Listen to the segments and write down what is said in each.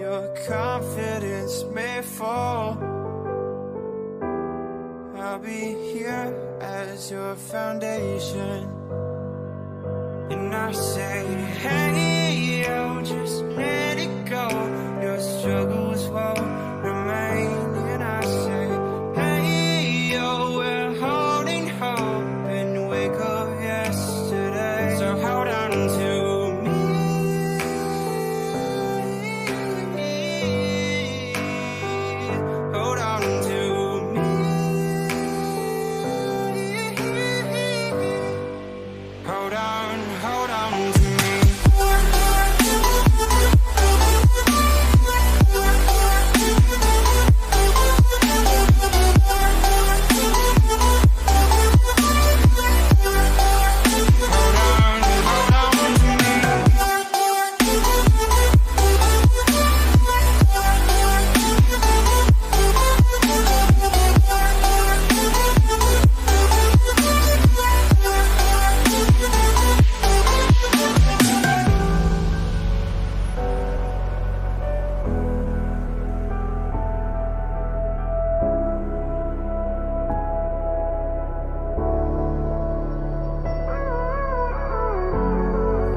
your confidence may fall, I'll be here as your foundation. And I say, hey, yo, just let it go. Your struggles won't remain. And I say, hey, yo, we're holding hope and wake up yesterday. So hold on to me. Hold on to me. Hold on to me.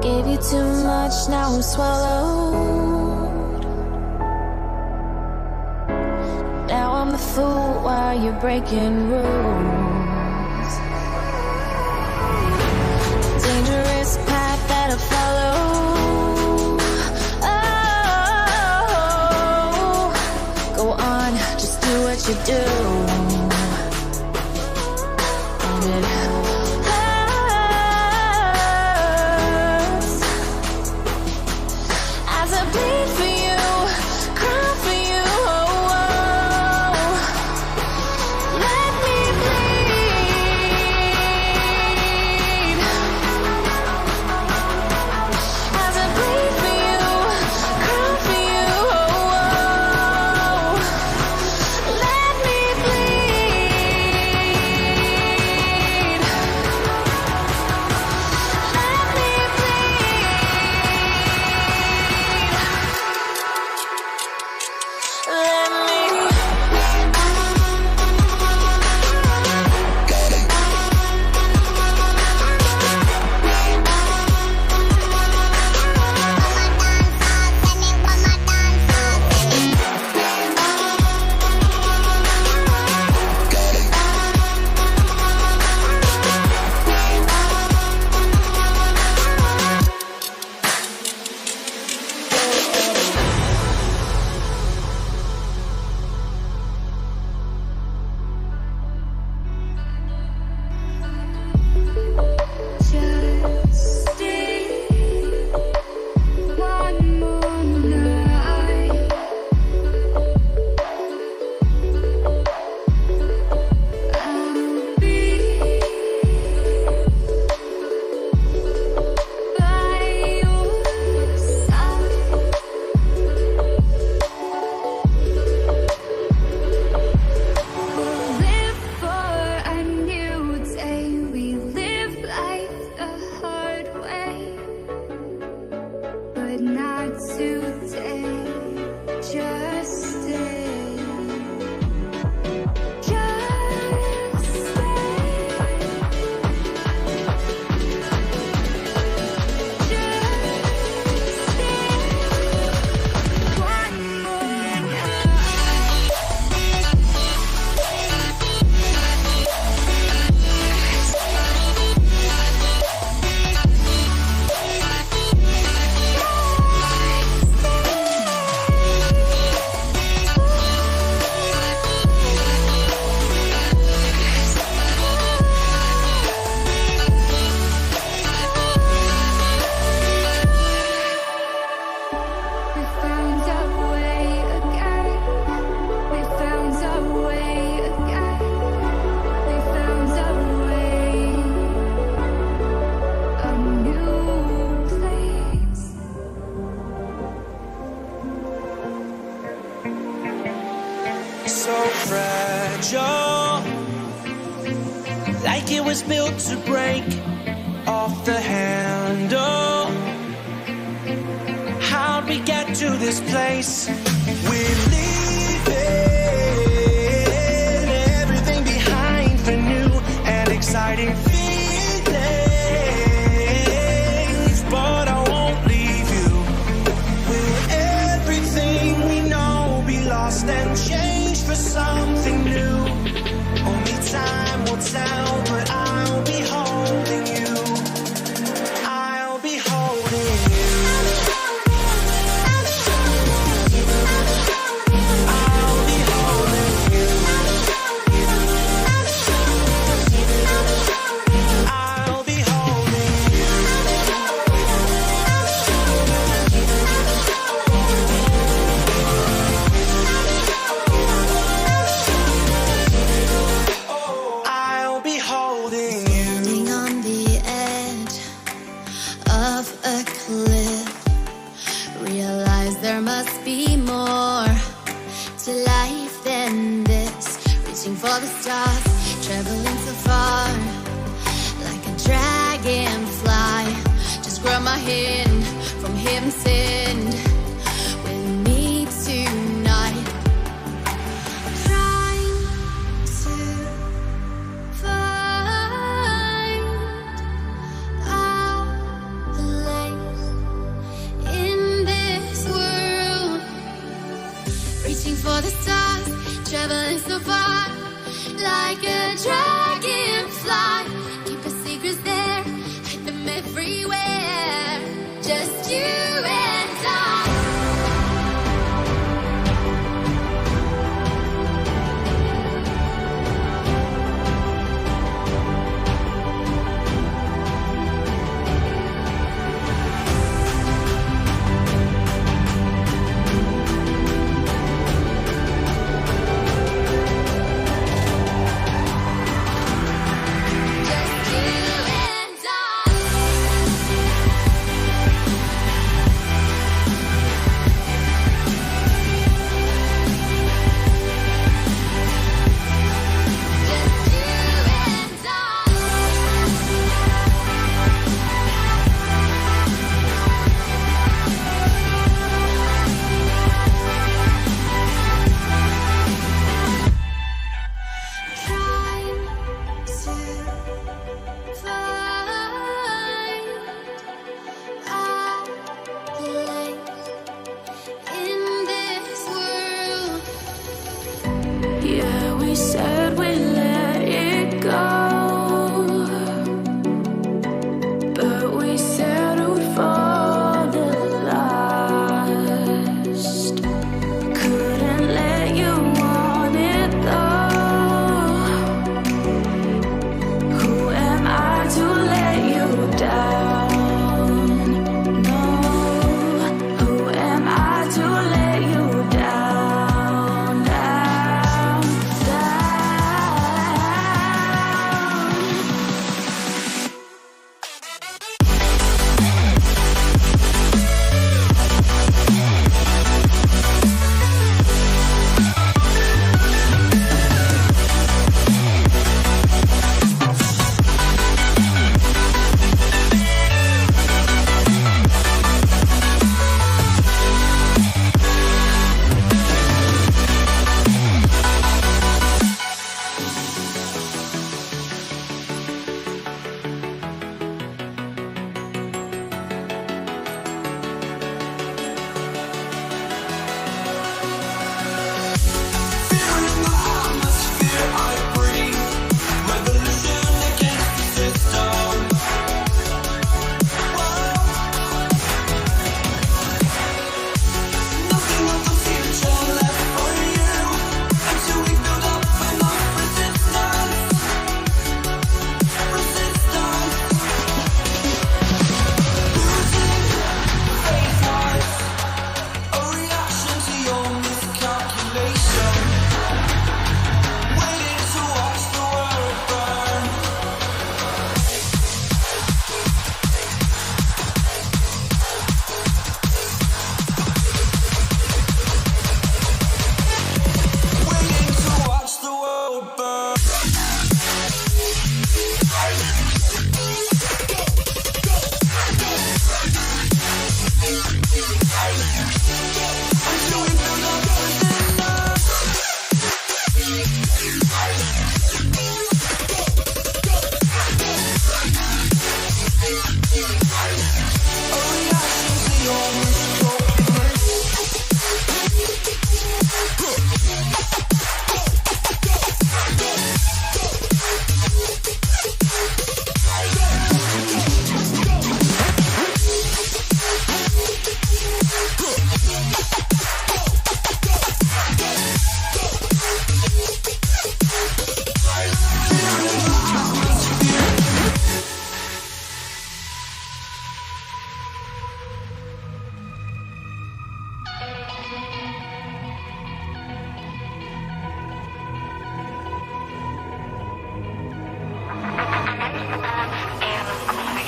Gave you too much, now I'm swallowed. Now I'm the fool while you're breaking rules. Dangerous path that I follow. Oh, go on, just do what you do. And it bleed for you, cry for you, oh, oh. Let me bleed. As I bleed for you, cry for you, oh, oh. Let me bleed. Let me like it was built to break off the handle. How'd we get to this place. We're leaving everything behind for new and exciting feelings, but I won't leave you. Will everything we know be lost and changed for something new? Only time will tell, but I'll be holding you. I'll be holding you. I'll be holding you. I'll be holding you. I'll be holding you. Standing on the edge of a cliff, realize there must be more to life than this. Reaching for the stars, traveling so far, like a dragonfly. Just grab my hand from heaven's end with me tonight. Trying to find our place in this world. Reaching for the stars, traveling so far, like a dragonfly. Keep our secrets there, hide them everywhere. Just you and I.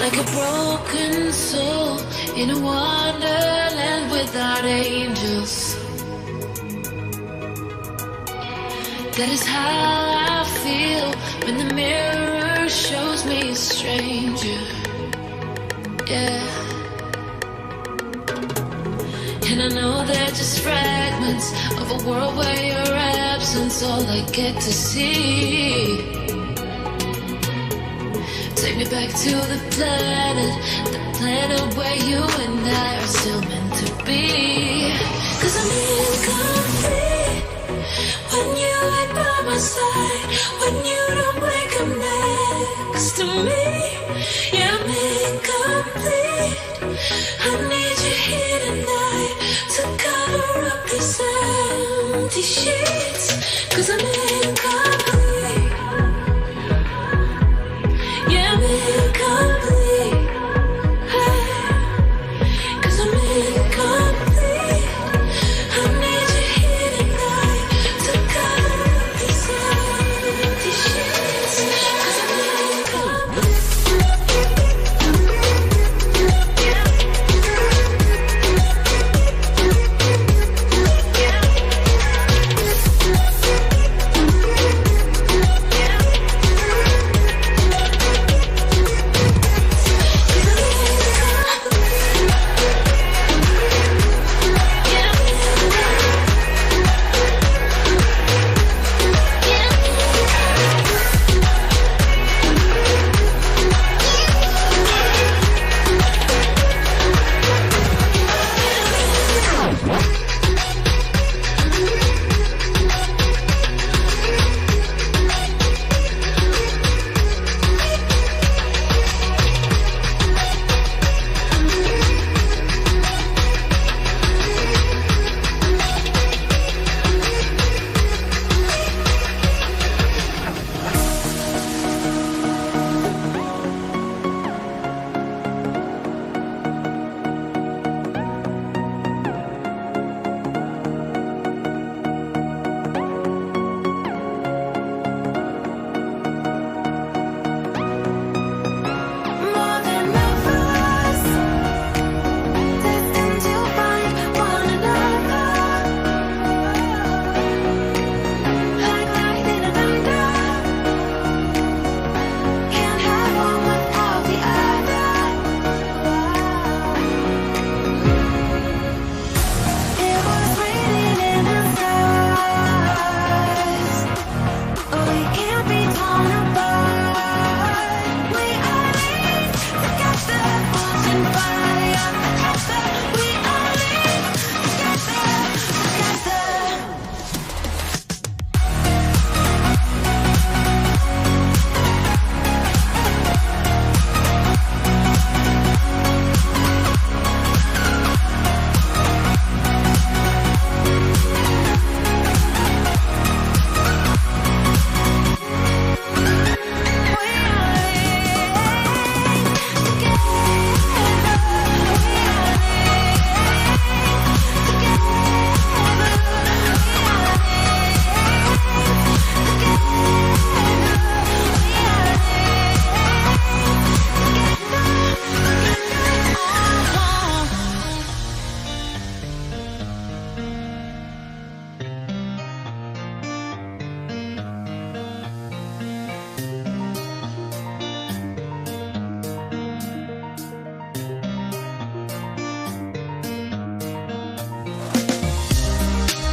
like a broken soul in a wonderland without angels. That is how I feel when the mirror shows me a stranger. Yeah. And I know they're just fragments of a world where your absence all I get to see. Take me back to the planet where you and I are still meant to be. 'Cause I'm incomplete when you ain't by my side, when you don't wake up next to me. Yeah, I'm incomplete. I need you here tonight to cover up these empty sheets. 'Cause I'm incomplete. Yeah, I'm incomplete. Hey, 'cause I'm incomplete. I need you here tonight to cover up these empty sheets. 'Cause I'm incomplete.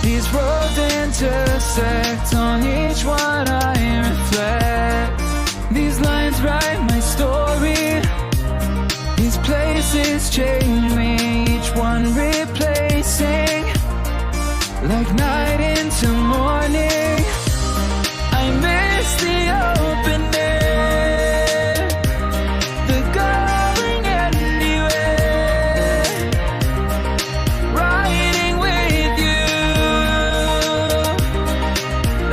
These roads intersect, on each one I reflect. These lines write my story. These places change me, each one replacing. Like night into morning, I miss the open air, the going anywhere, riding with you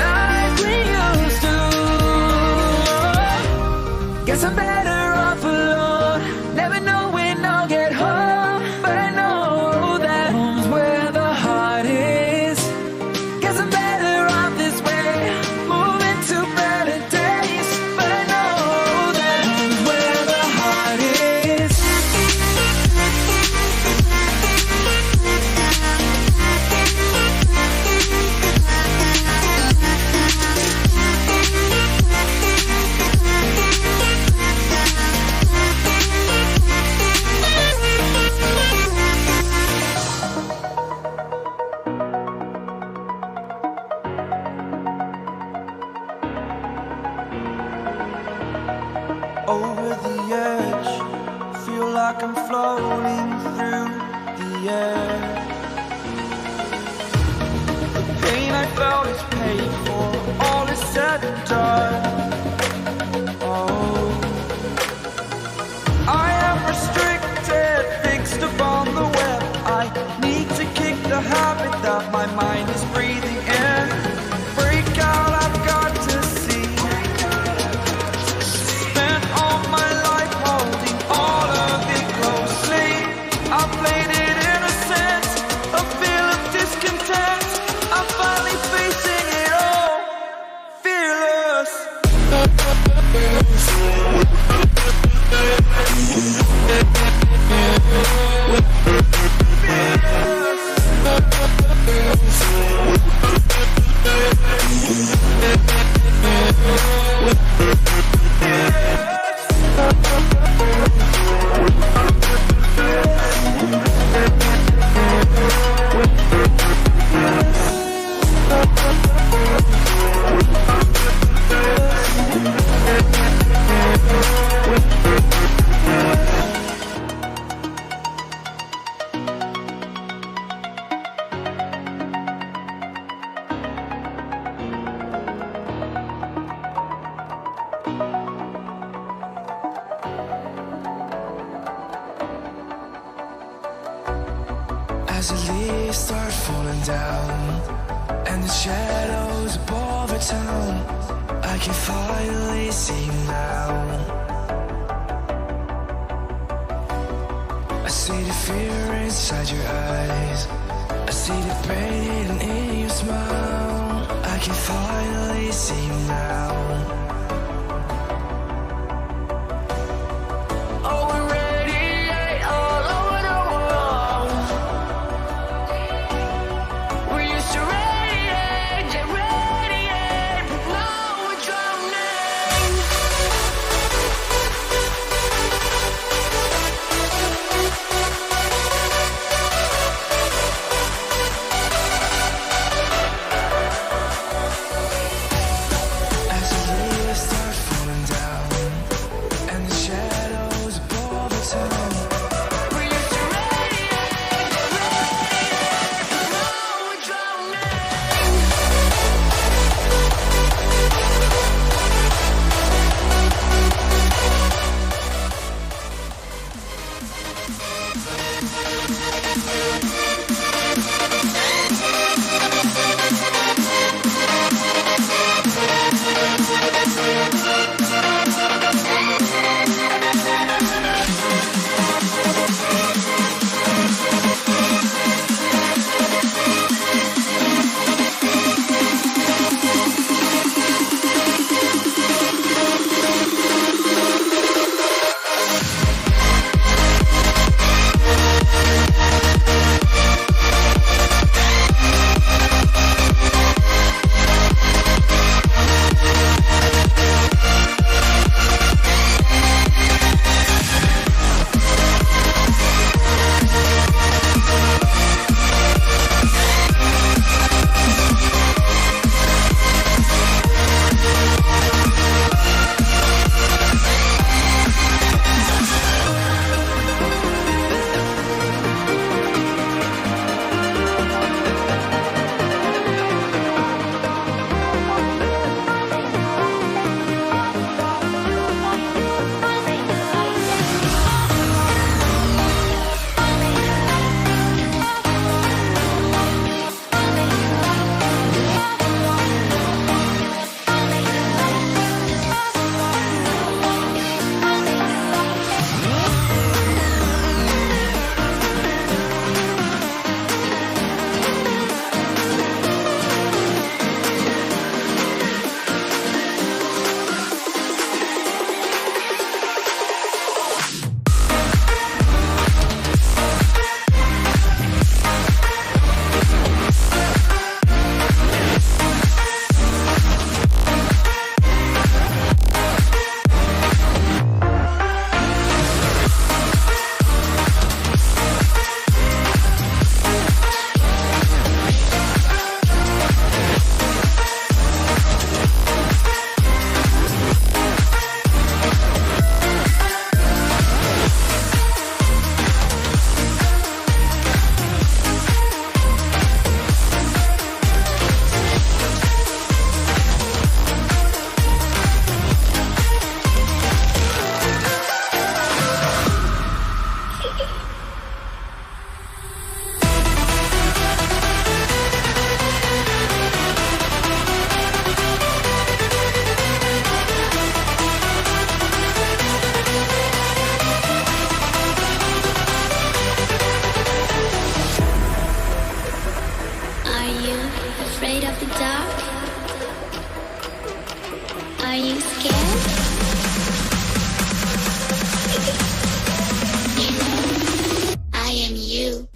like we used to. Guess I'm better off alone, never know when I'll get home, but I know that home's where the heart is. Guess I'm better off this way, moving to better days. over the edge. Feel like I'm floating through the air. The pain I felt is paid for, all is said and done. Oh, I am restricted, fixed upon the web. I need to kick the habit that my mind is breathing in. Break out, I've got to see. Spent all my life holding all of it closely. I played it innocent, a feel of discontent. I'm finally facing it all, fearless. As the leaves start falling down and the shadows above our town, I can finally see you now. I see the fear inside your eyes, I see the pain hidden in your smile. I can finally see you now. As the afraid of the dark? Are you scared? I am you.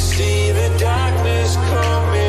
See the darkness coming.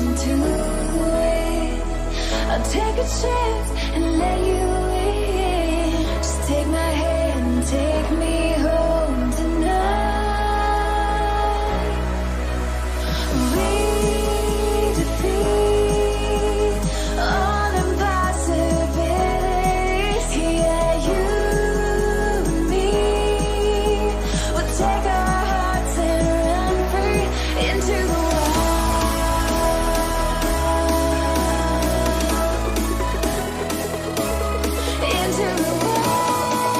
To the wind, I'll take a chance and let you in. Just take my hand and take me home tonight. We defeat all impossibilities. Yeah, you and me, we'll take our hearts and run free into the into the world.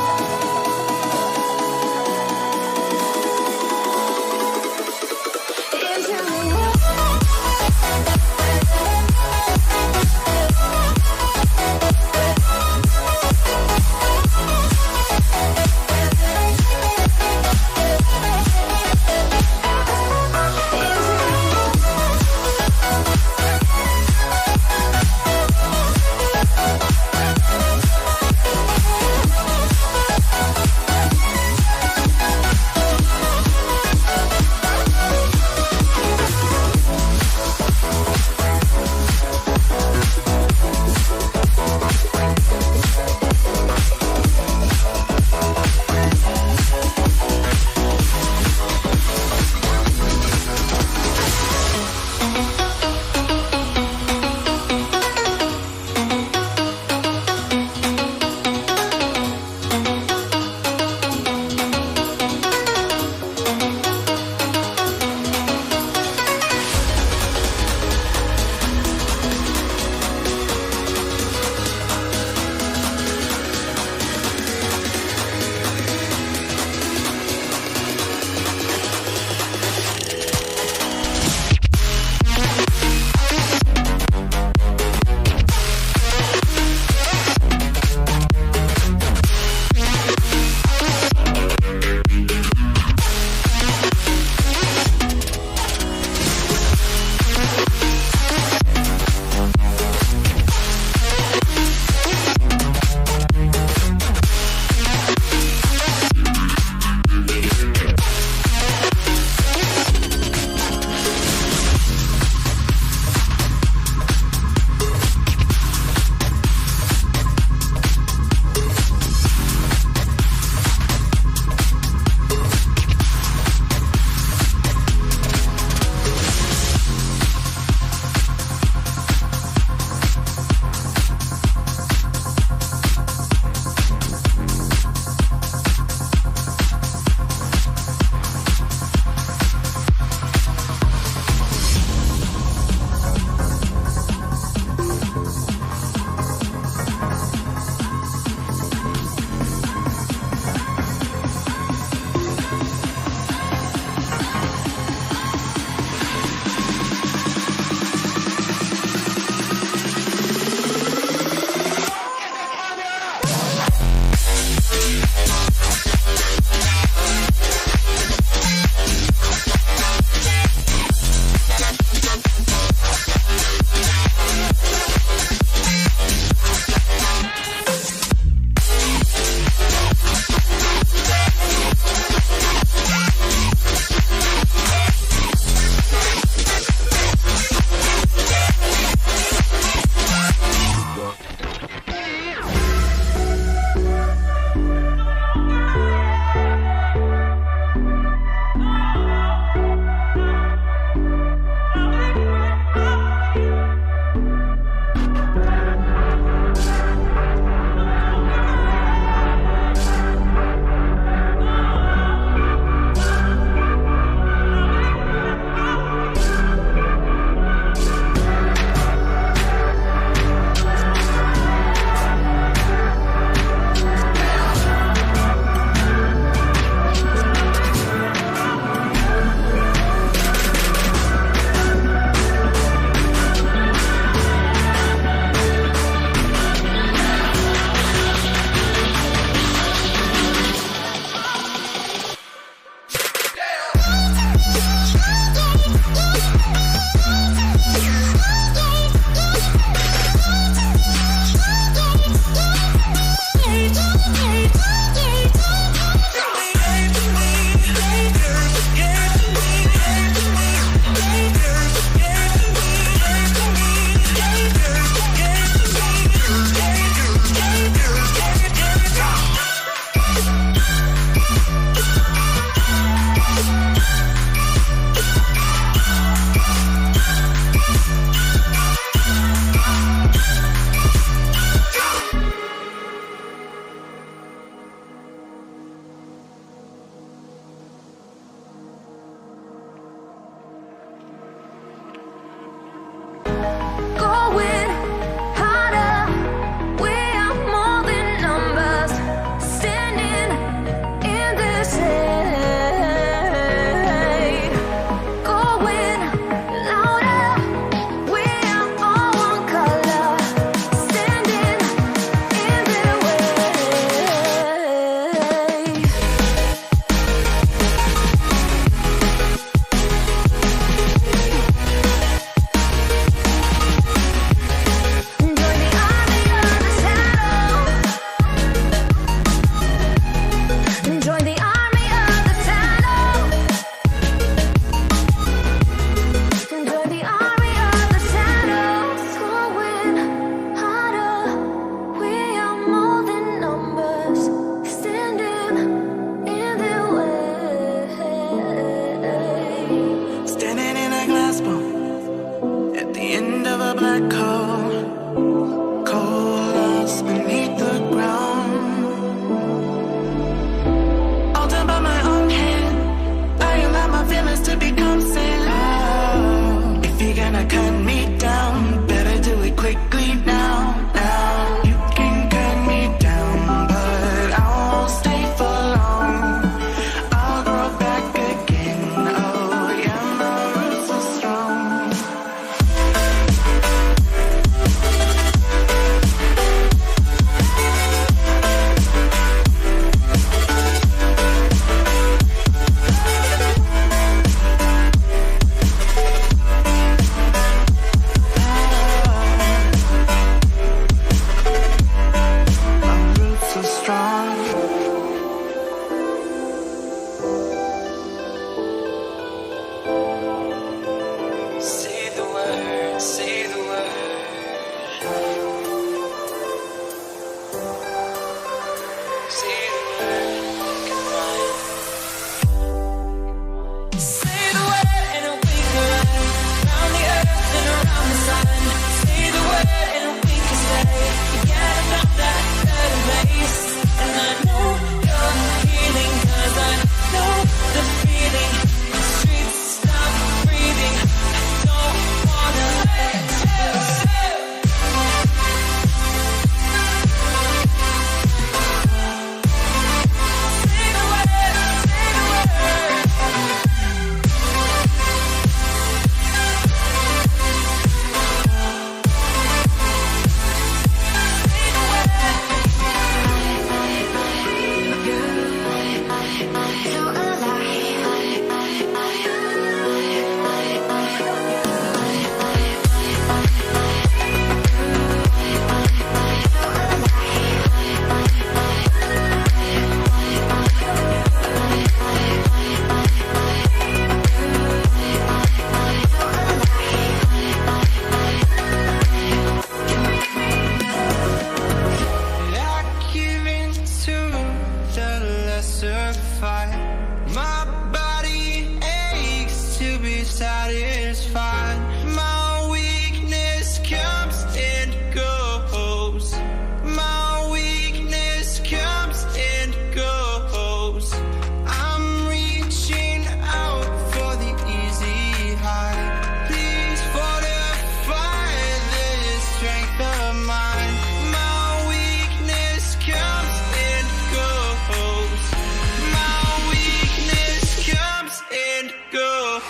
black hole, coalesce beneath the ground. All done by my own hand. I allow my feelings to become sin. Oh, if you're gonna cut me down, better do it quickly now. Now you can cut me down, but I won't stay for long. I'll grow back again. Oh yeah, my roots are strong. My roots are strong. Say the word, say the word. Say the word, come on. Say the word and we can run around the earth and around the sun. Say the word and we can stay together about that better place. And I know you're healing, 'cause I know the feeling. The streets stop breathing. I don't wanna let you. Say the word, say the word. I give in to the lesser fight. My body aches to be satisfied. My weakness comes and goes. My weakness comes and goes. I'm reaching out for the easy high. Please fortify this strength of mine. My weakness comes and goes. My weakness comes and goes.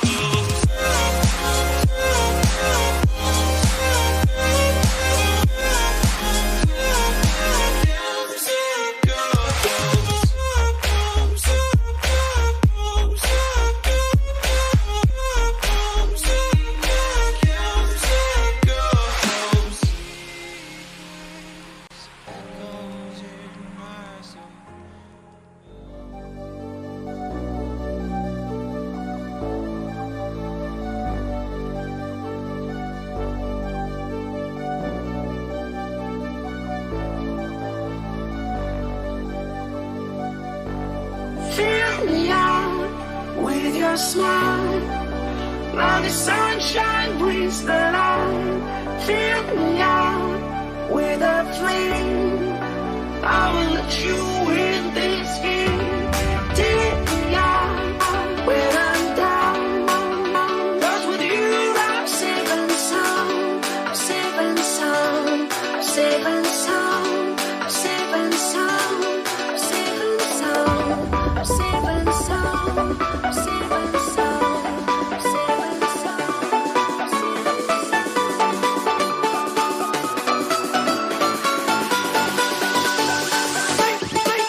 Fill me out with your smile. Now the sunshine brings the light. Fill me out with a flame. I will let you in this game. Take me out when I'm down. 'Cause with you I'm saving some. I'm saving some. I'm saving some. I'm saving some. I'm saving some. I'm saving some. I'm saving some. I'm saving some. I'm saving some.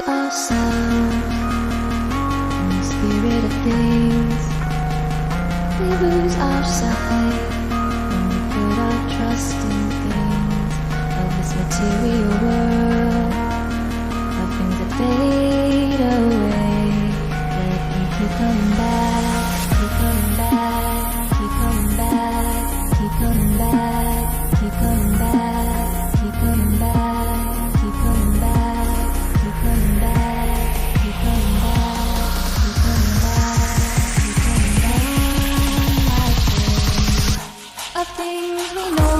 our sound in the spirit of things. We lose our sight when we put our trust in things of this material world, of things that fade away. Let them keep coming back, keep coming back, keep coming back, keep coming back, keep coming back, keep coming back, keep coming back, keep coming back, keep coming back, keep coming back, keep coming back. Of things we know.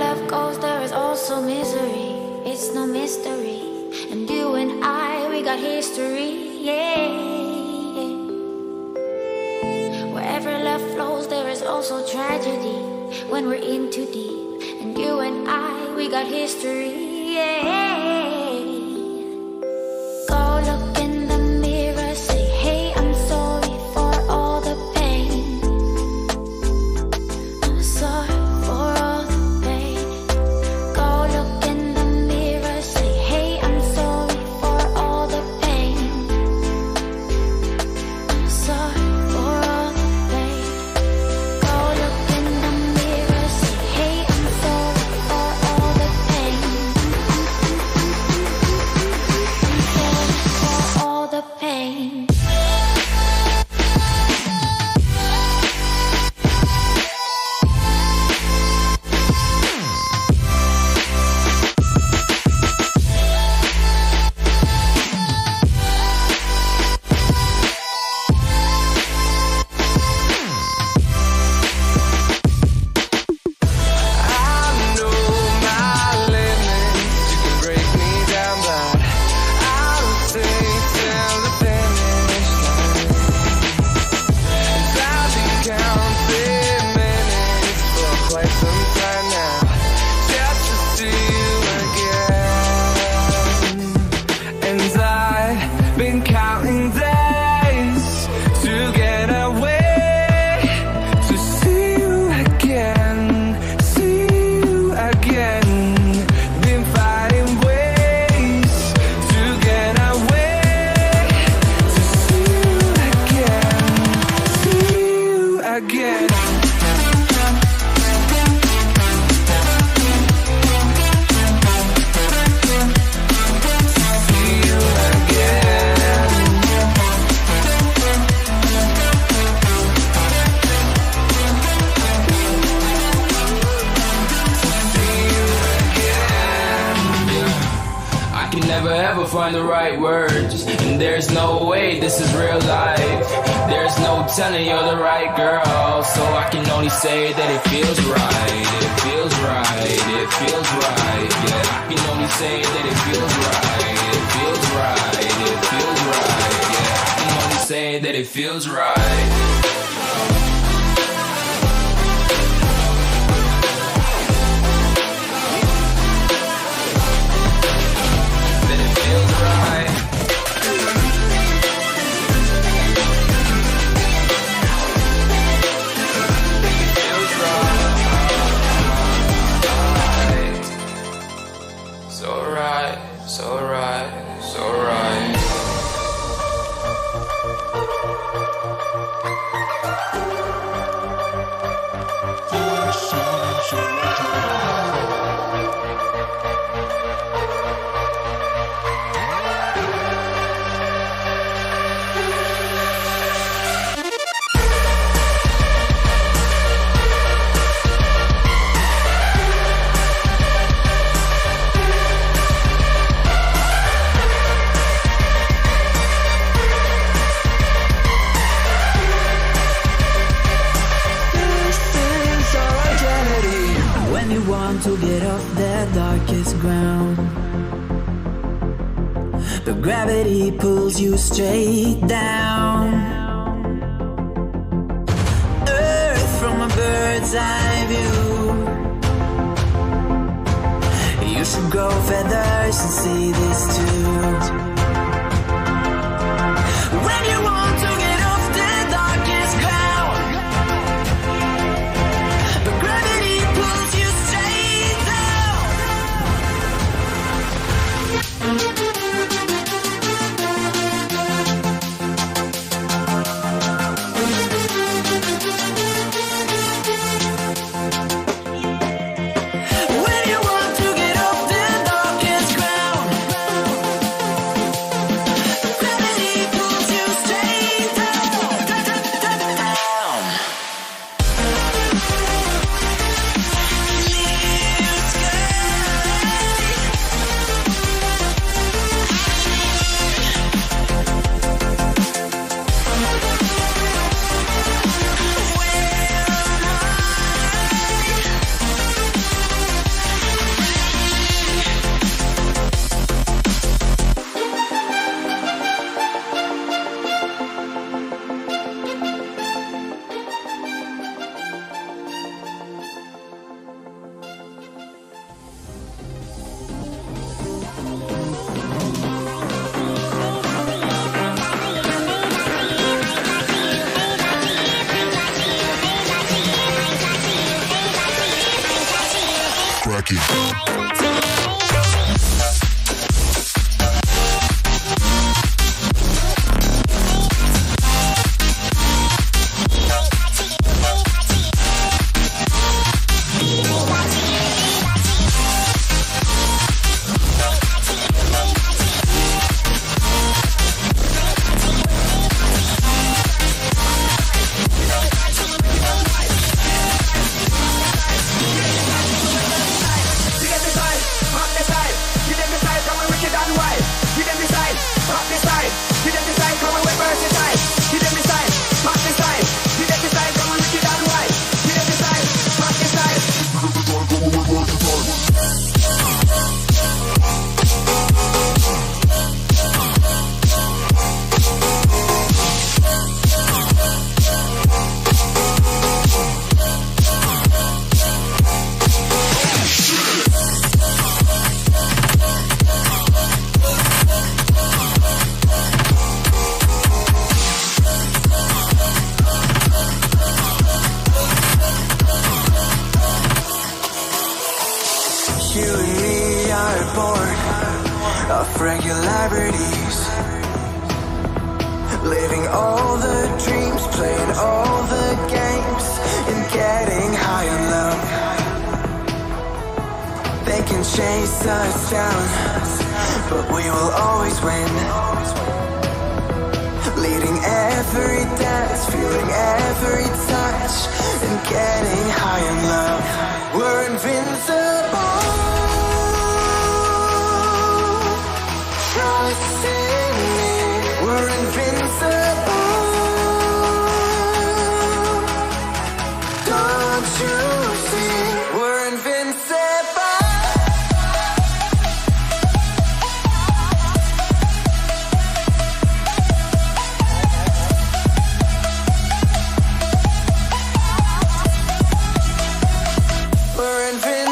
love goes, there is also misery. It's no mystery. And you and I, we got history, yeah. Wherever love flows, there is also tragedy. When we're in too deep, and you and I, we got history, yeah. Go look in the mirror, say, hey, I'm sorry for all the pain. I'm sorry for all the pain. Go look in the mirror, say, hey, I'm sorry for all the pain. I'm sorry for all the pain. Go look in the mirror, say, hey, I'm sorry for all the pain. I'm sorry for all the pain. I know my limits. You can break me down, but I'll stay till the finish line. And I've been counting minutes for quite some time now, just to see you again. And I've been counting days to get away, to see you again, see you again. Been finding ways to get away, to see you again, see you again. See you again. I can never ever find the right words, and there's no way this is real life. There's no telling you're the right girl, so I can only say that it feels right. It feels right. It feels right. Yeah, I can only say that it feels right. It feels right. It feels right. Yeah, I can only say that it feels right. That it feels right. Feels right. So right, so right, so right. When you want to get off the darkest ground, but gravity pulls you straight down. Earth from a bird's eye view. You should grow feathers and see this too. When you want to get off the darkest ground, but gravity pulls you straight down. When you want to get off the darkest ground, Living all the dreams, playing all the games, and getting high on love. They can chase us down, but we will always win. Leading every dance, feeling every touch, and getting high on love. We're invincible. Trust in me. We're invincible. Don't you see? We're invincible. We're invincible.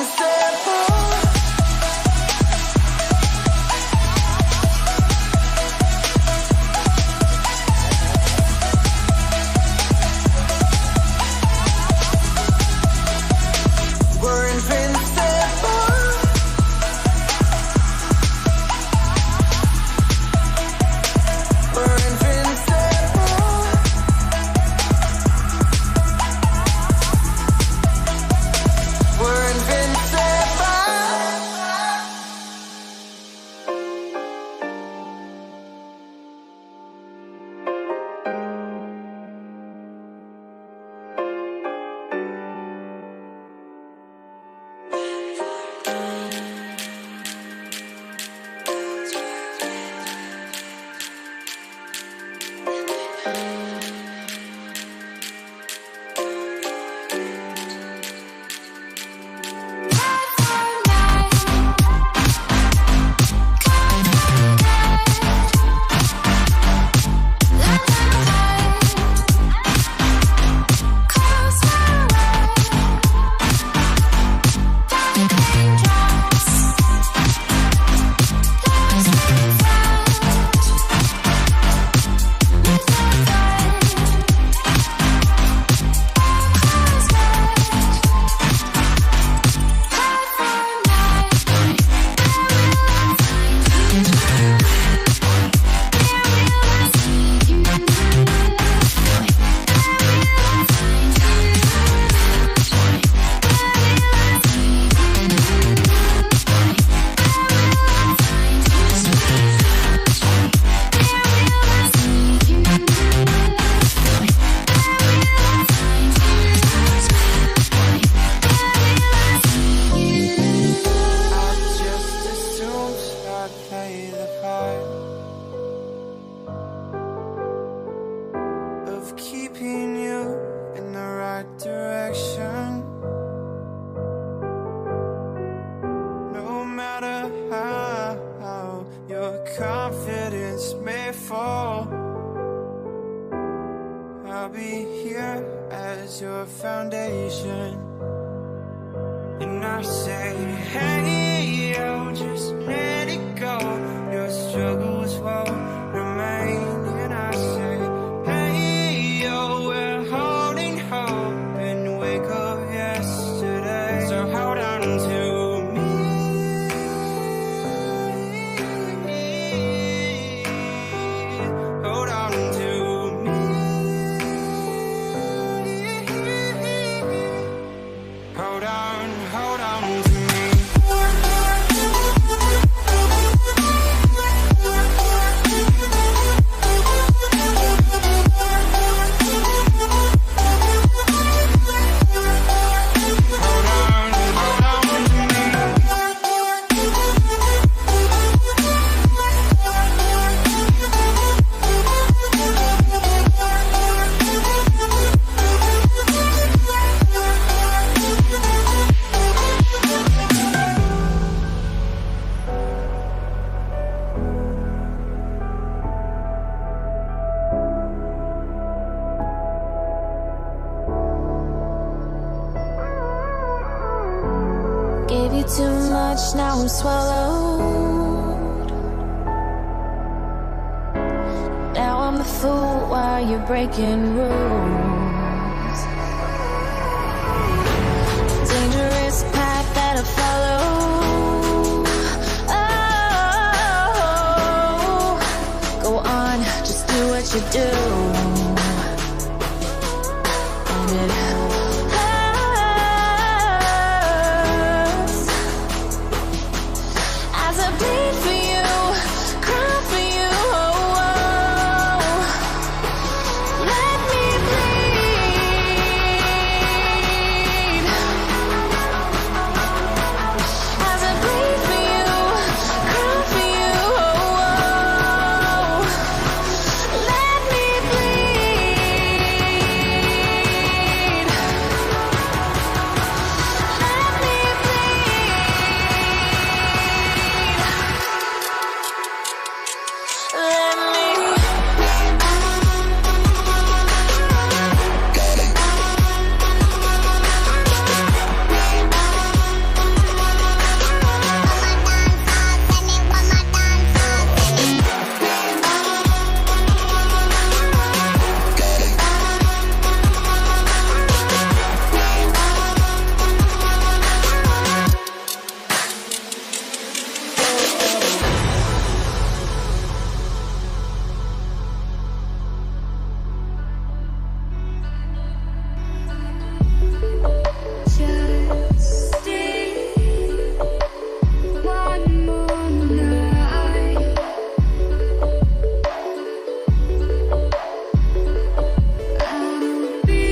We're invincible. We're invincible. We're invincible. Play the part of keeping you in the right direction. No matter how your confidence may fall, I'll be here as your foundation. And I say, hey, yo, just let it go. Your struggles won't remain. And I say, hey, yo, we're holding hope and wake up yesterday. So hold on to too much, now I'm swallowed. Now I'm the fool while you're breaking rules. Dangerous path that I follow. Oh, go on, just do what you do. And it hurts as I bleed for you, cry for you. Oh, oh. Let me bleed as I bleed for you, cry for you. Oh, oh. Let me bleed. Let me bleed. Let me. Just stay one more night. I'll be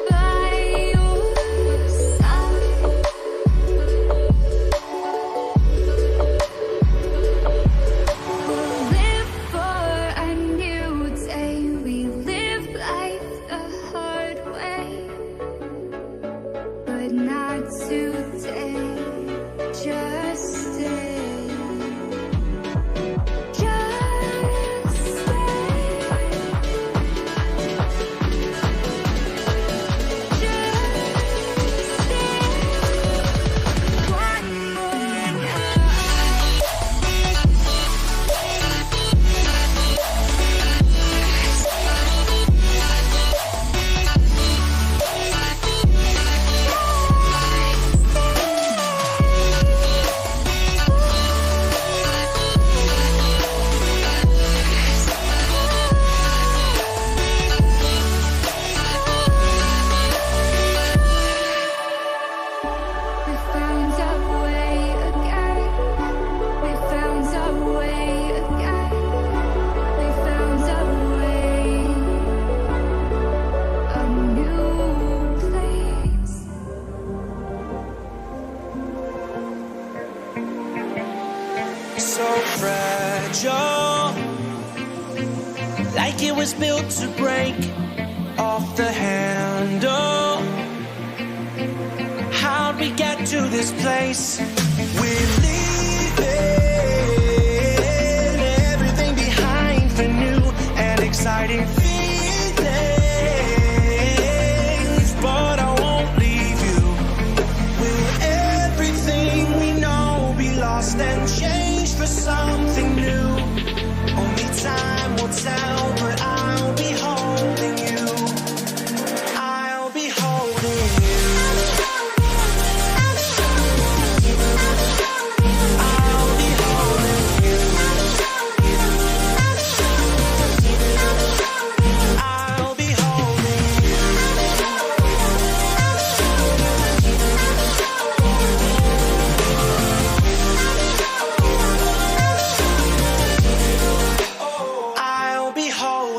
by your side. We'll live for a new day. We live life the hard way, but not today. Just stay. Just stay. Just stay. One more night. We found our way again. We found our way again. We found our way. A new place. So fragile, like it was built to break off the handle. How'd we get to this place? We're leaving everything behind for new and exciting feelings, but I won't leave you. Will everything we know be lost and changed for something new? Only time will tell, but I'll be holding you. I'll be holding you. I'll be holding you. I'll be holding you. I'll be holding you.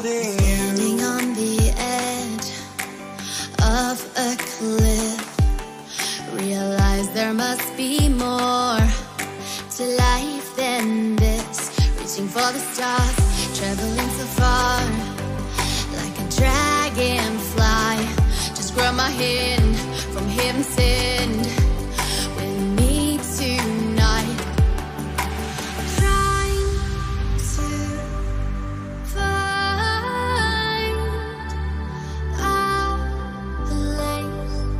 Standing on the edge of a cliff, realize there must be more to life than this. Reaching for the stars, traveling so far, like a dragonfly. Just grab my hand from heaven's end with me tonight. Trying to find a place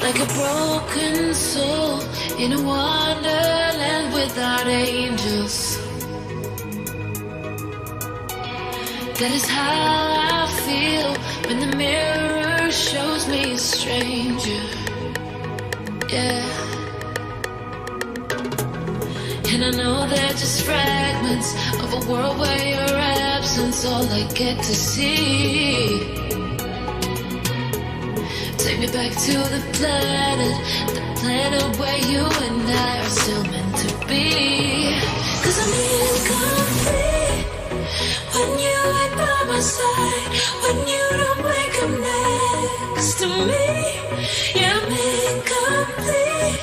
like a broken soul in a wonderland without angels. That is how I feel when the mirror shows me a stranger. Yeah. And I know they're just fragments of a world where your absence all I get to see. Take me back to the planet where you and I are still meant to be. 'Cause I'm incomplete when you ain't by my side, when you don't wake up next to me. Yeah, I'm incomplete.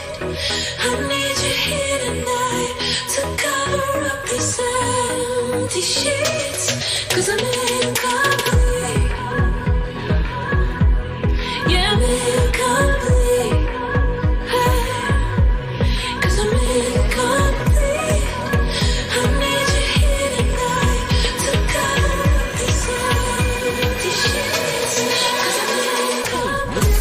I need you here tonight to cover up these empty sheets. 'Cause I'm incomplete. Yeah, I'm incomplete. Hey, 'cause I'm incomplete. I need you here tonight to cover up these empty sheets. 'Cause I'm incomplete.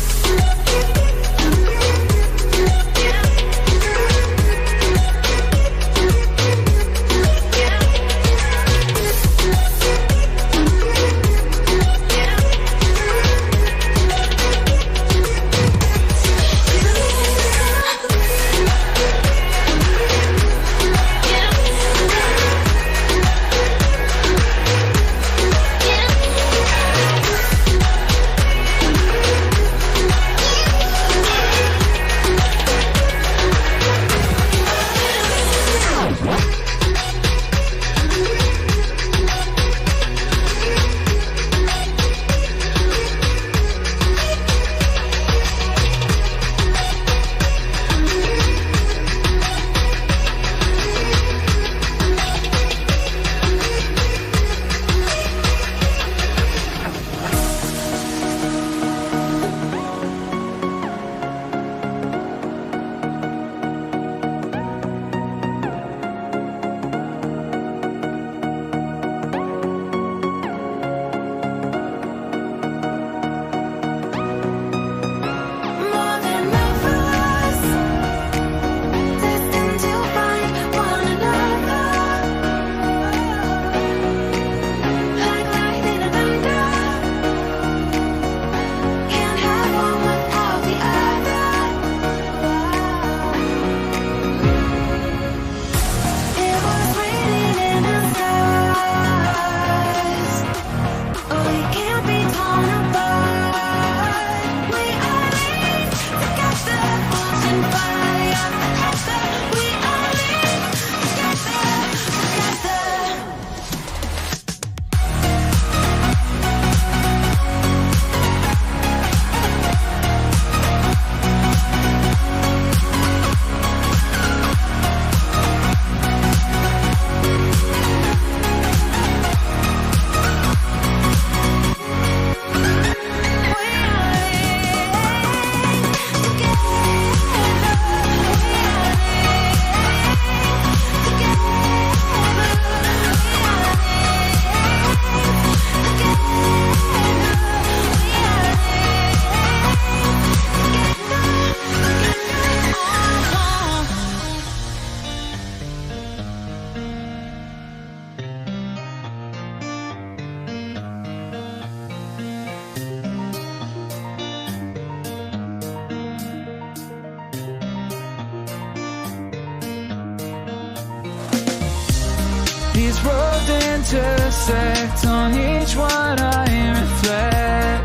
These roads intersect, on each one I reflect.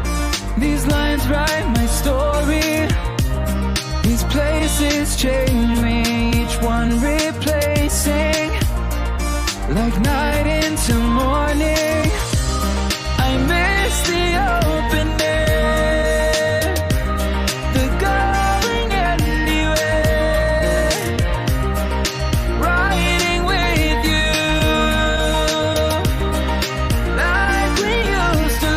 These lines write my story. These places change me, each one replacing. Like night into morning, I miss the open air, the going anywhere, riding with you like we used to.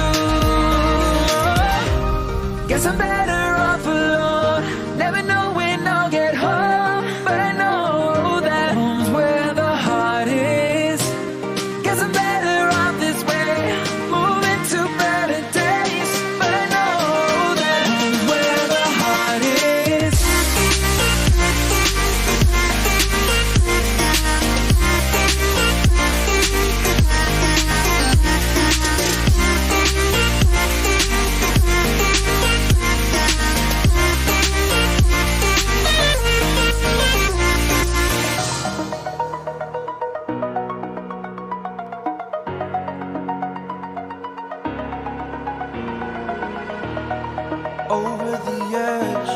over the edge.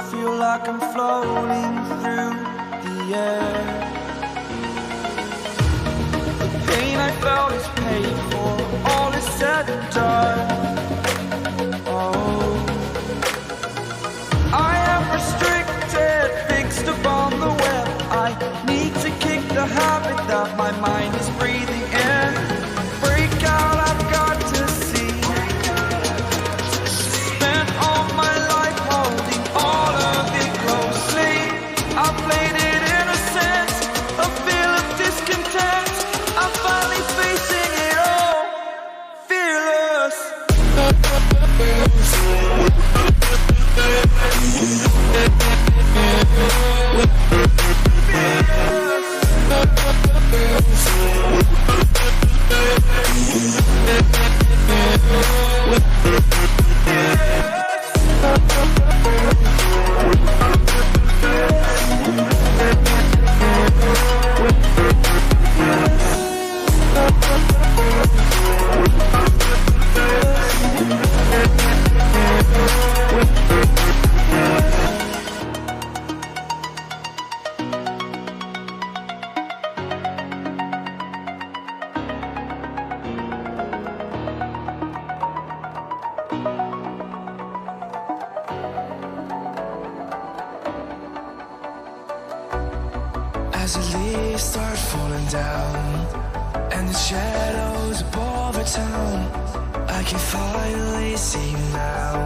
Feel like I'm floating through the air. The pain I felt is paid for, all is said and done. Oh, I am restricted, fixed upon the web. I need to kick the habit that my mind is breathing in. Break out, I've got to see. Spent all my life holding all of it closely. I played it innocent, a feel of discontent. I'm finally facing it all, fearless. As the leaves start falling down and the shadows above our town, I can finally see you now.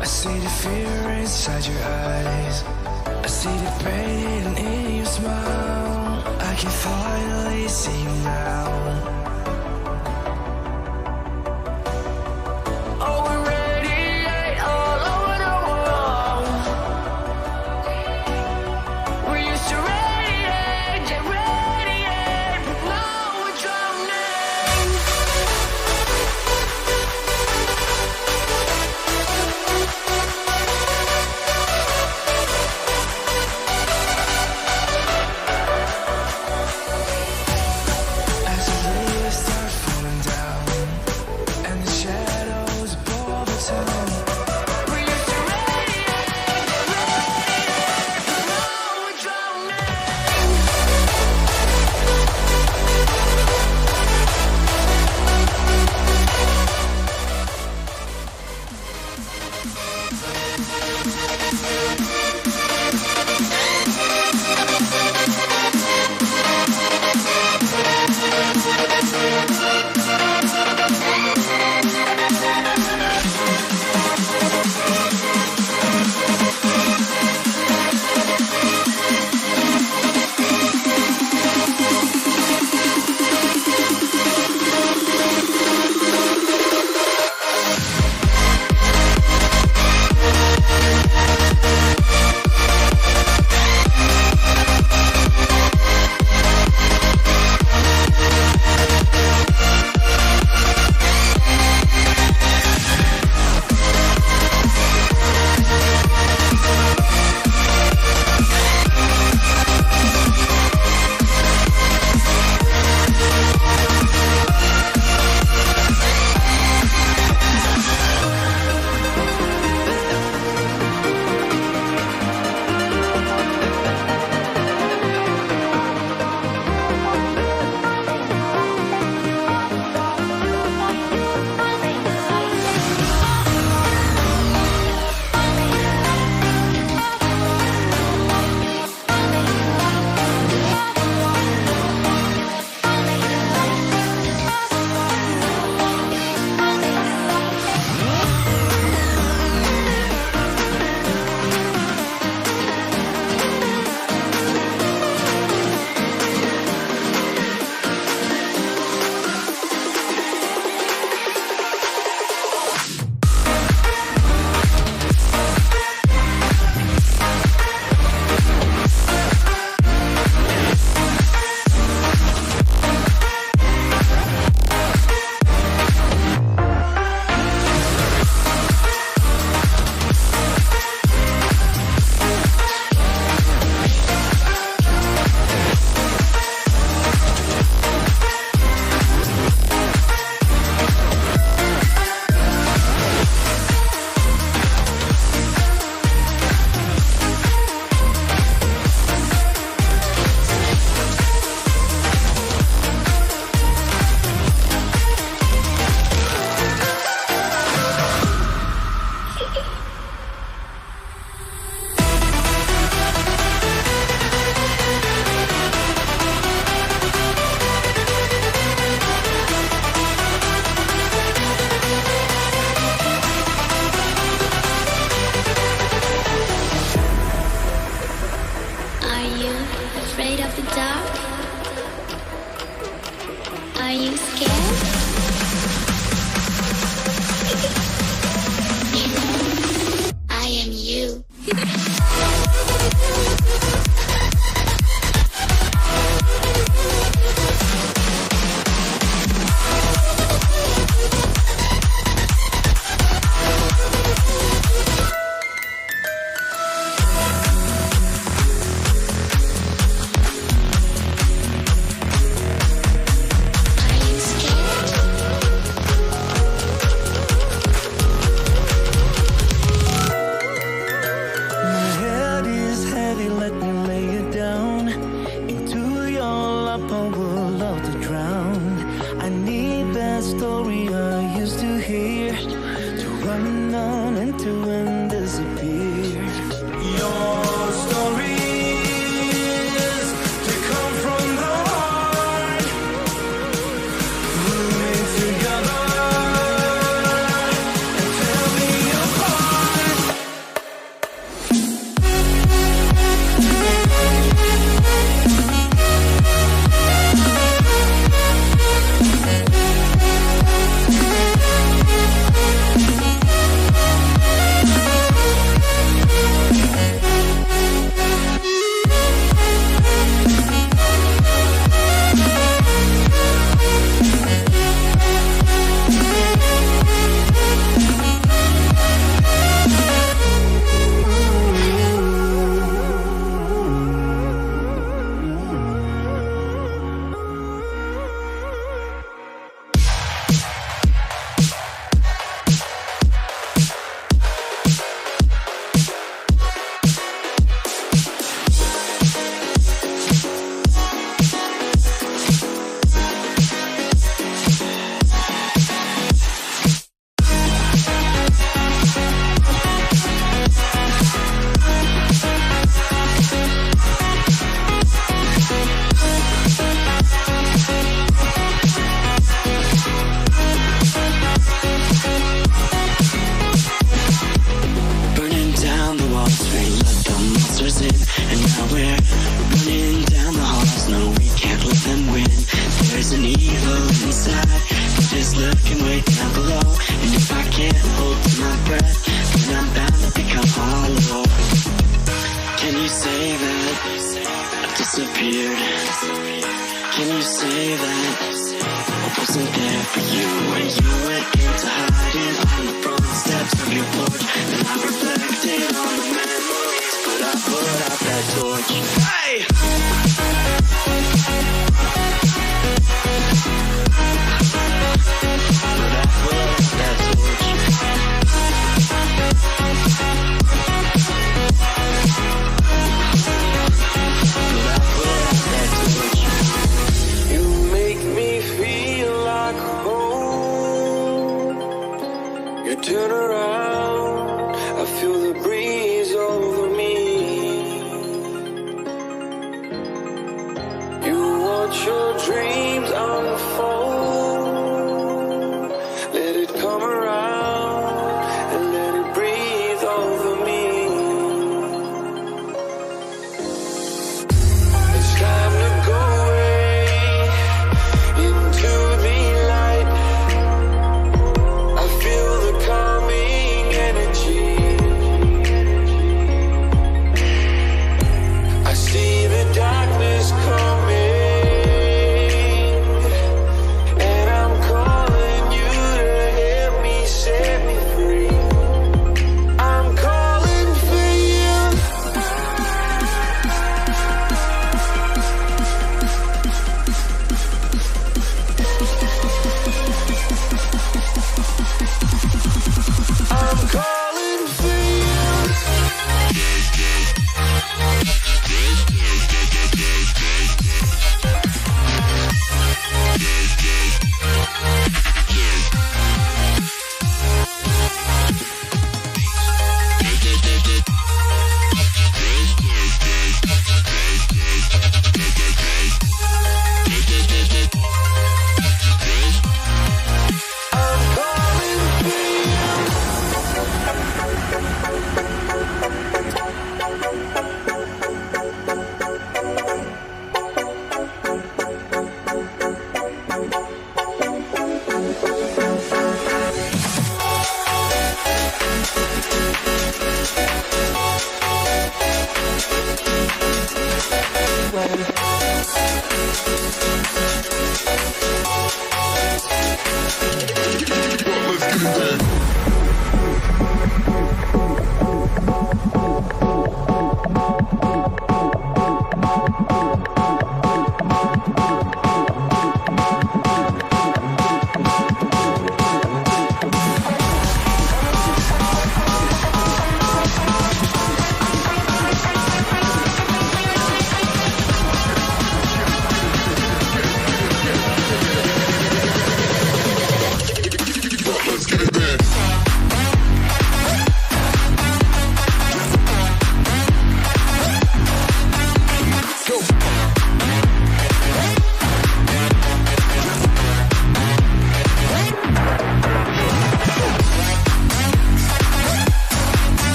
I see the fear inside your eyes, I see the pain in your smile. I can finally see you now. Oh, we radiate all over the world. We used to radiate, but now we're drowning. As story I used to hear, to run on and to end disappear. Your story is to come from the heart, moving together and tear me apart. Burning down the walls, we let the monsters in, and now we're running down the halls. No, we can't let them win. There's an evil inside, just lurking way down below. And if I can't hold my breath, then I'm bound to become hollow. Can you say that I've disappeared? Can you say that I wasn't there for you when you went into hiding on the front steps of your porch? And I reflected on the memories, but I put out that torch. Hey! But I put out that torch. But I put out that torch. You make me feel like home. You turn around, I feel the breeze over me. You watch your dreams unfold. Let it come around and let it breathe over me. It's time to go away into the light. I feel the coming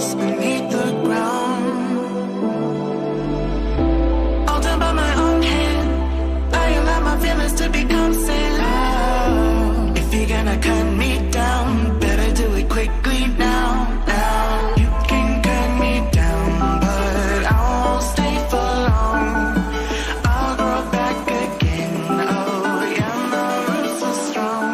voice beneath the ground. All done by my own hand. I allow my feelings to become sand. Oh, if you're gonna cut me down, better do it quickly now. Now you can cut me down, but I won't stay for long. I'll grow back again. Oh yeah, my roots are strong.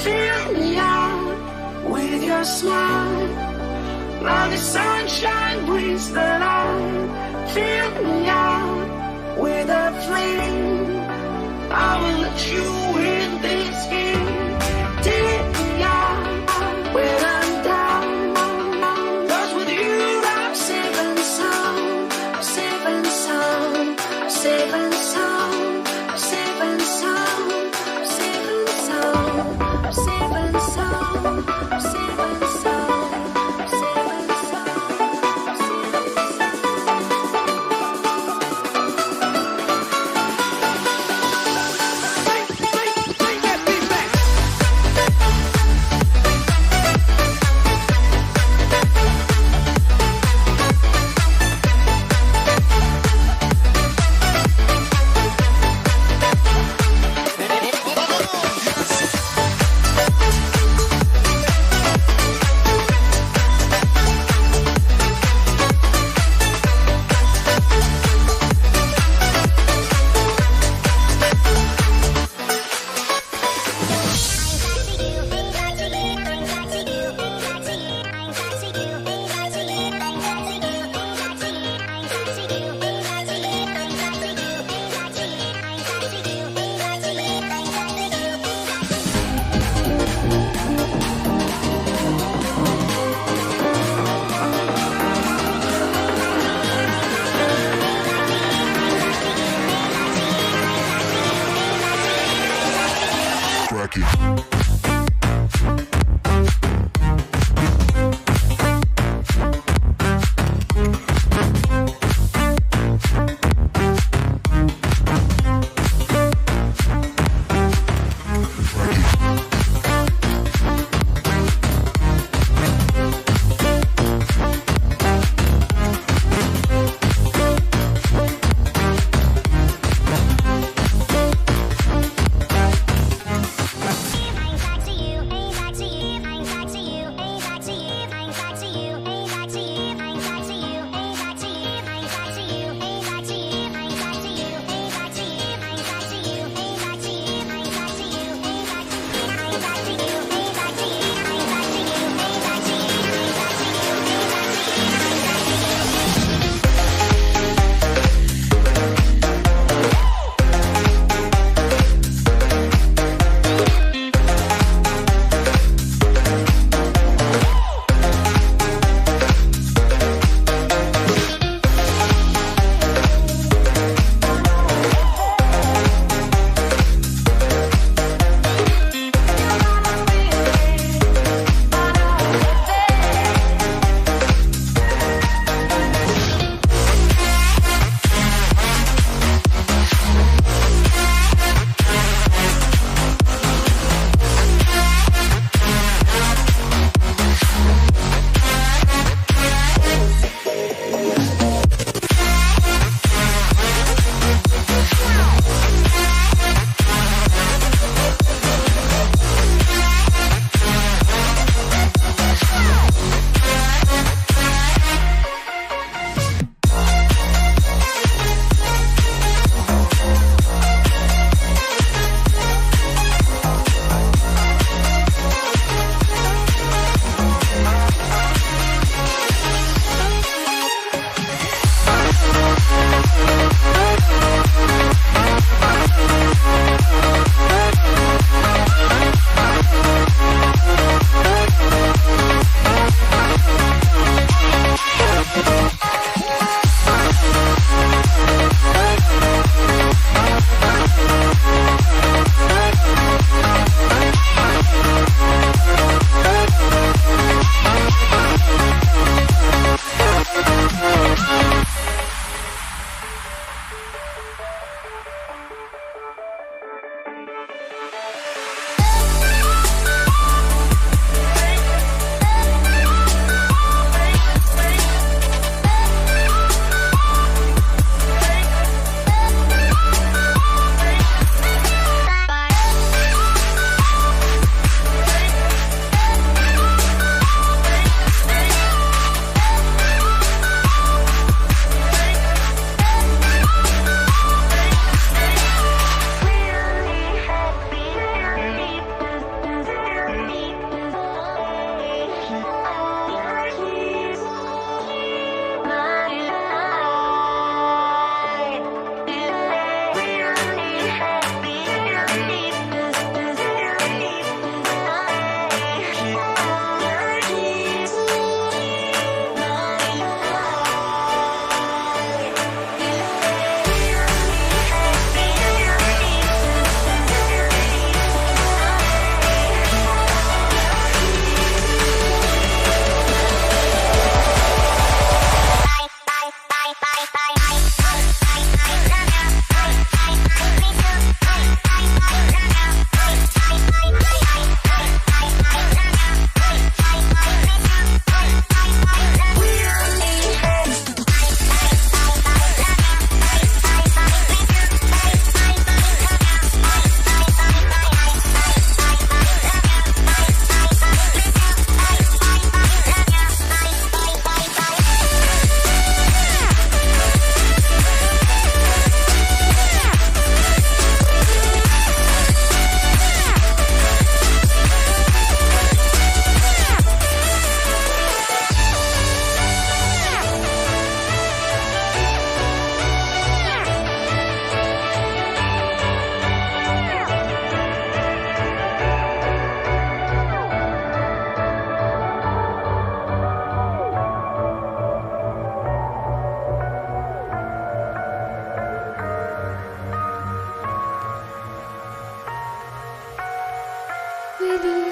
Fill me out with your smile. Now the sunshine brings the light. Fill me out with a flame. I will let you in this game. Take me out when I'm down. 'Cause with you I'm safe and sound. I'm safe and sound. I'm safe and sound. I'm safe and sound. I'm safe and sound. I'm safe and sound. I'm safe and sound. I'm safe and sound. I'm safe and sound.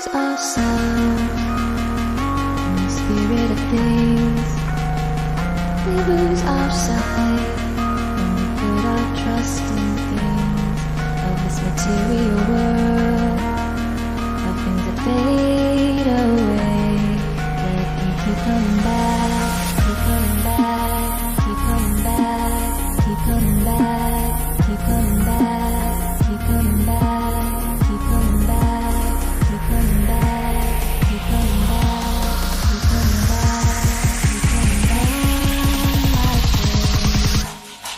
lose ourselves in the spirit of things. We lose our sight when we put our trust in things of this material world, of things that fade away. Let them keep coming back, keep coming back, keep coming back, keep coming back, keep coming back, keep coming back, keep coming back, keep coming back, keep coming back, keep coming back, keep coming back.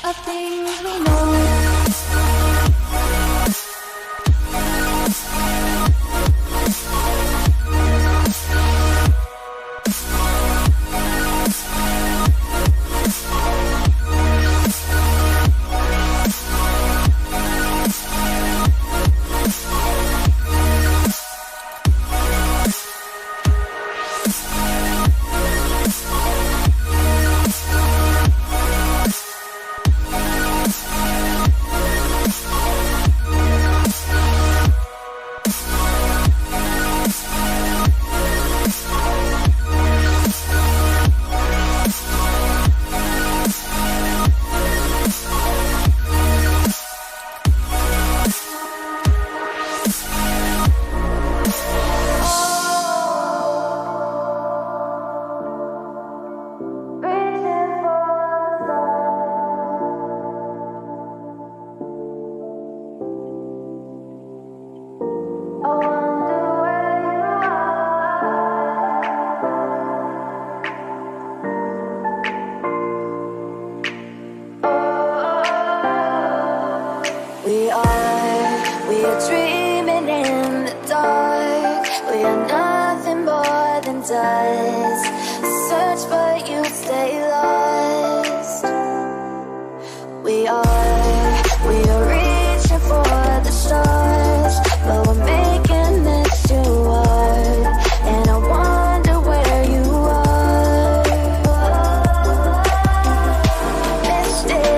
Of things we know. We are dreaming in the dark. We are nothing more than dust. Search but you stay lost. We are reaching for the stars, but we're making this too hard. And I wonder where you are. Mysterious,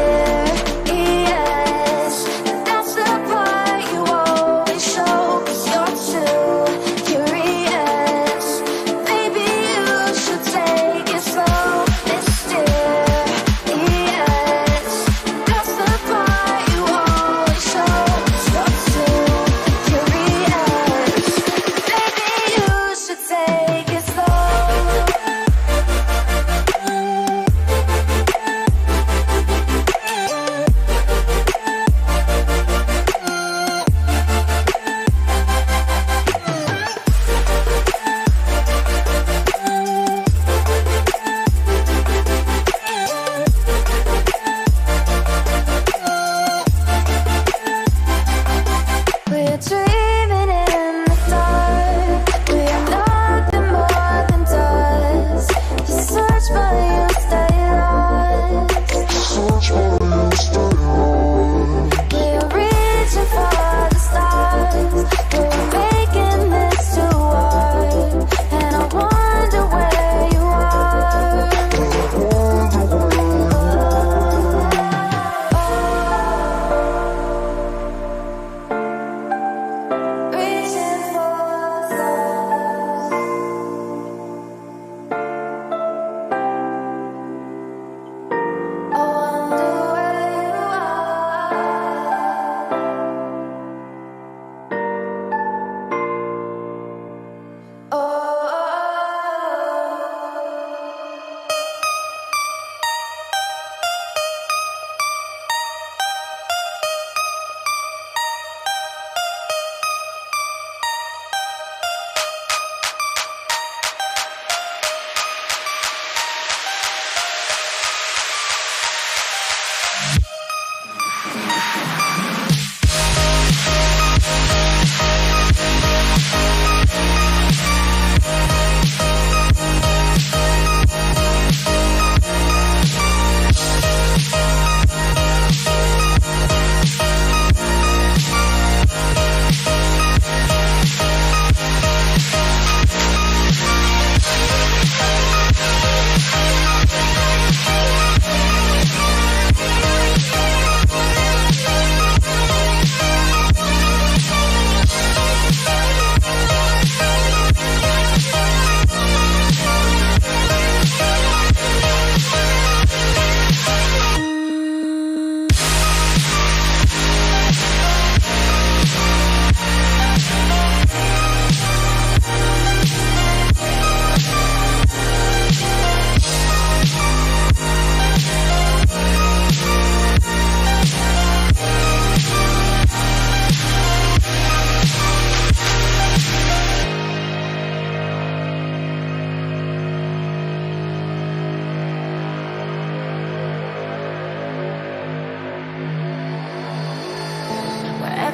that's the part you always show. 'Cause you're too curious. Maybe you should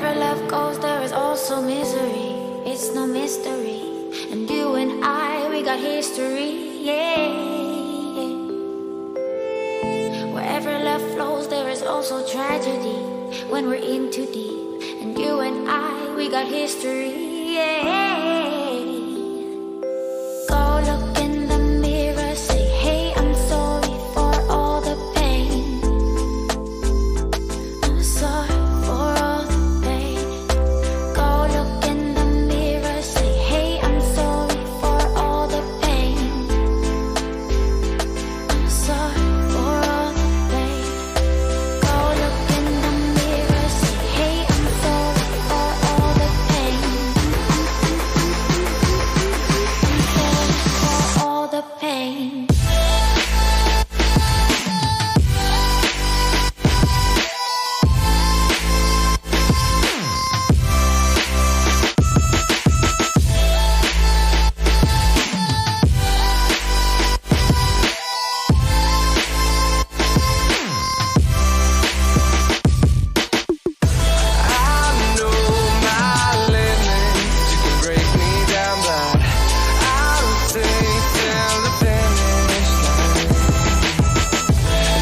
Wherever love goes, there is also misery. It's no mystery. And you and I, we got history, yeah. Wherever love flows, there is also tragedy. When we're in too deep. And you and I, we got history, yeah. Go look in the mirror, say, hey, I'm sorry for all the pain. I'm sorry for all the pain. Go look in the mirror, say, hey, I'm sorry for all the pain. I'm sorry for all the pain. Go look in the mirror, say, hey, I'm sorry for all the pain. I'm sorry for all the pain. I know my limits. You can break me down, but I'll stay till the finish line.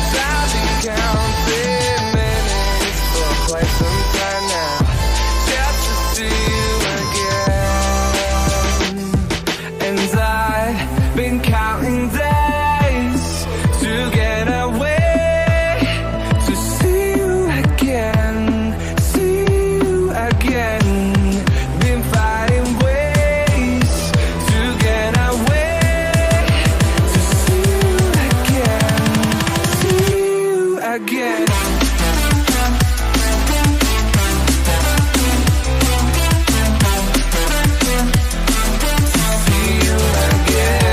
'Cause I've been counting minutes for quite some time now, just to see you again. And I've been counting days to get away, to see you again, see you again. Been finding ways to get away, to see you again, see you again. See you again.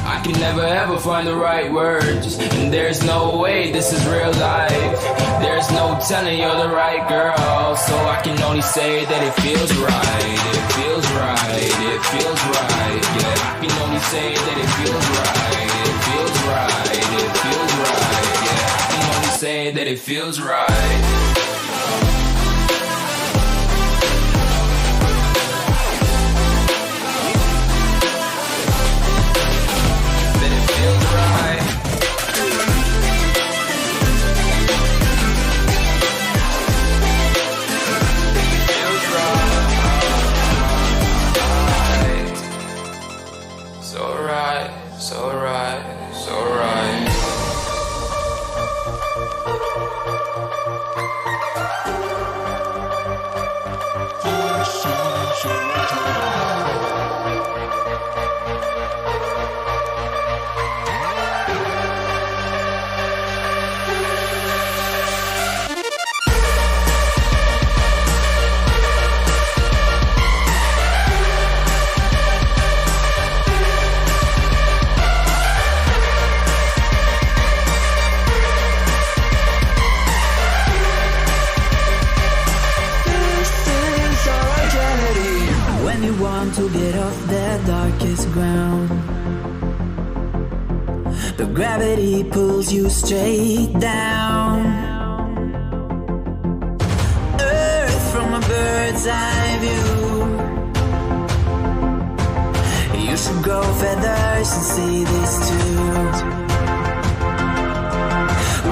I can never ever find the right words, and there's no way this is real life. There's no telling you're the right girl, so I can only say that it feels right. It feels right. It feels right. Yeah, I can only say that it feels right. It feels right. It feels right. Yeah, I can only say that it feels right. That it feels right. Feels right. So right, so right, so right. When you want to get off the darkest ground, the gravity pulls you straight down. Earth from a bird's eye view. You should grow feathers and see this too.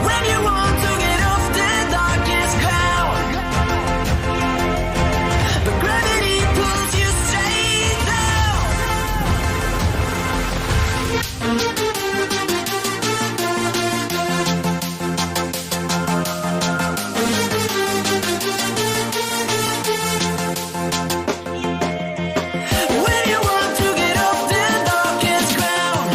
When you want to get off the darkest ground, the gravity pulls you straight down. When you want to get off the darkest ground,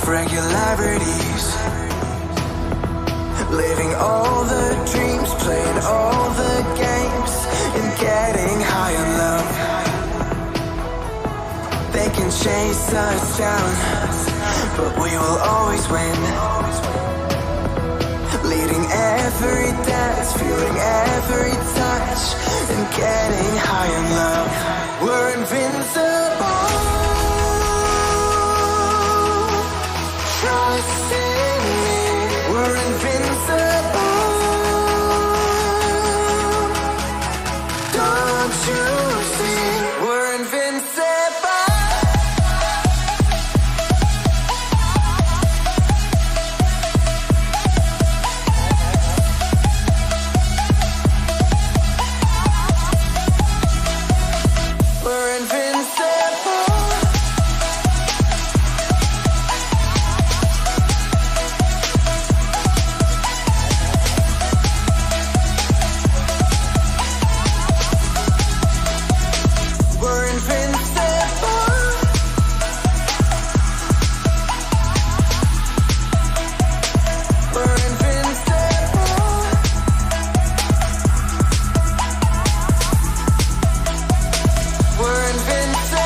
regularities, living all the dreams, playing all the games, and getting high on love. They can chase us down, but we will always win. Leading every dance, feeling every touch, and getting high on love. We're invincible. Trust in me. We're invincible. Don't you see? We're invincible. We're invincible. We're invincible. We're invincible. We're invincible.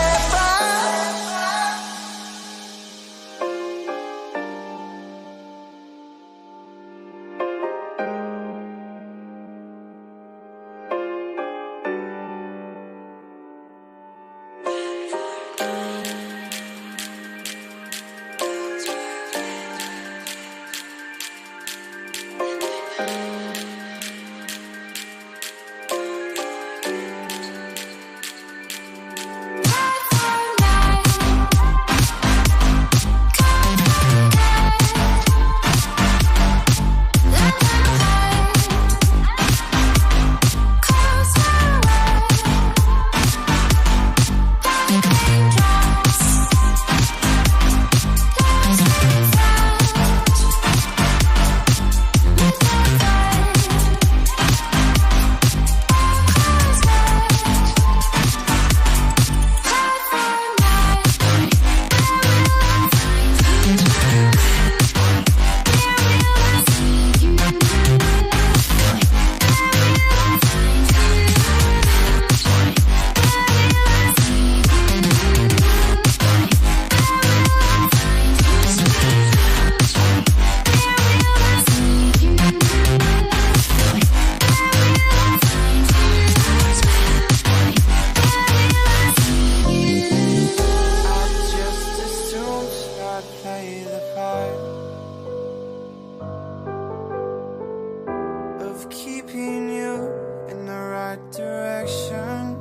Keeping you in the right direction.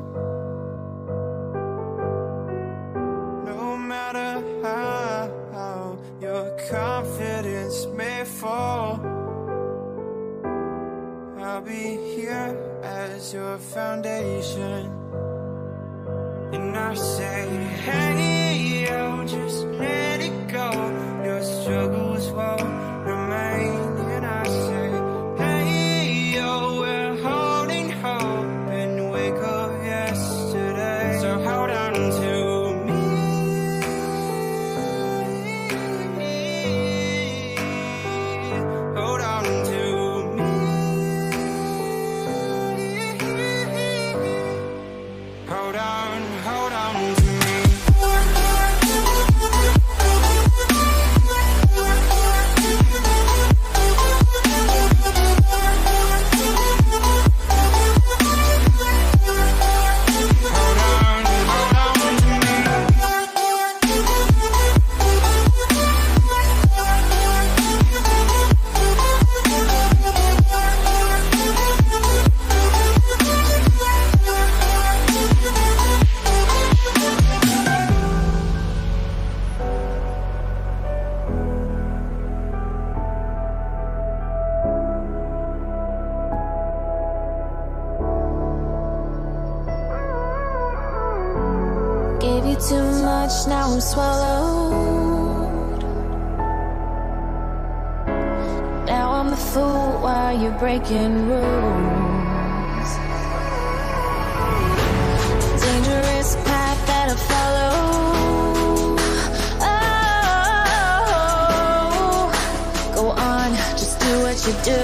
No matter how your confidence may fall, I'll be here as your foundation. And I say, hey, yo, just let it go. Your struggles won't remain. And I say, hey, yo, we're holding hope and wake up yesterday. So hold on to you too much, now I'm swallowed. Now I'm the fool while you're breaking rules. Dangerous path that I follow. Oh, go on, just do what you do.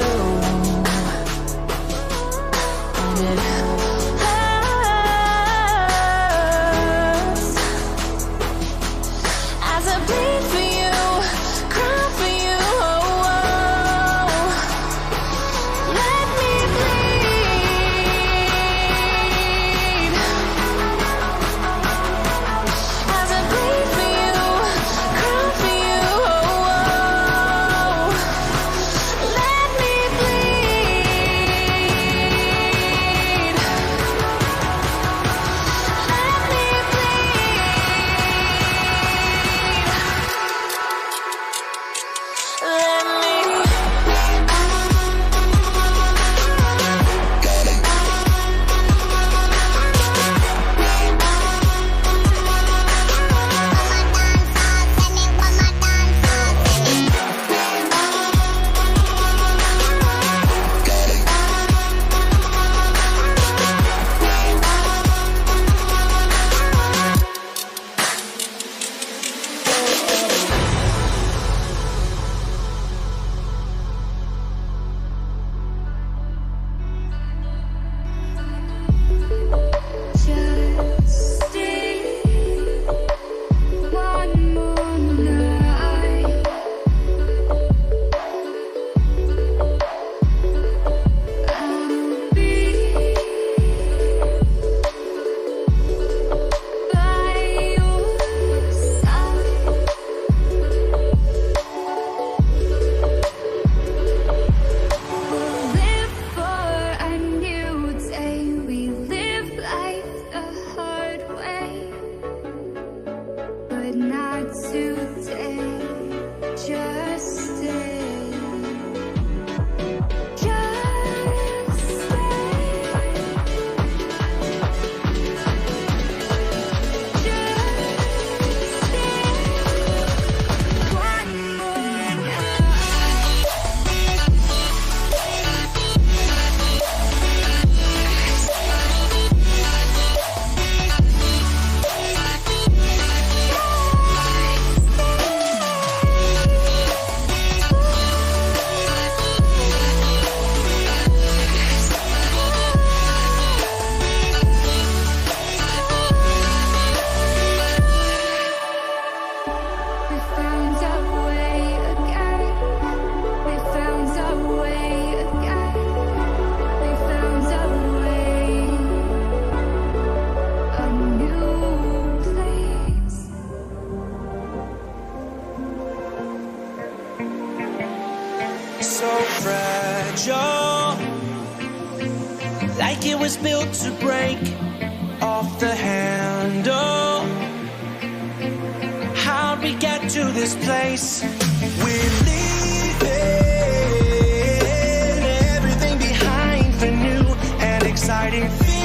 And it hurts as I bleed for you, cry for you. Oh, let me bleed as I bleed for you, cry for you. Oh, let me bleed. Let me So fragile, like it was built to break off the handle. How'd we get to this place? We're leaving everything behind for new and exciting feelings,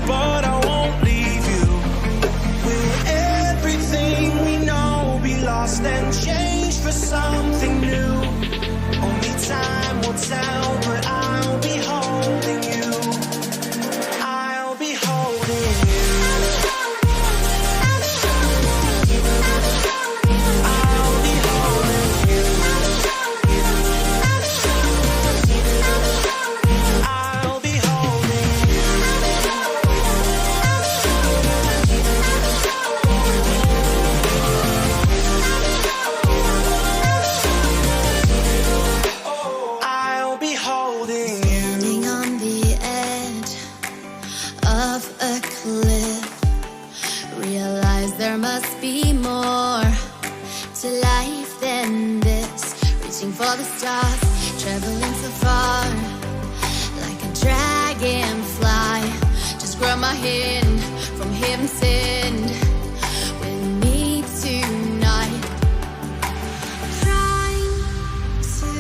but I won't leave you. Will everything we know be lost and changed for something new? Only time will tell, but I'll be holding you. I'll be holding you. I'll be holding you. I'll be holding you. I'll be holding you. Standing on the edge of a cliff, realize there must be more to life than this. Reaching for the stars, traveling so far, like a dragonfly. Just grab my hand from heaven's end with me tonight. Trying to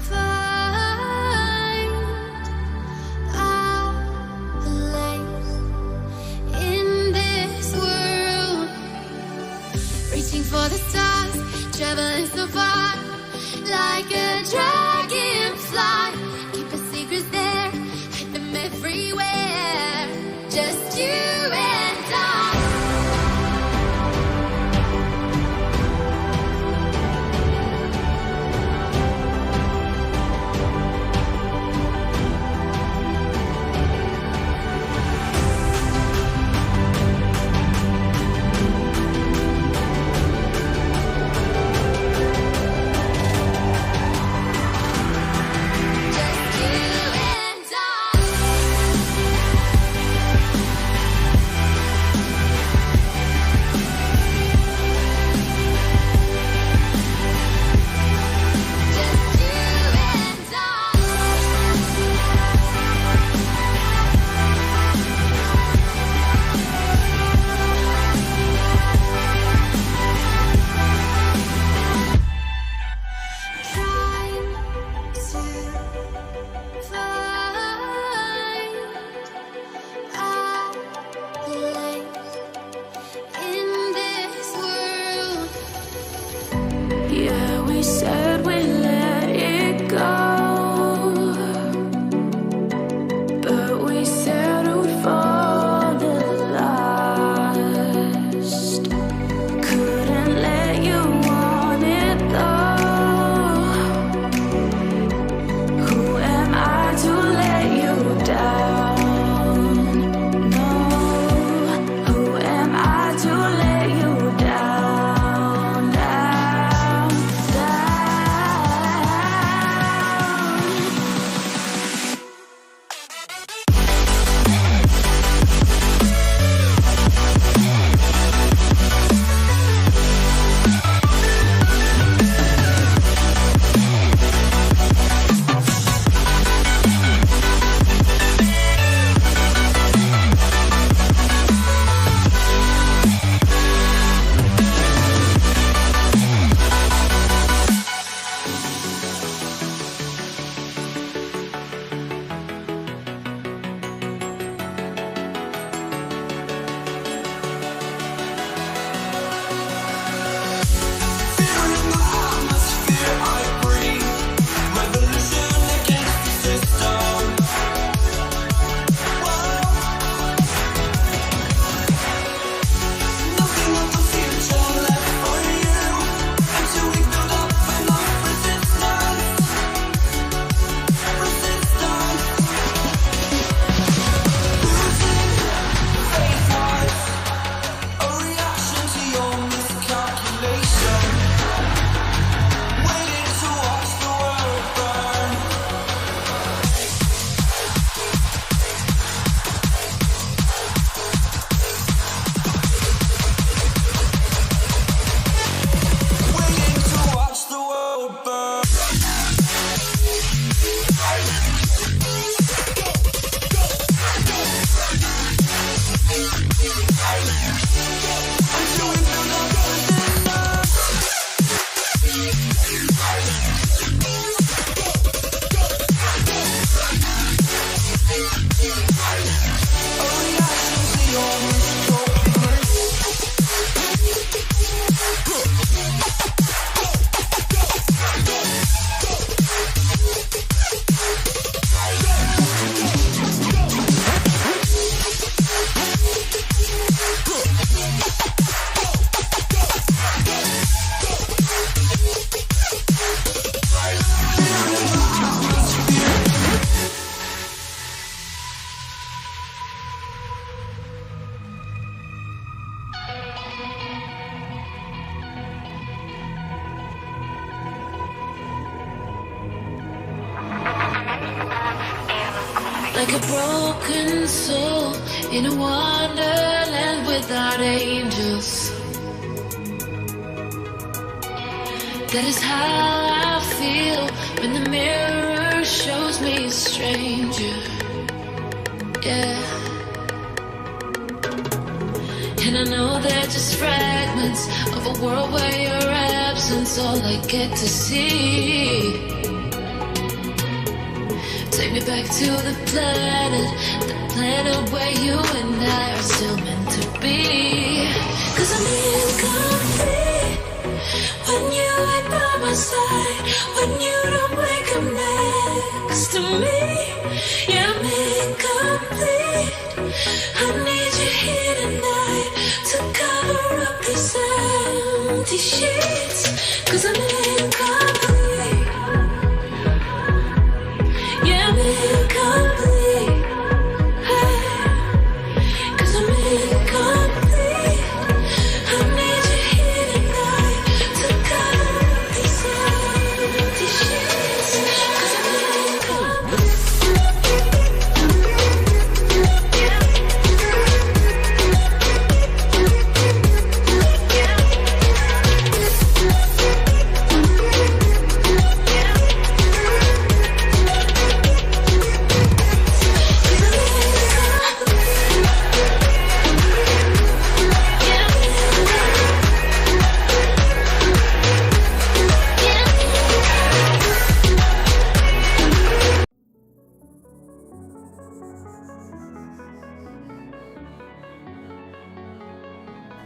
find our place like a broken soul in a wonderland without angels. That is how I feel when the mirror shows me a stranger. Yeah. And I know they're just fragments of a world where your absence all I get to see. Take me back to the planet where you and I are still meant to be. 'Cause I'm incomplete when you ain't by my side, when you don't wake up next to me. Yeah, I'm incomplete. I need you here tonight to cover up these empty sheets. 'Cause I'm incomplete. Yeah, I'm incomplete. Hey, 'cause I'm incomplete. I need you here tonight to cover up these empty sheets. 'Cause I'm incomplete.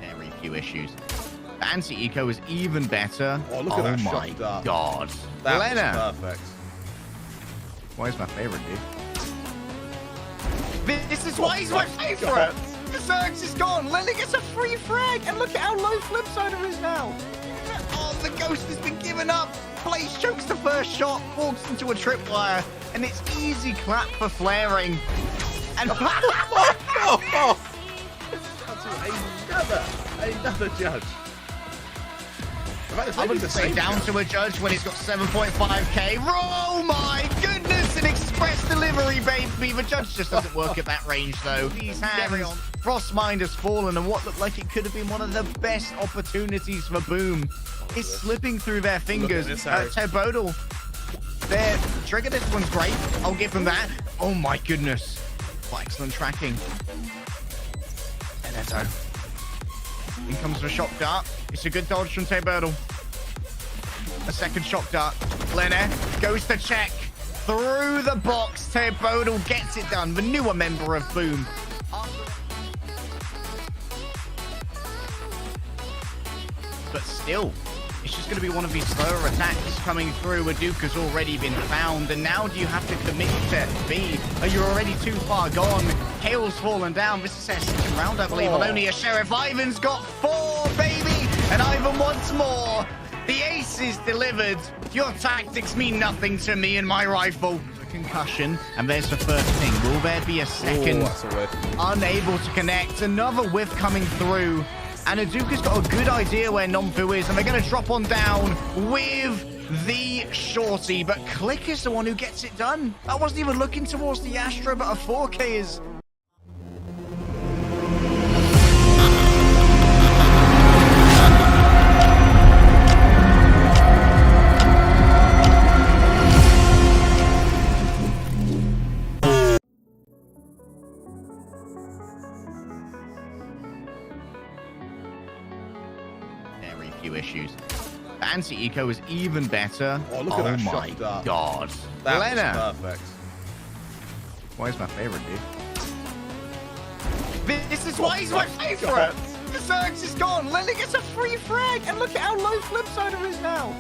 Very few issues. The anti-eco is even better. Oh, look at that shot my dart. god. That Lena. was perfect. Why is my favorite, dude? This is why he's my favorite. The Zergs is gone. Lena gets a free frag, and look at how low Flipsider is now. Oh, the ghost has been given up. Blaze chokes the first shot, walks into a tripwire, and it's easy clap for flaring. And Another judge. I wouldn't say down to a judge when he's got 7.5k. Oh my goodness, an express delivery, baby. The judge just doesn't work at that range, though. These hands, Frostmind has fallen, and what looked like it could have been one of the best opportunities for Boom is slipping through their fingers. Tebodal, their trigger, this one's great. I'll give them that. Oh my goodness. What excellent tracking. Eneto. In comes the shock dart. It's a good dodge from Tebodal. A second shock dart. Lene goes to check. Through the box, Tebodal gets it done. The newer member of Boom. But still, it's just going to be one of these slower attacks coming through. A Duke has already been found, and now do you have to commit to B? Are you already too far gone? Kale's fallen down. This is their second round, I believe, on only a Sheriff. Ivan's got 4, baby, and Ivan wants more. The ace is delivered. Your tactics mean nothing to me and my rifle. A concussion, and there's the first thing. Will there be a second? That's a whiff. Unable to connect. Another whiff coming through. And Aduka's got a good idea where Nomfu is, and they're going to drop on down with the shorty. But Click is the one who gets it done. I wasn't even looking towards the Astra, but a 4K is... Very few issues. The anti-eco is even better. Oh, look at that shot my dart. god. That Lena. was perfect. Why is my favorite, dude? This is why he's my favorite. The Zergs is gone. Lena gets a free frag, and look at how low Flipsider is now.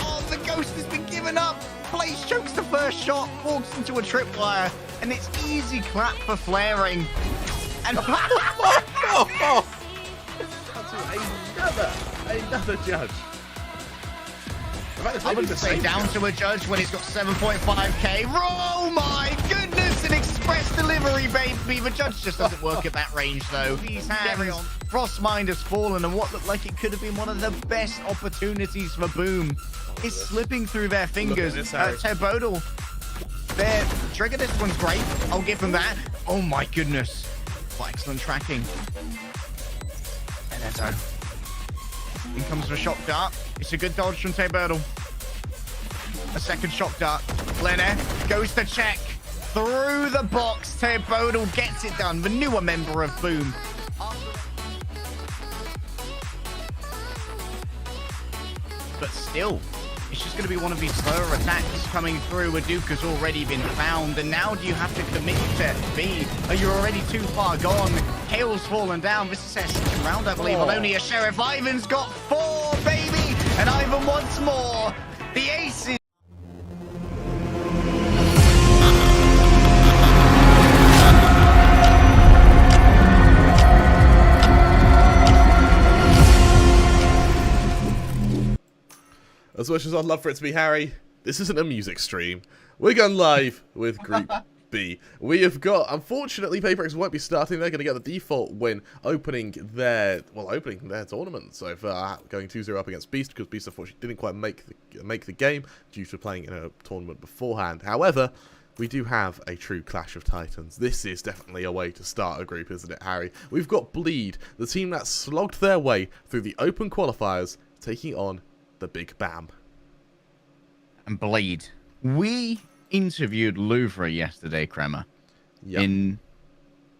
Oh, the ghost has been given up. Blaze chokes the first shot, walks into a tripwire, and it's easy clap for flaring. And Another judge. I wouldn't say down to a judge when he's got 7.5k. Oh my goodness, an express delivery, baby. The judge just doesn't work at that range, though. These hands, Frostmind has fallen, and what looked like it could have been one of the best opportunities for Boom is slipping through their fingers. Tebodal, Their trigger discipline's great. I'll give them that. Oh my goodness. What excellent tracking. And that's out. In comes the shock dart. It's a good dodge from Teburdle. A second shock dart. Lene goes to check. Through the box. Teburdle gets it done. The newer member of Boom. But still, it's just going to be one of these slower attacks coming through. Aduka's already been found, and now do you have to commit to B? Are you already too far gone? Kale's fallen down. This is their second round, I believe, on only a Sheriff. Ivan's got 4, baby! And Ivan once more. The aces. As much as I'd love for it to be Harry, this isn't a music stream. We're going live with Group B. We have got, unfortunately, PaperX won't be starting. They're going to get the default win, opening their tournament so far, going 2-0 up against Beast, because Beast unfortunately didn't quite make the game due to playing in a tournament beforehand. However, we do have a true clash of titans. This is definitely a way to start a group, isn't it, Harry? We've got Bleed, the team that slogged their way through the open qualifiers, taking on the Big Bam. And Bleed. We interviewed Louvre yesterday, Kremer. Yep. In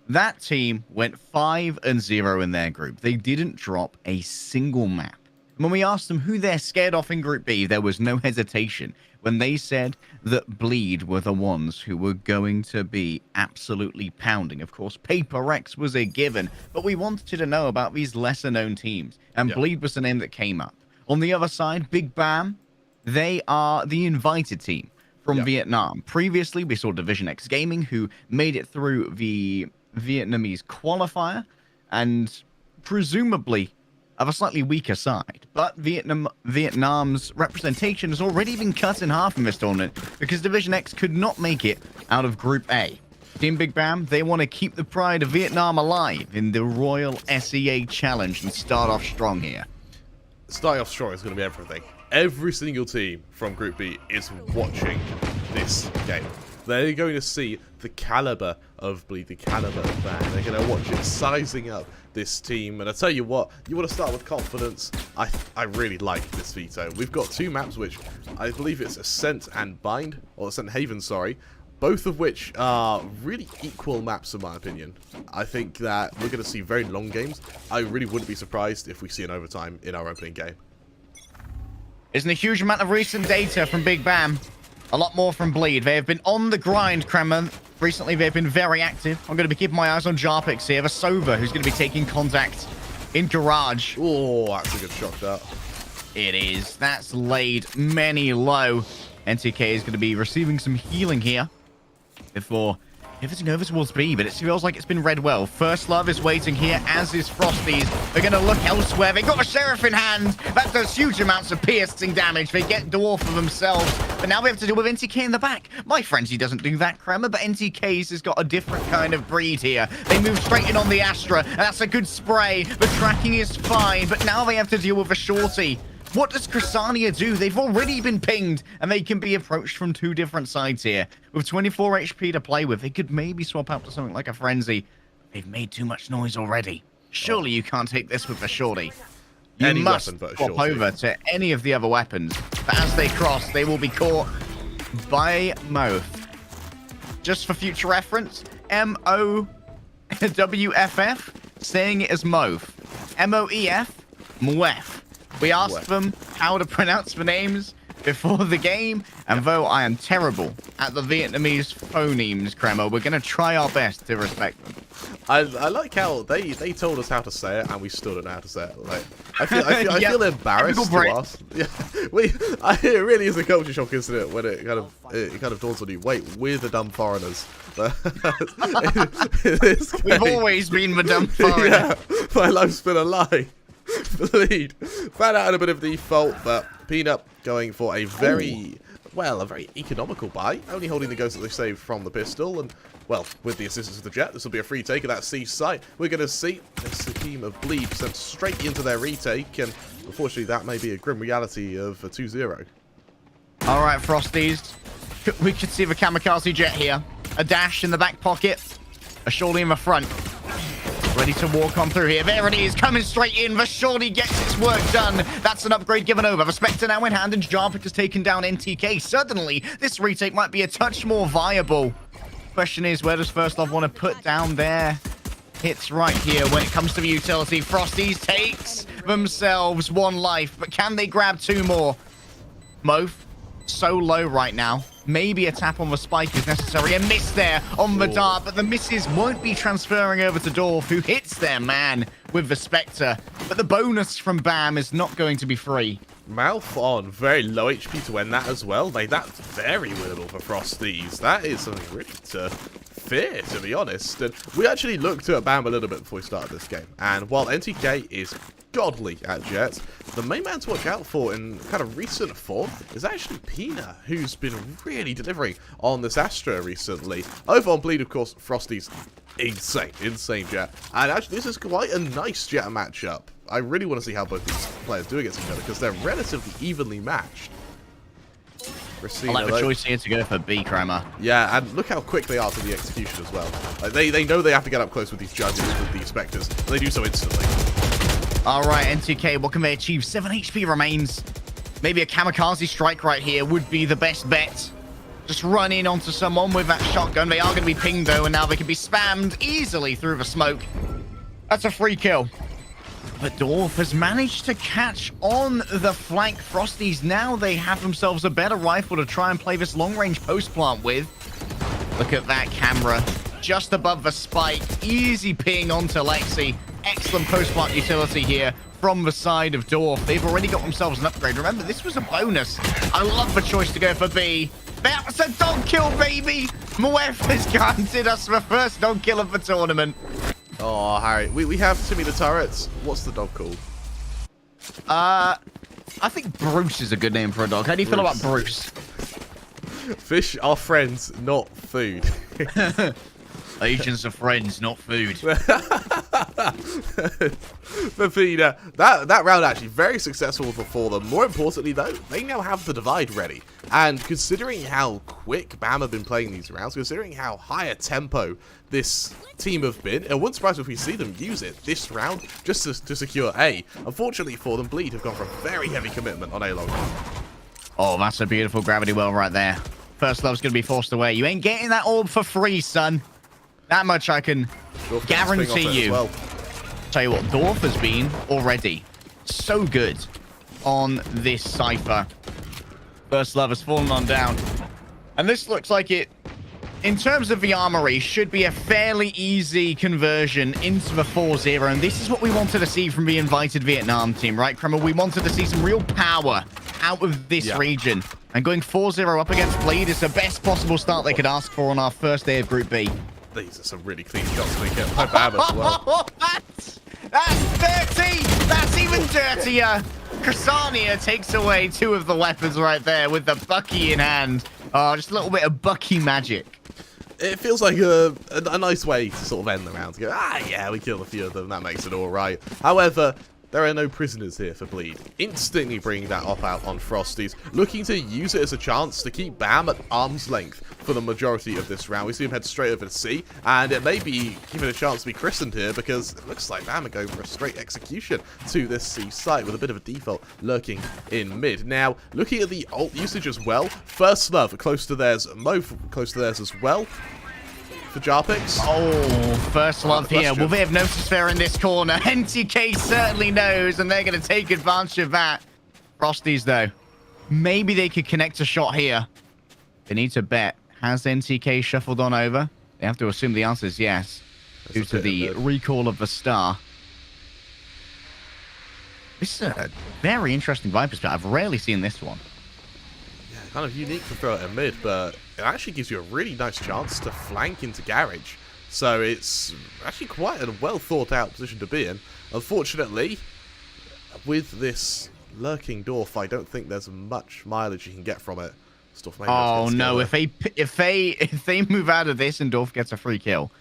that team went 5-0 in their group. They didn't drop a single map. And when we asked them who they're scared off in Group B, there was no hesitation when they said that Bleed were the ones who were going to be absolutely pounding. Of course, PaperX was a given, but we wanted to know about these lesser-known teams, and Yep. Bleed was the name that came up. On the other side, Big Bam, they are the invited team from Vietnam. Previously, we saw Division X Gaming, who made it through the Vietnamese qualifier, and presumably of a slightly weaker side. But Vietnam's representation has already been cut in half in this tournament, because Division X could not make it out of Group A. Team Big Bam, they want to keep the pride of Vietnam alive in the Royal SEA Challenge and start off strong here. Starting off strong is going to be everything. Every single team from Group B is watching this game. They're going to see the caliber of Bleed, the caliber of Bam. They're going to watch it sizing up this team. And I tell you what, you want to start with confidence. I really like this veto. We've got 2 maps, which I believe it's Ascent and Bind, or Ascent Haven, sorry. Both of which are really equal maps, in my opinion. I think that we're going to see very long games. I really wouldn't be surprised if we see an overtime in our opening game. Isn't a huge amount of recent data from Big Bam. A lot more from Bleed. They have been on the grind, Kremer. Recently, they've been very active. I'm going to be keeping my eyes on Jarpix here. The Sova, who's going to be taking contact in Garage. Oh, that's a good shot, that. It is. That's laid many low. NTK is going to be receiving some healing here before pivoting over towards B, but it feels like it's been read well. First Love is waiting here, as is Frosties. They're going to look elsewhere. They got a Sheriff in hand. That does huge amounts of piercing damage. They get Dwarf for themselves, but now we have to deal with NTK in the back. My frenzy doesn't do that, Kremer, but NTK's has got a different kind of breed here. They move straight in on the Astra, and that's a good spray. The tracking is fine, but now they have to deal with a Shorty. What does Chrysania do? They've already been pinged, and they can be approached from 2 different sides here. With 24 HP to play with, they could maybe swap out to something like a Frenzy. They've made too much noise already. Surely you can't take this with a Shorty. You Any must weapon but a swap Shorty. over to any of the other weapons. But as they cross, they will be caught by Moth. Just for future reference, M-O-W-F-F, saying it as Moth. M-O-E-F, Mwef. We asked them how to pronounce the names before the game, and though I am terrible at the Vietnamese phonemes, Kremer, we're going to try our best to respect them. I like how they told us how to say it, and we still don't know how to say it. Like, I feel embarrassed to us. Yeah, it really is a culture shock, isn't it? When it kind of dawns on you. Wait, we're the dumb foreigners. We've always been the dumb foreigners. Yeah, my life's been a lie. Bleed. Found out in a bit of default, but Peanut going for a very economical buy, only holding the ghost that they saved from the pistol, and, well, with the assistance of the jet, this will be a free take of that C site. We're going to see this team of Bleed sent straight into their retake, and unfortunately that may be a grim reality of a 2-0. All right, Frosties. We could see the kamikaze jet here. A dash in the back pocket. A shorty in the front. Ready to walk on through here. There it is, coming straight in. The shorty gets its work done. That's an upgrade given over. The Spectre now in hand, and Jarpic has taken down NTK. Suddenly, this retake might be a touch more viable. Question is, where does First Love want to put down their hits right here when it comes to the utility? Frosties takes themselves 1 life, but can they grab 2 more? Moth, so low right now. Maybe a tap on the spike is necessary. A miss there on the dart, but the misses won't be transferring over to Dorf, who hits their man with the Spectre. But the bonus from Bam is not going to be free. Mouth on very low HP to end that as well. Like, that's very winnable for Frosties. That is something really to fear, to be honest. And we actually looked at Bam a little bit before we started this game. And while NTK is godly at Jets, the main man to watch out for in kind of recent form is actually Pina, who's been really delivering on this Astra recently. Over on Bleed, of course, Frosty's insane Jet. And actually, this is quite a nice Jet matchup. I really want to see how both these players do against each other, because they're relatively evenly matched. I like the choice here to go for B, Kramer. Yeah, and look how quick they are to the execution as well. Like, they know they have to get up close with these judges, with these Spectres. They do so instantly. All right, NTK, what can they achieve? 7 HP remains. Maybe a kamikaze strike right here would be the best bet. Just run in onto someone with that shotgun. They are going to be pinged, though, and now they can be spammed easily through the smoke. That's a free kill. But Dorf has managed to catch on the flank. Frosties, now they have themselves a better rifle to try and play this long-range post-plant with. Look at that camera. Just above the spike. Easy ping onto Lexi. Excellent post-plant utility here from the side of Dorf. They've already got themselves an upgrade. Remember, this was a bonus. I love the choice to go for B. That was a dog kill, baby. Moef has granted us the first dog kill of the tournament. Oh, Harry, we have Timmy the Turrets. What's the dog called? I think Bruce is a good name for a dog. How do you feel about Bruce? Fish are friends, not food. Agents are friends, not food. But Peter, that round actually very successful for them. More importantly, though, they now have the divide ready. And considering how quick Bam have been playing these rounds, considering how high a tempo this team have been, it wouldn't surprise me if we see them use it this round just to secure A. Unfortunately for them, Bleed have gone for a very heavy commitment on A-Long. Oh, that's a beautiful gravity well right there. First Love's going to be forced away. You ain't getting that orb for free, son. That much I can guarantee you. Well. Tell you what, Dorf has been already so good on this Cypher. First Love has fallen on down. And this looks like it, in terms of the armory, should be a fairly easy conversion into the 4-0. And this is what we wanted to see from the invited Vietnam team, right, Kreml? We wanted to see some real power out of this region. And going 4-0 up against Bleed is the best possible start they could ask for on our first day of Group B. These are some really clean shots we get by Bam as well. That's dirty! That's even dirtier! Krasania takes away 2 of the weapons right there with the Bucky in hand. Oh, just a little bit of Bucky magic. It feels like a nice way to sort of end the round. To go, yeah, we killed a few of them. That makes it all right. However, there are no prisoners here for Bleed. Instantly bringing that op out on Frosties, looking to use it as a chance to keep Bam at arm's length for the majority of this round. We see him head straight over to C, and it may be given a chance to be christened here because it looks like Bam are going for a straight execution to this C site with a bit of a default lurking in mid. Now, looking at the ult usage as well, First Love close to theirs, Mo close to theirs as well. For Jarpix. Oh, First Love here. Will they have noticed there in this corner? NTK certainly knows, and they're going to take advantage of that. Frosties, though. Maybe they could connect a shot here. They need to bet. Has NTK shuffled on over? They have to assume the answer is yes, due to the recall of the star. This is a very interesting Viper split. I've rarely seen this one. Kind of unique to throw it in mid, but it actually gives you a really nice chance to flank into Garage. So it's actually quite a well thought out position to be in. Unfortunately, with this lurking Dorf, I don't think there's much mileage you can get from it. Oh no! If they move out of this and Dorf gets a free kill,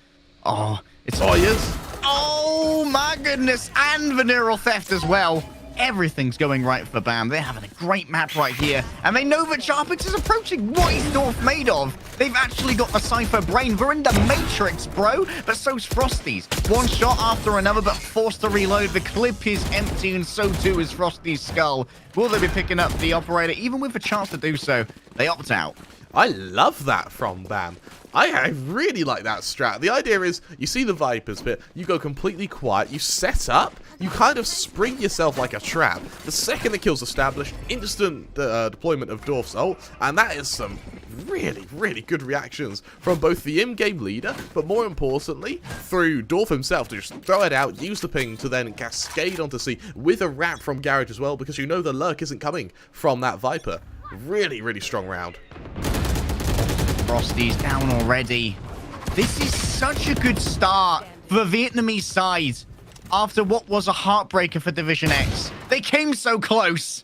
oh, it's he is. Oh my goodness! And the neural theft as well. Everything's going right for BAM. They're having a great map right here. And they know that Jarpix is approaching. What is North made of? They've actually got the Cypher Bren. We're in the Matrix, bro. But so's Frosty's. One shot after another, but forced to reload. The clip is empty, and so too is Frosty's skull. Will they be picking up the operator? Even with a chance to do so, they opt out. I love that from BAM. I really like that strat. The idea is, you see the Vipers bit, you go completely quiet, you set up, you kind of spring yourself like a trap. The second the kill's established, instant deployment of Dorf's ult, and that is some really, really good reactions from both the in-game leader, but more importantly, through Dorf himself to just throw it out, use the ping to then cascade onto C with a wrap from Garage as well, because you know the lurk isn't coming from that Viper. Really, really strong round. Frosty's down already. This is such a good start for the Vietnamese side after what was a heartbreaker for Division X. They came so close,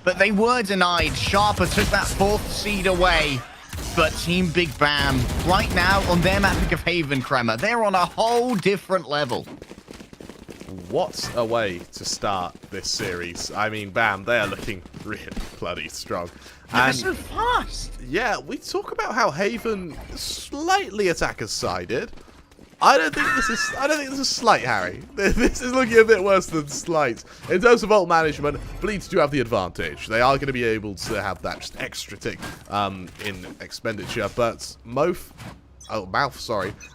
but they were denied. Sharper took that 4th seed away. But Team Big BAM, right now on their map of Haven, Kremer, they're on a whole different level. What a way to start this series. I mean, BAM, they're looking really bloody strong. They're so fast. Yeah, we talk about how Haven is slightly attacker-sided. I don't think this is slight, Harry. This is looking a bit worse than slight. In terms of ult management, Bleeds do have the advantage. They are going to be able to have that just extra tick in expenditure, but Mouth,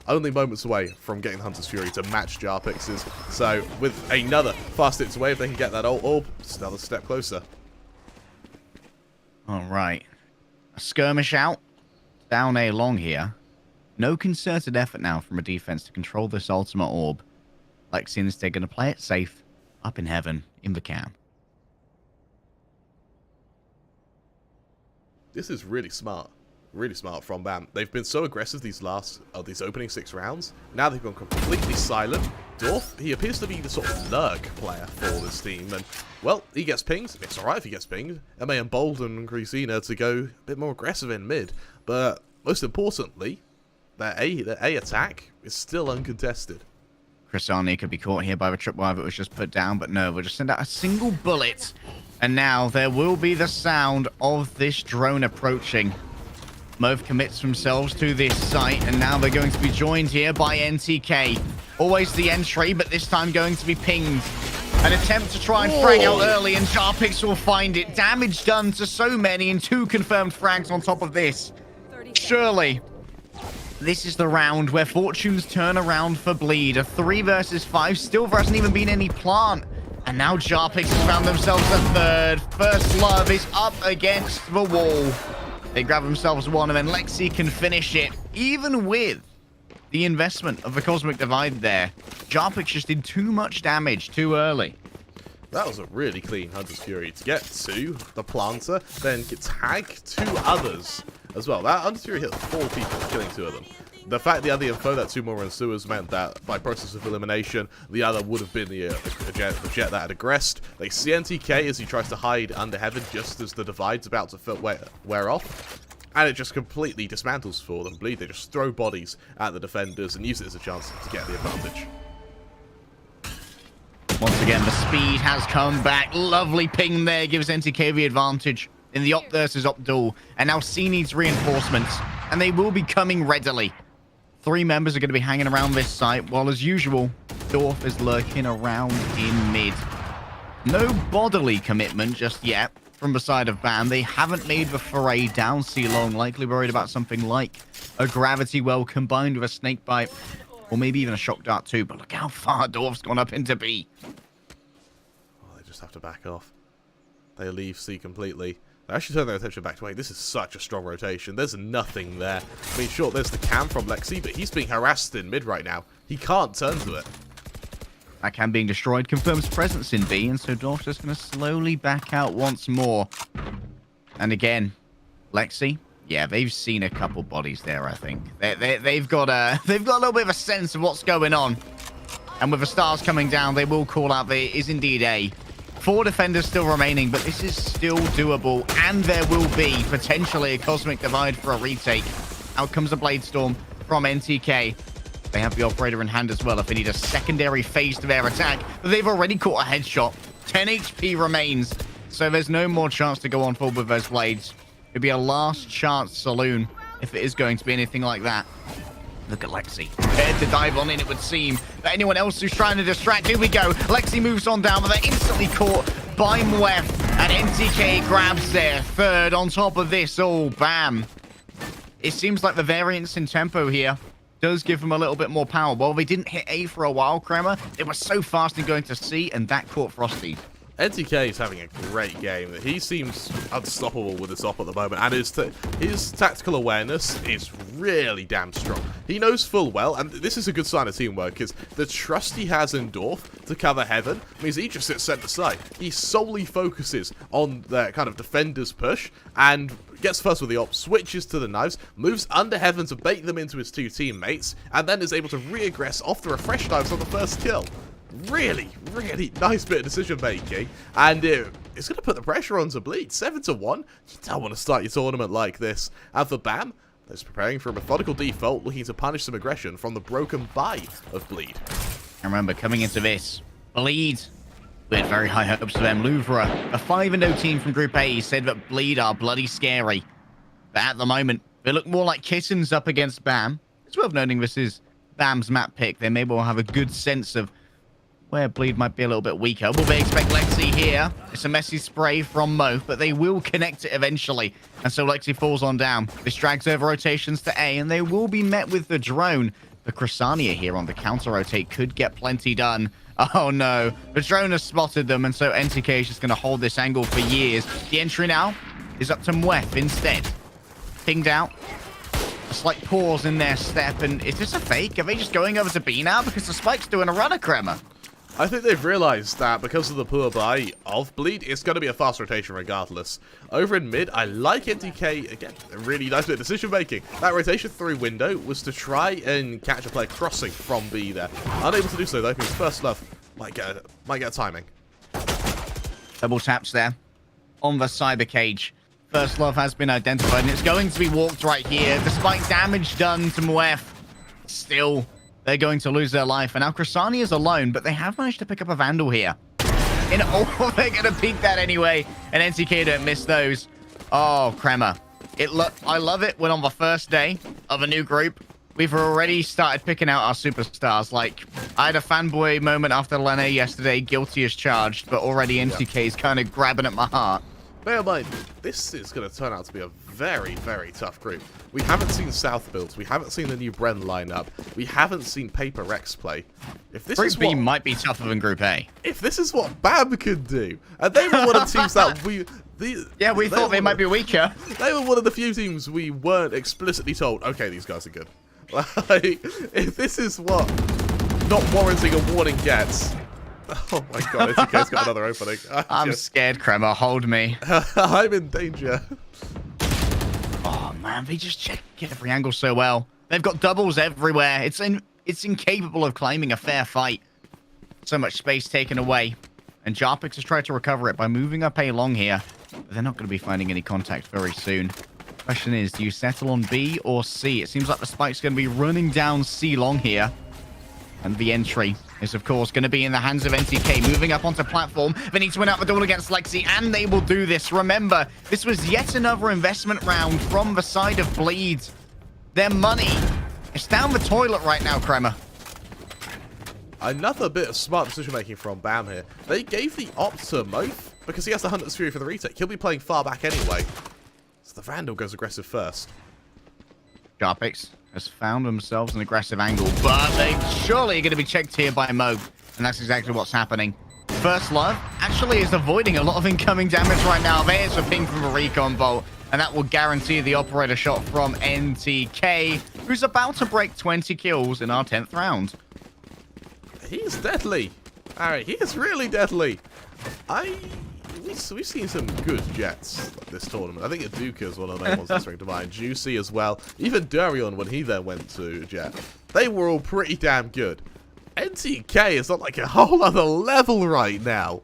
only moments away from getting Hunter's Fury to match Jarpix's. So with another fast hits away, if they can get that ult, just another step closer. All right. A skirmish out. Down A long here. No concerted effort now from a defense to control this ultimate orb. Lexi instead going to play it safe up in heaven in the cam. This is really smart. Really smart from BAM. They've been so aggressive these opening 6 rounds. Now they've gone completely silent. Dorf, he appears to be the sort of lurk player for this team, and well, he gets pinged. It's alright if he gets pinged. It may embolden Crisina to go a bit more aggressive in mid, but most importantly, their A attack is still uncontested. Crisani could be caught here by the tripwire that was just put down, but no, we'll just send out a single bullet. And now there will be the sound of this drone approaching. Move commits themselves to this site, and now they're going to be joined here by NTK. Always the entry, but this time going to be pinged. An attempt to try and frag out early, and Jarpix will find it. Damage done to so many, and 2 confirmed frags on top of this. Surely, this is the round where fortunes turn around for Bleed. A 3 versus 5. Still, there hasn't even been any plant. And now Jarpix has found themselves a 3rd. First Love is up against the wall. They grab themselves one, and then Lexi can finish it. Even with the investment of the Cosmic Divide there, Jarpix just did too much damage too early. That was a really clean Hunter's Fury to get to the planter, then get tagged 2 others as well. That Hunter's Fury hit 4 people, killing 2 of them. The fact the other info that 2 more were in sewers meant that by process of elimination, the other would have been the jet that had aggressed. They see NTK as he tries to hide under heaven just as the divide's about to wear off. And it just completely dismantles for them. Bleed, they just throw bodies at the defenders and use it as a chance to get the advantage. Once again, the speed has come back. Lovely ping there gives NTK the advantage in the op versus op duel. And now C needs reinforcements, and they will be coming readily. 3 members are going to be hanging around this site, while as usual, Dorf is lurking around in mid. No bodily commitment just yet from the side of BAM. They haven't made the foray down C long, likely worried about something like a gravity well combined with a snake bite, or maybe even a shock dart too. But look how far Dorf's gone up into B. Oh, they just have to back off. They leave C completely. They actually turn their attention back to A. This is such a strong rotation. There's nothing there. I mean, sure, there's the cam from Lexi, but he's being harassed in mid right now. He can't turn to it. That cam being destroyed confirms presence in B, and so Dorf's just going to slowly back out once more. And again, Lexi, yeah, they've seen a couple bodies there, I think. They've got a little bit of a sense of what's going on. And with the stars coming down, they will call out there is indeed A. 4 defenders still remaining, but this is still doable, and there will be potentially a Cosmic Divide for a retake. Out comes a Blade Storm from NTK. They have the operator in hand as well if they need a secondary phase to their attack, but they've already caught a headshot. 10 HP remains, so there's no more chance to go on forward with those blades. It'd be a last chance saloon if it is going to be anything like that. Look at Lexi. Prepared to dive on in, it would seem. But anyone else who's trying to distract, here we go. Lexi moves on down, but they're instantly caught by Mwef. And NTK grabs their third on top of this. Oh, bam. It seems like the variance in tempo here does give them a little bit more power. Well, they didn't hit A for a while, Kremer. They were so fast in going to C, and that caught Frosty. NTK is having a great game. He seems unstoppable with his op at the moment, and his tactical awareness is really damn strong. He knows full well, and this is a good sign of teamwork, is the trust he has in Dorf to cover Heaven means he just sits center side. He solely focuses on the kind of defender's push, and gets first with the op, switches to the knives, moves under Heaven to bait them into his two teammates, and then is able to re-aggress off the refresh knives on the first kill. Really, really nice bit of decision making, and it's going to put the pressure on to Bleed. 7-1. You don't want to start your tournament like this. And for BAM, they're preparing for a methodical default, looking to punish some aggression from the broken buy of Bleed. I remember coming into this, Bleed, we had very high hopes for them. Louvre, a 5-0 team from Group A, said that Bleed are bloody scary. But at the moment, they look more like kittens up against BAM. It's worth noting this is BAM's map pick. They maybe will have a good sense of where Bleed might be a little bit weaker. Will they expect Lexi here? It's a messy spray from Mo, but they will connect it eventually. And so Lexi falls on down. This drags over rotations to A, and they will be met with the drone. The Chrysania here on the counter-rotate could get plenty done. Oh no, the drone has spotted them, and so NTK is just going to hold this angle for years. The entry now is up to Mwef instead. Pinged out. A slight pause in their step, and is this a fake? Are they just going over to B now? Because the Spike's doing a runner, Kremer. I think they've realised that because of the poor buy of Bleed, it's going to be a fast rotation regardless. Over in mid, I like NTK, again, a really nice bit of decision making. That rotation through window was to try and catch a player crossing from B there. Unable to do so though, because First Love might get a timing. Double taps there on the cyber cage. First Love has been identified, and it's going to be walked right here. Despite damage done to Mwef, still they're going to lose their life. And now Chrysania is alone, but they have managed to pick up a Vandal here. They're going to peek that anyway, and NTK don't miss those. Oh, Kremer. I love it when on the first day of a new group, we've already started picking out our superstars. Like, I had a fanboy moment after Lene yesterday, guilty as charged, but already NTK is kind of grabbing at my heart. Bear in mind, this is going to turn out to be a very, very tough group. We haven't seen South builds. We haven't seen the new Bren lineup. We haven't seen Paper Rex play. If this Group B might be tougher than Group A. If this is what BAM could do, and they were one of the teams that we thought they might be weaker. They were one of the few teams we weren't explicitly told, okay, these guys are good. Like, if this is what not warranting a warning gets. Oh my god, NTK's got another opening. I'm scared, Kremer. Hold me. I'm in danger. Oh man, they just check every angle so well. They've got doubles everywhere. It's incapable of claiming a fair fight. So much space taken away. And Jarpix has tried to recover it by moving up A long here. But they're not going to be finding any contact very soon. Question is, do you settle on B or C? It seems like the Spike's going to be running down C long here. And the entry is, of course, going to be in the hands of NTK. Moving up onto platform. They need to win out the duel against Lexi, and they will do this. Remember, this was yet another investment round from the side of Bleed. Their money is down the toilet right now, Kremer. Another bit of smart decision-making from BAM here. They gave the op to Moth because he has the Hunter's Fury for the retake. He'll be playing far back anyway. So the Vandal goes aggressive first. Jarpix has found themselves an aggressive angle, but they surely are going to be checked here by Moog, and that's exactly what's happening. First Love actually is avoiding a lot of incoming damage right now. There's a ping from a recon bolt, and that will guarantee the operator shot from NTK, who's about to break 20 kills in our 10th round. He's deadly. Alright, he is really deadly. We've seen some good Jets this tournament. I think Aduka is one of the main ones that's ring to mind. Juicy as well. Even Durion, when he then went to Jet. They were all pretty damn good. NTK is on like a whole other level right now.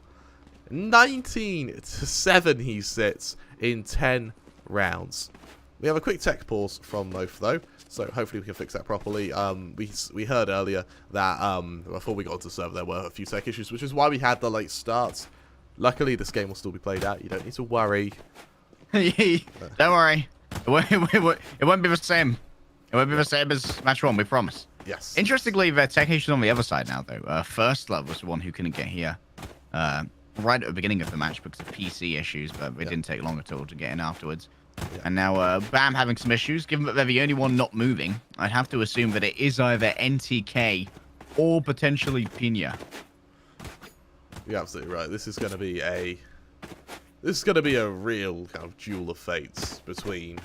19-7 he sits in 10 rounds. We have a quick tech pause from Moth though, so hopefully we can fix that properly. We heard earlier that before we got onto the server there were a few tech issues, which is why we had the late starts. Luckily, this game will still be played out. You don't need to worry. Don't worry. It won't be the same. It won't be the same as match 1, we promise. Yes. Interestingly, the Technician on the other side now, though. First Love was the one who couldn't get here right at the beginning of the match because of PC issues, but it didn't take long at all to get in afterwards. Yeah. And now Bam having some issues. Given that they're the only one not moving, I'd have to assume that it is either NTK or potentially Pina. You're absolutely right. This is going to be a real kind of duel of fates between,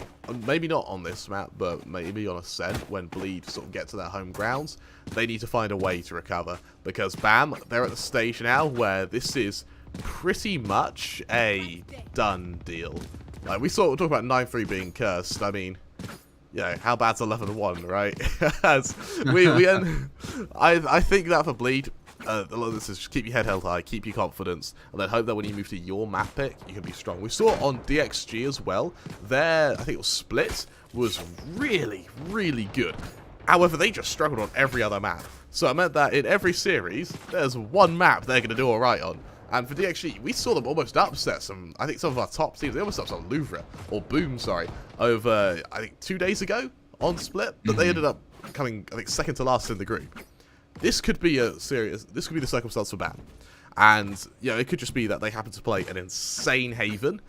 maybe not on this map, but maybe on Ascent when Bleed sort of get to their home grounds. They need to find a way to recover because Bam, they're at the stage now where this is pretty much a done deal. Like we talk about 9-3 being cursed. I mean, how bad's 11-1, right? As I think that for Bleed, a lot of this is just keep your head held high, keep your confidence, and then hope that when you move to your map pick, you can be strong. We saw on DXG as well. Their, I think it was Split, was really, really good. However, they just struggled on every other map. So it meant that in every series, there's one map they're going to do alright on. And for DXG, we saw them almost upset some of our top teams. They almost upset Louvre, or Boom, sorry, over, I think, 2 days ago on Split. But they ended up coming, I think, second to last in the group. This could be the circumstance for Bam. And, it could just be that they happen to play an insane Haven.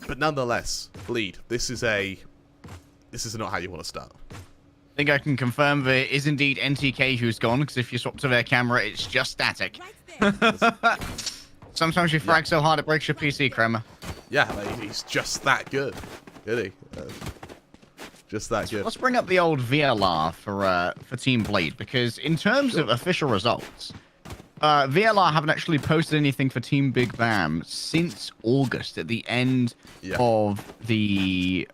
But nonetheless, Bleed, this is not how you want to start. I think I can confirm that it is indeed NTK who's gone, because if you swap to their camera, it's just static. Sometimes you frag so hard it breaks your PC, Kremer. Yeah, he's just that good. Really. Just that good. Let's bring up the old VLR for Team Bleed, because in terms of official results, VLR haven't actually posted anything for Team Big Bam since August, at the end of the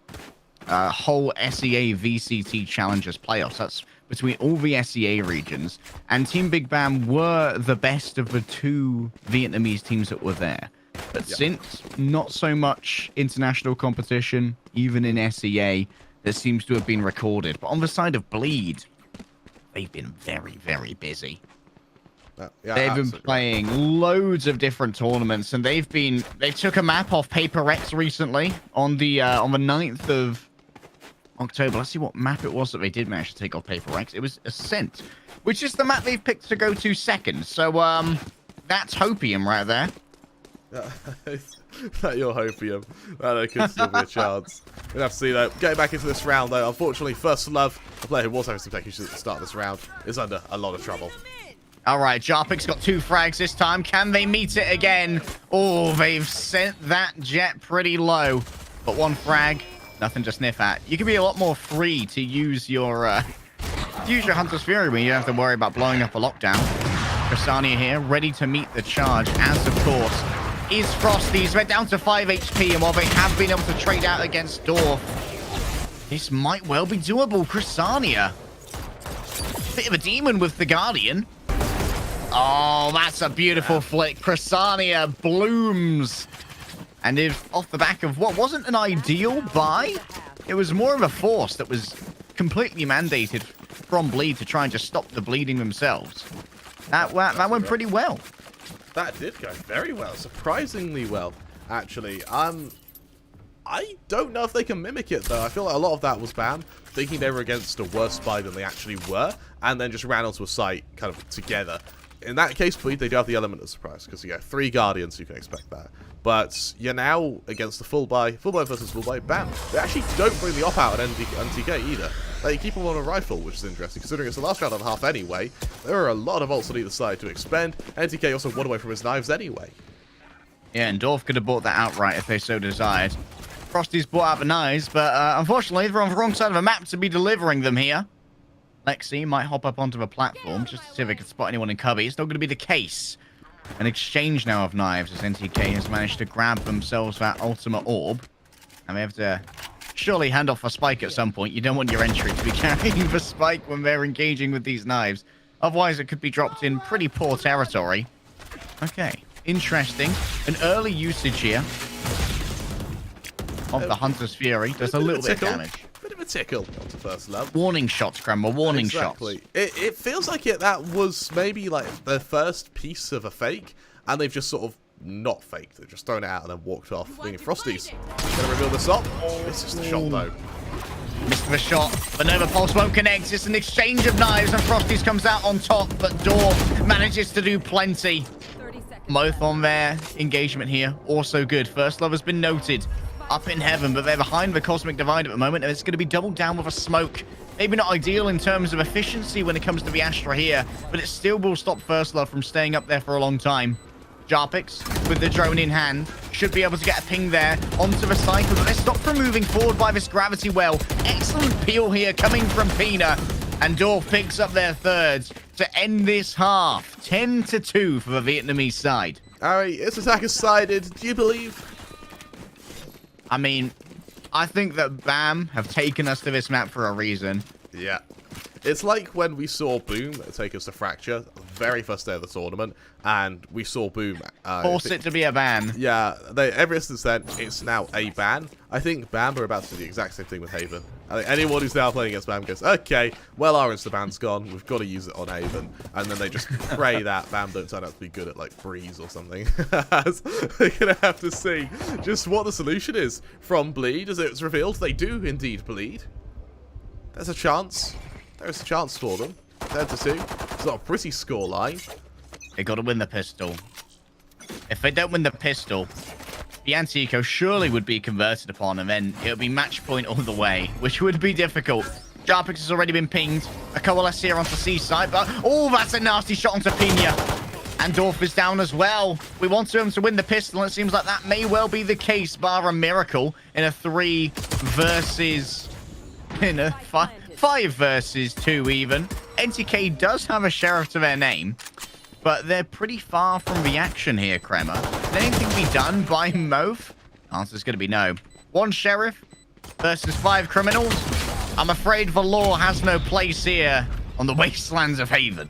whole SEA VCT Challengers playoffs. That's between all the SEA regions, and Team Big Bam were the best of the 2 Vietnamese teams that were there. But since, not so much international competition, even in SEA, there seems to have been recorded. But on the side of Bleed, they've been very, very busy. They've been playing loads of different tournaments, and they took a map off Paper X recently on the 9th of October. Let's see what map it was that they did manage to take off Paper X. It was Ascent, which is the map they've picked to go to second. So that's Hopium right there. That your Hopium. That could still be a chance. We'll have to see though. Getting back into this round though, unfortunately, First Love, a player who was having some tech issues at the start of this round, is under a lot of trouble. All right, Jarpik's got 2 frags this time. Can they meet it again? Oh, they've sent that jet pretty low. But 1 frag, nothing to sniff at. You can be a lot more free to use your Hunter's Fury when you don't have to worry about blowing up a lockdown. Krasania here, ready to meet the charge, as of course is Frosty's. They're down to 5 HP, and while they have been able to trade out against Dorf, this might well be doable. Krasania, bit of a demon with the Guardian. Oh, that's a beautiful flick. Krasania blooms. And if off the back of what wasn't an ideal buy, it was more of a force that was completely mandated from Bleed to try and just stop the bleeding themselves. That went pretty well. That did go very well. Surprisingly well, actually. I don't know if they can mimic it, though. I feel like a lot of that was Bam thinking they were against a worse buy than they actually were, and then just ran onto a site kind of together. In that case, Bleed, they do have the element of surprise, because you get 3 Guardians, you can expect that. But you're now against the full buy versus full buy, Bam. They actually don't bring the op out at NTK either. They keep them on a rifle, which is interesting, considering it's the last round and a half anyway. There are a lot of ults on either side to expend. NTK also won away from his knives anyway. Yeah, and Dorf could have bought that outright if they so desired. Frosty's bought out the knives, but unfortunately, they're on the wrong side of the map to be delivering them here. Lexi might hop up onto the platform just to see if they can spot anyone in Cubby. It's not going to be the case. An exchange now of knives as NTK has managed to grab themselves that ultimate orb. And they have to surely hand off a spike at some point. You don't want your entry to be carrying the spike when they're engaging with these knives. Otherwise, it could be dropped in pretty poor territory. Okay, interesting. An early usage here of the Hunter's Fury. Does a little bit of damage. Bit of a tickle onto First Love. Warning shots, Grandma. Warning shots. It feels like that was maybe like the first piece of a fake, and they've just sort of not faked it, just thrown it out and then walked off. Thinking Frosty's gonna reveal this up. This is the shot though. Missed the shot, but Nova Pulse won't connect. It's an exchange of knives, and Frosty's comes out on top, but Dwarf manages to do plenty. Both on their engagement here, also good. First Love has been noted up in heaven, but they're behind the Cosmic Divide at the moment, and it's going to be doubled down with a smoke. Maybe not ideal in terms of efficiency when it comes to the Astra here, but it still will stop First Love from staying up there for a long time. Jarpix, with the drone in hand, should be able to get a ping there onto the cycle, but they're stopped from moving forward by this gravity well. Excellent peel here coming from Pina, and Dorf picks up their thirds to end this half. 10-2 for the Vietnamese side. Harry, its attack is sided. Do you believe? I mean, I think that BAM have taken us to this map for a reason. Yeah. It's like when we saw Boom take us to Fracture, the very first day of the tournament, and we saw Boom... force it to be a ban. Yeah, ever since then, it's now a ban. I think BAM are about to do the exact same thing with Haven. I think anyone who's now playing against BAM goes, okay, well, our Insta-ban's gone, we've got to use it on Haven. And then they just pray that BAM don't turn out to be good at, like, Breeze or something. They're going to have to see just what the solution is from Bleed. As it's revealed, they do indeed bleed. There's a chance. There's a chance for them. 10-2. It's not a pretty scoreline. They got to win the pistol. If they don't win the pistol, the anti-eco surely would be converted upon, and then it would be match point all the way, which would be difficult. Jarpix has already been pinged. A coalesce here onto C-side, but oh, that's a nasty shot onto Pina. And Dorf is down as well. We want him to win the pistol, and it seems like that may well be the case, bar a miracle in a 3 versus... in a 5 versus 2 even. NTK does have a sheriff to their name, but they're pretty far from the action here, Kremer. Can anything be done by Moth? Answer's going to be no. 1 sheriff versus 5 criminals. I'm afraid the law has no place here on the wastelands of Haven.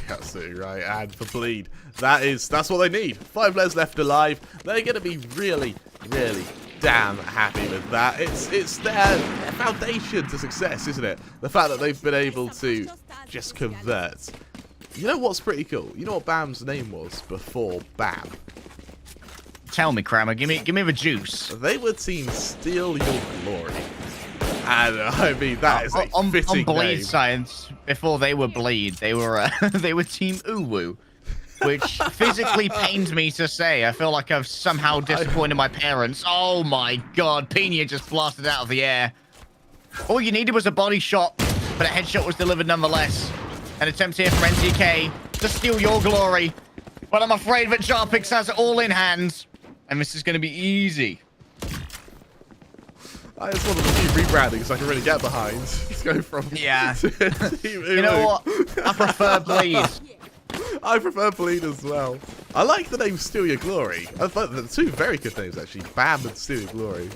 Absolutely right. And for Bleed, that's what they need. 5 players left alive. They're going to be really, really damn happy with that. It's their foundation to success, isn't it? The fact that they've been able to just convert. You know what's pretty cool? You know what BAM's name was before BAM? Tell me, Kramer. Give me the juice. They were Team Steal Your Glory. And I mean, that is a fitting on Bleed name. science, before they were Bleed, they were they were Team Uwu, which physically pains me to say. I feel like I've somehow disappointed my parents. Oh my god, Pina just blasted out of the air. All you needed was a body shot, but a headshot was delivered nonetheless. An attempt here from NTK to steal your glory, but I'm afraid that Jarpix has it all in hand, and this is going to be easy. I just wanted to keep rebranding so I can really get behind. Let's go from... Yeah. You know what? I prefer Bleed. I prefer Bleed as well. I like the name Steal Your Glory. I thought the 2 very good names, actually. BAM and Steal Your Glory.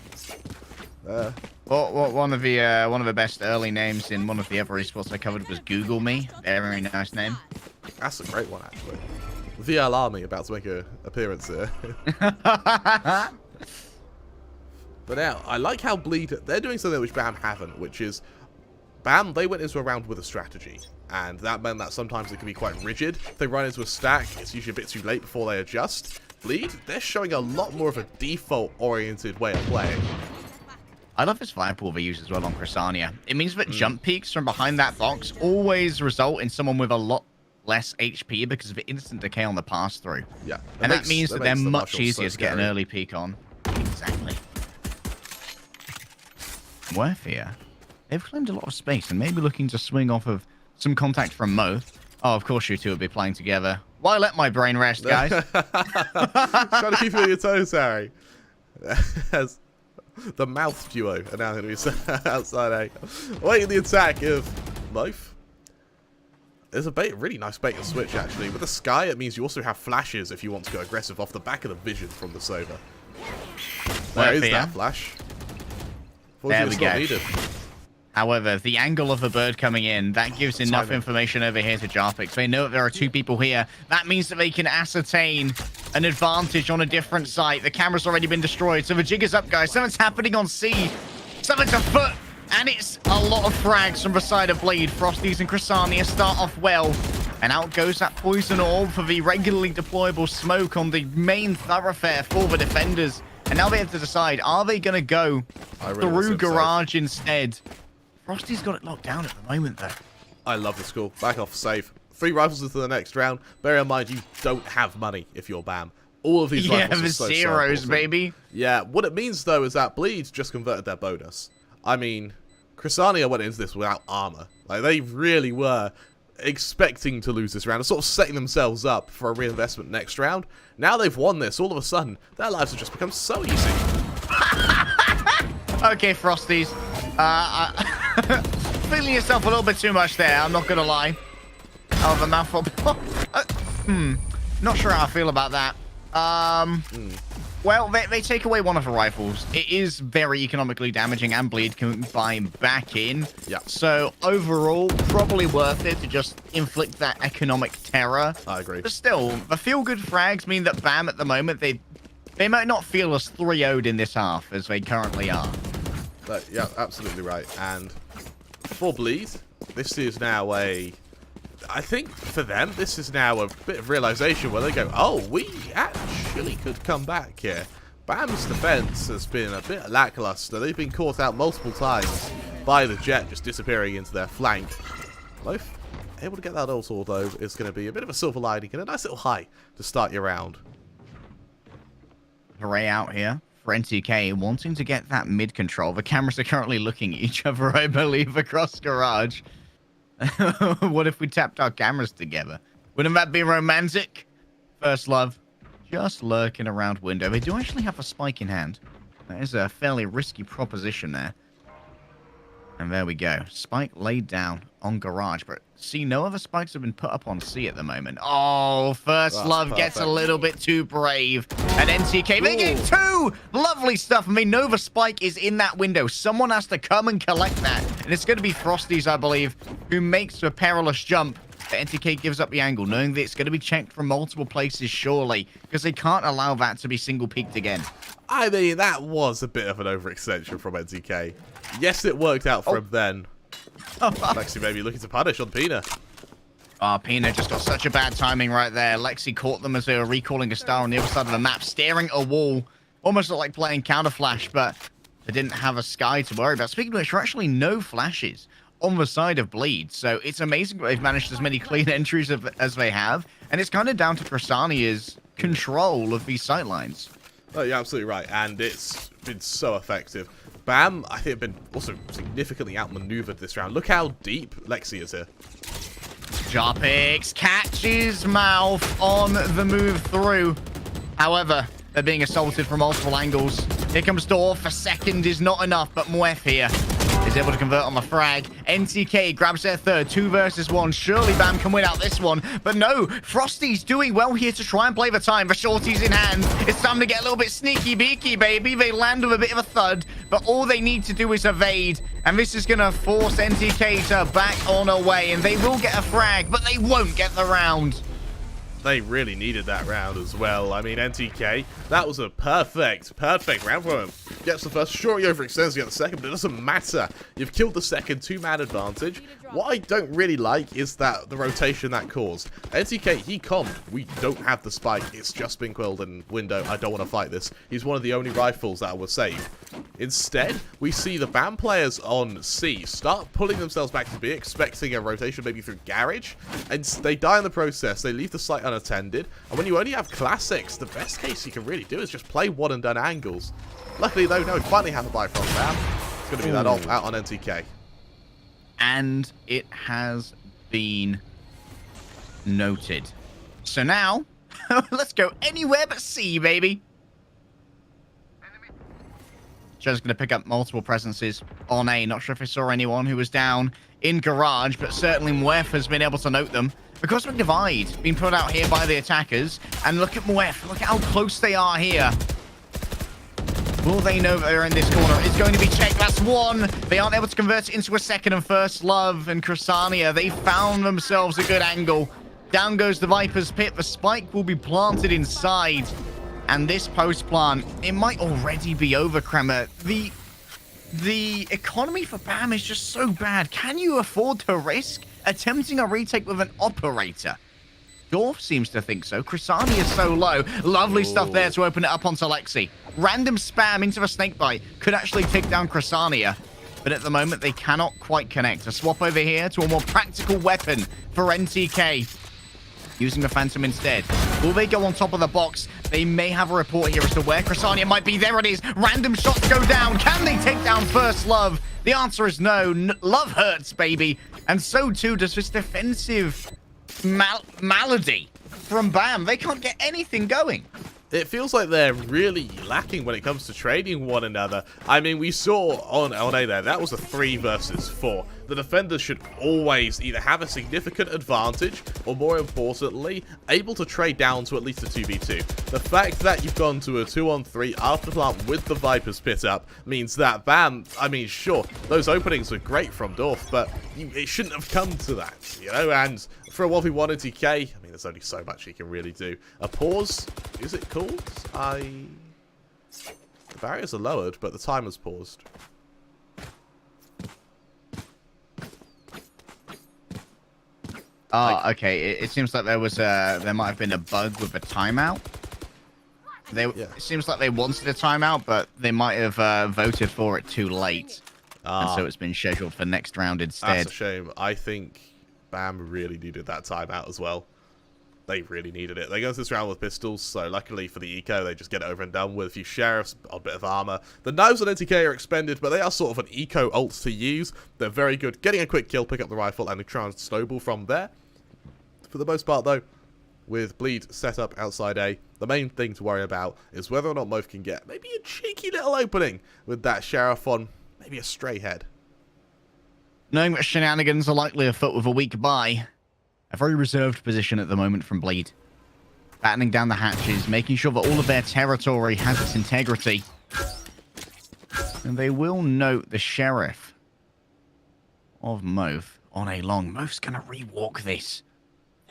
One of the best early names in one of the other esports I covered was Google Me. Very nice name. That's a great one, actually. VL Army about to make an appearance here. But now, I like how Bleed, they're doing something which BAM haven't, which is, BAM, they went into a round with a strategy. And that meant that sometimes it can be quite rigid. If they run into a stack, it's usually a bit too late before they adjust. Bleed, they're showing a lot more of a default-oriented way of playing. I love this firepool they use as well on Chrysania. It means that jump peaks from behind that box always result in someone with a lot less HP because of the instant decay on the pass-through. Yeah. And that means that they're much easier to get an scary. early peak on. Exactly. Worth here. They've claimed a lot of space and maybe looking to swing off of some contact from Moth. Oh, of course you two will be playing together. Why let my brain rest, guys? Trying to keep you on your toes, Harry. As the mouth duo are now going to be outside A. Waiting the attack of Moth. There's a really nice bait and switch, actually. With the Sky, it means you also have flashes if you want to go aggressive off the back of the vision from the Sova. There is that flash. There we go. Needed. However, the angle of the bird coming in, that gives enough information over here to Jarpix. They know that there are 2 people here. That means that they can ascertain an advantage on a different site. The camera's already been destroyed, so the jig is up, guys. Something's happening on C. Something's afoot. And it's a lot of frags from the side of Bleed. Frosties and Chrysania start off well. And out goes that poison orb for the regularly deployable smoke on the main thoroughfare for the defenders. And now they have to decide, are they going to go through Garage instead? Frosty's got it locked down at the moment, though. I love the score. Back off safe. 3 rifles into the next round. Bear in mind, you don't have money if you're BAM. All of these rifles are so zeros, baby. Yeah, what it means, though, is that Bleed just converted their bonus. I mean, Chrysania went into this without armor. Like, they really were expecting to lose this round and sort of setting themselves up for a reinvestment next round. Now they've won this, all of a sudden, their lives have just become so easy. Okay, Frosties. Feeling yourself a little bit too much there, I'm not going to lie. Out of a mouthful. Not sure how I feel about that. Well, they take away one of the rifles. It is very economically damaging, and Bleed can buy back in. Yeah. So overall, probably worth it to just inflict that economic terror. I agree. But still, the feel-good frags mean that BAM at the moment, they might not feel as 3-0'd in this half as they currently are. But, yeah, absolutely right. And for Bleed, this is now I think for them, this is now a bit of realization where they go, oh, we actually could come back here. BAM's defense has been a bit lackluster. They've been caught out multiple times by the Jet just disappearing into their flank. Both able to get that ult, though, is going to be a bit of a silver lining and a nice little high to start your round. Hooray out here for NTK, wanting to get that mid control. The cameras are currently looking at each other, I believe, across Garage. What if we tapped our cameras together? Wouldn't that be romantic? First Love, just lurking around window. They do actually have a spike in hand. That is a fairly risky proposition there. And there we go. Spike laid down on Garage. But see, no other spikes have been put up on C at the moment. Oh, First Love gets a little bit too brave. And NTK, they get 2! Lovely stuff. And they know the spike is in that window. Someone has to come and collect that. And it's going to be Frosties, I believe, who makes the perilous jump. But NTK gives up the angle, knowing that it's going to be checked from multiple places, surely. Because they can't allow that to be single-peaked again. I mean, that was a bit of an overextension from NTK. Yes, it worked out for him then. Lexi maybe looking to punish on Pina. Pina just got such a bad timing right there. Lexi caught them as they were recalling a star on the other side of the map, staring at a wall. Almost looked like playing Counter Flash, but they didn't have a sky to worry about. Speaking of which, there are actually no flashes on the side of Bleed, so it's amazing that they've managed as many clean entries as they have, and it's kind of down to Chrysania's control of these sightlines. Oh, you're absolutely right, and it's been so effective. BAM, I think, have been also significantly outmaneuvered this round. Look how deep Lexi is here. Jarpix catches Mouth on the move through. However, they're being assaulted from multiple angles. Here comes Dorf. A second is not enough, but Muef here is able to convert on the frag. NTK grabs their third. 2 versus 1. Surely BAM can win out this one. But no, Frosty's doing well here to try and play the time. The shorty's in hand. It's time to get a little bit sneaky beaky, baby. They land with a bit of a thud, but all they need to do is evade. And this is going to force NTK to back on away. And they will get a frag, but they won't get the round. They really needed that round as well. I mean, NTK, that was a perfect round for him. Gets the first, sure, he overextends to get the second, but it doesn't matter. You've killed the second, 2-man advantage. What I don't really like is that the rotation that caused. NTK, he commed. We don't have the spike. It's just been quilled in window. I don't want to fight this. He's one of the only rifles that was saved. Instead, we see the BAM players on C start pulling themselves back to B, expecting a rotation maybe through Garage, and they die in the process. They leave the site unattended, and when you only have classics, the best case you can really do is just play one and done angles. Luckily though, no, we finally have a buy from BAM. It's going to be that ult out on NTK. And it has been noted. So now, let's go anywhere but C, baby. Just going to pick up multiple presences on A. Not sure if I saw anyone who was down in Garage, but certainly Muef has been able to note them. Because of a divide being put out here by the attackers. And look at Muef. Look at how close they are here. Will they know that they're in this corner? It's going to be checked. That's one. They aren't able to convert it into a second. And First Love and Chrysania, they found themselves a good angle. Down goes the Viper's Pit. The spike will be planted inside. And this post plant, it might already be over, Kremer. The economy for BAM is just so bad. Can you afford to risk attempting a retake with an operator. Dorf seems to think so. Chrysani is so low. Lovely stuff there to open it up onto Lexi. Random spam into a snakebite could actually take down Chrysania. But at the moment, they cannot quite connect. A swap over here to a more practical weapon for NTK. Using the Phantom instead. Will they go on top of the box? They may have a report here as to where Chrysania might be. There it is. Random shots go down. Can they take down First Love? The answer is no. Love hurts, baby. And so too does this defensive malady from BAM. They can't get anything going. It feels like they're really lacking when it comes to trading one another. I mean, we saw on A there, that was a 3 versus 4. The defenders should always either have a significant advantage, or more importantly, able to trade down to at least a 2v2. The fact that you've gone to a 2-on-3 after plant with the Viper's pit up means that BAM, I mean, sure, those openings are great from Dorf, but it shouldn't have come to that, you know, and for a 1v1 in TK, I mean, there's only so much he can really do. A pause, is it called? The barriers are lowered, but the timer's paused. Okay. It seems like there might have been a bug with a timeout. It seems like they wanted a timeout, but they might have voted for it too late. And so it's been scheduled for next round instead. That's a shame. I think BAM really needed that timeout as well. They really needed it. They go to this round with pistols, so luckily for the eco, they just get it over and done with. A few sheriffs, a bit of armor. The knives on NTK are expended, but they are sort of an eco ult to use. They're very good. Getting a quick kill, pick up the rifle, and try and snowball from there. For the most part, though, with Bleed set up outside A, the main thing to worry about is whether or not Moth can get maybe a cheeky little opening with that sheriff on maybe a stray head. Knowing that shenanigans are likely afoot with a weak buy, a very reserved position at the moment from Bleed. Battening down the hatches, making sure that all of their territory has its integrity. And they will note the sheriff of Moth on A long. Moth's going to rewalk this.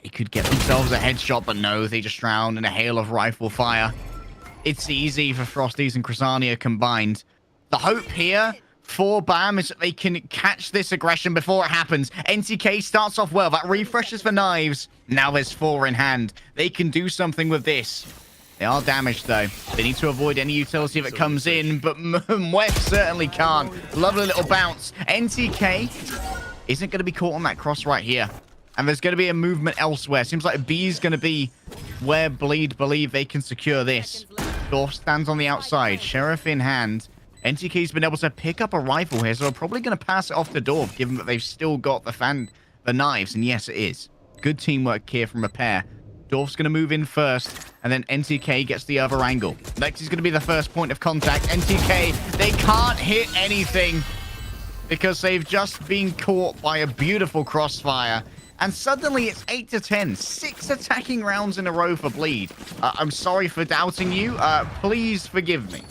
They could get themselves a headshot, but no, they just drown in a hail of rifle fire. It's easy for Frosties and Chrysania combined. The hope here for BAM is that they can catch this aggression before it happens. NTK starts off well. That refreshes the knives. Now there's 4 in hand. They can do something with this. They are damaged, though. They need to avoid any utility that comes in, but Mwef certainly can't. Lovely little bounce. NTK isn't going to be caught on that cross right here. And there's going to be a movement elsewhere. Seems like B is going to be where Bleed believe they can secure this. Dorf stands on the outside. Sheriff in hand. NTK's been able to pick up a rifle here, so they're probably going to pass it off to Dorf, given that they've still got the knives. And yes, it is. Good teamwork here from a pair. Dorf's going to move in first, and then NTK gets the other angle. Lexi's going to be the first point of contact. NTK, they can't hit anything because they've just been caught by a beautiful crossfire. And suddenly it's 8-10. 6 attacking rounds in a row for Bleed. I'm sorry for doubting you. Please forgive me.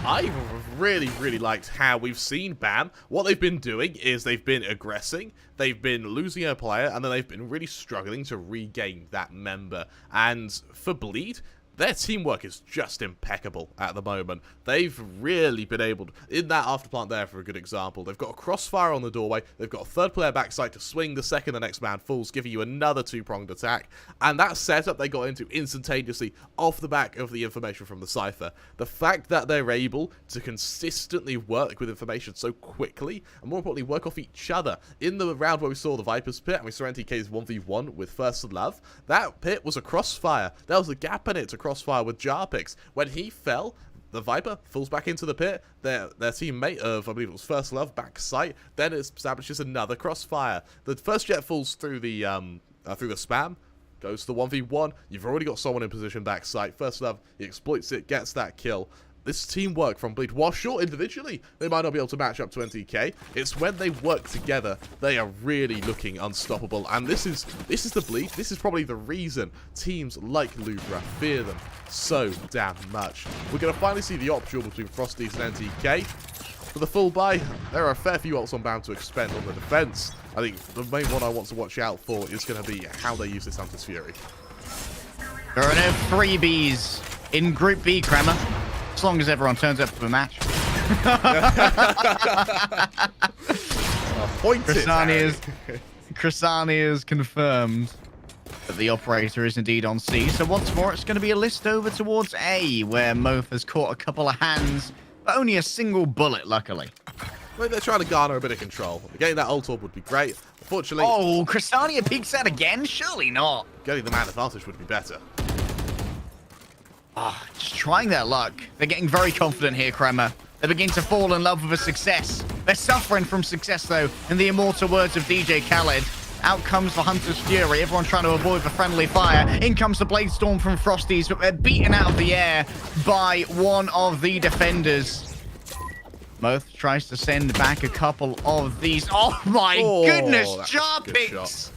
I really liked how we've seen BAM. What they've been doing is they've been aggressing, they've been losing a player, and then they've been really struggling to regain that member. And for Bleed, their teamwork is just impeccable at the moment. They've really been able to, in that afterplant there for a good example, they've got a crossfire on the doorway, they've got a third player backside to swing the second the next man falls, giving you another 2-pronged attack, and that setup they got into instantaneously off the back of the information from the Cypher. The fact that they're able to consistently work with information so quickly, and more importantly work off each other. In the round where we saw the Viper's pit, and we saw NTK's 1v1 with First Love, that pit was a crossfire. There was a gap in it to crossfire with Jarpix. When he fell, the Viper falls back into the pit. Their teammate of, I believe it was First Love, back sight. Then it establishes another crossfire. The first jet falls through the spam, goes to the 1v1. You've already got someone in position back sight. First Love, he exploits it, gets that kill. This teamwork from Bleed, while sure individually they might not be able to match up to NTK, it's when they work together they are really looking unstoppable. And this is the Bleed. This is probably the reason teams like Lubra fear them so damn much. We're going to finally see the op duel between Frosties and NTK. For the full buy, there are a fair few ults on bound to expend on the defense. I think the main one I want to watch out for is going to be how they use this Hunter's Fury. There are no freebies in Group B, Kremer. As long as everyone turns up for the match. Chrysania has confirmed that the operator is indeed on C. So once more, it's going to be a list over towards A, where Moth has caught a couple of hands, but only a single bullet, luckily. Maybe they're trying to garner a bit of control. Getting that ult orb would be great. Unfortunately, Oh, Chrysania peeks out again? Surely not. getting the man advantage would be better. Just trying their luck. They're getting very confident here, Kremer. They begin to fall in love with a success. They're suffering from success, though, in the immortal words of DJ Khaled. Out comes the Hunter's Fury. Everyone trying to avoid the friendly fire. In comes the Blade Storm from Frosties, but they're beaten out of the air by one of the defenders. Moth tries to send back a couple of these. Oh my goodness, that's jar a good picks!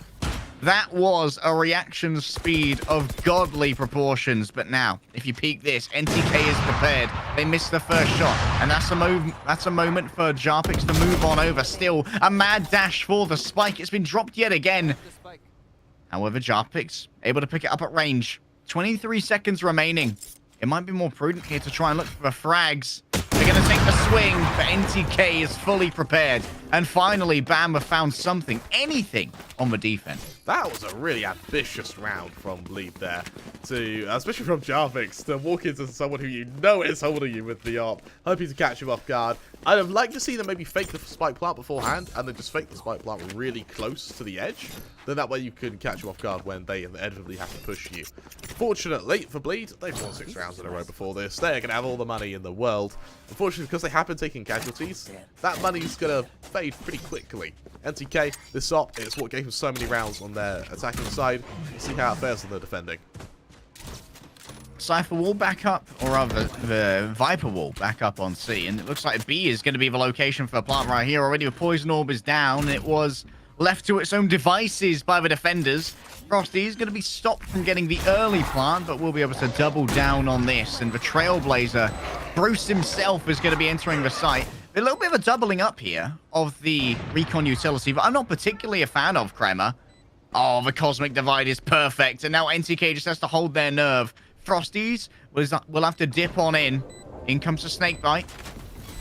That was a reaction speed of godly proportions. But now, if you peek this, NTK is prepared. They missed the first shot, and that's a moment for Jarpix to move on over. Still, a mad dash for the spike. It's been dropped yet again. However, Jarpix able to pick it up at range. 23 seconds remaining. It might be more prudent here to try and look for the frags. They're going to take the swing, but NTK is fully prepared. And finally, BAM have found something, anything, on the defense. That was a really ambitious round from Bleed there, especially from Jarvix, to walk into someone who you know is holding you with the ARP, hoping to catch him off guard. I'd have liked to see them maybe fake the spike plant beforehand, and then just fake the spike plant really close to the edge. Then that way you can catch them off guard when they inevitably have to push you. Fortunately for Bleed, they've won 6 rounds in a row before this. They're going to have all the money in the world. Unfortunately, because they have been taking casualties, that money's going to fade pretty quickly. NTK, this op, is what gave them so many rounds on their attacking side. See how it fares on the defending. Cypher wall back up, or rather the Viper wall back up on C, and it looks like B is going to be the location for a plant right here. Already the Poison Orb is down. It was left to its own devices by the defenders. Frosty is going to be stopped from getting the early plant, but we'll be able to double down on this. And the Trailblazer, Bruce himself, is going to be entering the site. A little bit of a doubling up here of the recon utility, but I'm not particularly a fan of, Kremer. Oh, the Cosmic Divide is perfect, and now NTK just has to hold their nerve. Frosties will have to dip on in. In comes the Snakebite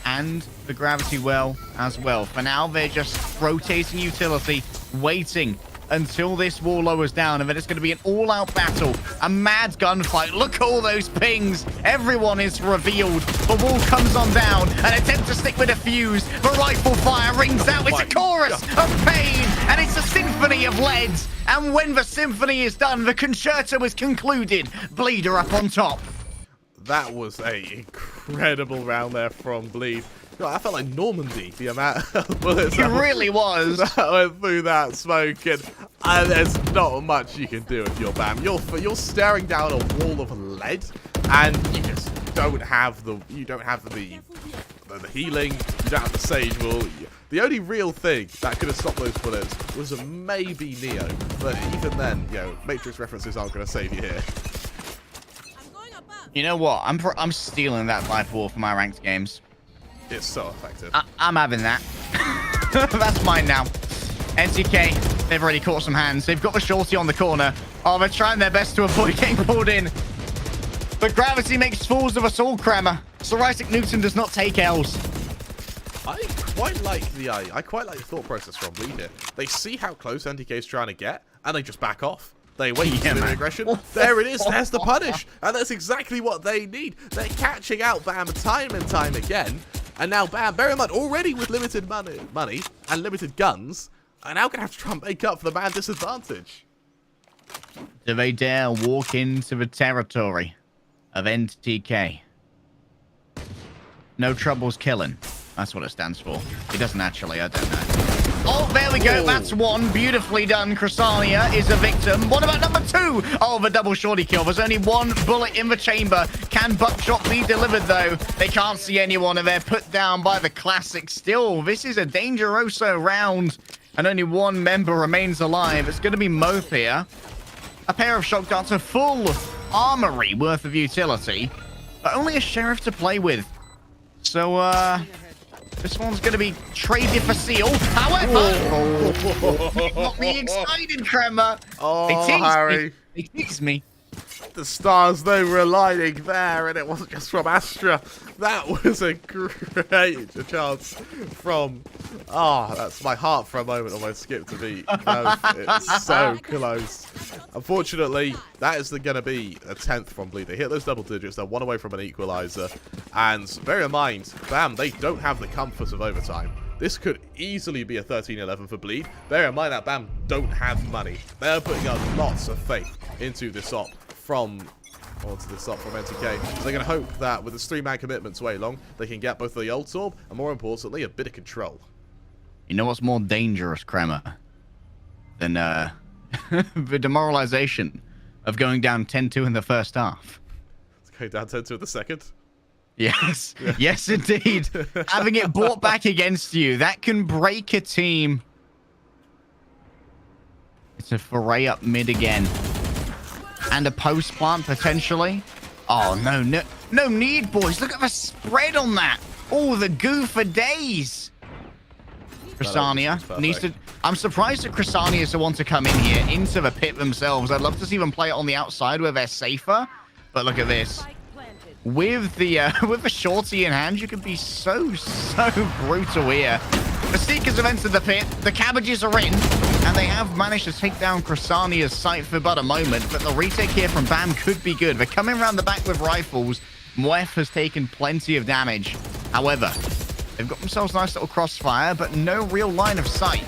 and the Gravity Well as well. For now, they're just rotating utility, waiting until this wall lowers down, and then it's going to be an all-out battle, a mad gunfight. Look at all those pings. Everyone is revealed. The wall comes on down. An attempt to stick with a fuse. The rifle fire rings out. It's a chorus of pain, and it's a symphony of lead. And when the symphony is done, the concerto is concluded. Bleeder up on top. That was a incredible round there from Bleed. God, I felt like Normandy, the amount of bullets It really was. that went through that smoke, and there's not much you can do if you're BAM. You're staring down a wall of lead, and you just don't have the healing, you don't have the Sage Wall. The only real thing that could have stopped those bullets was a maybe Neo, but even then, Matrix references aren't going to save you here. You know what? I'm stealing that Viper Wall for my ranked games. It's so effective. I'm having that. That's mine now. NTK, they've already caught some hands. They've got the shorty on the corner. Oh, they're trying their best to avoid getting pulled in. But gravity makes fools of us all, Kremer. Sir Isaac Newton does not take L's. I quite like the thought process from Bleed here. They see how close NTK is trying to get, and they just back off. They wait for the aggression. There it is. There's the punish. And that's exactly what they need. They're catching out BAM time and time again. And now BAM, bear in mind, already with limited money and limited guns, are now going to have to try and make up for the man disadvantage. Do they dare walk into the territory of NTK? No troubles killing. That's what it stands for. It doesn't actually, I don't know. Oh, there we go. That's one. Beautifully done. Chrysania is a victim. What about number 2? Oh, the double shorty kill. There's only one bullet in the chamber. Can buckshot be delivered, though? They can't see anyone, and they're put down by the classic. Still, this is a dangeroso round, and only one member remains alive. It's going to be Moth here. A pair of shock darts, a full armory worth of utility, but only a sheriff to play with. So, this one's going to be traded for seal. However, got me excited, Kremer. Oh, They teased Harry. me. They teased me. The stars, though, were aligning there, and it wasn't just from Astra. That was a great chance from... Oh, that's my heart for a moment almost skipped a beat. It's so close. Unfortunately, that is going to be a 10th from Bleed. They hit those double digits. They're one away from an equalizer. And bear in mind, BAM, they don't have the comfort of overtime. This could easily be a 13-11 for Bleed. Bear in mind that BAM don't have money. They're putting a lots of faith into this op from NTK. So they're going to hope that with this 3-man commitment to A-Long, they can get both the ult orb and, more importantly, a bit of control. You know what's more dangerous, Kremer, than the demoralization of going down 10-2 in the first half? It's going down 10-2 in the second. Yes, yes indeed. Having it brought back against you, that can break a team. It's a foray up mid again. And a post plant potentially. Oh, no need, boys. Look at the spread on that. Oh, the goo for days. Chrysania needs to... I'm surprised that Chrysania is the one to come in here into the pit themselves. I'd love to see them play it on the outside where they're safer. But look at this. With the shorty in hand, you can be so brutal here. The Seekers have entered the pit. The Cabbages are in. And they have managed to take down Chrysania's site for but a moment. But the retake here from BAM could be good. They're coming around the back with rifles. Mwef has taken plenty of damage. However, they've got themselves a nice little crossfire, but no real line of sight.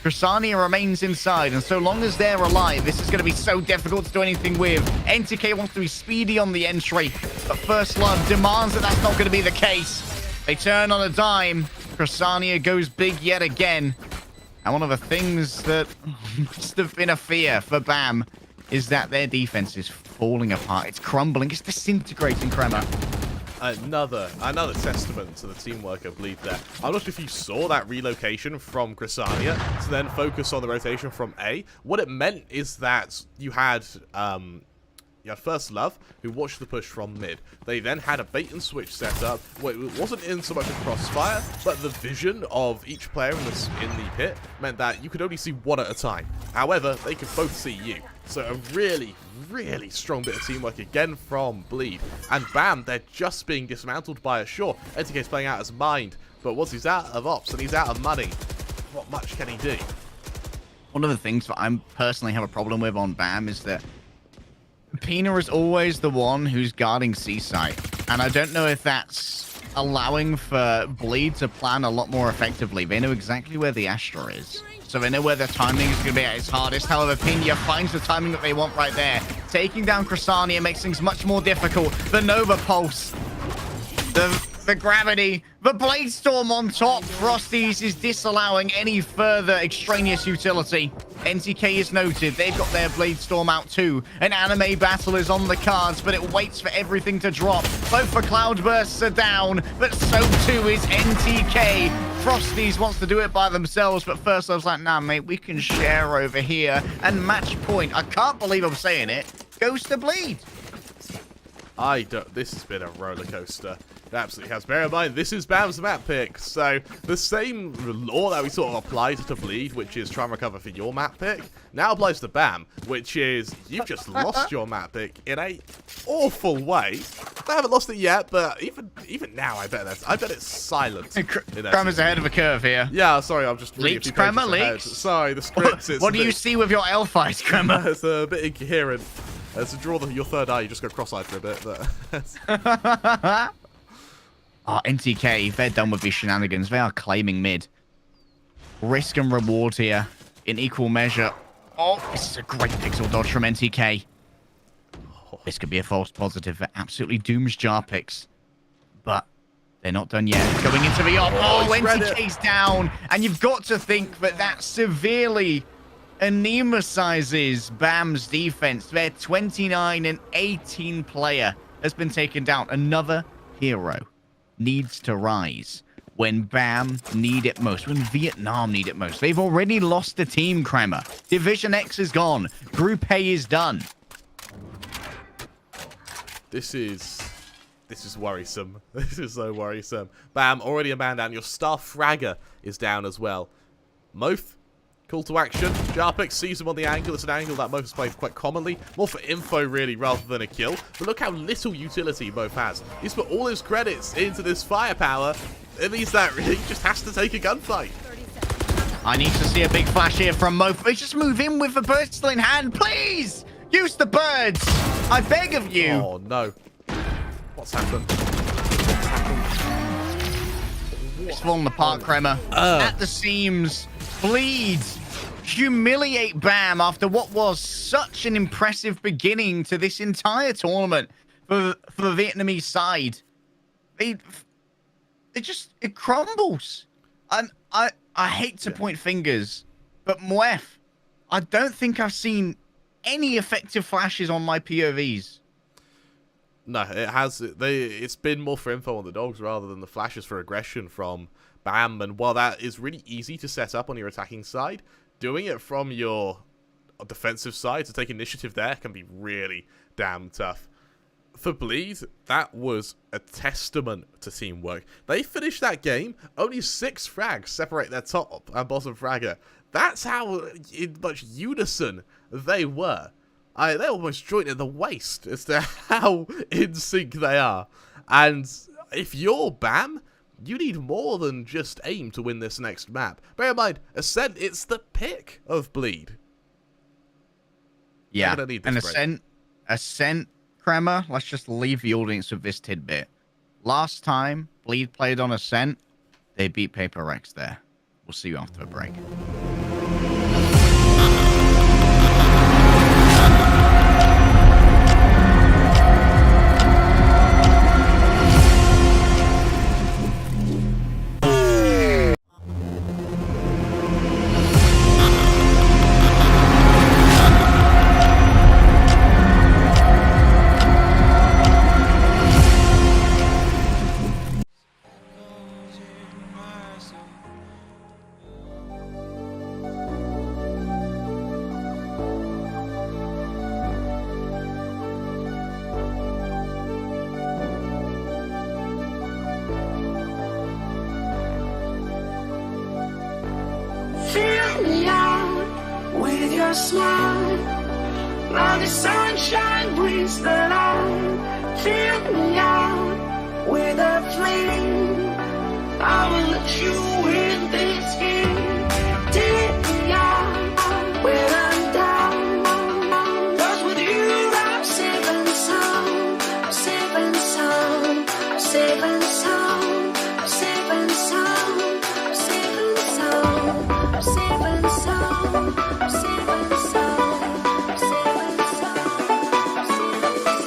Chrysania remains inside, and so long as they're alive, this is going to be so difficult to do anything with. NTK wants to be speedy on the entry, but First Love demands that that's not going to be the case. They turn on a dime. Chrysania goes big yet again. And one of the things that must have been a fear for BAM is that their defense is falling apart. It's crumbling. It's disintegrating, Kremer. Another testament to the teamwork of Bleed there. I'm not sure if you saw that relocation from Chrysania to then focus on the rotation from A. What it meant is that you had First Love, who watched the push from mid. They then had a bait and switch set up where it wasn't in so much a crossfire, but the vision of each player in the pit meant that you could only see one at a time. However, they could both see you. So a really, really strong bit of teamwork again from Bleed. And BAM, they're just being dismantled by a Sure. NTK's playing out his mind, but once he's out of ops and he's out of money, what much can he do? One of the things that I personally have a problem with on BAM is that Pina is always the one who's guarding C-site. And I don't know if that's allowing for Bleed to plan a lot more effectively. They know exactly where the Astra is. So they know where their timing is going to be at its hardest. However, Pina finds the timing that they want right there. Taking down Chrysania makes things much more difficult. The Nova Pulse. The gravity. The Blade Storm on top. Frosties is disallowing any further extraneous utility. NTK is noted. They've got their Blade Storm out too. An anime battle is on the cards, but it waits for everything to drop. Both the Cloudbursts are down, but so too is NTK. Frosties wants to do it by themselves, but First Love's like, nah, mate, we can share over here. And match point, I can't believe I'm saying it, goes to Bleed. This has been a roller coaster. It absolutely has. Bear in mind, this is BAM's map pick, so the same law that we sort of applied to Bleed, which is try and recover for your map pick, now applies to BAM, which is you've just lost your map pick in a awful way. I haven't lost it yet, but even now, I bet it's silent. Kremer's ahead of a curve here. Yeah, sorry, I'm just leaks. Kremer leaks. Sorry, the script is. What do you see with your elf eyes, Kremer? It's a bit incoherent. To draw your third eye, you just go cross-eyed for a bit. But NTK, they're done with these shenanigans. They are claiming mid. Risk and reward here in equal measure. Oh, this is a great pixel dodge from NTK. This could be a false positive for absolutely Doom's jar picks. But they're not done yet. Going into the op. Oh, NTK's down. And you've got to think that severely anemocizes BAM's defense. Their 29 and 18 player has been taken down. Another hero needs to rise when BAM need it most, when Vietnam need it most. They've already lost the team, Kremer. Division X is gone. Group A is done. This is worrisome. This is so worrisome. BAM, already a man down. Your star fragger is down as well. Moth, Call to action. Jarpix sees him on the angle. It's an angle that Mof has played quite commonly. More for info, really, rather than a kill. But look how little utility Mof has. He's put all his credits into this firepower. It means that he just has to take a gunfight. I need to see a big flash here from Mof. Just move in with the pistol in hand, please! Use the birds! I beg of you! Oh, no. What's happened? It's falling apart, Kremer. At the seams. Bleeds. Humiliate BAM after what was such an impressive beginning to this entire tournament for the Vietnamese side. It crumbles. And I hate to point fingers, but Moef, I don't think I've seen any effective flashes on my POVs. No, it has. It's been more for info on the dogs rather than the flashes for aggression from BAM. And while that is really easy to set up on your attacking side, doing it from your defensive side to take initiative there can be really damn tough. For Bleed, that was a testament to teamwork. They finished that game, only 6 frags separate their top and bottom fragger. That's how in much unison they were. They almost joined at the waist as to how in sync they are. And if you're BAM, you need more than just aim to win this next map. Bear in mind, Ascent, it's the pick of Bleed. Yeah, and Ascent, Kremer, let's just leave the audience with this tidbit. Last time Bleed played on Ascent, they beat Paper Rex there. We'll see you after a break. Fill me out with your smile. Now the sunshine brings the light. Fill me out with a flame. I will let you in this game. Take me out when I'm down. 'Cause with you I'm safe and sound. I'm safe and sound. I'm safe and sound. I'm safe and sound. I'm safe and sound. I'm safe and sound. I'm safe and sound. I'm safe and sound. I'm safe and sound.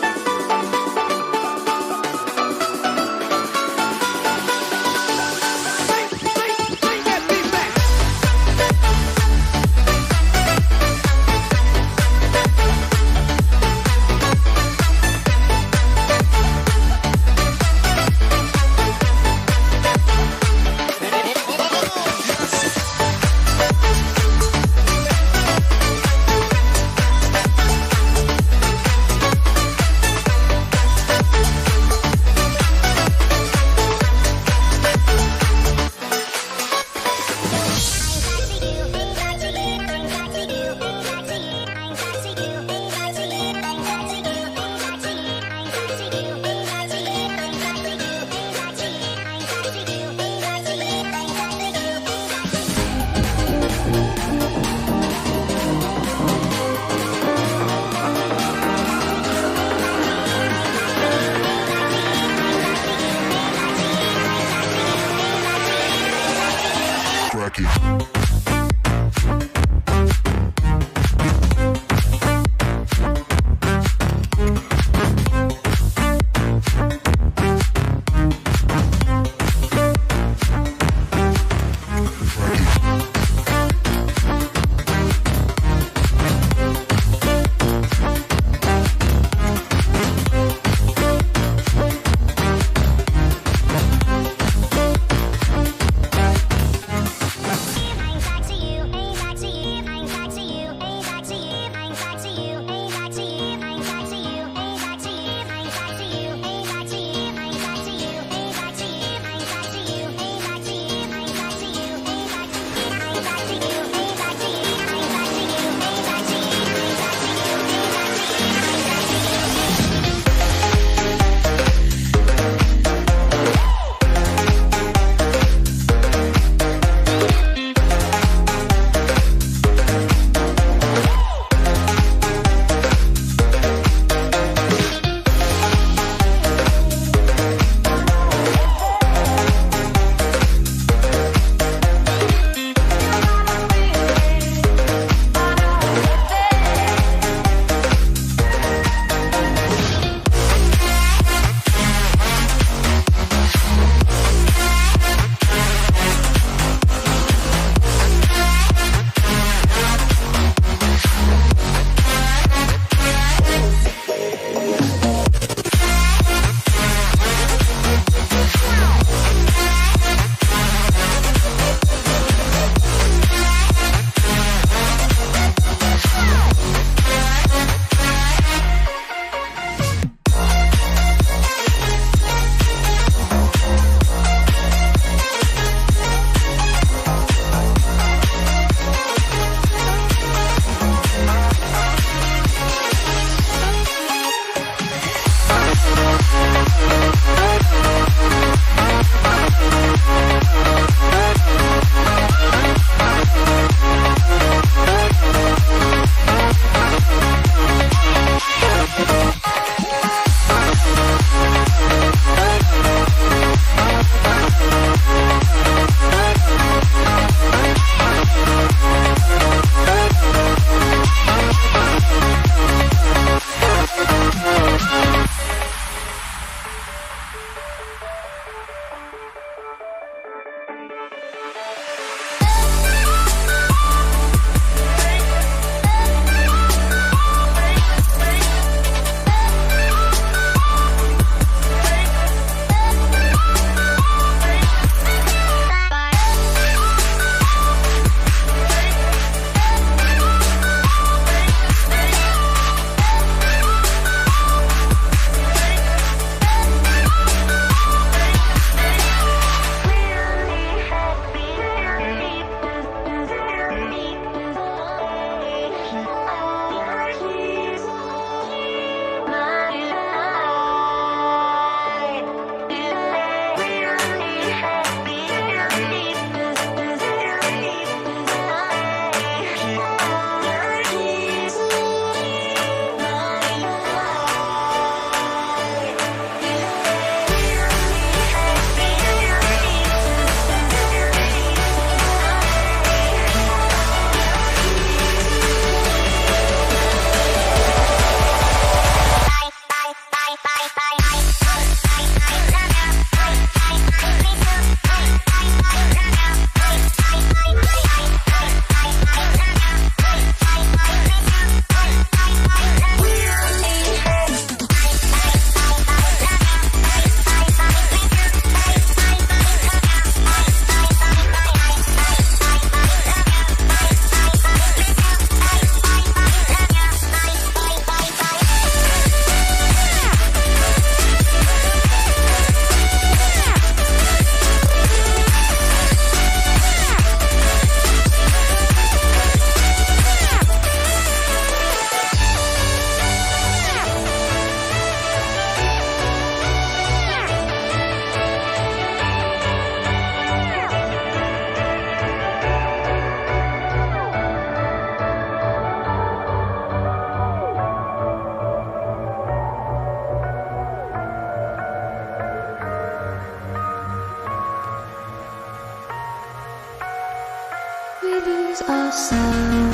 lose our sound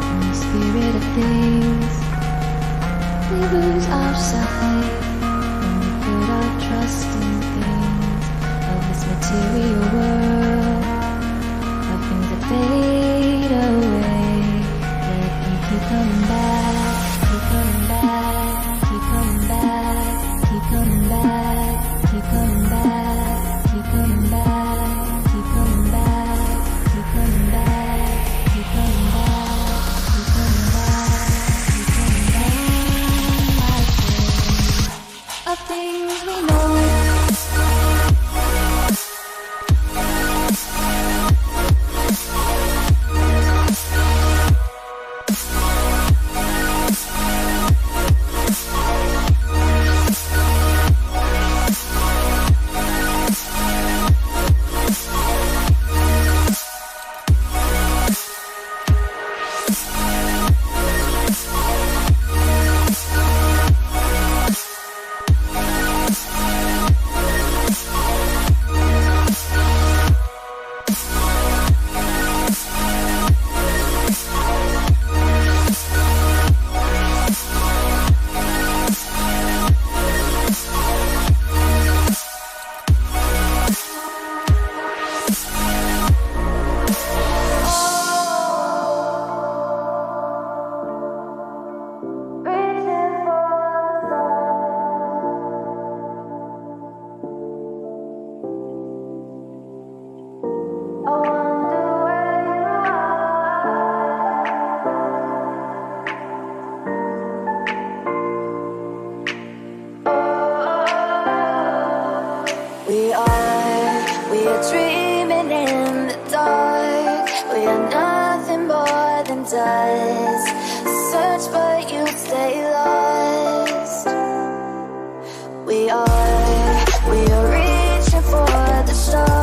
in the spirit of things. We lose our sight when we put our trust in things of this material world, of things that fade away. Let them keep coming back, keep coming back, keep coming back, keep coming back, keep coming back, keep coming back, keep coming back, keep coming back, keep coming back, keep coming back, keep coming back, of things we know. We are dreaming in the dark. We are nothing more than dust. Search but you stay lost. We are reaching for the stars.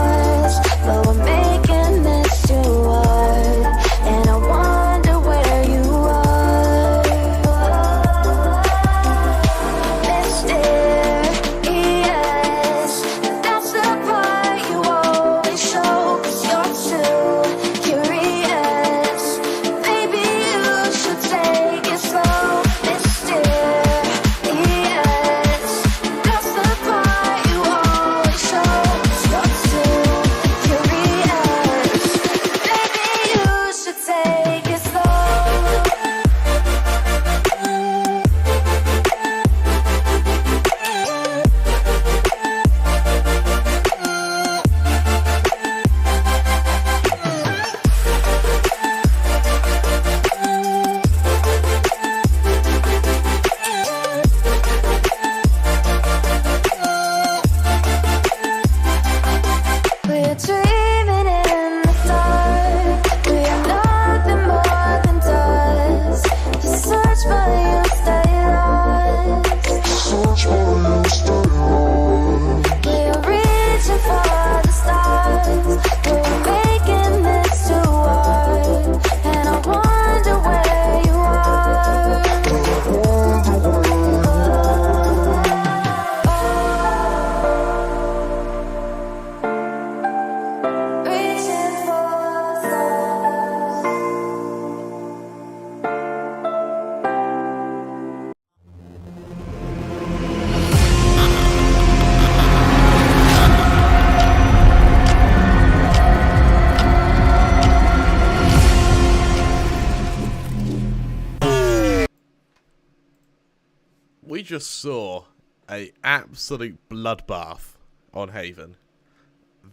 just saw a absolute bloodbath on Haven.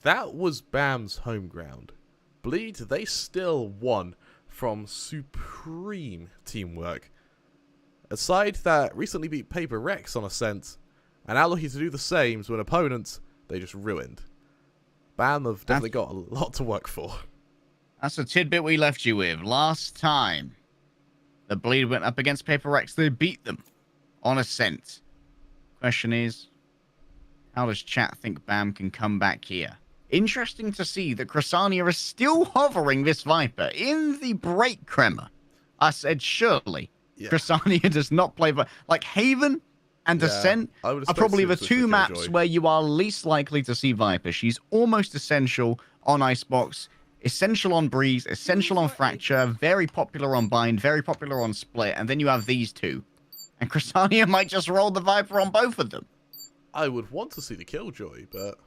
That was BAM's home ground. Bleed, they still won from supreme teamwork. A side that recently beat Paper Rex on Ascent, and now looking to do the same to an opponent they just ruined. BAM have definitely got a lot to work for. That's a tidbit we left you with. Last time the Bleed went up against Paper Rex, they beat them on Ascent. Question is, how does chat think BAM can come back here? Interesting to see that Cressania is still hovering this Viper in the break Crema. I said, surely, Cressania does not play... Like, Haven and Ascent are probably the two maps where you are least likely to see Viper. She's almost essential on Icebox, essential on Breeze, essential on Fracture, very popular on Bind, very popular on Split, and then you have these two. And Cressania might just roll the Viper on both of them. I would want to see the Killjoy, but...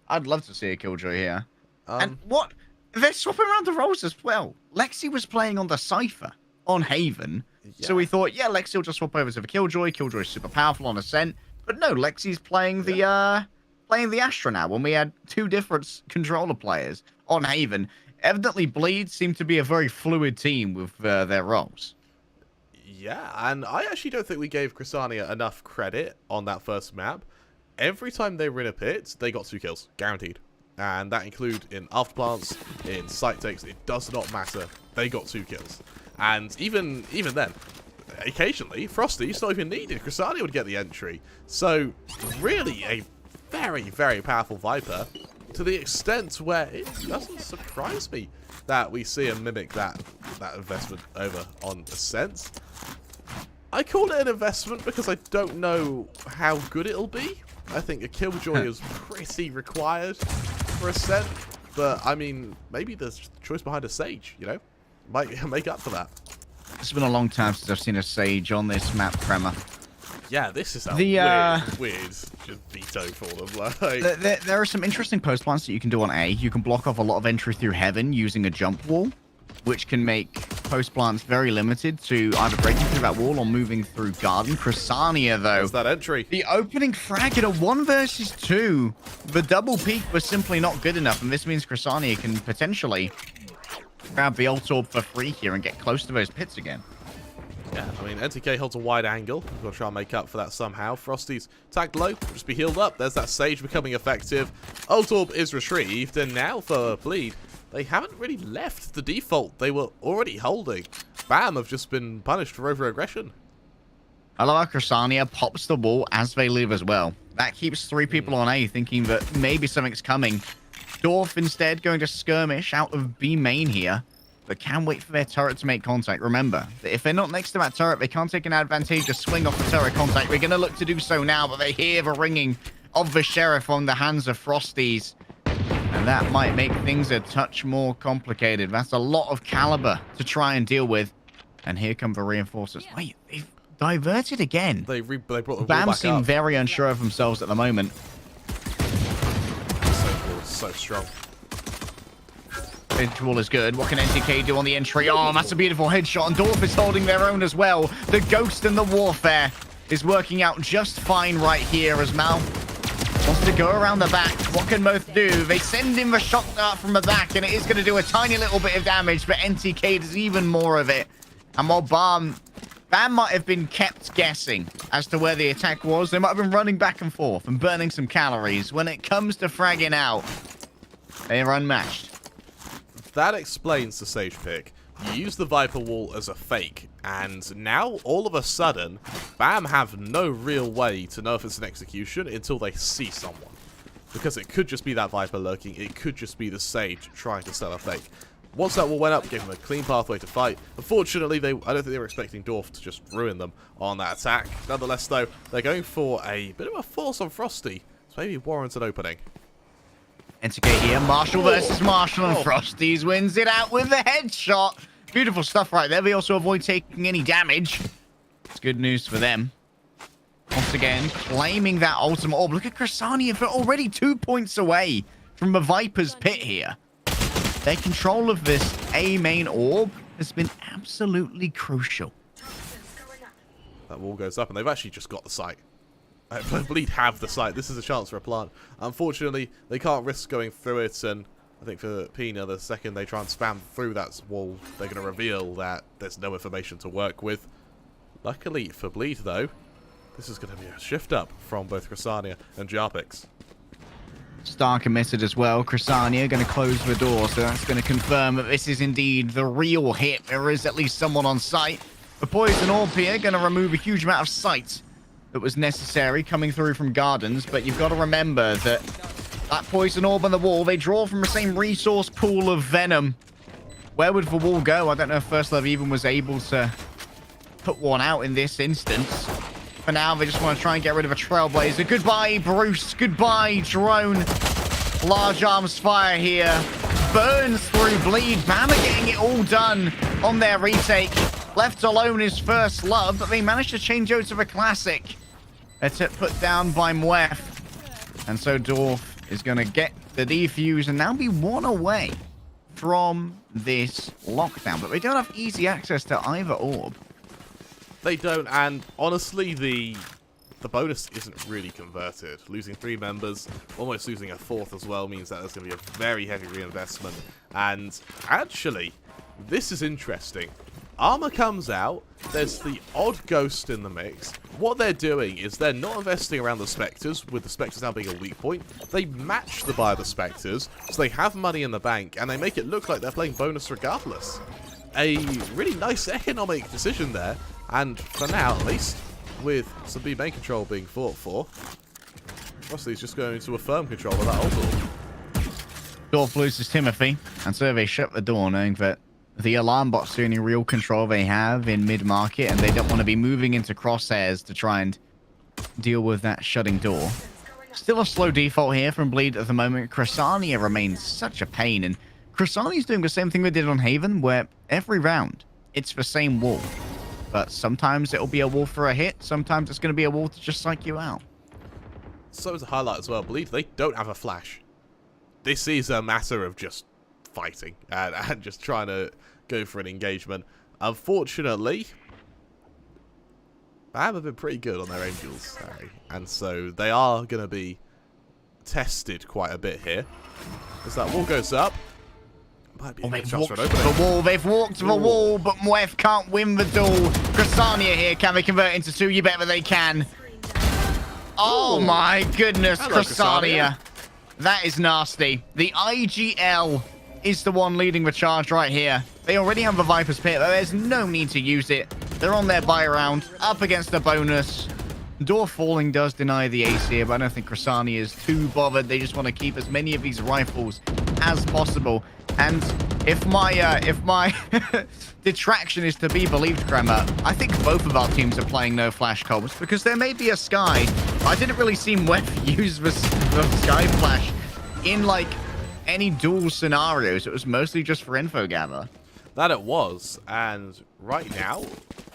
I'd love to see a Killjoy here. And what? They're swapping around the roles as well. Lexi was playing on the Cypher on Haven. Yeah. So we thought, yeah, Lexi will just swap over to the Killjoy. Killjoy's super powerful on Ascent. But no, Lexi's playing the Astra now when we had two different controller players on Haven. Evidently, Bleed seemed to be a very fluid team with their roles. Yeah, and I actually don't think we gave Cressania enough credit on that first map. Every time they were in a pit, they got 2 kills, guaranteed. And that include in afterplants, in site takes, it does not matter. They got 2 kills. And even then, occasionally, Frosty's not even needed. Cressania would get the entry. So, really a very, very powerful Viper, to the extent where it doesn't surprise me that we see him mimic that investment over on Ascent. I call it an investment because I don't know how good it'll be. I think a Killjoy is pretty required for Ascent, but I mean, maybe there's choice behind a Sage, you know? Might make up for that. It's been a long time since I've seen a Sage on this map, Crema. Yeah, this is a weird just veto for them. Like... There are some interesting post plants that you can do on A. You can block off a lot of entry through Heaven using a jump wall, which can make post plants very limited to either breaking through that wall or moving through Garden. Cressania, though. There's that entry. The opening frag at a 1 versus 2. The double peak was simply not good enough, and this means Cressania can potentially grab the ult orb for free here and get close to those pits again. Yeah, I mean, NTK holds a wide angle. We've got to try and make up for that somehow. Frosty's tagged low, just be healed up. There's that Sage becoming effective. Ult orb is retrieved, and now for Bleed, they haven't really left the default they were already holding. BAM have just been punished for over-aggression. I love how Cressania pops the wall as they leave as well. That keeps 3 people on A thinking that maybe something's coming. Dorf instead going to skirmish out of B main here, but can wait for their turret to make contact. Remember, that if they're not next to that turret, they can't take an advantageous swing off the turret contact. We're going to look to do so now, but they hear the ringing of the Sheriff on the hands of Frosties. And that might make things a touch more complicated. That's a lot of caliber to try and deal with. And here come the reinforcers. Wait, they've diverted again. They brought the BAM seem very unsure of themselves at the moment. So strong. Edge wall is good. What can NTK do on the entry? Oh, that's a beautiful headshot. And Dorf is holding their own as well. The Ghost and the Warfare is working out just fine right here as Mal wants to go around the back. What can Moth do? They send him the shot dart from the back, and it is going to do a tiny little bit of damage, but NTK does even more of it. And while BAM might have been kept guessing as to where the attack was, they might have been running back and forth and burning some calories. When it comes to fragging out, they are unmatched. That explains the Sage pick. You use the Viper wall as a fake, and now, all of a sudden, BAM have no real way to know if it's an execution until they see someone. Because it could just be that Viper lurking, it could just be the Sage trying to sell a fake. Once that wall went up, gave them a clean pathway to fight. Unfortunately, I don't think they were expecting Dorf to just ruin them on that attack. Nonetheless, though, they're going for a bit of a force on Frosty, so maybe warrants an opening. NTK here, Marshall versus Marshall, and Frosties wins it out with a headshot. Beautiful stuff right there. They also avoid taking any damage. It's good news for them. Once again, claiming that ultimate orb. Look at Cressania, they're already 2 points away from the Viper's pit here. Their control of this A main orb has been absolutely crucial. That wall goes up, and they've actually just got the site. Bleed have the site. This is a chance for a plant. Unfortunately, they can't risk going through it, and I think for Pina, the second they try and spam through that wall, they're going to reveal that there's no information to work with. Luckily for Bleed, though, this is going to be a shift up from both Chrysania and Jarpix. Star committed as well. Chrysania going to close the door, so that's going to confirm that this is indeed the real hit. There is at least someone on site. The Poison Orb here going to remove a huge amount of sight that was necessary coming through from Gardens, but you've got to remember that that Poison Orb on the wall, they draw from the same resource pool of Venom. Where would the wall go? I don't know if First Love even was able to put one out in this instance. For now, they just want to try and get rid of a Trailblazer. Goodbye, Bruce. Goodbye, Drone. Large arms fire here. Burns through Bleed. BAM are getting it all done on their retake. Left alone is First Love, but they managed to change over to the Classic. That's it, put down by Mwef. And so Dorf is going to get the defuse and now be one away from this lockdown. But they don't have easy access to either orb. They don't, and honestly, the bonus isn't really converted. Losing 3 members, almost losing a 4th as well, means that there's going to be a very heavy reinvestment. And actually, this is interesting. Armor comes out, there's the odd ghost in the mix. What they're doing is they're not investing around the Spectres, with the Spectres now being a weak point. They match the buy of the Spectres, so they have money in the bank, and they make it look like they're playing bonus regardless. A really nice economic decision there. And for now, at least, with some B main control being fought for, Wesley's just going to affirm control of that old door. Dorf loses Timothy, and so they shut the door, knowing that the alarm bot's the only real control they have in mid-market, and they don't want to be moving into crosshairs to try and deal with that shutting door. Still a slow default here from Bleed at the moment. Chrysania remains such a pain, and Chrysania's doing the same thing they did on Haven, where every round, it's the same wall. But sometimes it'll be a wall for a hit. Sometimes it's going to be a wall to just psych you out. So as a highlight as well, Bleed, they don't have a flash. This is a matter of just fighting and just trying to go for an engagement. Unfortunately, BAM have been pretty good on their Angels, and so they are going to be tested quite a bit here. As that wall goes up, might be a good chance for an opening. They've walked the wall, but Mwef can't win the duel. Chrysania here, can they convert into 2? You bet that they can. Oh my goodness, Chrysania. That is nasty. The IGL is the one leading the charge right here. They already have the Viper's Pit, but there's no need to use it. They're on their buy round, up against the bonus. Door falling does deny the ace here, but I don't think Chrysania is too bothered. They just want to keep as many of these rifles as possible. And if my detraction is to be believed, Kremer, I think both of our teams are playing no flash comms, because there may be a Sky. I didn't really see Mwef use the Sky flash in like any duel scenarios. It was mostly just for info gather. That it was, and right now,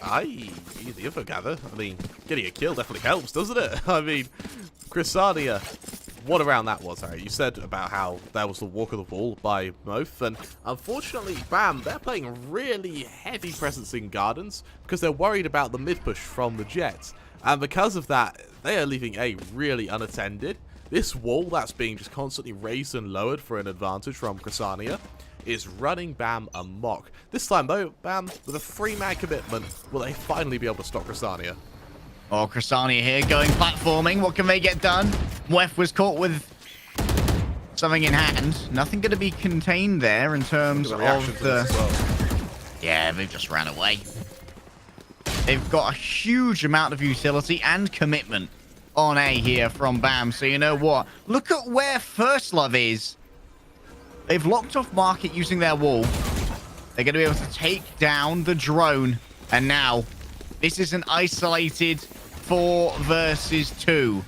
the info gather, I mean, getting a kill definitely helps, doesn't it? I mean, Chrysania, what around that was, Harry? You said about how there was the walk of the wall by Moth, and unfortunately, BAM, they're playing really heavy presence in Gardens because they're worried about the mid push from the Jets, and because of that, they are leaving A really unattended. This wall that's being just constantly raised and lowered for an advantage from Chrysania is running BAM amok. This time, though, BAM, with a 3-man commitment, will they finally be able to stop Chrysania? Oh, Chrysania here going platforming. What can they get done? Mwef was caught with something in hand. Nothing going to be contained there in terms of the... Yeah, they've just ran away. They've got a huge amount of utility and commitment on A here from BAM. So you know what? Look at where First Love is. They've locked off market using their wall. They're going to be able to take down the drone. And now, this is an isolated 4 versus 2.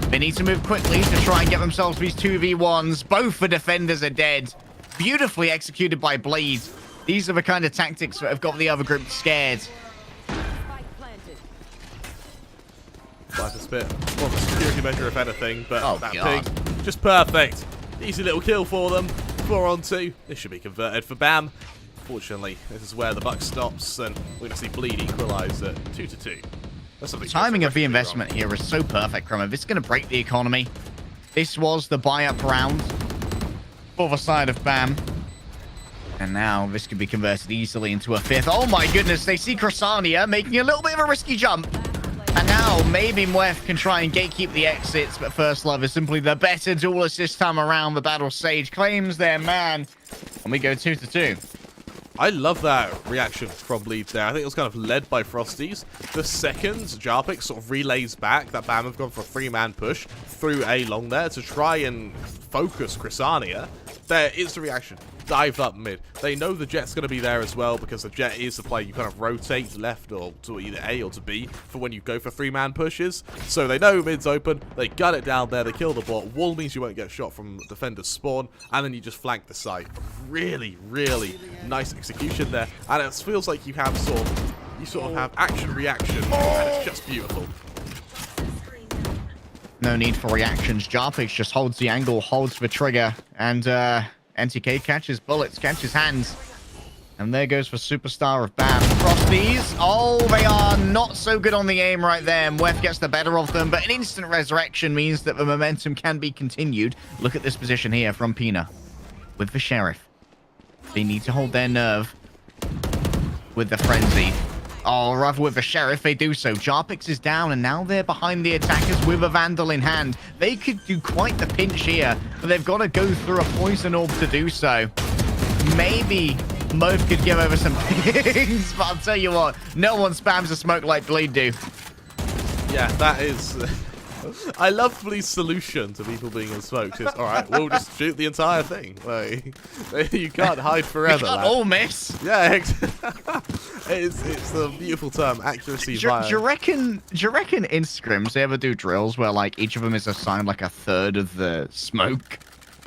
They need to move quickly to try and get themselves these 2v1s. Both the defenders are dead. Beautifully executed by Bleed. These are the kind of tactics that have got the other group scared. Life is a bit more of a security measure, if anything, but that God. ping, just perfect. Easy little kill for them. 4 on 2. This should be converted for BAM. Fortunately, this is where the buck stops, and we're going to see Bleed equalise at 2-2. That's something Timing of the wrong. investment here is so perfect, Crummer. This is going to break the economy. This was the buy-up round for the side of BAM. And now this could be converted easily into a fifth. Oh my goodness, they see Crasania making a little bit of a risky jump. And now maybe Mwef can try and gatekeep the exits, but First Love is simply the better duelist this time around. The Battle Sage claims their man. And we go 2-2. I love that reaction from Bleed there. I think it was kind of led by Frosties. The second Jarpix sort of relays back that BAM have gone for a 3-man push through A long there to try and focus Crasania. There is the reaction. Dive up mid. They know the Jet's going to be there as well because the Jet is the play you kind of rotate left or to either A or to B for when you go for 3-man pushes. So they know mid's open. They gun it down there. They kill the bot. Wall means you won't get shot from defender's spawn. And then you just flank the site. Really, really nice execution there. And it feels like you have sort of have action reaction. And it's just beautiful. No need for reactions. Jarpix just holds the angle, holds the trigger, and NTK catches bullets, catches hands. And there goes for Superstar of BAM. Frosties, oh, they are not so good on the aim right there. Mwef gets the better of them, but an instant resurrection means that the momentum can be continued. Look at this position here from Pina with the Sheriff. They need to hold their nerve with the Frenzy. Oh, rather with the Sheriff, they do so. Jarpix is down, and now they're behind the attackers with a Vandal in hand. They could do quite the pinch here, but they've got to go through a Poison Orb to do so. Maybe Moat could give over some pings, but I'll tell you what, no one spams a smoke like Bleed do. Yeah, that is... I love Bleed's solution to people being smoked. It's, all right, we'll just shoot the entire thing. Like, you can't hide forever. You can't all miss. Yeah, it's a beautiful term, accuracy. Do you reckon in scrims they ever do drills where like each of them is assigned like a third of the smoke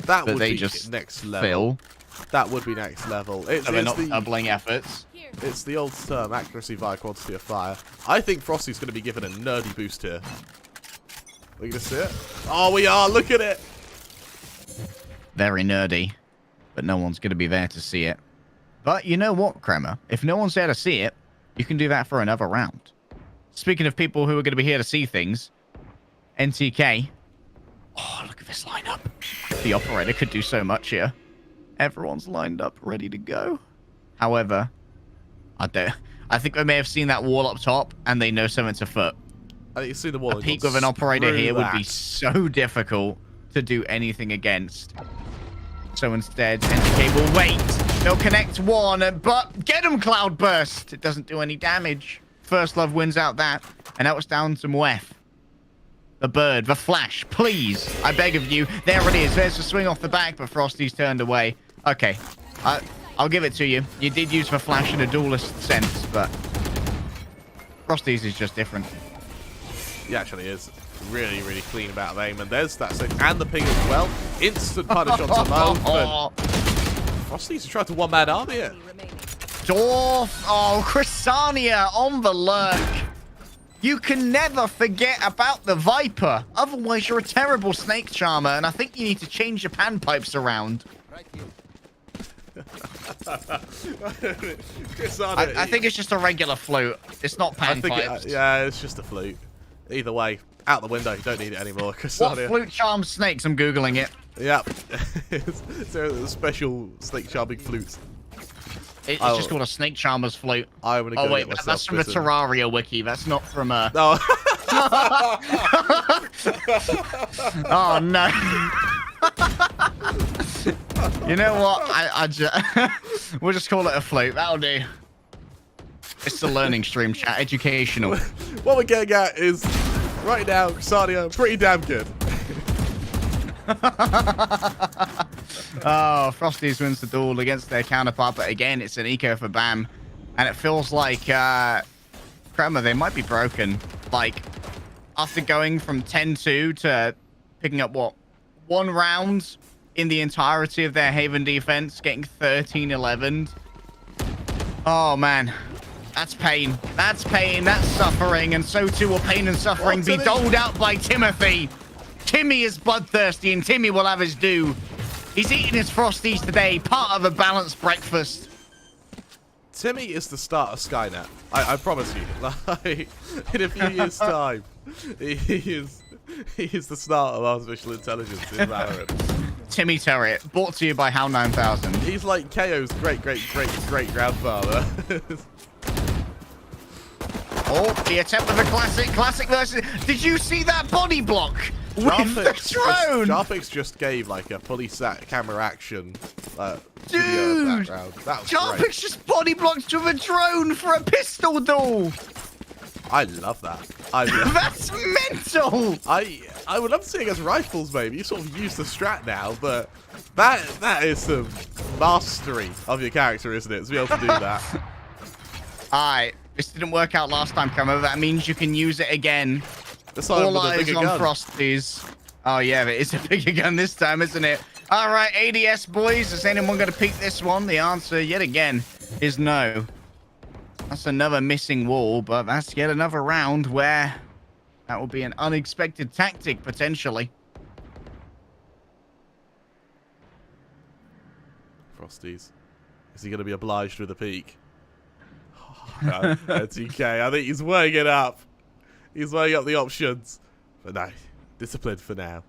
that would they be just next level? That would be next level. So they're not doubling efforts. It's the old term, accuracy via quantity of fire. I think Frosty's going to be given a nerdy boost here. We're going to see it. Oh, we are. Look at it. Very nerdy, but no one's going to be there to see it. But you know what, Kremer? If no one's there to see it, you can do that for another round. Speaking of people who are going to be here to see things, NTK. Oh, look at this lineup. The operator could do so much here. Everyone's lined up, ready to go. However, I think they may have seen that wall up top, and they know something's afoot. I think you see the wall. A peek with an operator here would be so difficult to do anything against. So instead, NTK will wait. They'll connect one, but get him, Cloudburst. It doesn't do any damage. First Love wins out that, and now it's down to Mwef. The bird, the flash, please. I beg of you. There it is. There's the swing off the back, but Frosty's turned away. Okay, I'll give it to you. You did use the flash in a duelist sense, but Frosty's is just different. He actually is really, really clean about aim, and there's that save and the ping as well. Instant punish onto Mo. Frosty's tried to one-man army it. Dwarf, oh, Crasania on the lurk. You can never forget about the Viper. Otherwise, you're a terrible snake charmer, and I think you need to change your panpipes around. I think it's just a regular flute. It's not panpipes. Yeah, it's just a flute. Either way, out the window. You don't need it anymore. What flute charms snakes? I'm Googling it. Yep. It's a special snake charming flute. It's just called a snake charmer's flute. I'm gonna go wait, that's from the Terraria wiki. That's not from a... No. Oh, no. You know what? We'll just call it a flute. That'll do. It's a learning stream, chat. Educational. What we're getting at is, right now, Xardia, pretty damn good. Oh, Frosties wins the duel against their counterpart, but again, it's an eco for BAM. And it feels like, Kremer, they might be broken. Like, after going from 10-2 to picking up, what, one round in the entirety of their Haven defense, getting 13-11. Oh, man. That's pain. That's pain. That's suffering. And so too will pain and suffering be doled out by Timothy. Timmy is bloodthirsty, and Timmy will have his due. He's eating his Frosties today, part of a balanced breakfast. Timmy is the start of Skynet. I promise you. Like, in a few years' time, he is the start of artificial intelligence in Valorant. Timmy Turret, brought to you by HAL 9000. He's like KO's great grandfather. Oh, the attempt of a classic versus. Did you see that body block with the drone? Jarpix just gave like a police camera action Dude, background. That was Jarpix great. just body blocked with a drone for a pistol duel. I love that. That's mental. I would love to see it against rifles, maybe. You sort of use the strat now, but that is some mastery of your character, isn't it? To be able to do that. Alright, this didn't work out last time, Camo. That means you can use it again. This time All with a eyes bigger on gun. Frosties. Oh yeah, but it's a bigger gun this time, isn't it? Alright, ADS boys, is anyone going to peek this one? The answer, yet again, is no. That's another missing wall, but that's yet another round where that will be an unexpected tactic, potentially. Frosties. Is he going to be obliged with a peek? No, that's TK. I think he's weighing it up. He's weighing up the options. But no, discipline for now.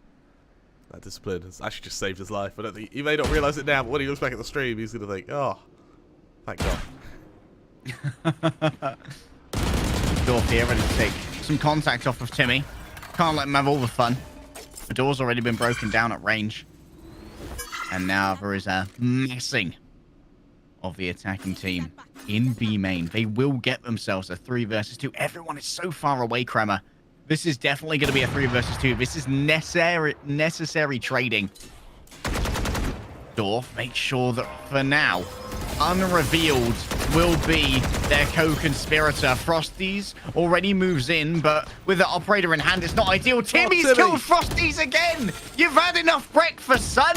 That discipline has actually just saved his life. I don't think he may not realise it now, but when he looks back at the stream, he's going to think, oh, thank God. Dorf here, ready to take some contact off of Timmy. Can't let him have all the fun. The door's already been broken down at range. And now there is a massing of the attacking team in B main. They will get themselves a 3 versus 2. Everyone is so far away, Kremer. This is definitely going to be a 3 versus 2. This is necessary trading. Dorf makes sure that for now, unrevealed will be their co-conspirator. Frosties already moves in, but with the operator in hand, it's not ideal. Timmy's killed Frosties again! You've had enough breakfast, son!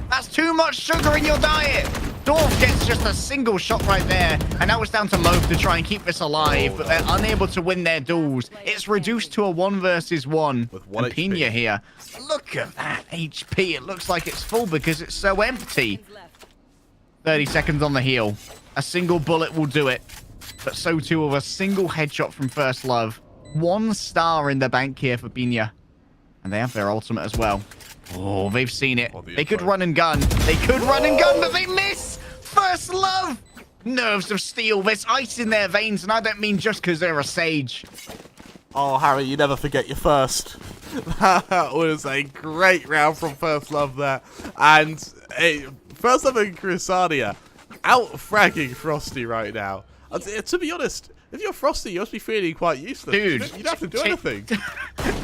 That's too much sugar in your diet! Dorf gets just a single shot right there, and now it's down to Loaf to try and keep this alive, but they're unable to win their duels. It's reduced to a 1 versus 1. With 1 and HP. Pina here. Look at that HP. It looks like it's full because it's so empty. 30 seconds on the heel. A single bullet will do it. But so too will a single headshot from First Love. 1 star in the bank here for Pina. And they have their ultimate as well. Oh, they've seen it. They could run and gun. They could run and gun, but they miss! First Love! Nerves of steel. There's ice in their veins, and I don't mean just because they're a sage. Oh, Harry, you never forget your first. That was a great round from First Love there. And First Love and Chrysania out-fragging Frosty right now. To be honest, if you're Frosty, you must be feeling quite useless. Dude, you don't have to do anything.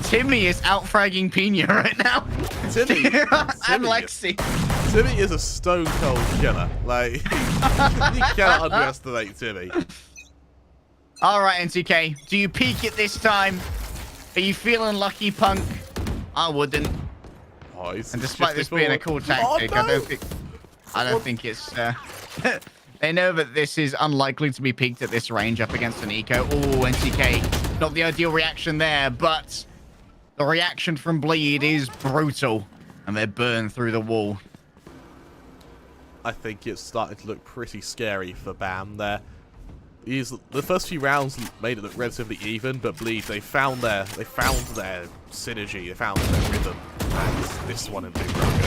Timmy is out-fragging Pina right now. Timmy and Lexi. Timmy is a stone-cold killer. Like, you cannot underestimate Timmy. All right, NTK. Do you peek it this time? Are you feeling lucky, punk? I wouldn't. Oh, And despite this being a cool tactic, no. I don't think it's. They know that this is unlikely to be peaked at this range up against an eco. Oh, NTK. Not the ideal reaction there, but the reaction from Bleed is brutal. And they're burned through the wall. I think it's starting to look pretty scary for Bam there. The first few rounds made it look relatively even, but Bleed, they found their synergy, they found their rhythm, and this one in big broken.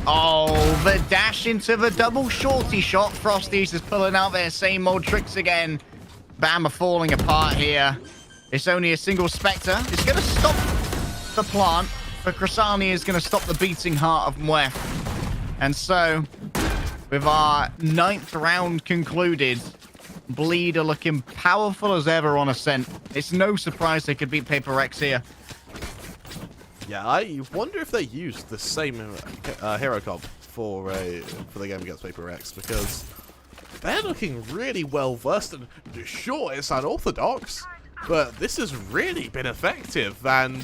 Oh, the dash into the double shorty shot. Frosties is pulling out their same old tricks again. Bam are falling apart here. It's only a single Spectre. It's going to stop the plant, but Chrysania is going to stop the beating heart of Mwef. And so, with our 9th round concluded, Bleed are looking powerful as ever on Ascent. It's no surprise they could beat Paper Rex here. Yeah, I wonder if they used the same hero comp for the game against Paper Rex, because they're looking really well versed. And sure, it's unorthodox, but this has really been effective. And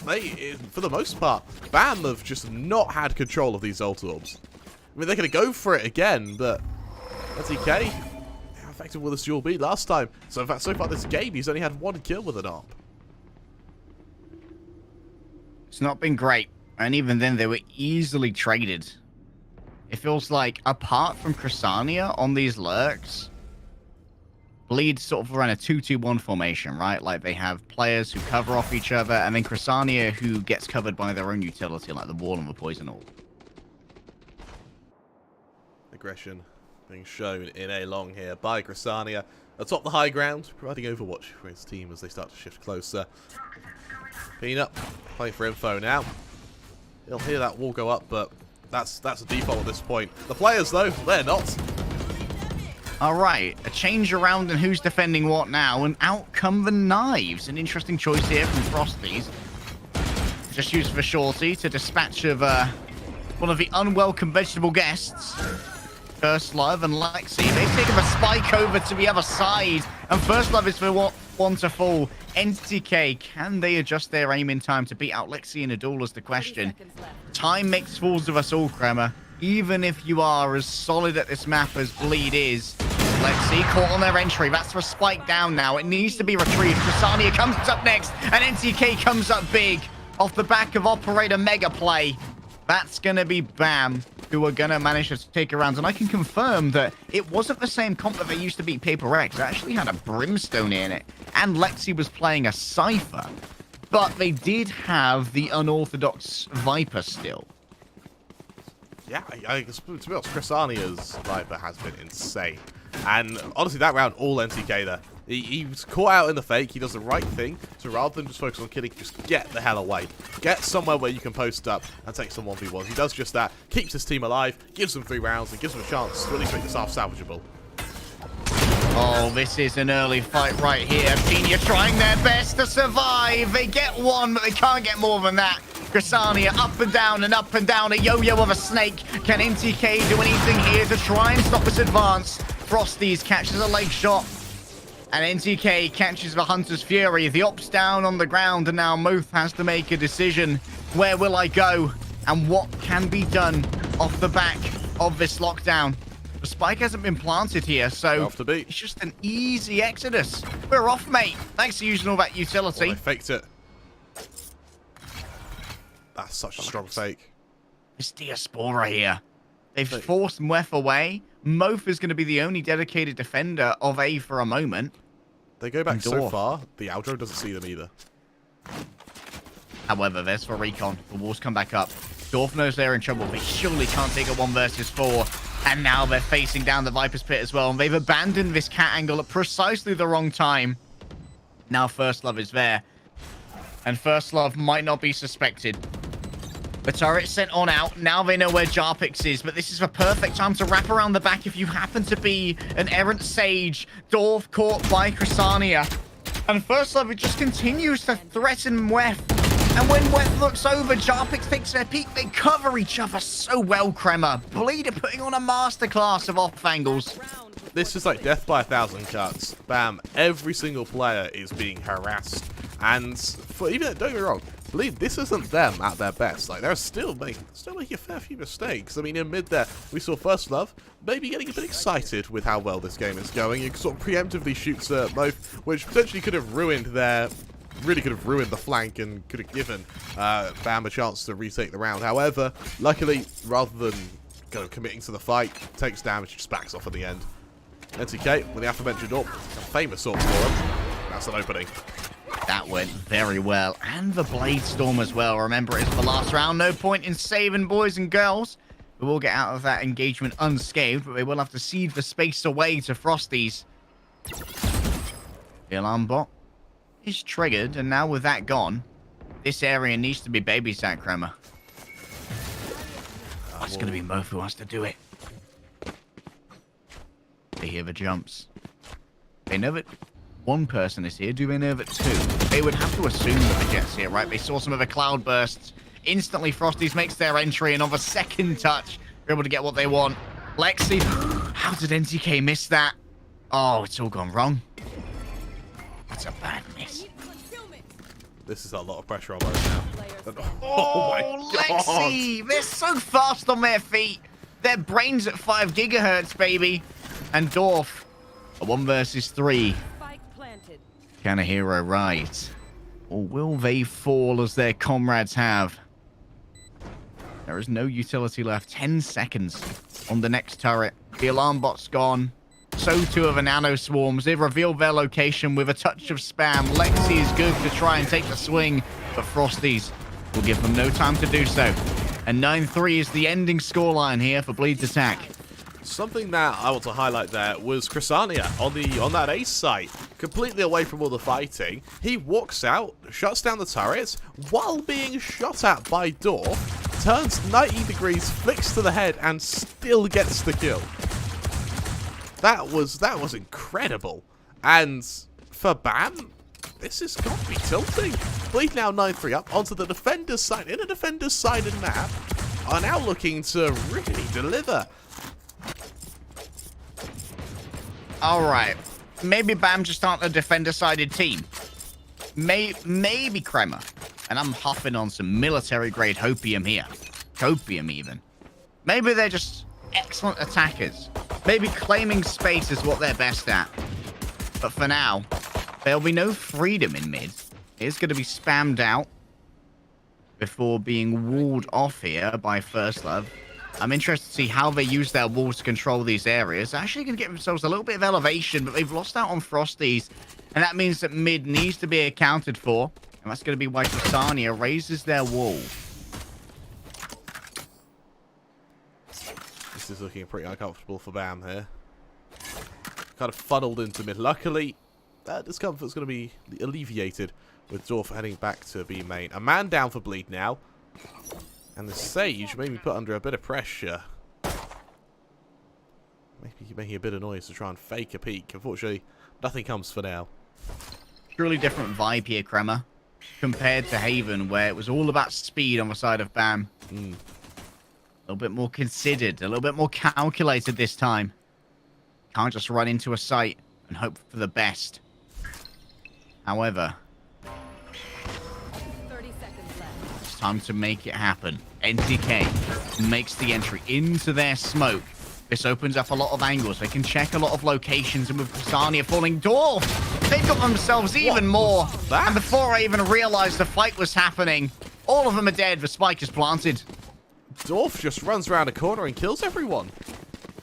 they, for the most part, BAM have just not had control of these ult orbs. I mean, they're going to go for it again, but TK, how effective will this duel be last time? So in fact, so far this game, he's only had 1 kill with an ARP. It's not been great, and even then they were easily traded. It feels like, apart from Chrysania on these lurks, Bleed sort of run a 2-2-1 formation, right? Like they have players who cover off each other, and then Chrysania who gets covered by their own utility, like the wall and the poison orb. Aggression being shown in a long here by Chrysania atop the high ground, providing overwatch for his team as they start to shift closer. Peanut playing for info now. He'll hear that wall go up, but that's a default at this point. The players, though, they're not. All right, a change around and who's defending what now, and out come the knives. An interesting choice here from Frosties. Just used for Shorty to dispatch of one of the unwelcome vegetable guests. First Love and Lexi, they've taken a spike over to the other side, and First Love is for one to fall. NTK, can they adjust their aim in time to beat out Lexi in a duel is the question. Time makes fools of us all, Kremer. Even if you are as solid at this map as Bleed is. Lexi caught on their entry. That's for spike down now. It needs to be retrieved. Chrysania comes up next, and NTK comes up big off the back of Operator Mega Play. That's going to be BAM, who are going to manage to take a round. And I can confirm that it wasn't the same comp that they used to beat Paper X. It actually had a Brimstone in it. And Lexi was playing a Cypher. But they did have the unorthodox Viper still. Yeah, to be honest, Chrysania's Viper has been insane. And honestly, that round, all NTK there. He was caught out in the fake. He does the right thing. So rather than just focus on killing, just get the hell away. Get somewhere where you can post up and take some 1v1s. He does just that. Keeps his team alive. Gives them 3 rounds. And gives them a chance to at least make this half salvageable. Oh, this is an early fight right here. Genia trying their best to survive. They get one, but they can't get more than that. Chrysania up and down and up and down. A yo-yo of a snake. Can NTK do anything here to try and stop this advance? Frosties catches a leg shot. And NTK catches the Hunter's Fury. The op's down on the ground, and now Moth has to make a decision. Where will I go? And what can be done off the back of this lockdown? The spike hasn't been planted here, so it's just an easy exodus. We're off, mate. Thanks for using all that utility. Well, they faked it. That's such a strong fake. It's Diaspora here. They've forced Mwef away. Moth is going to be the only dedicated defender of A for a moment. They go back so far, the Aldro doesn't see them either. However, there's for recon. The walls come back up. Dorf knows they're in trouble. They surely can't take a 1 versus 4. And now they're facing down the Viper's Pit as well. And they've abandoned this cat angle at precisely the wrong time. Now First Love is there. And First Love might not be suspected. The turret's sent on out. Now they know where Jarpix is, but this is the perfect time to wrap around the back if you happen to be an errant sage. Dorf caught by Chrysania. And First Love just continues to threaten Mwef. And when Mwef looks over, Jarpix takes their peek. They cover each other so well, Kremer. Bleed are putting on a masterclass of off angles. This is like death by 1,000 cuts. Bam. Every single player is being harassed. And for even, don't get me wrong, Bleed, this isn't them at their best. Like, they're still making a fair few mistakes. I mean, in mid there, we saw First Love maybe getting a bit excited with how well this game is going. He sort of preemptively shoots both, which potentially could have ruined the flank and could have given Bam a chance to retake the round. However, luckily, rather than kind of committing to the fight, takes damage, just backs off at the end. NTK, with the aforementioned AWP, a famous AWP for him. That's an opening. That went very well. And the Blade Storm as well. Remember, it's the last round. No point in saving boys and girls. We will get out of that engagement unscathed, but they will have to cede the space away to Frosties. The alarm bot is triggered, and now with that gone, this area needs to be babysat, Kremer. Oh, it's going to be Moth who has to do it. They hear the jumps. They know that one person is here. Do they know that 2? They would have to assume that the Jet's here, right? They saw some of the cloud bursts. Instantly, Frosties makes their entry, and on the second touch, they're able to get what they want. Lexi, how did NTK miss that? Oh, it's all gone wrong. That's a bad miss. This is a lot of pressure on both now. Oh my God. Lexi! They're so fast on their feet. Their brain's at 5 gigahertz, baby. And Dorf, a 1 versus 3. Can a hero rise? Or will they fall as their comrades have? There is no utility left. 10 seconds on the next turret. The alarm bot's gone. So too are the nano swarms. They've revealed their location with a touch of spam. Lexi is good to try and take the swing, but Frosties will give them no time to do so. And 9-3 is the ending scoreline here for Bleed's attack. Something that I want to highlight there was Chrysania on that ace site, completely away from all the fighting. He walks out, shuts down the turret, while being shot at by Dorf, turns 90 degrees, flicks to the head, and still gets the kill. That was incredible. And for BAM, this has got to be tilting. Bleed now 9-3 up onto the defender's side, in a defender's sided map, are now looking to really deliver. Alright, maybe BAM just aren't a defender-sided team. Maybe Kremer. And I'm huffing on some military-grade hopium here. Copium, even. Maybe they're just excellent attackers. Maybe claiming space is what they're best at. But for now, there'll be no freedom in mid. It's going to be spammed out before being walled off here by First Love. I'm interested to see how they use their walls to control these areas. They're actually going to get themselves a little bit of elevation, but they've lost out on Frosties. And that means that mid needs to be accounted for. And that's going to be why Chrysania raises their wall. This is looking pretty uncomfortable for BAM here. Kind of funneled into mid. Luckily, that discomfort's going to be alleviated with Dorf heading back to B main. A man down for Bleed now. And the Sage may be put under a bit of pressure. Maybe making a bit of noise to try and fake a peek. Unfortunately, nothing comes for now. Truly different vibe here, Kremer, compared to Haven, where it was all about speed on the side of BAM. A little bit more considered, a little bit more calculated this time. Can't just run into a site and hope for the best. However, it's time to make it happen. NTK makes the entry into their smoke. This opens up a lot of angles. They can check a lot of locations, and with Chrysania falling Dorf, they've got themselves even more. And before I even realized the fight was happening, all of them are dead. The spike is planted. Dorf just runs around a corner and kills everyone.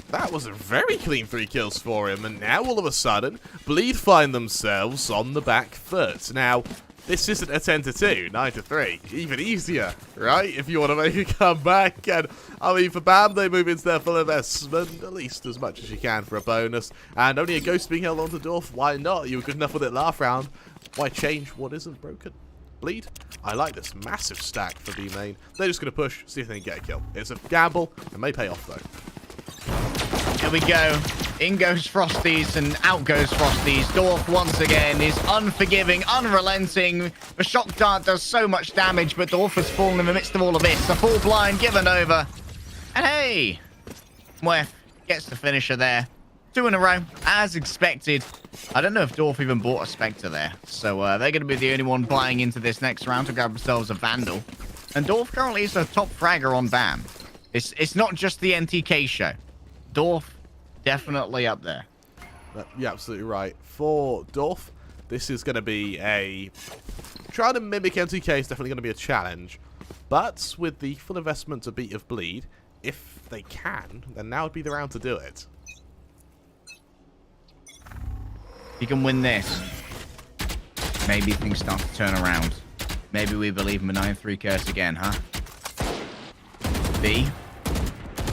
That was a very clean 3 kills for him, and now all of a sudden, Bleed find themselves on the back foot. Now, this isn't a 10-2, 9-3. Even easier, right? If you want to make a comeback. And, I mean, for BAM, they move into their full investment, at least as much as you can for a bonus. And only a ghost being held onto Dorf, why not? You were good enough with it last round. Why change what isn't broken? Bleed, I like this massive stack for B main. They're just going to push, see if they can get a kill. It's a gamble, it may pay off though. Here we go. In goes Frosties and out goes Frosties. Dorf once again is unforgiving, unrelenting. The shock dart does so much damage, but Dorf has fallen in the midst of all of this. A full blind given over. And hey, Mwef gets the finisher there. 2 in a row, as expected. I don't know if Dorf even bought a Spectre there. So they're going to be the only one buying into this next round to grab themselves a Vandal. And Dorf currently is the top fragger on BAM. It's not just the NTK show. Dorf, definitely up there. You're absolutely right. For Dorf, this is going to be a... Trying to mimic MTK is definitely going to be a challenge. But with the full investment to beat of Bleed, if they can, then now would be the round to do it. If you can win this, maybe things start to turn around. Maybe we believe in a 9-3 curse again, huh? B.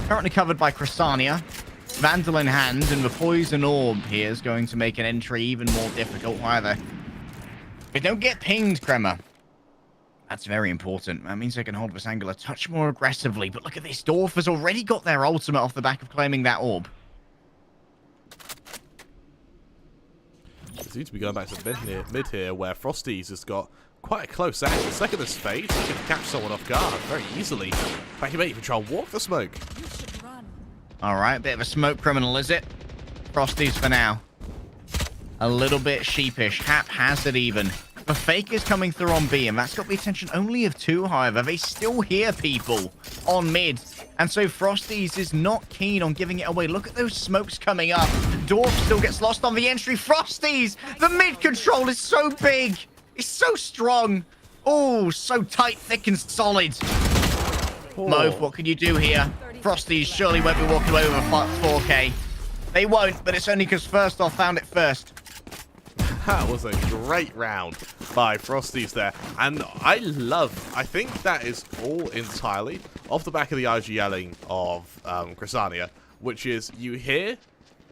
Currently covered by Chrysania. Vandal in hand, and the Poison Orb here is going to make an entry even more difficult either. They don't get pinged, Kremer. That's very important. That means they can hold this angle a touch more aggressively. But look at this. Dorf has already got their ultimate off the back of claiming that orb. They seem to be going back to mid here, where Frosties has got quite a close angle. The second this fades, he can catch someone off guard very easily. In fact, he may even try and walk the smoke. Alright, bit of a smoke criminal, is it? Frosties for now. A little bit sheepish, haphazard even. The fake is coming through on B, and that's got the attention only of 2, however. They still hear people on mid. And so Frosties is not keen on giving it away. Look at those smokes coming up. Dorf still gets lost on the entry. Frosties! The mid control is so big. It's so strong. Oh, so tight, thick, and solid. Move, what can you do here? Frosties surely won't be walking away with a 4K. They won't, but it's only because First Off found it first. That was a great round by Frosties there. And I think that is all entirely off the back of the IGLing of Chrysania, which is you hear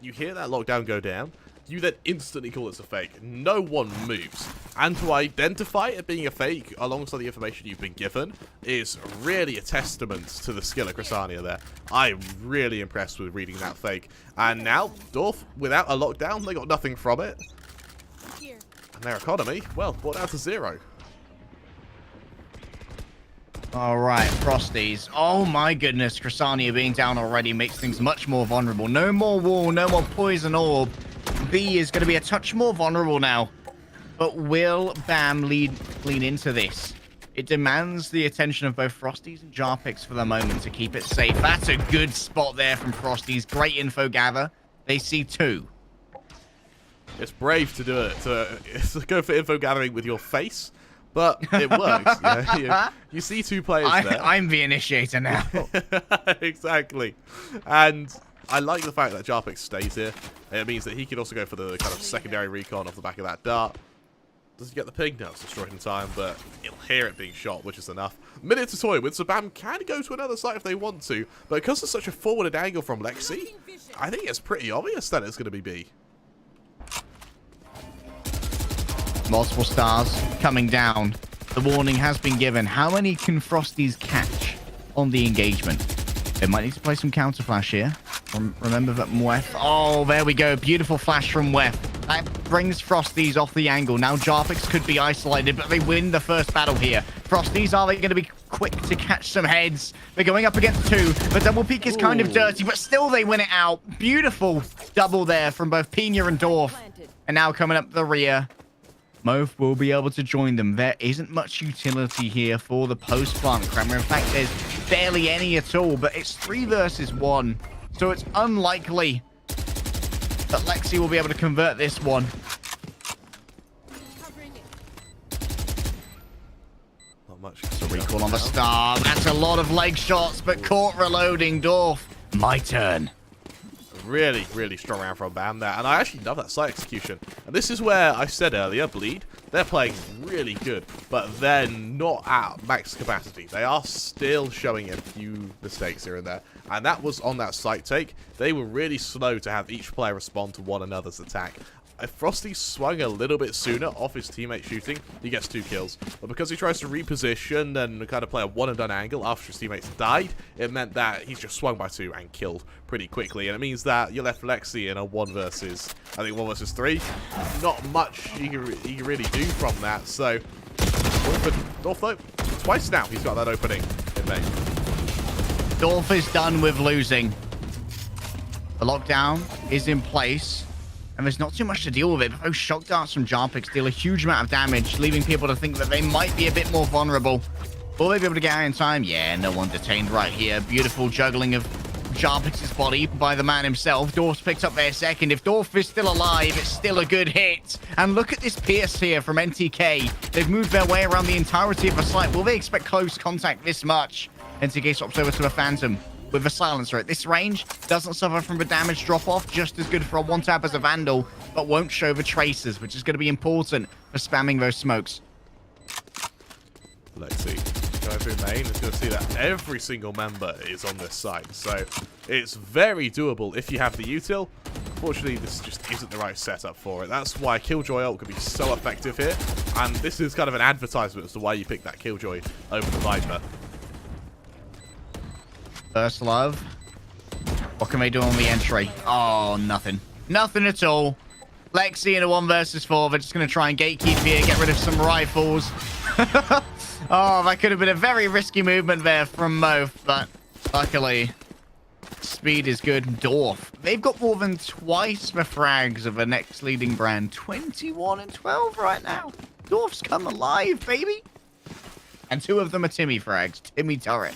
that lockdown go down, you then instantly call it's a fake. No one moves. And to identify it being a fake alongside the information you've been given is really a testament to the skill of Chrysania there. I'm really impressed with reading that fake. And now, Dorf, without a lockdown, they got nothing from it. And their economy, well, brought down to 0. All right, Frosties. Oh my goodness, Chrysania being down already makes things much more vulnerable. No more wall, no more poison orb. B is going to be a touch more vulnerable now. But will BAM lean into this? It demands the attention of both Frosties and Jarpix for the moment to keep it safe. That's a good spot there from Frosties. Great info gather. They see 2. It's brave to do it, to go for info gathering with your face, but it works. You see 2 players there. I'm the initiator now. Exactly. And I like the fact that Jarpix stays here. It means that he can also go for the kind of secondary recon off the back of that dart. Does he get the ping? No, it's destroyed in time, but he'll hear it being shot, which is enough. Minute to toy with, so BAM can go to another site if they want to, but because it's such a forwarded angle from Lexi, I think it's pretty obvious that it's going to be B. Multiple stars coming down. The warning has been given. How many can Frosties catch on the engagement? They might need to play some counter flash here. Remember that Mwef. Oh, there we go. Beautiful flash from Mwef. That brings Frosties off the angle. Now Jarpix could be isolated, but they win the first battle here. Frosties, are they going to be quick to catch some heads? They're going up against 2. The double peek is kind of dirty, but still they win it out. Beautiful double there from both Pina and Dorf. And now coming up the rear, Mof will be able to join them. There isn't much utility here for the post-plant Kremmer. In fact, there's barely any at all, but it's 3 versus 1. So it's unlikely that Lexi will be able to convert this one. Not much. So recall on the star. That's a lot of leg shots, but caught reloading. Dorf. My turn. Really, really strong round from BAM there. And I actually love that site execution. And this is where I said earlier, Bleed, they're playing really good, but they're not at max capacity. They are still showing a few mistakes here and there. And that was on that site take. They were really slow to have each player respond to one another's attack. If Frosty swung a little bit sooner off his teammate shooting, he gets 2 kills. But because he tries to reposition and kind of play a one-and-done angle after his teammates died, it meant that he's just swung by 2 and killed pretty quickly. And it means that you're left Lexi in a 1 versus 3. Not much he can really do from that. So, Dorf though, twice now he's got that opening in May. Dorf is done with losing. The lockdown is in place. And there's not too much to deal with it, but those shock darts from Jarpix deal a huge amount of damage, leaving people to think that they might be a bit more vulnerable. Will they be able to get out in time? Yeah, no one detained right here. Beautiful juggling of Jarpix's body by the man himself. Dorf picks up their second. If Dorf is still alive, it's still a good hit. And look at this pierce here from NTK. They've moved their way around the entirety of the site. Will they expect close contact this much? NTK swaps over to a Phantom with a silencer. At this range, doesn't suffer from a damage drop-off, just as good for a one-tap as a Vandal, but won't show the traces, which is going to be important for spamming those smokes. Let's see. Going through main, it's going to see that every single member is on this site, so it's very doable if you have the util. Unfortunately, this just isn't the right setup for it. That's why Killjoy ult can be so effective here, and this is kind of an advertisement as to why you pick that Killjoy over the Viper. First love. What can they do on the entry? Oh, nothing. Nothing at all. Lexi in a 1 versus 4. They're just going to try and gatekeep here, get rid of some rifles. Oh, that could have been a very risky movement there from Mof, but luckily, speed is good. Dorf. They've got more than twice the frags of the next leading brand. 21 and 12 right now. Dorf's come alive, baby. And 2 of them are Timmy frags. Timmy turret.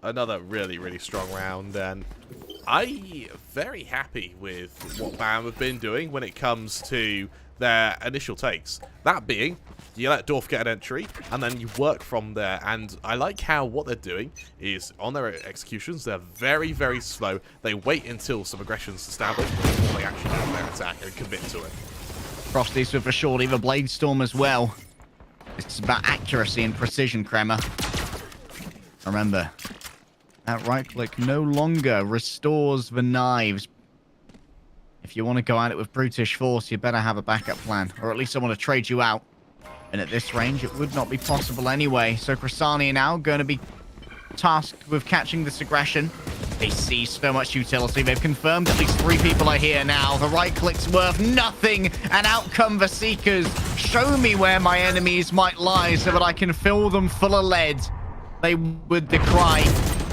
Another really, really strong round, and I'm very happy with what BAM have been doing when it comes to their initial takes. That being, you let Dorf get an entry, and then you work from there. And I like how what they're doing is, on their executions, they're very, very slow. They wait until some aggression's established before they actually do their attack and commit to it. Frosties with a short Eva Blade Storm as well. It's about accuracy and precision, Kremer. Remember, that right click no longer restores the knives. If you want to go at it with brutish force, you better have a backup plan, or at least someone to trade you out. And at this range, it would not be possible anyway. So Cressani now going to be tasked with catching this aggression. They see so much utility. They've confirmed at least 3 people are here now. The right click's worth nothing. And out come the Seekers. Show me where my enemies might lie so that I can fill them full of lead. They would decry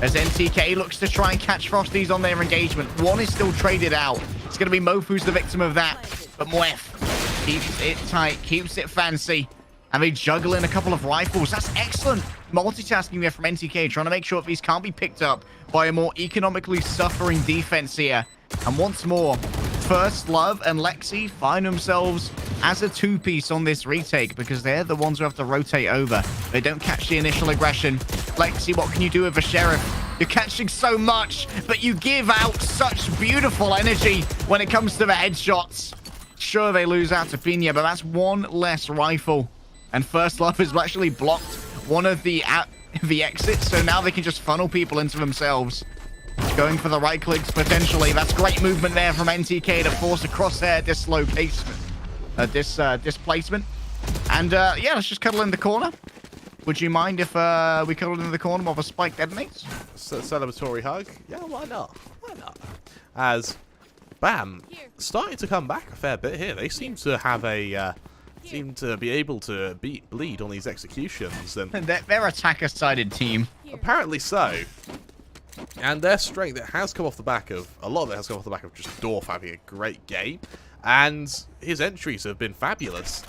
as NTK looks to try and catch Frosties on their engagement. One is still traded out. It's going to be Mof who's the victim of that. But Moef keeps it tight, keeps it fancy. And they juggle in a couple of rifles. That's excellent multitasking there from NTK, trying to make sure that these can't be picked up by a more economically suffering defense here. And once more, First Love and Lexi find themselves as a 2-piece on this retake because they're the ones who have to rotate over. They don't catch the initial aggression. Lexi, what can you do with a Sheriff? You're catching so much, but you give out such beautiful energy when it comes to the headshots. Sure, they lose out to Pina, but that's one less rifle. And First Love has actually blocked one of the exits, so now they can just funnel people into themselves. Going for the right clicks, potentially. That's great movement there from NTK to force a crosshair displacement. And, yeah, let's just cuddle in the corner. Would you mind if we cuddled in the corner while the spike detonates? Celebratory hug? Yeah, why not? Why not? As BAM starting to come back a fair bit here. They seem to have a... seem to be able to beat Bleed on these executions. And they're attacker-sided team. Apparently so. And their strength, it has come off the back of... A lot of it has come off the back of just Dorf having a great game. And his entries have been fabulous.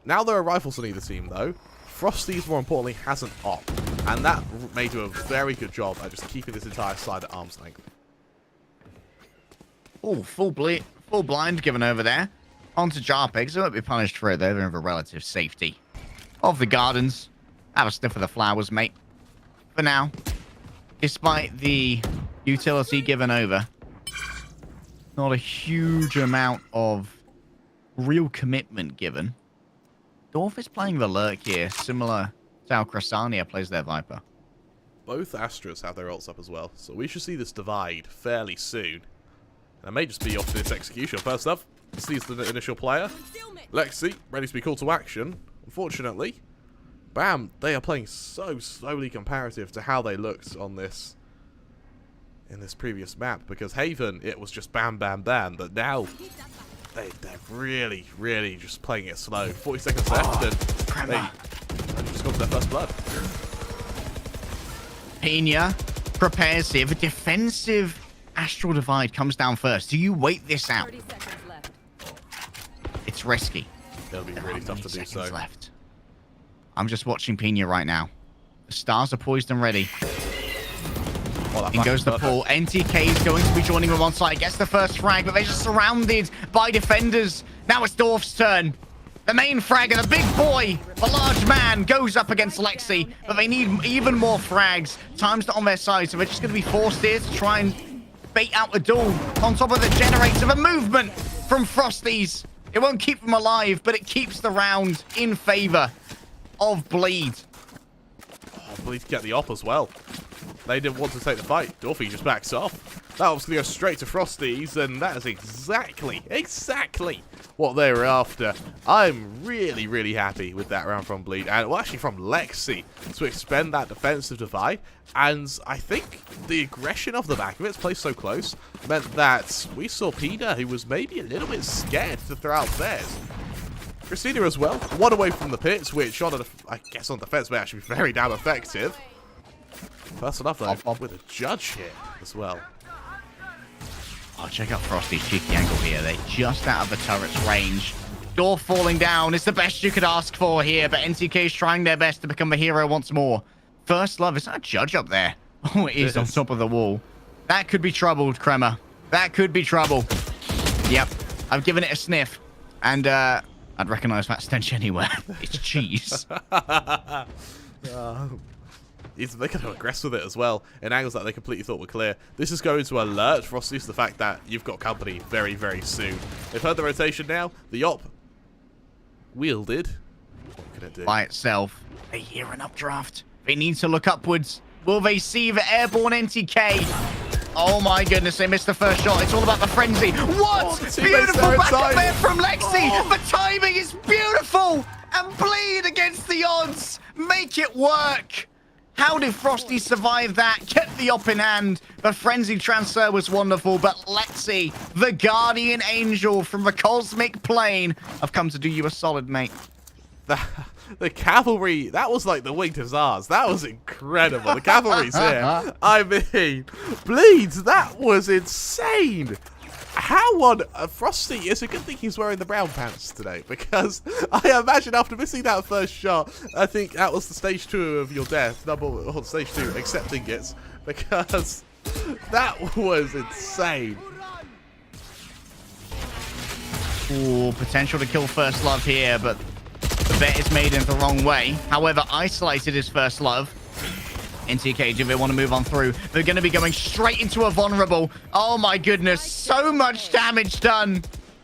Now there are rifles on either team, though. Frosties, more importantly, has an op. And that may do a very good job at just keeping this entire side at arm's length. Oh, full blind given over there. Onto Jarpigs. They won't be punished for it, though. They're in the relative safety of the gardens. Have a sniff of the flowers, mate. For now, despite the utility given over, not a huge amount of real commitment given. Dorf is playing the lurk here, similar to how Cressania plays their Viper. Both Astras have their ults up as well, so we should see this divide fairly soon. And it may just be off this execution. First up, sees the initial player. Lexi, ready to be called to action. Unfortunately, BAM, they are playing so slowly comparative to how they looked on this in this previous map, because Haven, it was just bam, bam, bam, but now they're really, really just playing it slow. 40 seconds left, and they just got their first blood. Pina prepares here. The defensive Astral Divide comes down first. Do you wait this out? 30 seconds left. It's risky. It'll be really tough to do so. Left. I'm just watching Pina right now. The stars are poised and ready. In goes the pull. NTK is going to be joining them on site. Gets the first frag, but they're just surrounded by defenders. Now it's Dorf's turn. The main fragger, the big boy, the large man, goes up against Lexi, but they need even more frags. Time's not on their side, so they're just going to be forced here to try and bait out a duel on top of the generator. The movement from Frosties. It won't keep them alive, but it keeps the round in favor of Bleed. Oh, Bleed to get the op as well. They didn't want to take the fight. Dorfy just backs off. That was going to go straight to Frosties, and that is exactly what they were after. I'm really, really happy with that round from Bleed, and well, actually from Lexi, to expend that defensive divide. And I think the aggression of the back of it, placed so close, meant that we saw Pina, who was maybe a little bit scared to throw out theirs. Christina as well, one away from the pits, which on I guess on defense may actually be very damn effective. First enough though, with a judge hit as well. Oh, check out Frosty's cheeky angle here. They're just out of the turret's range. Door falling down is the best you could ask for here, but NTK is trying their best to become a hero once more. First Love, is that a judge up there? Oh, it is on top of the wall. That could be trouble, Kremer. That could be trouble. Yep, I've given it a sniff. And I'd recognize that stench anywhere. It's cheese. They're going to aggress with it as well in angles that they completely thought were clear. This is going to alert Frosty to the fact that you've got company very, very soon. They've heard the rotation now. The op wielded. What can it do? By itself. They hear an updraft. They need to look upwards. Will they see the airborne NTK? Oh my goodness, they missed the first shot. It's all about the frenzy. What? Oh, Beautiful back up time. there from Lexi. Oh. The timing is beautiful. And bleed against the odds. Make it work. How did Frosty survive that? Kept the op in hand. The frenzy transfer was wonderful, but Lexi, the guardian angel from the cosmic plane, have come to do you a solid, mate. The cavalry, that was like the winged hussars. That was incredible. The cavalry's here. I mean, Bleeds, that was insane. How on Frosty, it's a good thing he's wearing the brown pants today, because I imagine after missing that first shot, I think that was the stage 2 of your death, or stage 2, accepting it, because that was insane. Ooh, potential to kill First Love here, but the bet is made in the wrong way. However, isolated is First Love. NTK, do they want to move on through? They're going to be going straight into a vulnerable. Oh my goodness, so much damage done.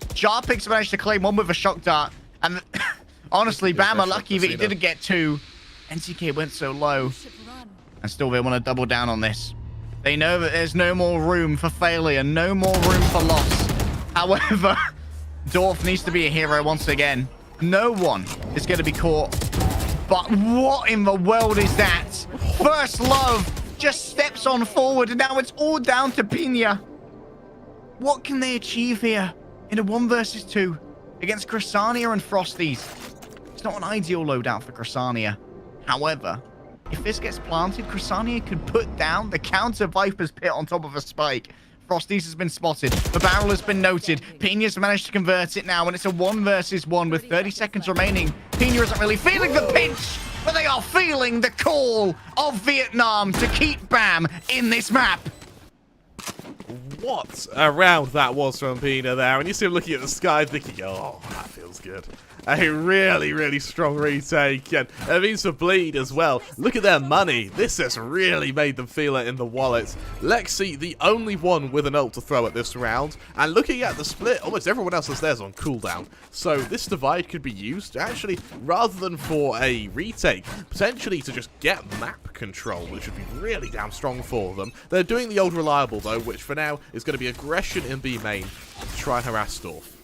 Jarpix managed to claim one with a shock dart. And honestly, Bama lucky that he didn't get 2. NTK went so low. And still they want to double down on this. They know that there's no more room for failure, no more room for loss. However, Dorf needs to be a hero once again. No one is going to be caught. But what in the world is that? First Love just steps on forward, and now it's all down to Pina. What can they achieve here in a 1 versus 2 against Chrysania and Frosties? It's not an ideal loadout for Chrysania. However, if this gets planted, Chrysania could put down the counter Viper's Pit on top of a spike. Frosties has been spotted. The barrel has been noted. Pina's managed to convert it now, and it's a 1 versus 1 with 30 seconds remaining. Pina isn't really feeling the pinch, but they are feeling the call of Vietnam to keep BAM in this map. What a round that was from Pina there. And you see him looking at the sky thinking, oh, that feels good. A really, really strong retake. And it means for Bleed as well. Look at their money. This has really made them feel it in the wallet. Lexi, the only one with an ult to throw at this round. And looking at the split, almost everyone else has theirs on cooldown. So this divide could be used, actually, rather than for a retake, potentially to just get map control, which would be really damn strong for them. They're doing the old reliable, though, which for now is going to be aggression in B main to try and harass Dorf.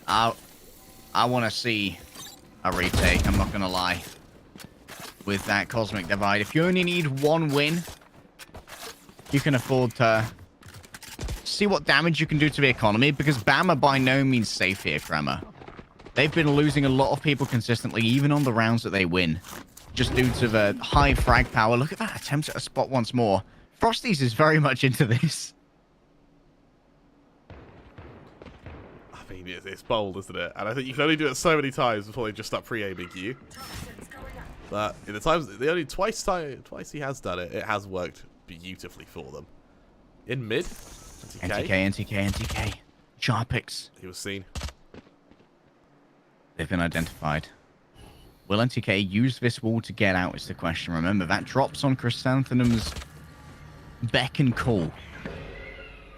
I want to see a retake, I'm not going to lie, with that Cosmic Divide. If you only need 1 win, you can afford to see what damage you can do to the economy, because BAM are by no means safe here, Crema. They've been losing a lot of people consistently, even on the rounds that they win, just due to the high frag power. Look at that attempt at a spot once more. Frosties is very much into this. It's bold, isn't it? And I think you can only do it so many times before they just start pre-aiming you. But in the times, the only twice he has done it, it has worked beautifully for them. In mid, NTK. Jarpix. He was seen. They've been identified. Will NTK use this wall to get out is the question. Remember, that drops on Chrysanthemum's beck and call.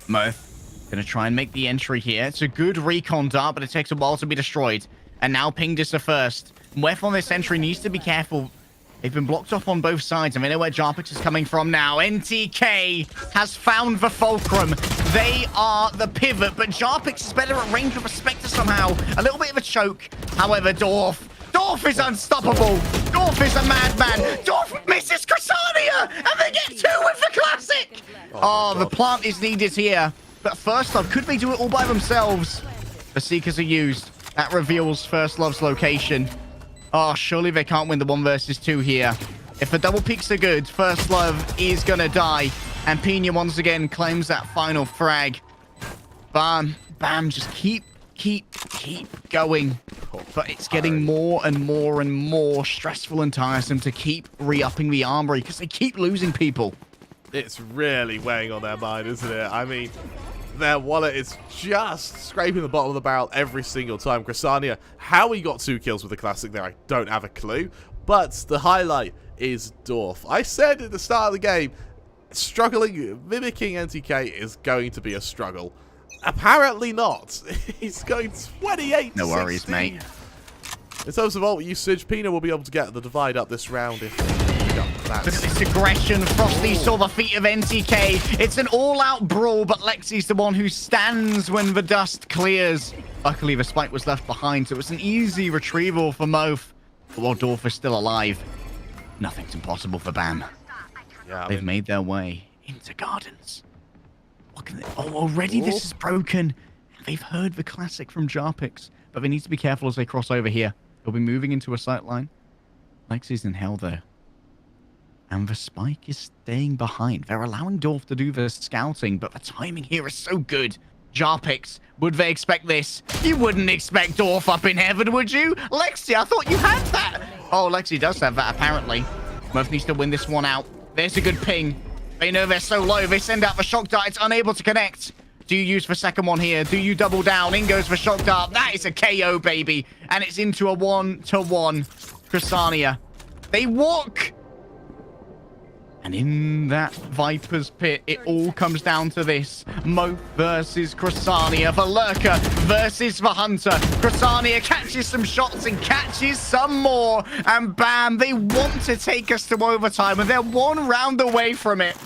Mirth. Gonna try and make the entry here. It's a good recon dart, but it takes a while to be destroyed. And now Pinged is the first. Wef on this entry needs to be careful. They've been blocked off on both sides. I mean, I know where Jarpix is coming from now. NTK has found the fulcrum. They are the pivot, but Jarpix is better at range with a Spectre somehow. A little bit of a choke. However, Dorf is unstoppable. Dorf is a madman. Dorf misses Chrysania, and they get 2 with the classic. Oh, the plant is needed here. But First Love, could they do it all by themselves? The Seekers are used. That reveals First Love's location. Oh, surely they can't win the 1 versus 2 here. If the double peaks are good, First Love is going to die. And Pina once again claims that final frag. Bam, just keep going. But it's getting more and more stressful and tiresome to keep re-upping the armory because they keep losing people. It's really weighing on their mind, isn't it? I mean, their wallet is just scraping the bottom of the barrel every single time. Chrysania, how he got 2 kills with the Classic there, I don't have a clue. But the highlight is Dorf. I said at the start of the game, struggling, mimicking NTK is going to be a struggle. Apparently not. He's going 28 No worries, mate. In terms of ult usage, Pina will be able to get the divide up this round if they pick up that. Look at this aggression. Frosty saw the feet of NTK. It's an all-out brawl, but Lexi's the one who stands when the dust clears. Luckily, the spike was left behind, so it was an easy retrieval for Moth. But while Dorf is still alive, nothing's impossible for BAM. Yeah, They've made their way into Gardens. What can they... Oh, already this is broken. They've heard the Classic from Jarpix, but they need to be careful as they cross over here. They'll be moving into a sight line. Lexi's in hell there. And the spike is staying behind. They're allowing Dorf to do the scouting, but the timing here is so good. Jarpix, would they expect this? You wouldn't expect Dorf up in heaven, would you? Lexi, I thought you had that. Oh, Lexi does have that, apparently. Murph needs to win this one out. There's a good ping. They know they're so low. They send out the shock dart. It's unable to connect. Do you use the second one here? Do you double down? In goes the shock dart. That is a KO, baby. And it's into a 1-to-1. Chrysania. They walk. And in that Viper's Pit, it all comes down to this. Mo versus Chrysania. The Lurker versus the Hunter. Chrysania catches some shots and catches some more. And BAM, they want to take us to overtime. And they're 1 round away from it.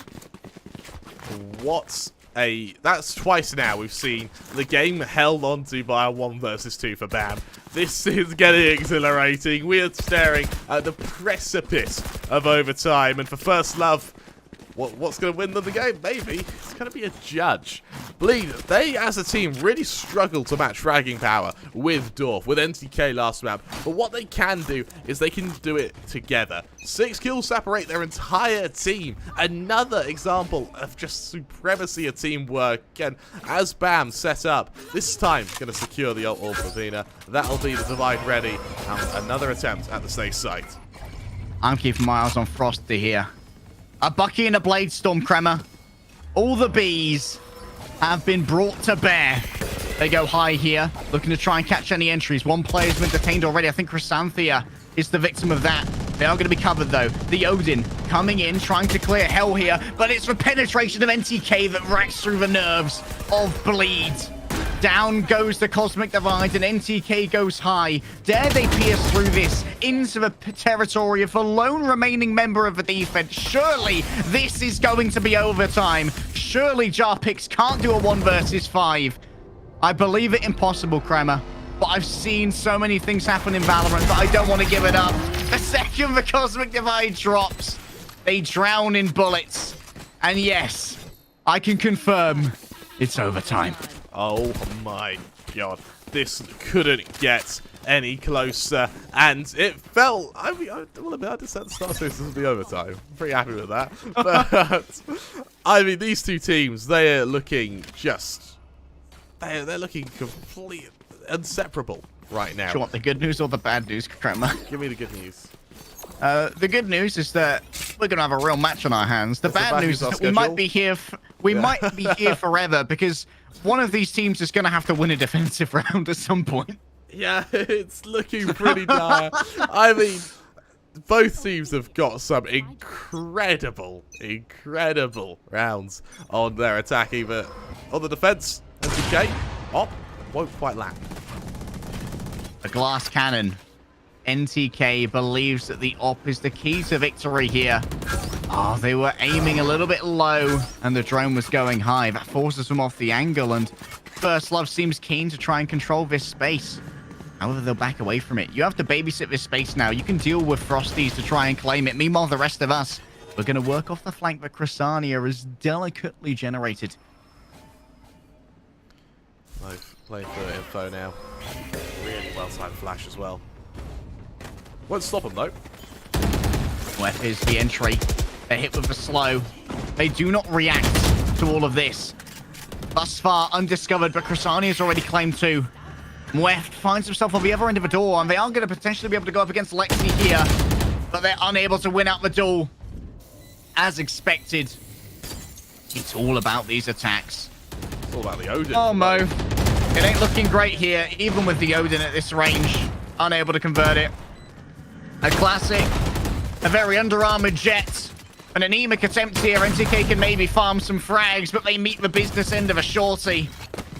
That's twice now we've seen the game held onto by a 1 versus 2 for BAM. This is getting exhilarating. We are staring at the precipice of overtime, and for First Love, what's going to win them the game? Maybe it's going to be a judge. Bleed, they as a team really struggle to match fragging power with Dorf, with NTK last map, but what they can do is they can do it together. 6 kills separate their entire team. Another example of just supremacy of teamwork. Again, as BAM set up, this time going to secure the ult for Pina. That'll be the divide ready, and another attempt at the safe site. I'm keeping my eyes on Frosty here. A Bucky and a Blade Storm, Kremer. All the bees have been brought to bear. They go high here, looking to try and catch any entries. 1 player's been detained already. I think Chrysanthia is the victim of that. They are going to be covered, though. The Odin coming in, trying to clear hell here, but it's the penetration of NTK that racks through the nerves of Bleed. Down goes the Cosmic Divide, and NTK goes high. Dare they pierce through this into the territory of the lone remaining member of the defense? Surely this is going to be overtime. Surely Jarpix can't do a 1 versus 5. I believe it impossible, Kremer. But I've seen so many things happen in Valorant that I don't want to give it up. The second the Cosmic Divide drops, they drown in bullets. And yes, I can confirm it's overtime. Oh my god, this couldn't get any closer, and it felt, I will admit, I just said the start this will be overtime. I'm pretty happy with that. But, I mean, these two teams, they are looking just, they're looking completely inseparable right now. Do you want the good news or the bad news, Kremer? Give me the good news. The good news is that we're going to have a real match on our hands. The bad news is that we might be here might be here forever, because one of these teams is going to have to win a defensive round at some point. Yeah, it's looking pretty dire. I mean, both teams have got some incredible rounds on their attacking, but on the defense, NTK, won't quite land. A glass cannon. NTK believes that the op is the key to victory here. Oh, they were aiming a little bit low, and the drone was going high. That forces them off the angle, and First Love seems keen to try and control this space. However, they'll back away from it. You have to babysit this space now. You can deal with Frosties to try and claim it. Meanwhile, the rest of us, we're going to work off the flank that Chrysania is delicately generated. I've played for info now. Really well-timed flash as well. Won't stop them, though. Where is the entry? They're hit with the slow. They do not react to all of this. Thus far, undiscovered, but Chrysania has already claimed 2. Mweft finds himself on the other end of a door, and they are going to potentially be able to go up against Lexi here, but they're unable to win out the duel. As expected, it's all about these attacks. All about the Odin. Oh, Mo. It ain't looking great here, even with the Odin at this range. Unable to convert it. A classic. A very under-armored Jet. An anemic attempt here. NTK can maybe farm some frags, but they meet the business end of a shorty.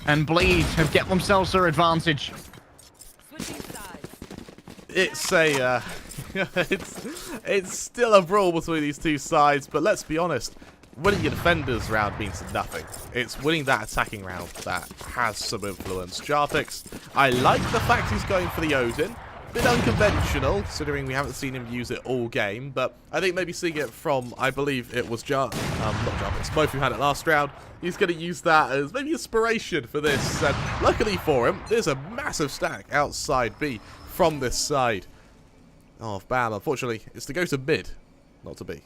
And Bleed have get themselves their advantage. It's a... it's still a brawl between these two sides, but let's be honest. Winning your defenders round means nothing. It's winning that attacking round that has some influence. Jarpix, I like the fact he's going for the Odin. Bit unconventional, considering we haven't seen him use it all game, but I think maybe seeing it from, I believe it was not Jarpix, both who had it last round, he's going to use that as maybe inspiration for this, and luckily for him, there's a massive stack outside B from this side of BAM. Unfortunately, it's to go to mid, not to B.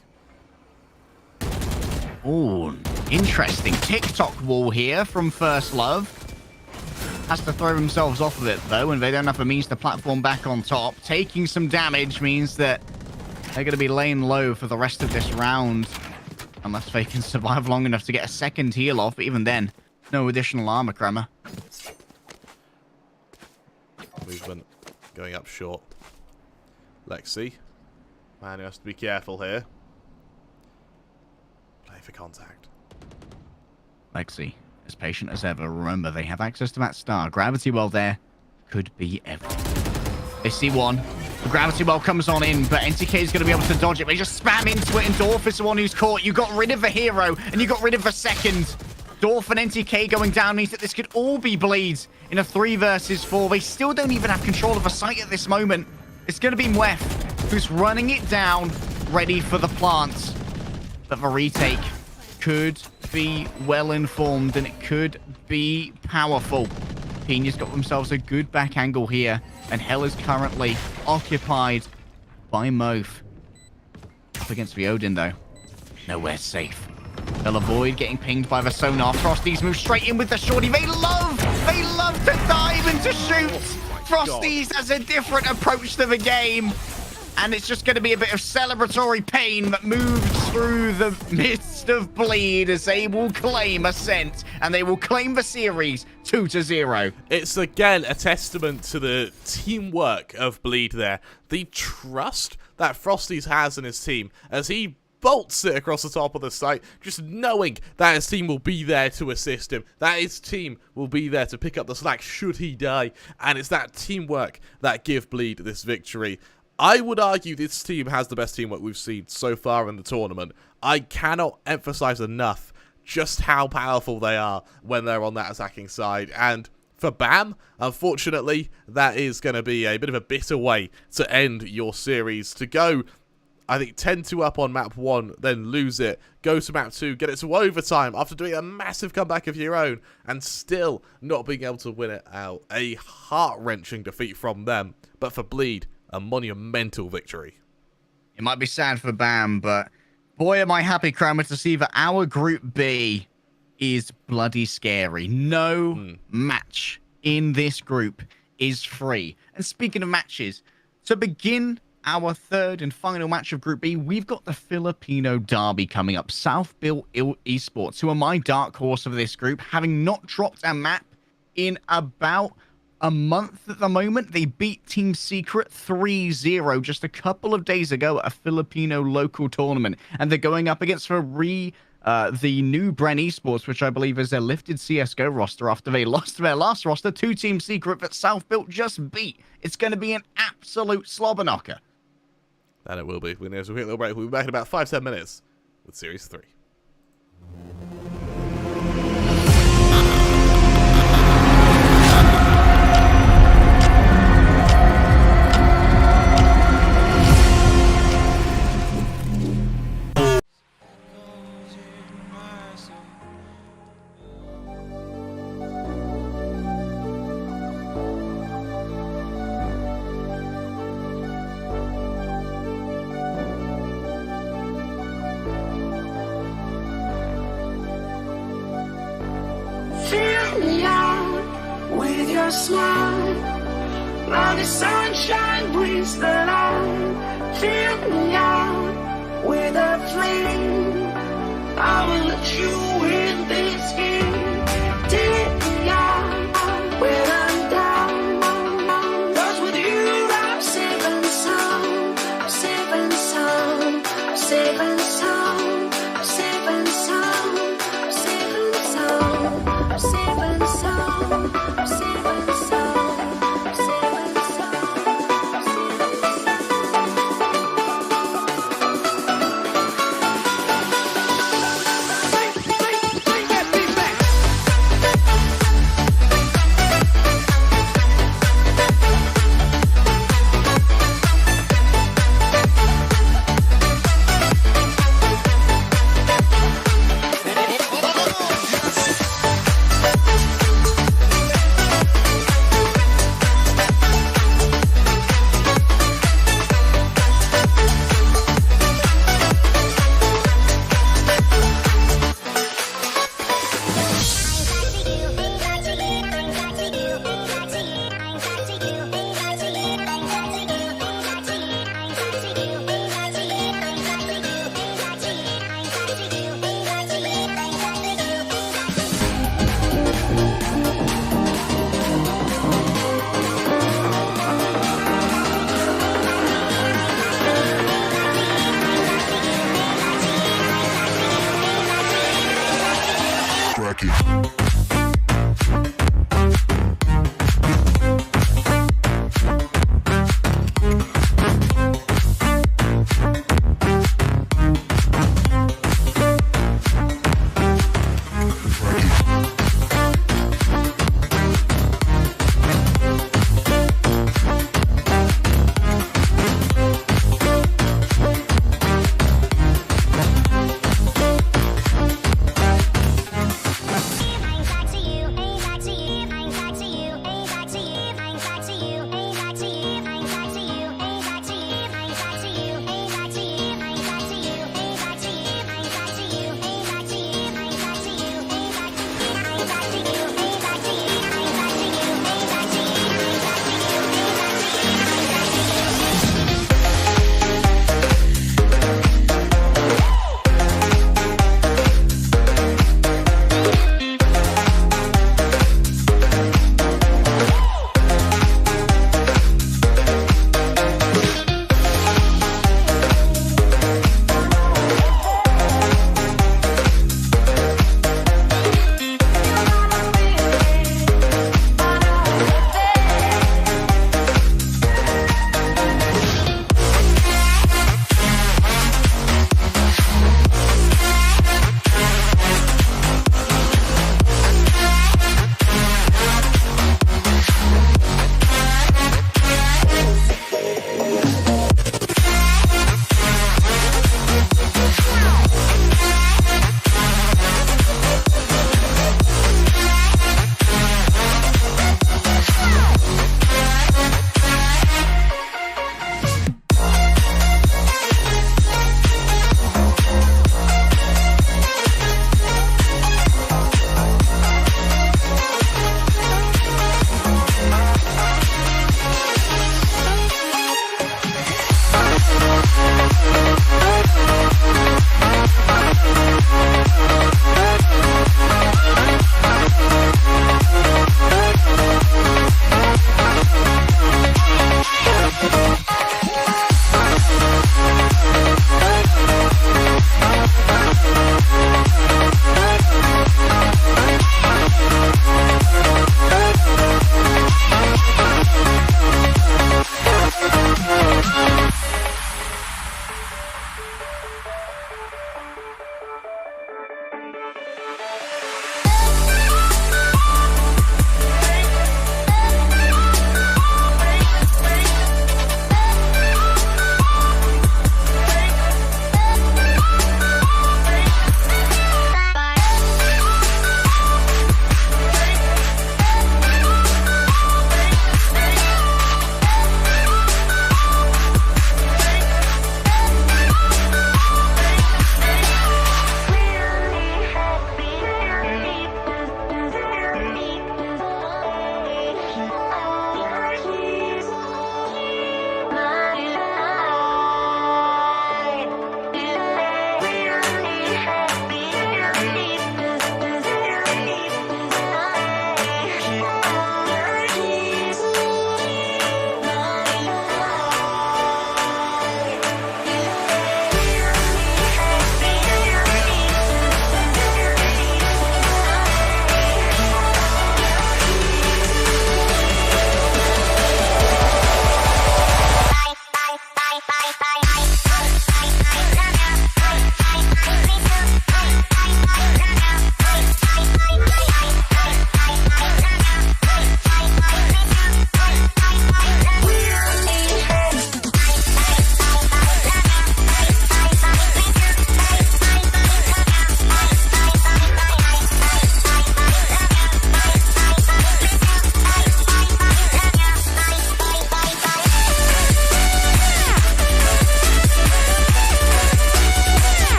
Ooh, interesting TikTok wall here from First Love. Has to throw themselves off of it, though, and they don't have a means to platform back on top. Taking some damage means that they're going to be laying low for the rest of this round. Unless they can survive long enough to get a second heal off, but even then, no additional armor crammer. Movement going up short. Lexi. Man who has to be careful here. Play for contact. Lexi, as patient as ever. Remember, they have access to that star. Gravity well there could be everything. They see one. The gravity well comes on in, but NTK is going to be able to dodge it. They just spam into it, and Dorf is the one who's caught. You got rid of the hero, and you got rid of the second. Dorf and NTK going down means that this could all be Bleeds in a 3 versus 4. They still don't even have control of the site at this moment. It's going to be Mwef who's running it down, ready for the plant. But the retake could be well informed, and it could be powerful. Pina's got themselves a good back angle here, and Hell is currently occupied by Mof. Up against the Odin, though. Nowhere safe. They'll avoid getting pinged by the sonar. Frosties move straight in with the shorty. They love to dive and to shoot. Frosties has a different approach to the game. And it's just going to be a bit of celebratory pain that moves through the midst of Bleed as they will claim ascent. And they will claim the series 2-0. It's again a testament to the teamwork of Bleed there. The trust that Frosties has in his team as he bolts it across the top of the site, just knowing that his team will be there to assist him, that his team will be there to pick up the slack should he die, and it's that teamwork that give Bleed this victory. I would argue this team has the best teamwork we've seen so far in the tournament. I cannot emphasize enough just how powerful they are when they're on that attacking side, and for BAM, unfortunately, that is going to be a bit of a bitter way to end your series. To go, I think, 10-2 up on map 1, then lose it, go to map 2, get it to overtime after doing a massive comeback of your own, and still not being able to win it out. A heart-wrenching defeat from them, but for Bleed, a monumental victory. It might be sad for BAM, but boy, am I happy, Kramer, to see that our Group B is bloody scary. No match in this group is free. And speaking of matches, to begin our third and final match of Group B, we've got the Filipino derby coming up. South-built Esports, who are my dark horse of this group, having not dropped a map in about a month at the moment. They beat Team Secret 3-0 just a couple of days ago at a Filipino local tournament. And they're going up against the new Bren Esports, which I believe is their lifted CSGO roster after they lost their last roster to Team Secret that South-built just beat. It's going to be an absolute slobber knocker. And it will be. We're going to have a quick little break. We'll be back in about 5-10 minutes with Series 3. Fill me out with your smile. Now the sunshine brings the light. Fill me out with a flame. I will let you in this game. saving some, I'm saving some, I'm saving some, I'm saving some, I'm saving some, I'm saving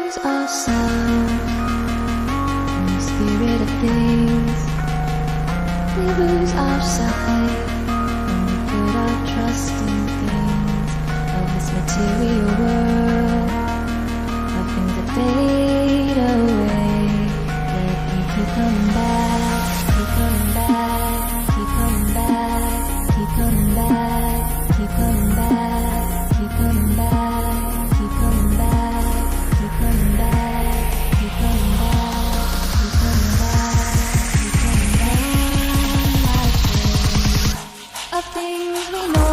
lose ourselves in the spirit of things. We lose our sight when we put our trust in things of this material world, of things that fade away. Yet we keep coming back, keep coming back, keep coming back, keep coming back, keep coming back, keep coming back, keep coming back, keep coming back, keep coming back, keep coming back, keep coming back, of things we know.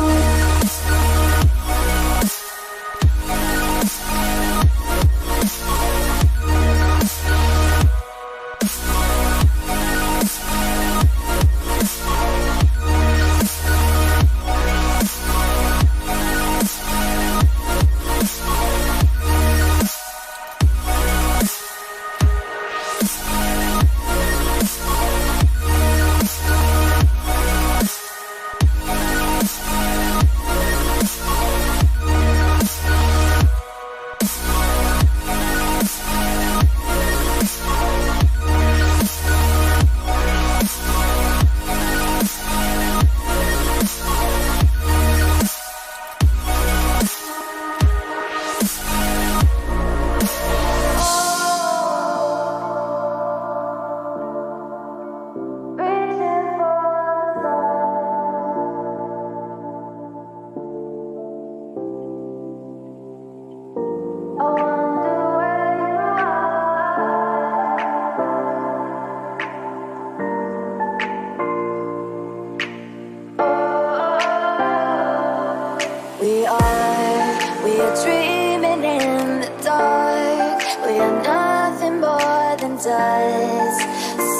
We are dreaming in the dark. We are nothing more than dust.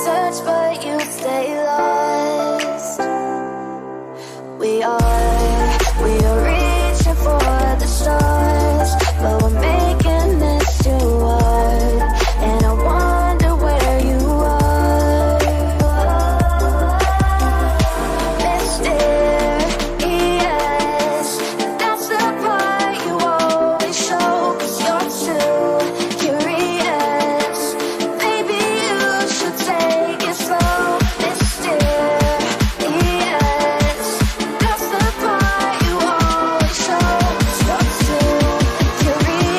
Search but you stay lost. We are reaching for the stars, but we're making this too hard. And I wonder where you are. Mysterious, that's the part you always show. 'Cause you're too curious. Maybe you should take it slow. Mysterious, that's the part you always show. 'Cause you're too curious.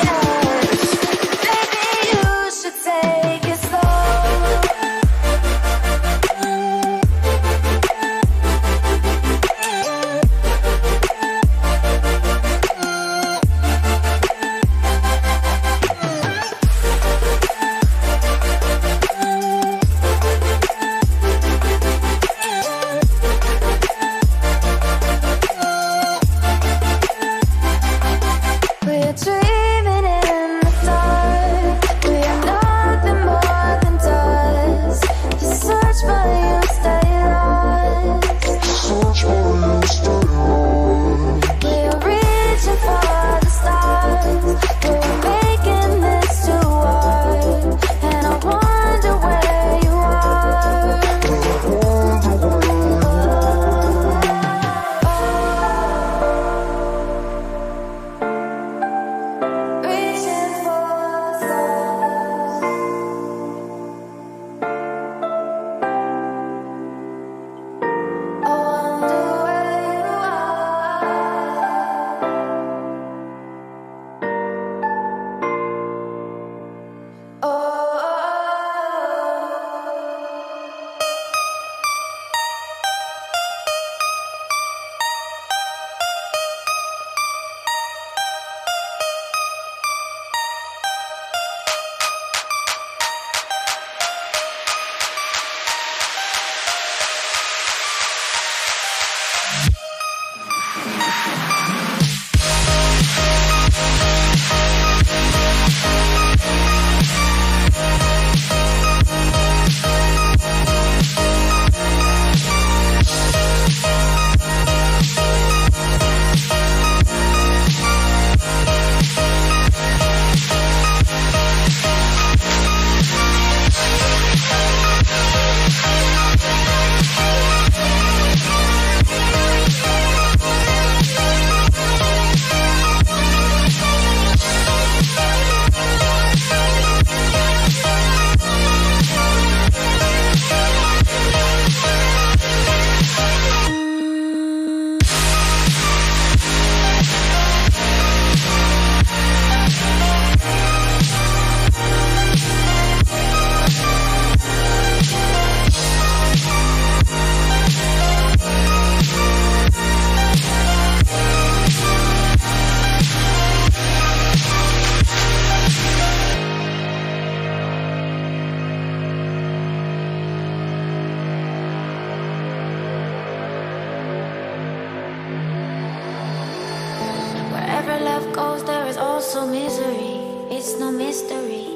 Wherever love goes, there is also misery. It's no mystery.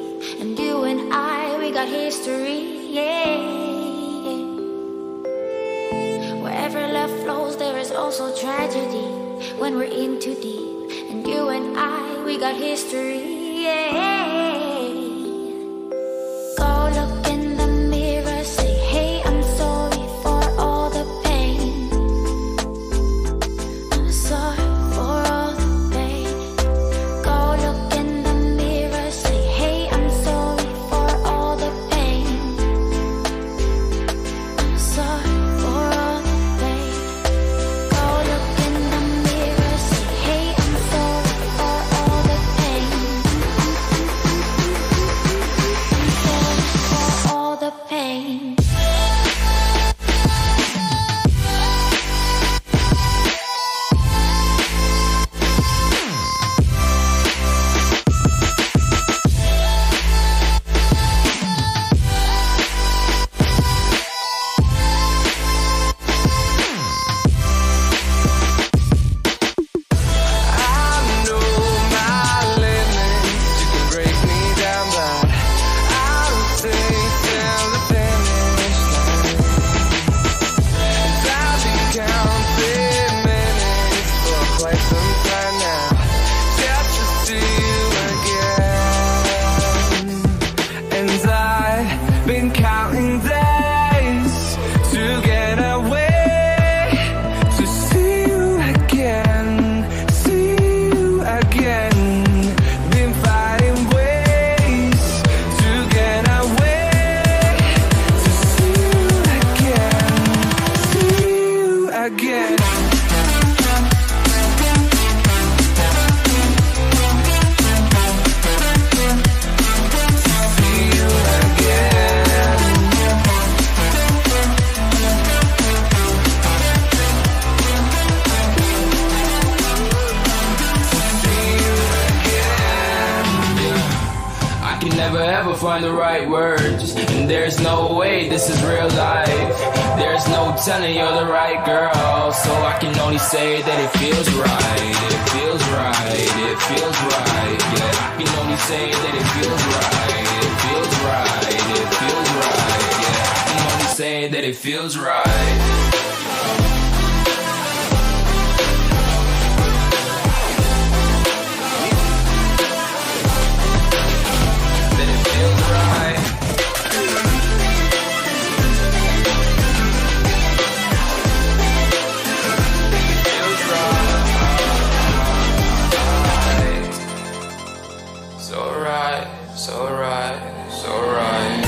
And you and I, we got history, yeah. Wherever love flows, there is also tragedy. When we're in too deep. And you and I, we got history, yeah. Go look in the mirror, say, hey, I'm sorry for all the pain. I'm sorry for all the pain. Go look in the mirror, say, hey, I'm sorry for all the pain. I'm sorry for all the pain. Go look in the mirror, say, hey, I'm sorry for all the pain. I'm sorry for all the pain. I know my limits. You can break me down, but I'll take till the finish line. 'Cause I've been counting minutes for quite some time now, just to see you again. And I've been counting days to get away, to see you again, see you again. Been finding ways to get away, to see you again, see you again. See you again. I can never ever find the right words, and there's no way this is real life. There's no telling you're the right girl, so I can only say that it feels right. It feels right. It feels right. Yeah, I can only say that it feels right. It feels right. It feels right. Yeah, I can only say that it feels right. That it feels right. Feels right. So right, so right, so right.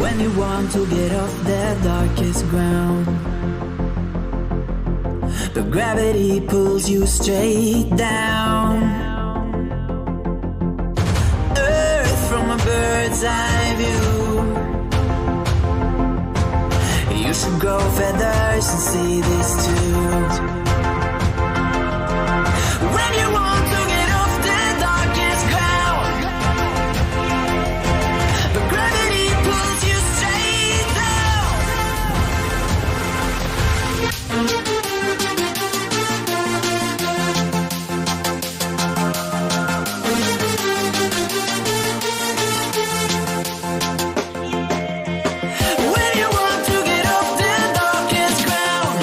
When you want to get off the darkest ground, the gravity pulls you straight down. Earth from a bird's eye view. You should grow feathers and see this too. When you want to get off the darkest ground, the gravity pulls you straight down. When you want to get off the darkest ground,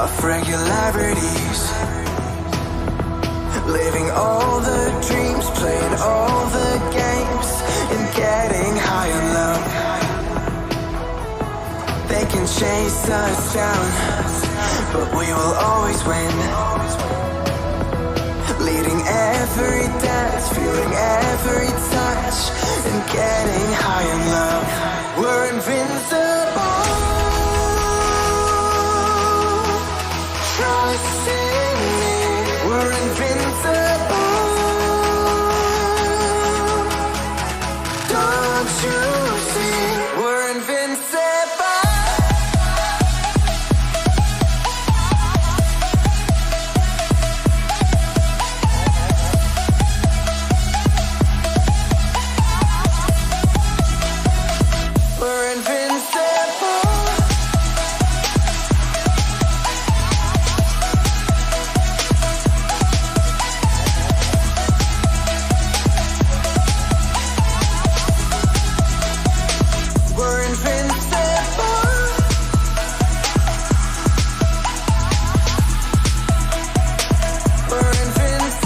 of regularities, living all the dreams, playing all the games, and getting high on love. They can chase us down, but we will always win. Leading every dance, feeling every touch, and getting high on love. We're invincible. Trust in me. We're invincible. Don't you see? We're invincible. We're invincible. We're invincible. We're invincible. We're invincible.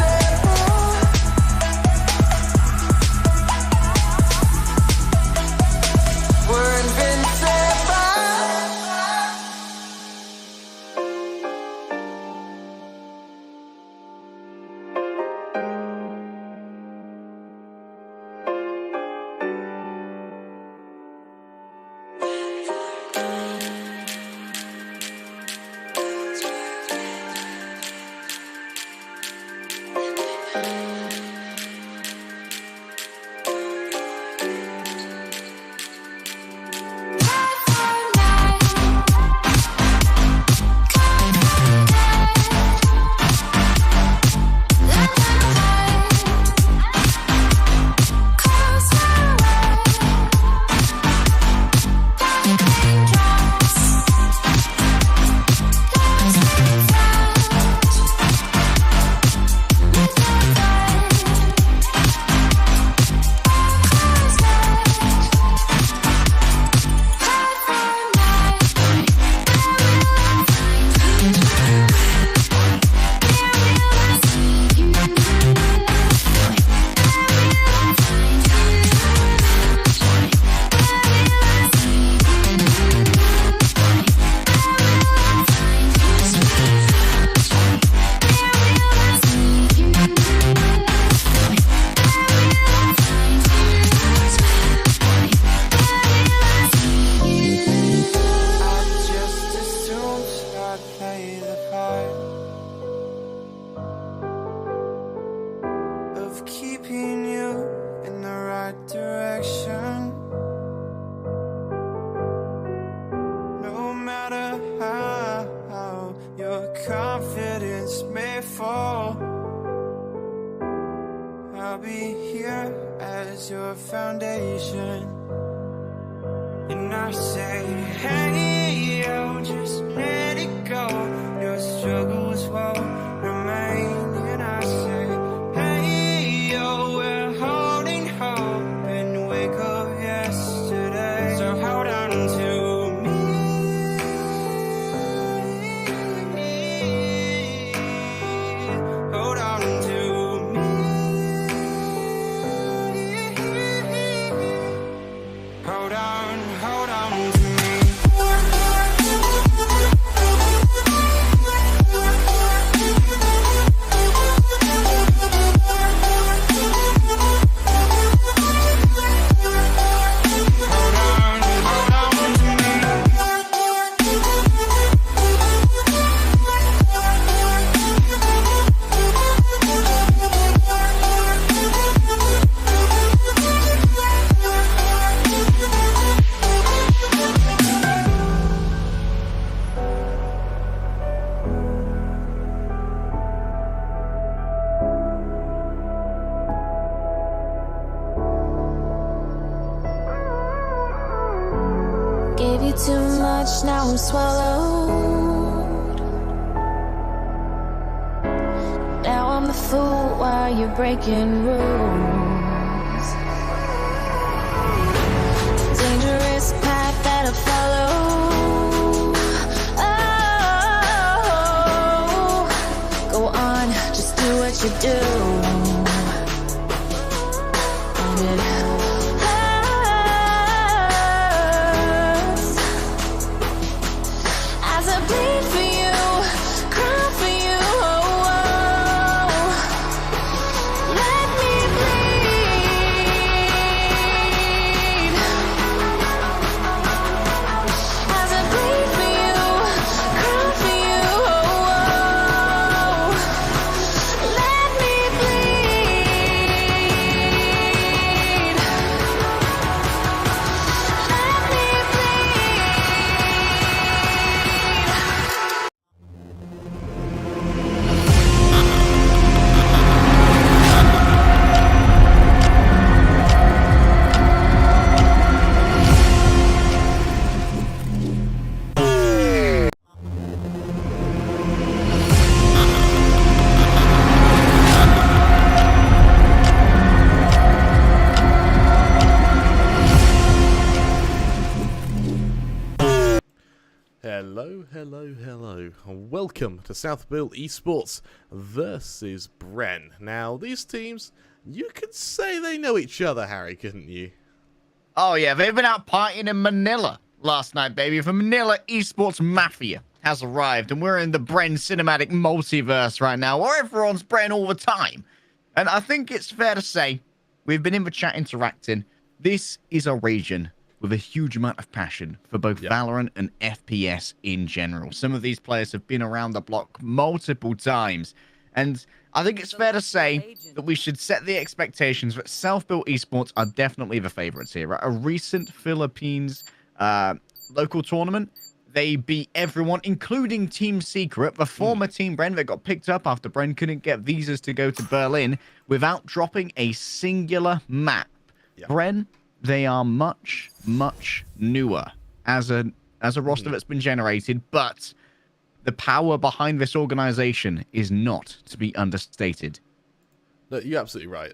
Just assumed I'd play the part of keeping you in the right direction. No matter how your confidence may fall, I'll be here as your foundation. And I say, hey, yo, just let it go. Your struggles won't remain. And I say, hey, yo, we're holding hope and wake up yesterday. So hold on to way too much, now I'm swallowed. Now I'm the fool while you're breaking rules. Dangerous path that I follow. Oh, go on, just do what you do. And it hurts as I bleed for you, cry for you. Oh, let me bleed as I bleed for you, cry for you. Oh, let me bleed. Let me Hello. Welcome to Southville Esports versus Bren. Now, these teams, you could say they know each other, Harry, couldn't you? Oh, yeah, they've been out partying in Manila last night, baby. The Manila Esports Mafia has arrived, and we're in the Bren cinematic multiverse right now, where everyone's Bren all the time. And I think it's fair to say, we've been in the chat interacting. This is a region with a huge amount of passion for both Valorant and FPS in general. Some of these players have been around the block multiple times, and I think it's fair to say that we should set the expectations that self-built esports are definitely the favorites here. Right? A recent Philippines local tournament, they beat everyone, including Team Secret, the former Team Bren that got picked up after Bren couldn't get visas to go to Berlin without dropping a singular map. Bren, they are much newer as a roster that's been generated, but the power behind this organization is not to be understated. No, you're absolutely right.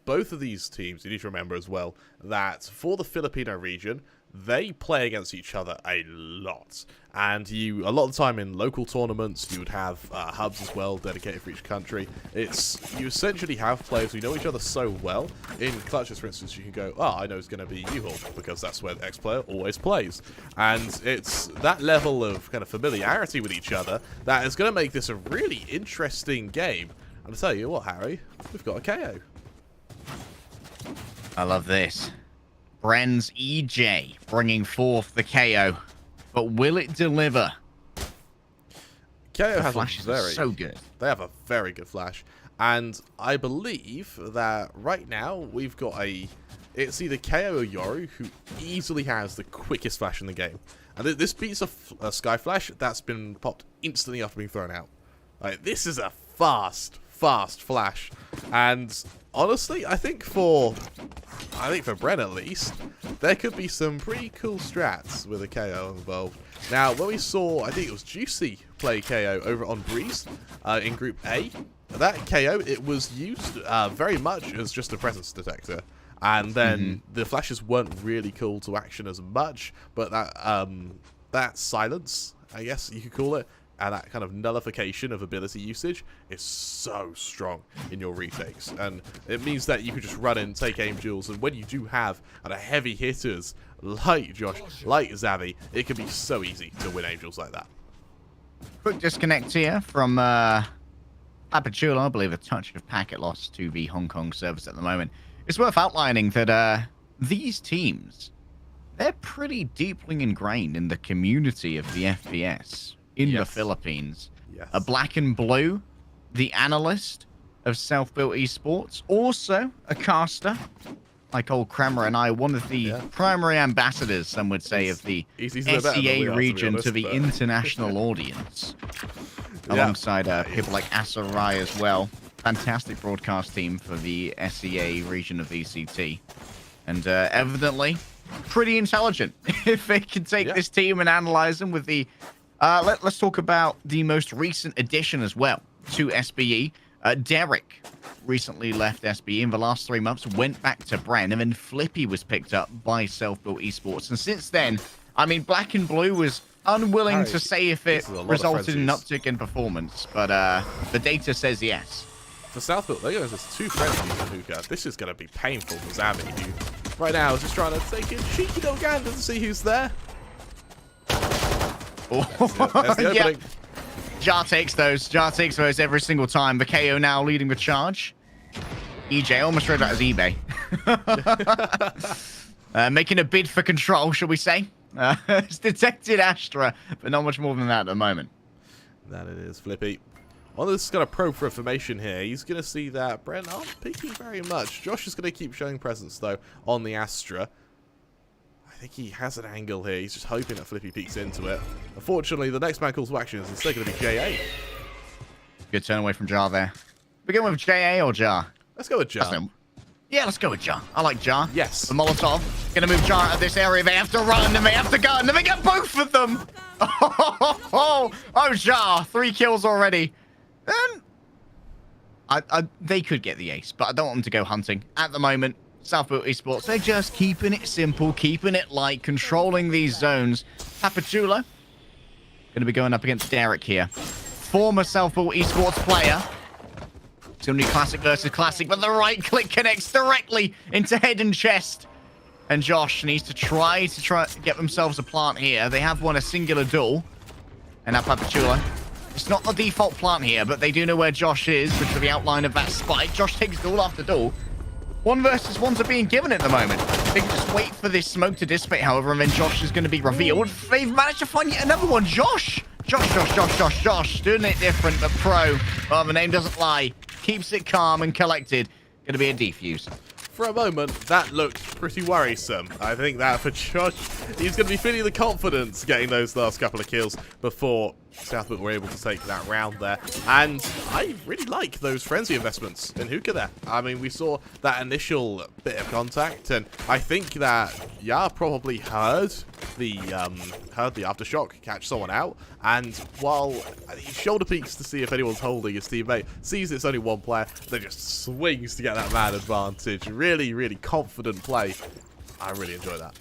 Both of these teams, you need to remember as well, that for the Filipino region, they play against each other a lot. And a lot of the time in local tournaments, you would have hubs as well, dedicated for each country. You essentially have players who know each other so well. In clutches, for instance, you can go, I know it's going to be U-Haul, because that's where the X player always plays. And it's that level of kind of familiarity with each other that is going to make this a really interesting game. And I'll tell you what, Harry, we've got a KO. I love this. Bren's EJ bringing forth the KO, but will it deliver? KO has so good. They have a very good flash, and I believe that right now we've got it's either KO or Yoru who easily has the quickest flash in the game, and this beats a Sky Flash that's been popped instantly after being thrown out. Like, this is a fast flash, and honestly, I think for Bren at least, there could be some pretty cool strats with a KO involved. Now, when we saw, I think it was Juicy play KO over on Breeze in Group A, that KO, it was used very much as just a presence detector. And then the flashes weren't really called to action as much, but that silence, I guess you could call it, and that kind of nullification of ability usage is so strong in your retakes. And it means that you could just run in, take aim duels, and when you do have heavy hitters like Josh, like Zavi, it can be so easy to win aim duels like that. Quick disconnect here from Apachula, I believe a touch of packet loss to the Hong Kong service at the moment. It's worth outlining that these teams, they're pretty deeply ingrained in the community of the FPS. In the Philippines. A Black and Blue, the analyst of self-built esports, also a caster, like old Kramer and I, one of the primary ambassadors, some would say, of the SEA region to the international audience, alongside people like Asarai as well. Fantastic broadcast team for the SEA region of VCT, and evidently pretty intelligent if they can take this team and analyze them with the... let's talk about the most recent addition as well to SBE. Derek recently left SBE in the last 3 months, went back to Bren, and then Flippy was picked up by Self-Built Esports. And since then, I mean, Black and Blue was unwilling to say if it resulted in an uptick in performance, but the data says yes. For Southbuilt, there goes there's 2 frenzies in Hookah. This is going to be painful for Zavi, who right now is just trying to take a cheeky little gander to see who's there. That's the opening. Jar takes those. Jar takes those every single time. The KO now leading the charge. EJ almost read that as eBay. Making a bid for control, shall we say. It's detected Astra, but not much more than that at the moment. That it is, Flippy. On this kind of probe for information here, he's going to see that Bren aren't peeking very much. Josh is going to keep showing presence, though, on the Astra. I think he has an angle here. He's just hoping that Flippy peeks into it. Unfortunately, the next man calls to action is instead going to be JA. Good turn away from Jar there. We going with JA or Jar? Let's go with Jar. Yeah, let's go with Jar. I like Jar. Yes. The Molotov. Going to move Jar out of this area. They have to run and they have to gun and they get both of them. Oh, Jar. 3 kills already. They could get the ace, but I don't want them to go hunting. At the moment, Southbuilt Esports, they're just keeping it simple, keeping it light, controlling these zones. Papachula going to be going up against Derek here. Former Southbuilt Esports player. It's going to be classic versus classic, but the right click connects directly into head and chest. And Josh needs to try to get themselves a plant here. They have won a singular duel. And now Papachula. It's not the default plant here, but they do know where Josh is, which is the outline of that spike. Josh takes duel after duel. 1 versus 1s are being given at the moment. They can just wait for this smoke to dissipate, however, and then Josh is going to be revealed. They've managed to find yet another one. Josh, doing it different, but pro. Well, the name doesn't lie. Keeps it calm and collected. Going to be a defuse. For a moment, that looked pretty worrisome. I think that for Josh, he's going to be feeling the confidence getting those last couple of kills before Southbuilt were able to take that round there. And I really like those frenzy investments in Hookah there. I mean, we saw that initial bit of contact, and I think that Yar probably heard the aftershock catch someone out, and while he shoulder peeks to see if anyone's holding his teammate, sees it's only one player, then just swings to get that man advantage. Really, really confident play. I really enjoy that.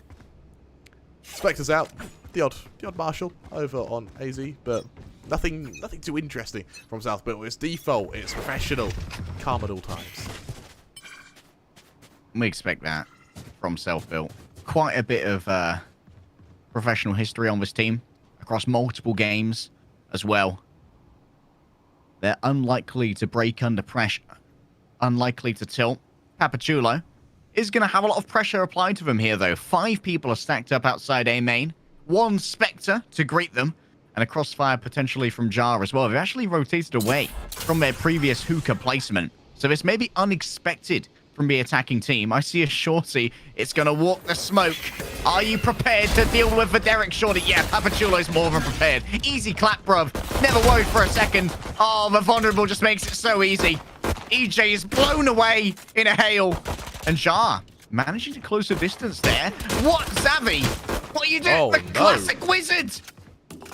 Spectre's out. The odd Marshall over on AZ, but nothing too interesting from Southbuilt. It's default, it's professional, calm at all times. We expect that from Self-Built. Quite a bit of professional history on this team across multiple games as well. They're unlikely to break under pressure, unlikely to tilt. Papachulo is going to have a lot of pressure applied to them here, though. 5 people are stacked up outside A main. 1 Spectre to greet them, and a crossfire potentially from Jar as well. They've actually rotated away from their previous Hookah placement, so this may be unexpected from the attacking team. I see a Shorty. It's going to walk the smoke. Are you prepared to deal with the Derek Shorty? Yeah, Papachulo's more than prepared. Easy clap, bruv. Never worried for a second. Oh, the vulnerable just makes it so easy. EJ is blown away in a hail. And Jar managing to close the distance there. What, Zavi? What are you doing? Oh, the no. classic wizard.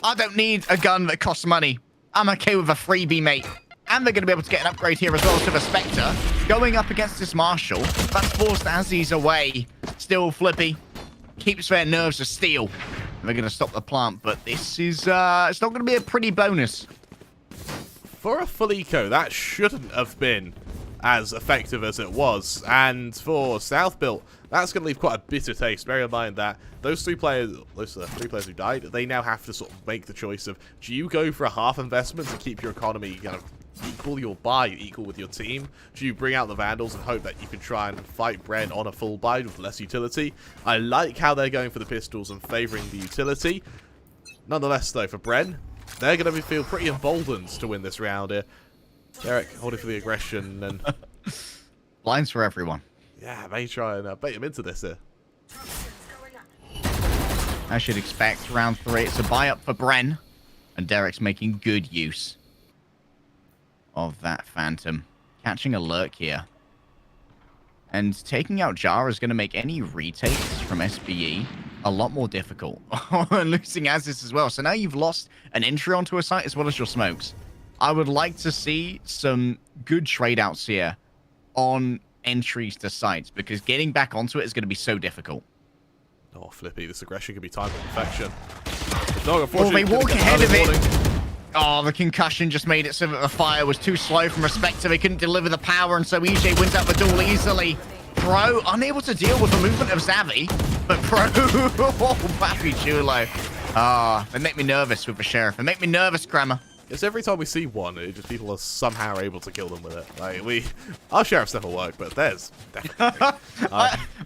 I don't need a gun that costs money. I'm okay with a freebie, mate. And they're going to be able to get an upgrade here as well to the Spectre. Going up against this Marshall. That's forced Azzy's away. Still Flippy. Keeps their nerves of steel. And they're going to stop the plant. But this is, it's not going to be a pretty bonus. For a full eco, that shouldn't have been as effective as it was. And for Southbuilt, that's going to leave quite a bitter taste. Bear in mind that those 3 players who died, they now have to sort of make the choice of, do you go for a half investment to keep your economy kind of equal with your team? Do you bring out the Vandals and hope that you can try and fight Bren on a full buy with less utility? I like how they're going for the pistols and favouring the utility. Nonetheless, though, for Bren, they're going to feel pretty emboldened to win this round here. Derek holding for the aggression and... Lines for everyone. Yeah, may try and bait him into this here. I should expect round 3. It's a buy up for Bren. And Derek's making good use of that Phantom. Catching a lurk here. And taking out Jar is going to make any retakes from SBE a lot more difficult. And losing Aziz as well. So now you've lost an entry onto a site as well as your smokes. I would like to see some good trade outs here on entries to sites, because getting back onto it is going to be so difficult. Oh, Flippy, this aggression could be timed to perfection. Oh, they walk ahead of it. Oh, the concussion just made it so that the fire was too slow from Respector. They couldn't deliver the power, and so EJ wins out the duel easily. Pro unable to deal with the movement of Xavi, but Pro, oh, Papi Chulo. Ah, they make me nervous with the Sheriff. They make me nervous, Kramer. It's every time we see one, it just people are somehow able to kill them with it. Like our sheriffs never work, but theirs definitely.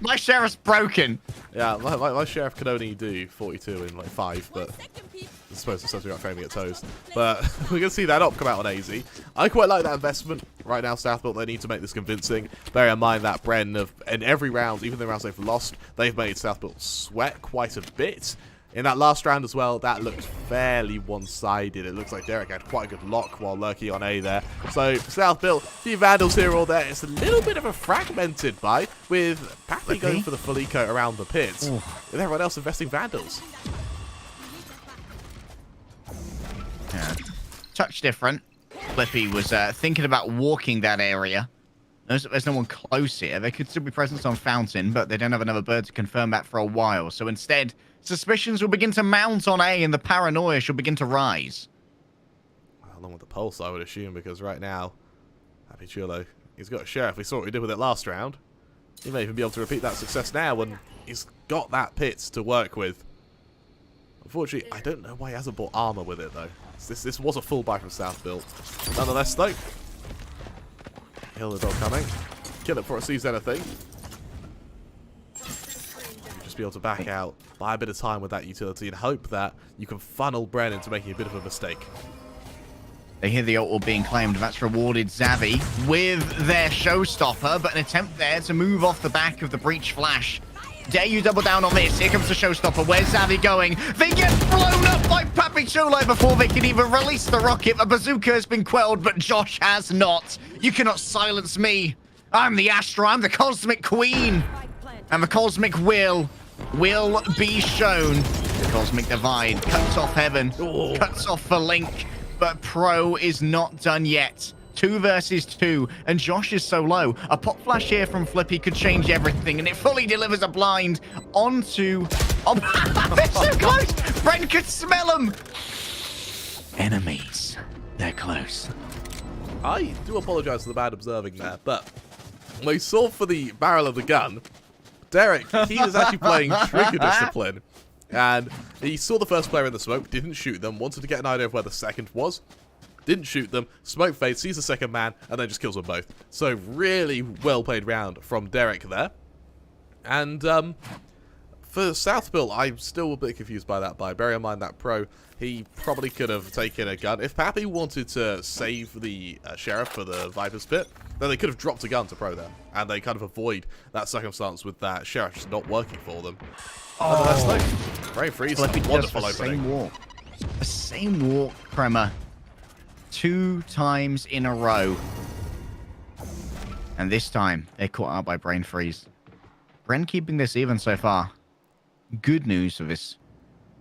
My Sheriff's broken. Yeah, my sheriff can only do 42 in like 5, but I suppose it's something about framing at toes. But we're gonna see that op come out on AZ. I quite like that investment right now. Southbuilt, they need to make this convincing. Bear in mind that Bren in every round, even the rounds they've lost, they've made Southbuilt sweat quite a bit. In that last round as well, that looked fairly one-sided. It looks like Derek had quite a good lock while lurking on A there. So, Southbuilt, a few Vandals here or there. It's a little bit of a fragmented buy, with Pappy going for the full eco around the pit, with everyone else investing Vandals. Yeah. Touch different. Flippy was thinking about walking that area. There's no one close here. There could still be presence on Fountain, but they don't have another bird to confirm that for a while. So instead, suspicions will begin to mount on A, and the paranoia shall begin to rise. Along with the pulse, I would assume, because right now, Happy Chulo, he's got a Sheriff. We saw what he did with it last round. He may even be able to repeat that success now when he's got that pit to work with. Unfortunately, I don't know why he hasn't bought armor with it, though. This was a full buy from Southbuilt. Nonetheless, though, Hill the dog coming. Kill it before it sees anything. Just be able to back out, buy a bit of time with that utility, and hope that you can funnel Bren into making a bit of a mistake. They hear the ult being claimed. That's rewarded Xavi with their showstopper, but an attempt there to move off the back of the breach flash. Dare you double down on this? Here comes the showstopper. Where's Xavi going? They get blown up by Papi Chulo before they can even release the rocket. The bazooka has been quelled, but Josh has not. You cannot silence me. I'm the Astra. I'm the Cosmic Queen. And the Cosmic will be shown. The Cosmic Divide cuts off Heaven, cuts off the Link, but Pro is not done yet. 2 versus 2, and Josh is so low. A pop flash here from Flippy could change everything, and it fully delivers a blind onto... Oh, they're so close! Bren could smell them! Enemies. They're close. I do apologise for the bad observing there, but when we saw for the barrel of the gun, Derek, he was actually playing trigger discipline. And he saw the first player in the smoke, didn't shoot them, wanted to get an idea of where the second was. Didn't shoot them, smoke fades, sees the second man, and then just kills them both. So really well played round from Derek there. And for Southbuilt, I'm still a bit confused by that buy. Bear in mind that Pro, he probably could have taken a gun. If Pappy wanted to save the Sheriff for the Viper's Pit, then they could have dropped a gun to Pro there. And they kind of avoid that circumstance with that Sheriff just not working for them. Nonetheless, very freeze, wonderful opening. The same walk, Kremer. 2 times in a row. And this time, they're caught out by Brain Freeze. Bren keeping this even so far. Good news for this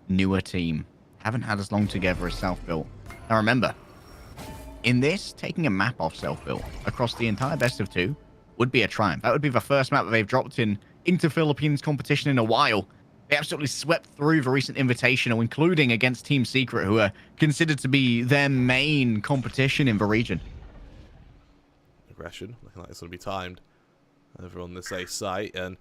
newer team. Haven't had as long together as Self-Built. Now remember, in this, taking a map off Self-Built across the entire best of 2 would be a triumph. That would be the first map that they've dropped into Philippines competition in a while. They absolutely swept through the recent Invitational, including against Team Secret, who are considered to be their main competition in the region. Aggression, looking like it's going to be timed over on this A site. And,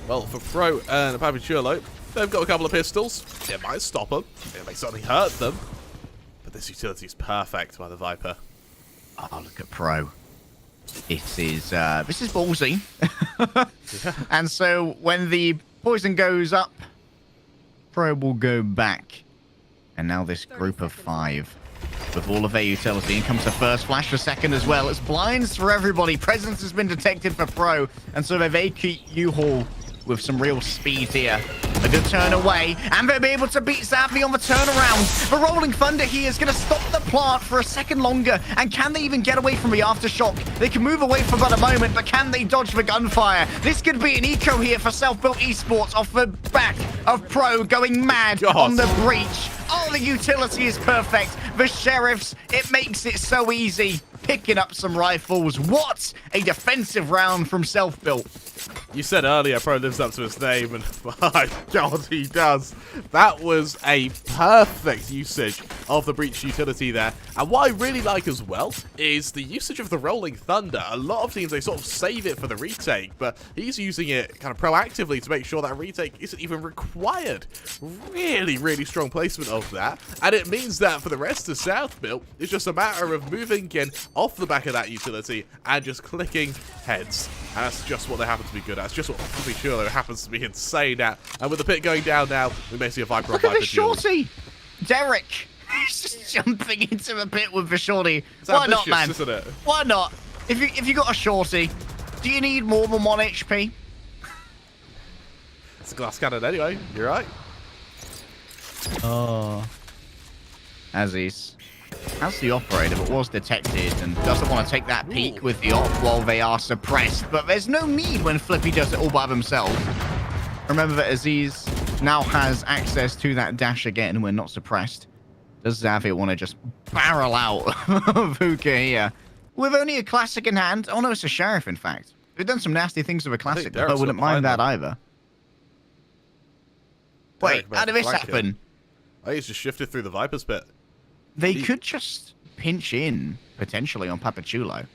well, for Pro and Papi Chulo, they've got a couple of pistols. It might stop them. It may certainly hurt them. But this utility is perfect by the Viper. Oh, look at Pro. This is ballsy. And so when the poison goes up, Pro will go back. And now this group of 5 with all of their utility. In comes the first flash, for second as well. It's blinds for everybody. Presence has been detected for Pro. And so they vacate U-Haul with some real speed here. A good turn away, and they'll be able to beat Xavi on the turnaround. The Rolling Thunder here is going to stop the plant for a second longer. And can they even get away from the aftershock? They can move away for about a moment, but can they dodge the gunfire? This could be an eco here for Self-Built Esports off the back of Pro going mad God. on the breach. Oh, the utility is perfect. The sheriffs, it makes it so easy. Picking up some rifles. What a defensive round from Self-Built. You said earlier Pro lives up to his name, and my God, he does. That was a perfect usage of the breach utility there. And what I really like as well is the usage of the Rolling Thunder. A lot of teams, they sort of save it for the retake, but he's using it kind of proactively to make sure that retake isn't even required. Really, really strong placement of that. And it means that for the rest of South Built, it's just a matter of moving in off the back of that utility and just clicking heads. And that's just what they happen to be good at. It's just what Epulze happens to be insane at. And with the pit going down now, we may see a Viper on Look at Viper this duel. shorty. Derek. He's just jumping into the pit with the shorty. It's Why not, ambitious, man? isn't it? Why not? If you got a shorty, do you need more than 1 HP? It's a glass cannon anyway. You're right. Oh. Aziz. That's the operator, but was detected and doesn't want to take that peek with the op while they are suppressed. But there's no need when Flippy does it all by themselves. Remember that Aziz now has access to that dash again when not suppressed. Does Xavier want to just barrel out of Hookah here? With only a classic in hand. Oh no, it's a sheriff, in fact. They've done some nasty things with a classic, but I Derek's wouldn't got behind mind that them. either. Wait, Derek how did this flank him. happen? Oh, he's just shifted through the Viper's pit. They could just pinch in, potentially, on Papachulo.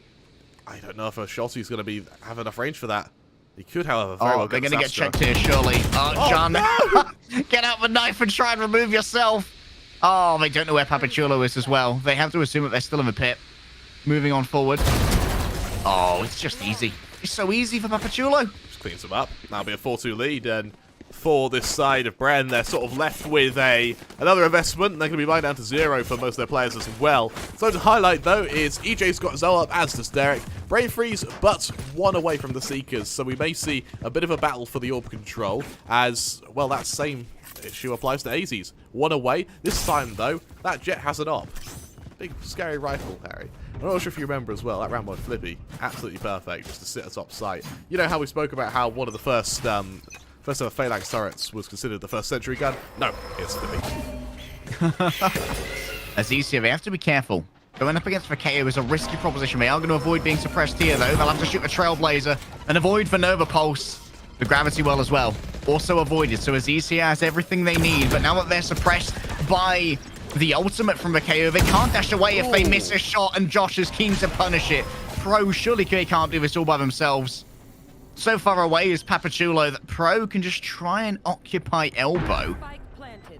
I don't know if a Shotty's going to have enough range for that. He could, however, very Oh, well they're get going to the get Sastra. checked here, surely. Oh, John. no! Get out the knife and try and remove yourself. Oh, they don't know where Papachulo is as well. They have to assume that they're still in the pit. Moving on forward. Oh, it's just easy. It's so easy for Papachulo. Just cleans them up. That'll be a 4-2 lead, and for this side of Bren, they're sort of left with another investment. They're going to be mine down to 0 for most of their players as well. So to highlight, though, is EJ's got Zoe up, as does Derek. Brain Freeze, but 1 away from the Seekers, so we may see a bit of a battle for the orb control, as, well, that same issue applies to AZ's. 1 away. This time, though, that Jet has an op. Big, scary rifle, Harry. I'm not sure if you remember as well, that round by Flippy, absolutely perfect, just to sit atop sight. You know how we spoke about how one of the first ever Phalanx turrets was considered the first century gun? No, it's Flippy. Aziz here, they have to be careful. Going up against the KO is a risky proposition. They are going to avoid being suppressed here, though. They'll have to shoot the Trailblazer and avoid the Nova Pulse. The Gravity Well as well. Also avoided, so Aziz here has everything they need. But now that they're suppressed by the ultimate from the KO, they can't dash away if they miss a shot, and Josh is keen to punish it. Pro, surely they can't do this all by themselves. So far away is Papachulo that Pro can just try and occupy elbow.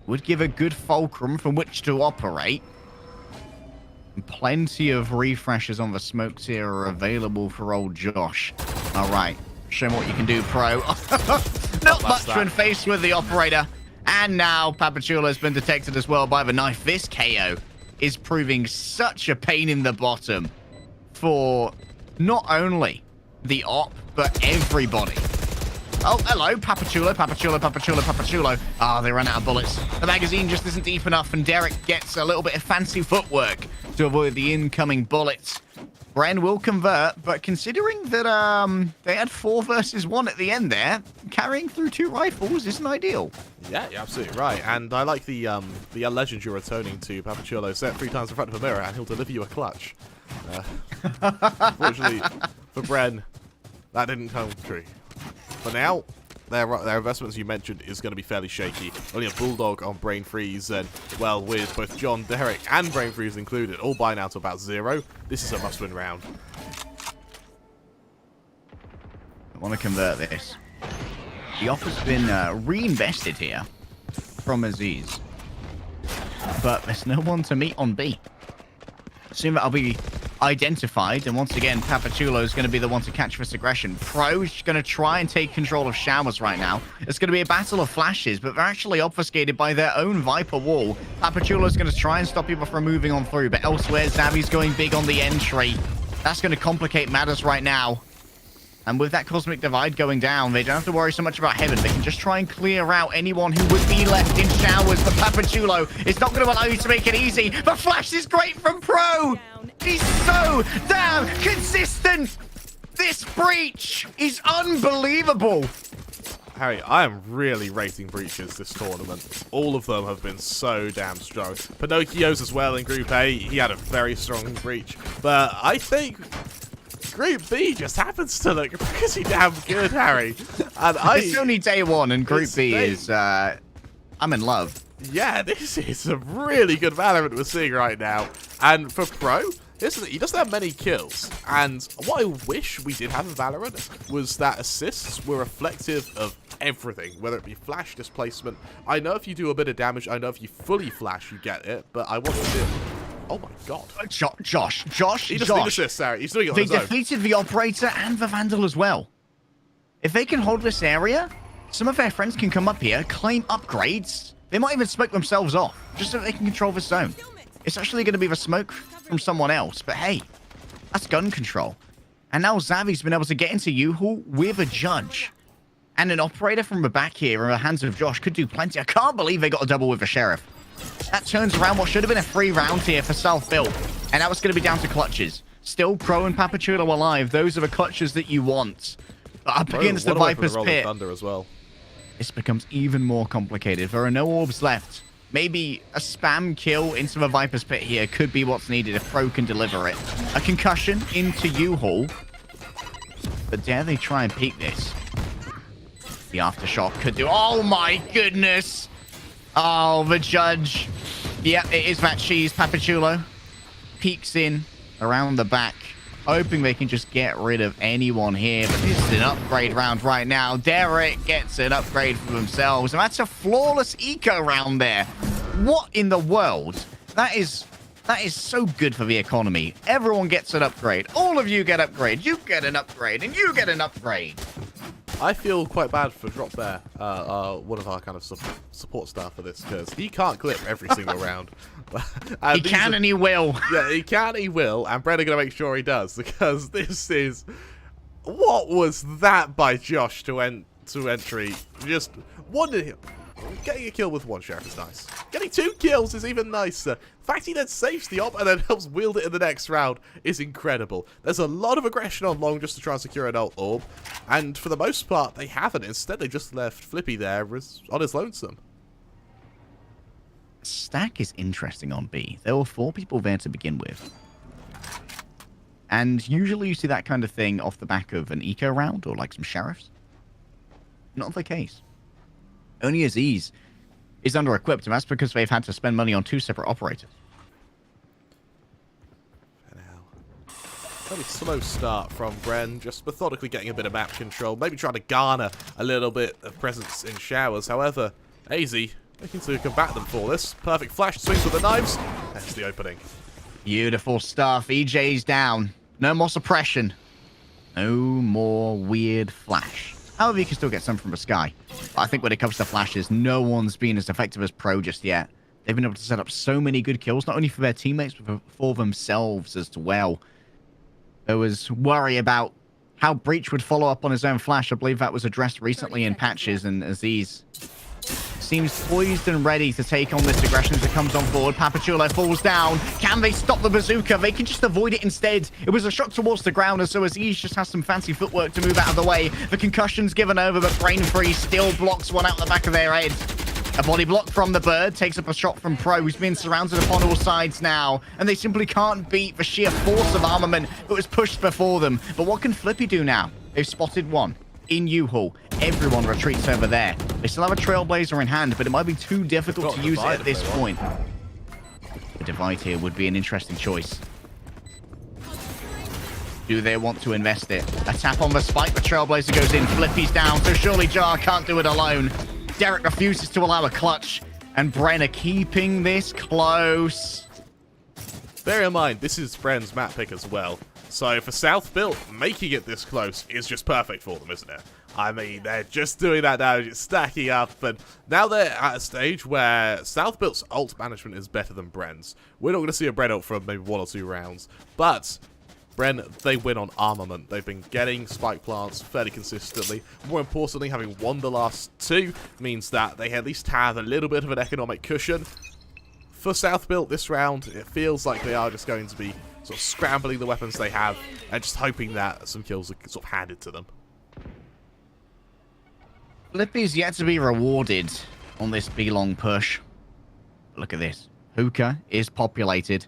Would give a good fulcrum from which to operate. Plenty of refreshes on the smokes here are available for old Josh. All right, show me what you can do, Pro. Not much when faced with the operator. And now Papachulo has been detected as well by the knife. This KO is proving such a pain in the bottom for not only the op, but everybody. Oh, hello, Papachulo, Papachulo, Papachulo, Papachulo. Ah, they ran out of bullets. The magazine just isn't deep enough, and Derek gets a little bit of fancy footwork to avoid the incoming bullets. Bren will convert, but considering that they had 4 versus 1 at the end there, carrying through 2 rifles isn't ideal. Yeah, you're absolutely right. And I like the legend you're returning to Papachulo. Set 3 times in front of a mirror, and he'll deliver you a clutch. Unfortunately, for Bren, that didn't come true. For now, their investments you mentioned is going to be fairly shaky. Only a Bulldog on Brain Freeze, and, well, with both John, Derek, and Brain Freeze included, all buying out to about 0. This is a must-win round. I want to convert this. The offer's been reinvested here from Aziz. But there's no one to meet on B. Soon that'll be identified, and once again, Papachulo is going to be the one to catch this aggression. Pro is going to try and take control of showers right now. It's going to be a battle of flashes, but they're actually obfuscated by their own Viper wall. Papachulo is going to try and stop people from moving on through, but elsewhere, Zavi's going big on the entry. That's going to complicate matters right now. And with that Cosmic Divide going down, they don't have to worry so much about Heaven. They can just try and clear out anyone who would be left in showers. But Papachulo is not going to allow you to make it easy. The flash is great from Pro. He's so damn consistent. This breach is unbelievable. Harry, I am really rating breaches this tournament. All of them have been so damn strong. Pinocchio's as well in Group A. He had a very strong breach. But I think Group B just happens to look pretty damn good, Harry. And It's only day one, and Group B is, I'm in love. Yeah, this is a really good Valorant we're seeing right now. And for Pro, he doesn't have many kills. And what I wish we did have in Valorant was that assists were reflective of everything, whether it be flash, displacement. I know if you do a bit of damage, I know if you fully flash, you get it, but I want to see it. Oh my god. Josh. He doesn't need assists, Harry. He's doing it on They his own. defeated the Operator and the Vandal as well. If they can hold this area, some of their friends can come up here, claim upgrades. They might even smoke themselves off, just so they can control the zone. It's actually going to be the smoke from someone else, but hey, that's gun control. And now Xavi's been able to get into U-Haul with a judge. And an Operator from the back here in the hands of Josh could do plenty. I can't believe they got a double with the Sheriff. That turns around what should have been a free round here for South-Built. And now it's going to be down to clutches. Still, Pro and Papachulo alive. Those are the clutches that you want. But up against the Viper's Pit, Thunder as well. this becomes even more complicated. There are no orbs left. Maybe a spam kill into the Viper's Pit here could be what's needed if Pro can deliver it. A concussion into U-Haul. But dare they try and peek this? The aftershock could do... Oh my goodness! Oh, the judge. Yep, it is that cheese. Papachulo peeks in around the back, hoping they can just get rid of anyone here. But this is an upgrade round right now. Derek gets an upgrade for themselves. And that's a flawless eco round there. What in the world? That is so good for the economy. Everyone gets an upgrade. All of you get upgrade. You get an upgrade. And you get an upgrade. I feel quite bad for Drop Bear, one of our kind of support staff for this, because he can't clip every single round. He can and he will. Yeah, he can, he will, and Bren are going to make sure he does, because this is... What was that by Josh to entry? Just one... Getting a kill with one Sheriff is nice. Getting 2 kills is even nicer. The fact he then saves the op and then helps wield it in the next round is incredible. There's a lot of aggression on long just to try and secure an ult orb. And for the most part, they haven't. Instead, they just left Flippy there on his lonesome. Stack is interesting on B. There were 4 people there to begin with. And usually you see that kind of thing off the back of an eco round or like some sheriffs. Not the case. Only Aziz is under-equipped, and that's because they've had to spend money on 2 separate operators. Very slow start from Bren, just methodically getting a bit of map control, maybe trying to garner a little bit of presence in showers. However, AZ looking to combat them for this. Perfect flash swings with the knives. That's the opening. Beautiful stuff. EJ's down. No more suppression. No more weird flash. However, you can still get some from the sky. But I think when it comes to flashes, no one's been as effective as Pro just yet. They've been able to set up so many good kills, not only for their teammates, but for themselves as well. There was worry about how Breach would follow up on his own flash. I believe that was addressed recently in patches, and Aziz seems poised and ready to take on this aggression as it comes on board. Papachulo falls down. Can they stop the bazooka? They can just avoid it instead. It was a shot towards the ground, and so Aziz just has some fancy footwork to move out of the way. The concussion's given over, but Brain Freeze still blocks one out the back of their head. A body block from the Bird takes up a shot from Pro, who's been surrounded upon all sides now, and they simply can't beat the sheer force of armament that was pushed before them. But what can Flippy do now? They've spotted one in U-Haul. Everyone retreats over there. They still have a Trailblazer in hand, but it might be too difficult to use it at this point. The Divide here would be an interesting choice. Do they want to invest it? A tap on the spike, the Trailblazer goes in, Flippy's down, so surely Jar can't do it alone. Derek refuses to allow a clutch, and Bren are keeping this close. Bear in mind, this is Bren's map pick as well. So for South-Built, making it this close is just perfect for them, isn't it? I mean, they're just doing that now, just stacking up, and now they're at a stage where South-Built's ult management is better than Bren's. We're not going to see a Bren ult for maybe 1 or 2 rounds, but Bren, they win on armament. They've been getting spike plants fairly consistently. More importantly, having won the last 2 means that they at least have a little bit of an economic cushion. For South-Built this round, it feels like they are just going to be sort of scrambling the weapons they have and just hoping that some kills are sort of handed to them. Flippy's yet to be rewarded on this B-long push. Look at this. Hookah is populated.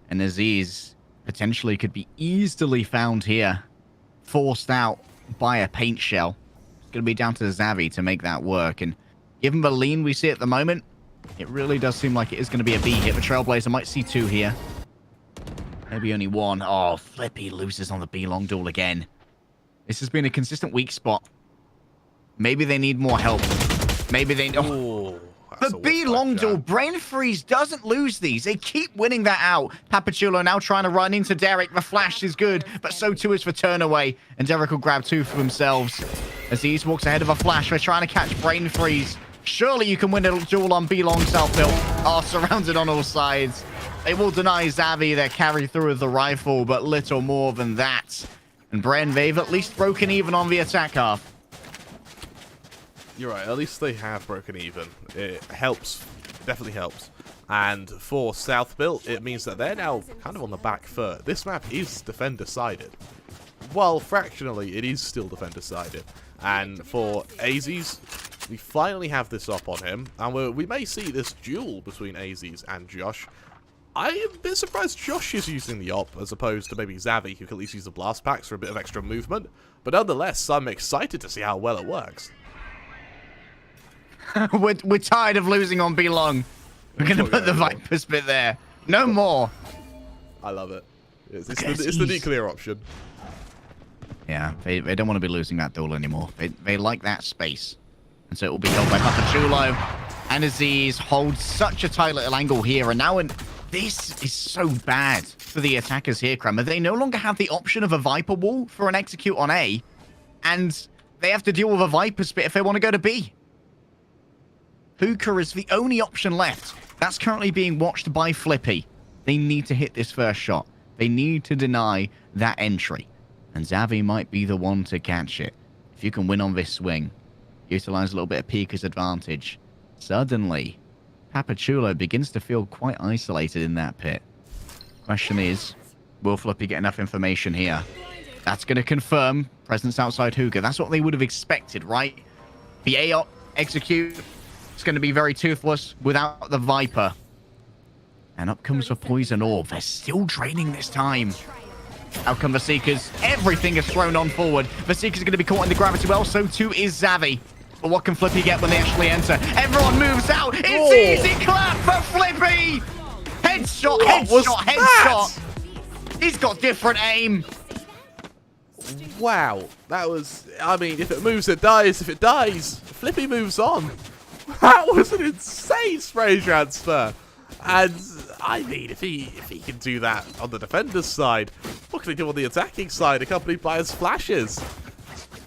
And Aziz potentially could be easily found here. Forced out by a paint shell. It's going to be down to Xavi to make that work. And given the lean we see at the moment, it really does seem like it is going to be a B hit. The Trailblazer might see 2 here. Maybe only 1. Oh, Flippy loses on the B-long duel again. This has been a consistent weak spot. Maybe they need more help. Maybe they... Oh. The B-long duel, Brain Freeze doesn't lose these. They keep winning that out. Papachulo now trying to run into Derek. The flash is good, but so too is the turnaway. And Derek will grab 2 for themselves. Aziz walks ahead of a flash. They're trying to catch Brain Freeze. Surely you can win a duel on B-long Southfield. Oh, surrounded on all sides. They will deny Xavi their carry through with the rifle, but little more than that. And Bren, they've at least broken even on the attack half. You're right, at least they have broken even. It helps, definitely helps. And for South Built, it means that they're now kind of on the back foot. This map is defender-sided. While fractionally, it is still defender-sided. And for Aziz, we finally have this up on him. And we may see this duel between Aziz and Josh. I am a bit surprised Josh is using the op, as opposed to maybe Xavi, who can at least use the blast packs for a bit of extra movement. But nonetheless, I'm excited to see how well it works. We're tired of losing on B-long. We're going to put the Viper's bit there. No more. I love it. It's the nuclear option. Yeah, they don't want to be losing that duel anymore. They like that space. And so it will be held by Papachulo. And Aziz holds such a tight little angle here. And now this is so bad for the attackers here, Kramer. They no longer have the option of a Viper wall for an execute on A. And they have to deal with a Viper spit if they want to go to B. Hookah is the only option left. That's currently being watched by Flippy. They need to hit this first shot. They need to deny that entry. And Xavi might be the one to catch it. If you can win on this swing, utilize a little bit of Pika's advantage. Suddenly, Papachulo begins to feel quite isolated in that pit. Question is, will Flippy get enough information here? That's going to confirm presence outside Hookah. That's what they would have expected, right? The AOP execute. It's going to be very toothless without the Viper. And up comes the Poison Orb. They're still draining this time. Out come the Seekers. Everything is thrown on forward. The Seekers are going to be caught in the gravity well. So too is Xavi. But what can Flippy get when they actually enter? Everyone moves out. It's easy clap for Flippy. Headshot, headshot. He's got different aim. Wow. That was... I mean, if it moves, it dies. If it dies, Flippy moves on. That was an insane spray transfer. And, I mean, if he can do that on the defender's side, what can he do on the attacking side, accompanied by his flashes?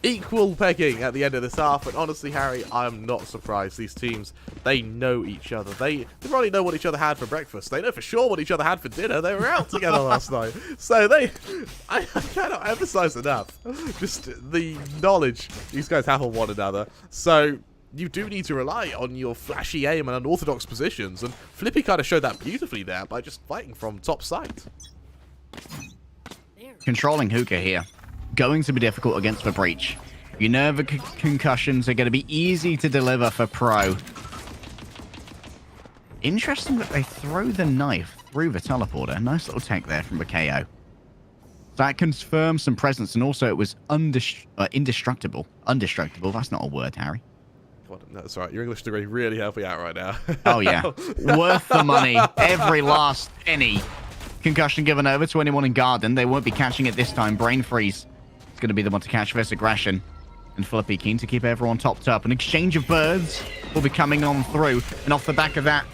Equal pegging at the end of this half, and honestly, Harry, I'm not surprised. These teams, they know each other. They probably know what each other had for breakfast. They know for sure what each other had for dinner. They were out together last night. So I cannot emphasize enough just the knowledge these guys have on one another. So you do need to rely on your flashy aim and unorthodox positions, and Flippy kind of showed that beautifully there by just fighting from top sight. Controlling Hookah here. Going to be difficult against the Breach. You know the concussions are going to be easy to deliver for Pro. Interesting that they throw the knife through the teleporter. Nice little tech there from the KO. That confirms some presence, and also it was indestructible. Undestructible, that's not a word, Harry. No, that's right. Your English degree really help me out right now. Oh, yeah. Worth the money. Every last penny. Concussion given over to anyone in Garden. They won't be catching it this time. Brain Freeze is going to be the one to catch this aggression. And Flippy keen to keep everyone topped up. An exchange of birds will be coming on through. And off the back of that,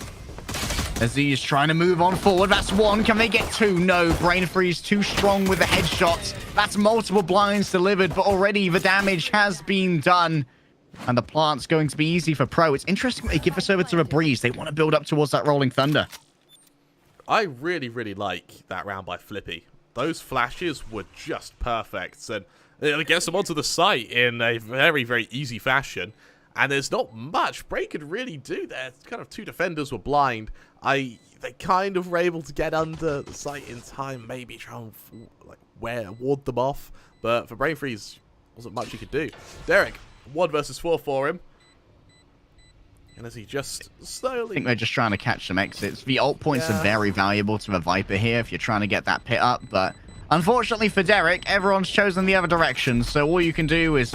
Aziz trying to move on forward. That's one. Can they get two? No. Brain Freeze too strong with the headshots. That's multiple blinds delivered, but already the damage has been done. And the plant's going to be easy for Pro. It's interesting they give this over to a Breeze. They want to build up towards that Rolling Thunder. I really, really like that round by Flippy. Those flashes were just perfect. And it gets them onto the site in a very, very easy fashion. And there's not much Bray could really do there. Kind of two defenders were blind. They kind of were able to get under the site in time. Maybe try and ward them off. But for Brain Freeze, wasn't much you could do. Derek, 1 versus 4 for him. And as he just slowly... I think they're just trying to catch some exits. The ult points are very valuable to the Viper here if you're trying to get that pit up, but unfortunately for Derek, everyone's chosen the other direction, so all you can do is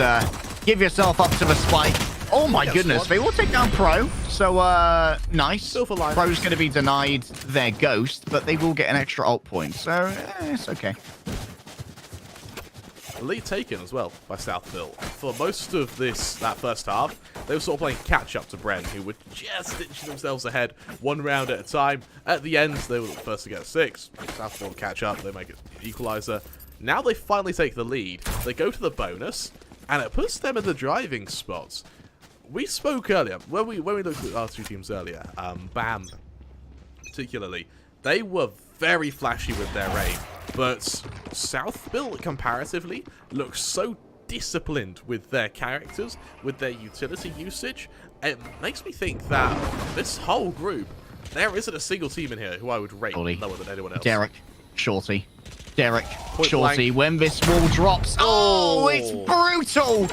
give yourself up to the spike. Oh my goodness, they will take down Pro, so nice. Silver line. Pro's going to be denied their ghost, but they will get an extra ult point, so it's okay. The lead taken as well by Southville. For most of that first half, they were sort of playing catch-up to Bren, who were just inching themselves ahead 1 round at a time. At the end, they were the first to get 6. Southville catch up, they make it equalizer. Now they finally take the lead. They go to the bonus, and it puts them in the driving spots. We spoke earlier, when we looked at our 2 teams earlier, BAM particularly, they were very flashy with their aim. But Southville, comparatively, looks so disciplined with their characters, with their utility usage. It makes me think that this whole group, there isn't a single team in here who I would rate lower than anyone else. Derek, Shorty. Derek, Point Shorty, blank. when this wall drops. Oh, it's brutal!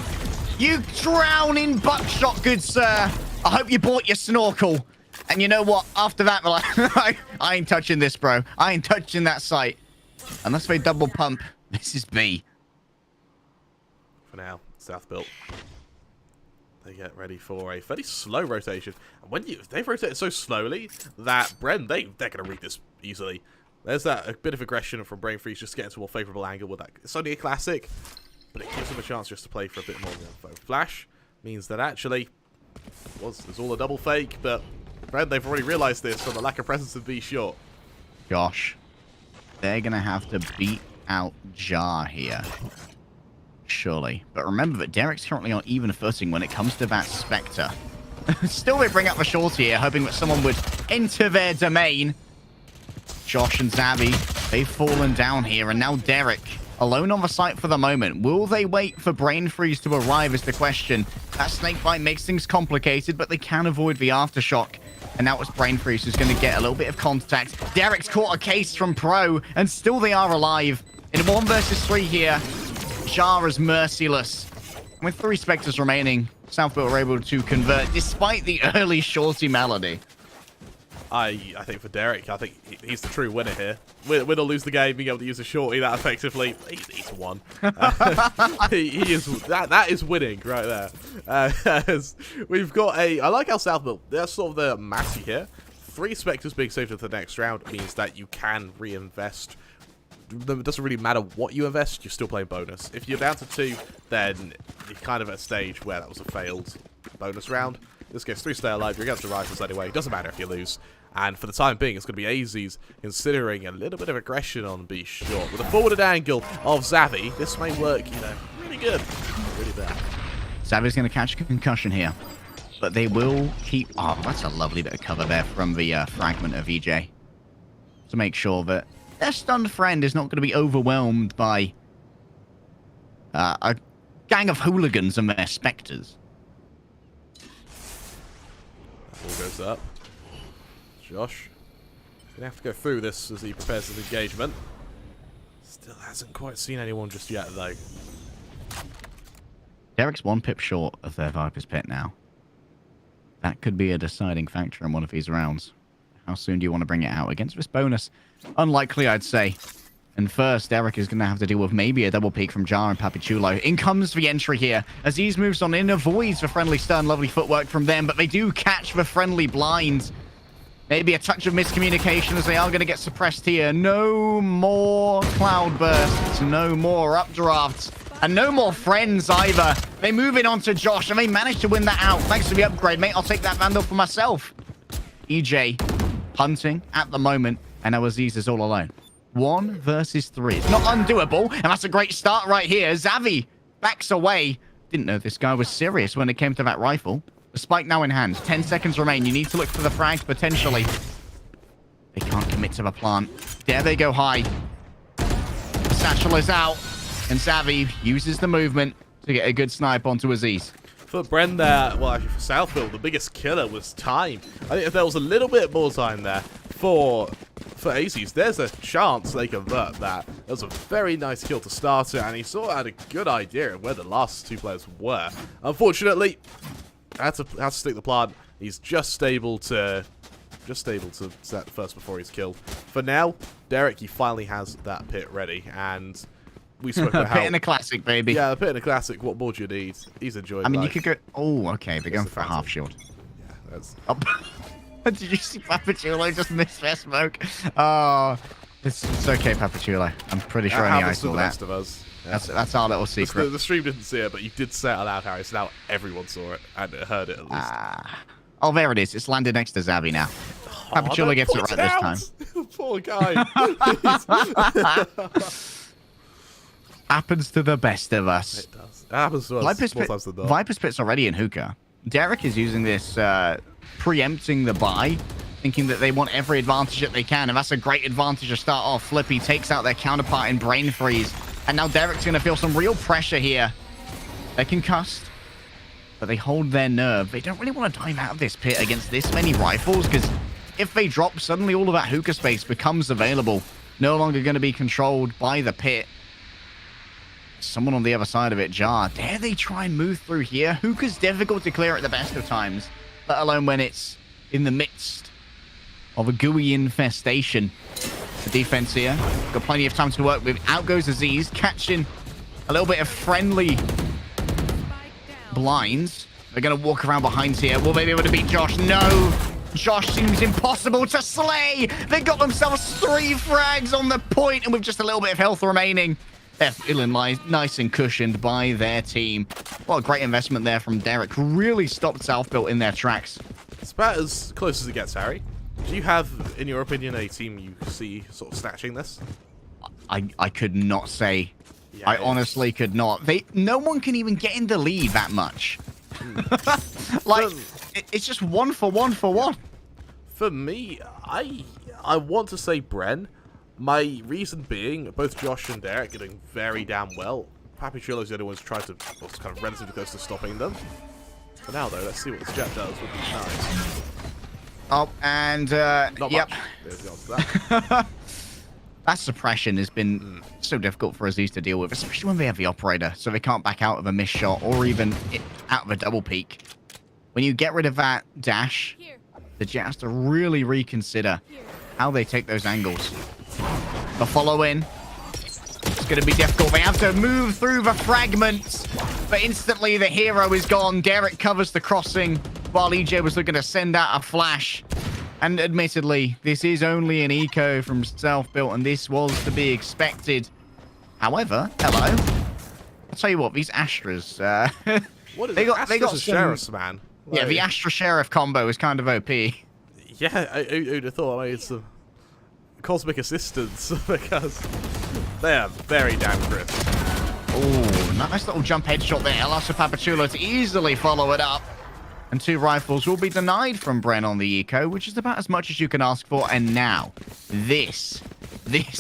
You drown in buckshot, good sir. I hope you bought your snorkel. And you know what? After that, like, I ain't touching this, bro. I ain't touching that site. Unless they double pump, this is B. For now, Southville. They get ready for a fairly slow rotation. And when they've rotated so slowly that Bren, they're going to read this easily. There's a bit of aggression from Brain Freeze just to get into a more favourable angle with that. It's only a classic, but it gives them a chance just to play for a bit more info. Flash means that actually, it's all a double fake, but Bren, they've already realised this from the lack of presence of B short. Gosh. They're going to have to beat out Jar here. Surely. But remember that Derek's currently on even footing when it comes to that Spectre. Still, they bring up the Shorty here, hoping that someone would enter their domain. Josh and Zavi, they've fallen down here, and now Derek, alone on the site for the moment. Will they wait for Brain Freeze to arrive is the question. That snake bite makes things complicated, but they can avoid the aftershock. And now it's Brain Freeze who's going to get a little bit of contact. Derek's caught a case from Pro, and still they are alive. In 1 versus 3 here, Jar is merciless. With 3 Spectres remaining, Southville were able to convert despite the early Shorty melody. I think for Derek, I think he's the true winner here. Win or lose the game, being able to use a Shorty that effectively, he's won. He is that is winning right there. We've got I like how Southville, that's sort of the massy here. 3 Spectres being saved to the next round means that you can reinvest. It doesn't really matter what you invest, you're still playing bonus. If you're down to 2, then you're kind of at a stage where that was a failed bonus round. In this case, 3 stay alive, you're against the Rivals anyway, it doesn't matter if you lose. And for the time being, it's going to be AZ's considering a little bit of aggression on B short. With a forwarded angle of Zavi, this may work, really good. Really bad. Zavi's going to catch a concussion here. But they will keep... Oh, that's a lovely bit of cover there from the fragment of EJ. To make sure that their stunned friend is not going to be overwhelmed by a gang of hooligans and their Spectres. Ball goes up. Josh gonna have to go through this as he prepares his engagement. Still hasn't quite seen anyone just yet, though. Derek's 1 pip short of their Viper's Pit now. That could be a deciding factor in one of these rounds. How soon do you want to bring it out? Against this bonus, unlikely, I'd say. And first, Derek is going to have to deal with maybe a double peek from Jar and Papichulo. In comes the entry here. Aziz moves on in, avoids the friendly stun. Lovely footwork from them, but they do catch the friendly blind. Maybe a touch of miscommunication as they are going to get suppressed here. No more cloudbursts, no more updrafts, and no more friends either. They move it on to Josh, and they manage to win that out. Thanks to the upgrade, mate. I'll take that Vandal for myself. EJ hunting at the moment, and now Aziz is all alone. 1 versus 3. It's not undoable, and that's a great start right here. Zavi backs away. Didn't know this guy was serious when it came to that rifle. The spike now in hand. 10 seconds remain. You need to look for the frags, potentially. They can't commit to the plant. There they go high. The satchel is out, and Zavi uses the movement to get a good snipe onto Aziz. For Bren there, well, actually for Southville, the biggest killer was time. I think if there was a little bit more time there for for Aces. There's a chance they convert that. That was a very nice kill to start it, and he sort of had a good idea of where the last two players were. Unfortunately, had to stick the plant. He's just able to set first before he's killed. For now, Derek, he finally has that pit ready, and we spoke about how... Pit in a classic, baby. Yeah, the pit in a classic. What more do you need? He's enjoying I mean, life. you could go... Oh, okay. They're going the for a Phantom. half shield. Yeah, that's... Oh. Did you see Papachulo just miss their smoke? Oh, it's okay, Papachulo. I'm pretty sure That only I happens to saw the that. rest of us. Yeah. That's our little secret. The stream didn't see it, but you did say it aloud, Harry, so now everyone saw it and heard it at least. Oh, there it is. It's landed next to Zabby now. Papachulo gets it right this time. Poor guy. Happens to the best of us. It does. It happens to us more times than not. Viper's Pit's already in hookah. Derek is using this, preempting the buy, thinking that they want every advantage that they can, and that's a great advantage to start off. Flippy takes out their counterpart in Brain Freeze, and now Derek's going to feel some real pressure here. They're concussed, but they hold their nerve. They don't really want to dive out of this pit against this many rifles, because if they drop, suddenly all of that hookah space becomes available. No longer going to be controlled by the pit. Someone on the other side of it, Jar. Dare they try and move through here? Hookah's difficult to clear at the best of times, let alone when it's in the midst of a gooey infestation. The defense here, got plenty of time to work with. Out goes Aziz, catching a little bit of friendly blinds. They're going to walk around behind here. Will they be able to beat Josh? No. Josh seems impossible to slay. They got themselves 3 frags on the point, and with just a little bit of health remaining. They're feeling nice and cushioned by their team. Well, a great investment there from Derek. Really stopped South Built in their tracks. It's about as close as it gets, Harry. Do you have, in your opinion, a team you see sort of snatching this? I could not say. Yeah, I honestly could not. No one can even get in the lead that much. Like, it's just 1 for 1 for 1. For me, I want to say Bren. My reason being, both Josh and Derek are doing very damn well. Papachulo's the only one's tried to, well, kind of relatively close to stopping them. For now, though, let's see what this jet does. Would be nice. Oh, and, Not yep. much. There's the answer to that. That suppression has been so difficult for Aziz to deal with, especially when they have the operator, so they can't back out of a missed shot or even out of a double peek. When you get rid of that dash, the jet has to really reconsider how they take those angles. The follow-in, it's going to be difficult. They have to move through the fragments, but instantly the hero is gone. Derek covers the crossing while EJ was looking to send out a flash. And admittedly, this is only an eco from South Built, and this was to be expected. However, hello. I'll tell you what, these Astras, What is they got some some sheriffs, man. Yeah, the Astra Sheriff combo is kind of OP. Yeah, who'd have thought? I mean, it's some cosmic assistance because they are very damn crisp. Oh, nice little jump headshot there. Allows for Papachulo to easily follow it up. And 2 rifles will be denied from Bren on the eco, which is about as much as you can ask for. And now, this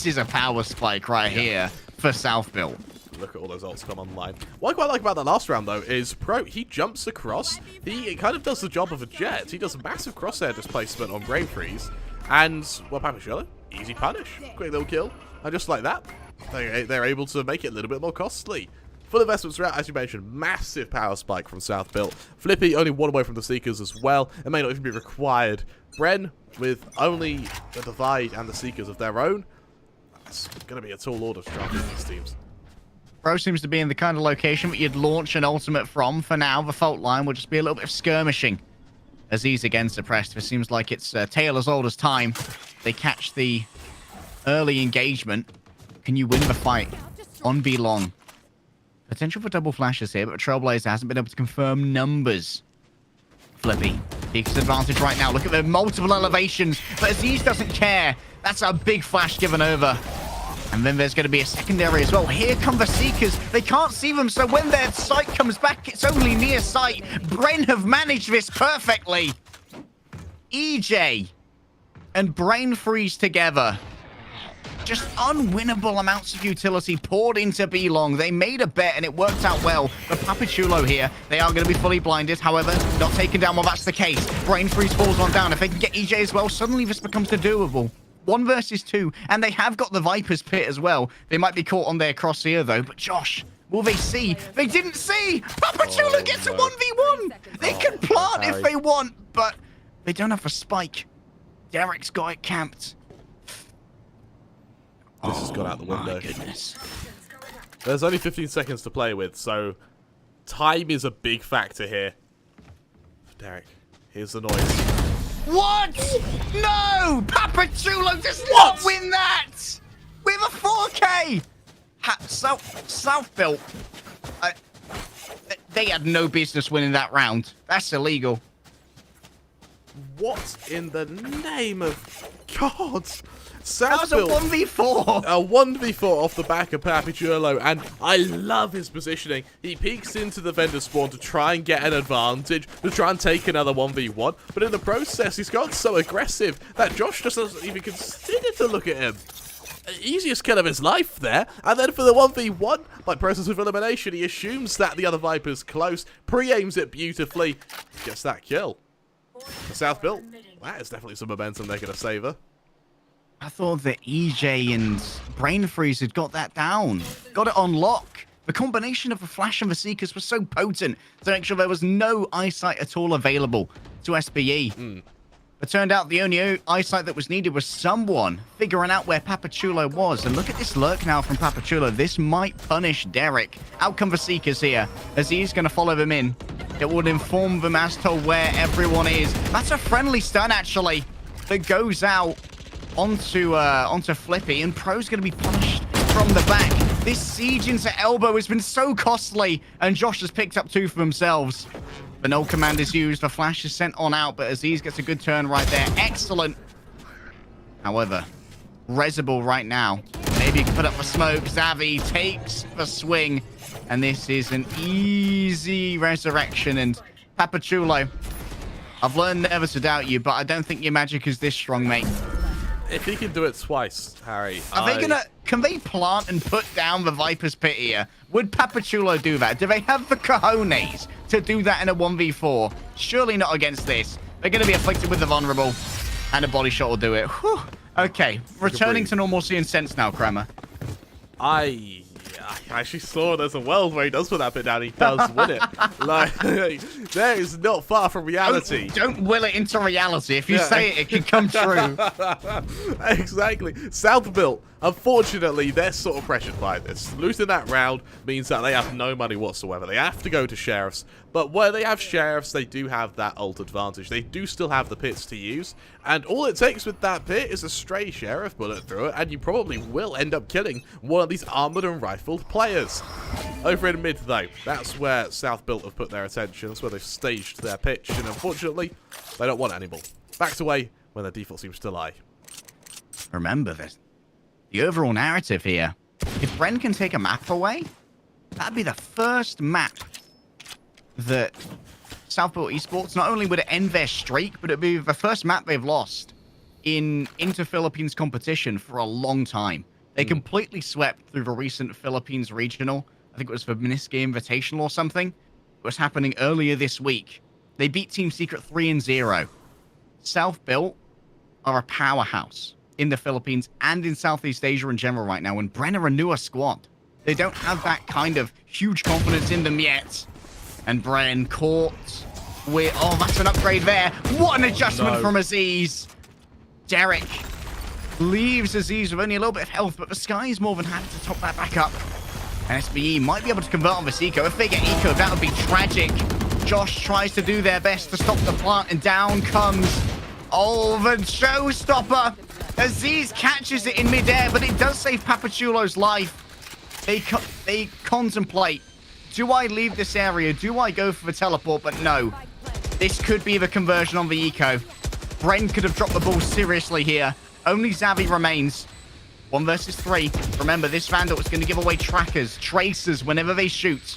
is a power spike right here for South Built. Look at all those ults come online. What I quite like about that last round, though, is Pro, he jumps across. He kind of does the job of a jet. He does a massive crosshair displacement on Brain Freeze. And, well, Papachulo, easy punish. Quick little kill. And just like that, they're able to make it a little bit more costly. Full investments throughout, as you mentioned, massive power spike from South Built. Flippy only 1 away from the Seekers as well. It may not even be required. Bren, with only the Divide and the Seekers of their own, it's going to be a tall order to try and beat these teams. Pro seems to be in the kind of location that you'd launch an ultimate from. For now, the fault line will just be a little bit of skirmishing. Aziz again suppressed. It seems like it's a tale as old as time. They catch the early engagement. Can you win the fight on B long? Potential for double flashes here, but Trailblazer hasn't been able to confirm numbers. Flippy takes advantage right now. Look at the multiple elevations, but Aziz doesn't care. That's a big flash given over. And then there's going to be a secondary as well. Here come the Seekers. They can't see them, so when their sight comes back, it's only near sight. Bren have managed this perfectly. EJ and Brain Freeze together. Just unwinnable amounts of utility poured into B-Long. They made a bet, and it worked out well. The Papachulo here, they are going to be fully blinded. However, not taken down while that's the case. Brain Freeze falls on down. If they can get EJ as well, suddenly this becomes the doable. 1 versus 2, and they have got the Viper's Pit as well. They might be caught on their crosshair, though. But Josh, will they see? They didn't see! Papachula gets a 1v1! They can plant if they want, but they don't have a spike. Derek's got it camped. This has gone out the window. My goodness. There's only 15 seconds to play with, so time is a big factor here. Derek, here's the noise. What? No! Papachulo does not win that! With a 4K! South built. They had no business winning that round. That's illegal. What in the name of God? That was a 1v4. A 1v4 off the back of Papachulo, and I love his positioning. He peeks into the vendor spawn to try and get an advantage, to try and take another 1v1, but in the process, he's got so aggressive that Josh just doesn't even consider to look at him. Easiest kill of his life there, and then for the 1v1, by process of elimination, he assumes that the other Viper's close, pre-aims it beautifully, gets that kill. The South built, that is definitely some momentum they're going to savour. I thought that EJ and Brain Freeze had got that down. Got it on lock. The combination of the Flash and the Seekers was so potent to make sure there was no eyesight at all available to SBE. It turned out the only eyesight that was needed was someone figuring out where Papachulo was. And look at this lurk now from Papachulo. This might punish Derek. Out come the Seekers here, as he's going to follow them in. It would inform them as to where everyone is. That's a friendly stun, actually, that goes out onto Flippy, and Pro's going to be punished from the back. This siege into elbow has been so costly, and Josh has picked up 2 for themselves. The null command is used, the flash is sent on out, but Aziz gets a good turn right there. Excellent. However, Rezable right now. Maybe you can put up the smoke. Xavi takes the swing, and this is an easy resurrection. And Papachulo, I've learned never to doubt you, but I don't think your magic is this strong, mate. If he can do it twice, Harry, Can they plant and put down the Viper's Pit here? Would Papachulo do that? Do they have the cojones to do that in a 1v4? Surely not against this. They're going to be afflicted with the vulnerable, and a body shot will do it. Whew. Okay, returning to normalcy and sense now, Kramer. I actually saw there's a world where he does put that bit down, he does win it. Like, that is not far from reality. Don't will it into reality. If you say it, it can come true. Exactly. South built. Unfortunately, they're sort of pressured by this. Losing that round means that they have no money whatsoever. They have to go to Sheriffs. But where they have Sheriffs, they do have that ult advantage. They do still have the pits to use. And all it takes with that pit is a stray Sheriff bullet through it. And you probably will end up killing one of these armored and rifled players. Over in mid, though, that's where South built have put their attention. That's where they've staged their pitch. And unfortunately, they don't want it anymore. Backed away when their default seems to lie. Remember this. The overall narrative here, if Bren can take a map away, that'd be the first map that Southport Esports, not only would it end their streak, but it'd be the first map they've lost in inter-Philippines competition for a long time. They completely swept through the recent Philippines regional. I think it was for Miniski Invitational or something. It was happening earlier this week. They beat Team Secret 3-0. South Built are a powerhouse in the Philippines and in Southeast Asia in general right now, and Bren are a newer squad. They don't have that kind of huge confidence in them yet. And Bren caught with... Oh, that's an upgrade there. What an adjustment from Aziz. Derek leaves Aziz with only a little bit of health, but the Sky is more than happy to top that back up. And SBE might be able to convert on this eco. If they get eco, that would be tragic. Josh tries to do their best to stop the plant, and down comes... Oh, the showstopper. Aziz catches it in midair, but it does save Papachulo's life. They contemplate. Do I leave this area? Do I go for the teleport? But no. This could be the conversion on the eco. Bren could have dropped the ball seriously here. Only Xavi remains. 1 versus 3. Remember, this Vandal is going to give away trackers, tracers whenever they shoot.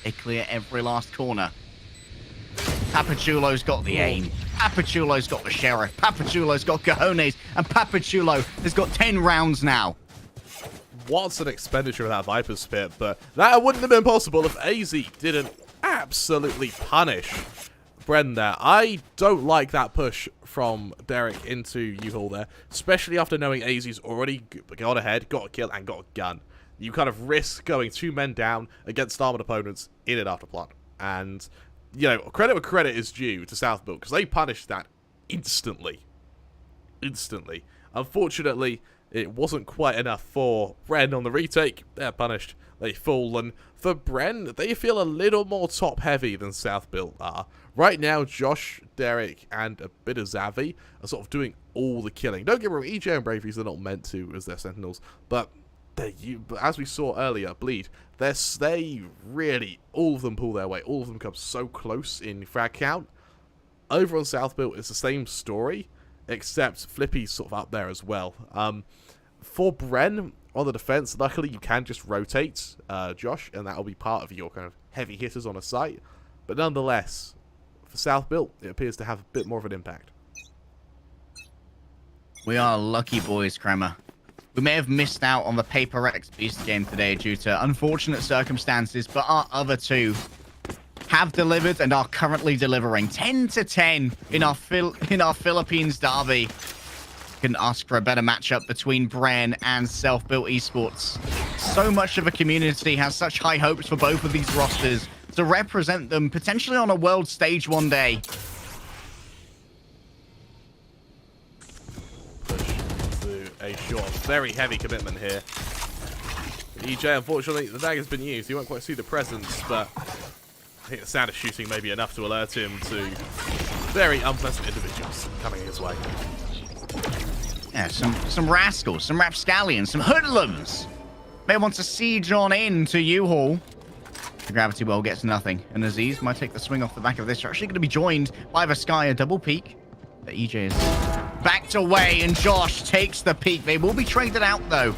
They clear every last corner. Papachulo's got the aim. Papachulo's got the sheriff. Papachulo's got cojones. And Papachulo has got 10 rounds now. What's an expenditure of that Viper's Pit, but that wouldn't have been possible if AZ didn't absolutely punish Bren there. I don't like that push from Derek into U-Haul there, especially after knowing AZ's already got ahead, got a kill, and got a gun. You kind of risk going 2 men down against armored opponents in it after plant. And, you know, credit where credit is due to South Build, because they punished that instantly. Instantly. Unfortunately, it wasn't quite enough for Bren on the retake. They're punished. They've fallen. For Bren, they feel a little more top-heavy than South Build are. Right now, Josh, Derek, and a bit of Xavi are sort of doing all the killing. Don't get me wrong, EJ and Bravies are not meant to as their Sentinels, but as we saw earlier, Bleed, they really, all of them pull their weight. All of them come so close in frag count. Over on South Build, it's the same story, except Flippy's sort of up there as well. For Bren, on the defense, luckily you can just rotate, Josh, and that'll be part of your kind of heavy hitters on a site. But nonetheless, for South Build, it appears to have a bit more of an impact. We are lucky boys, Kremer. We may have missed out on the Paper X Beast game today due to unfortunate circumstances, but our other two have delivered and are currently delivering 10-10 in our Philippines derby. Couldn't ask for a better matchup between Bren and Self-Built Esports. So much of a community has such high hopes for both of these rosters to represent them potentially on a world stage one day. A short, very heavy commitment here. EJ, unfortunately, the dagger's been used. You won't quite see the presence, but I think the sound of shooting may be enough to alert him to very unpleasant individuals coming his way. Yeah, some rascals, some rapscallions, some hoodlums may want to siege on in to U-Haul. The gravity well gets nothing, and Aziz might take the swing off the back of this. They're actually going to be joined by the Sky, a double peek. The EJ is backed away, and Josh takes the peek. They will be traded out, though.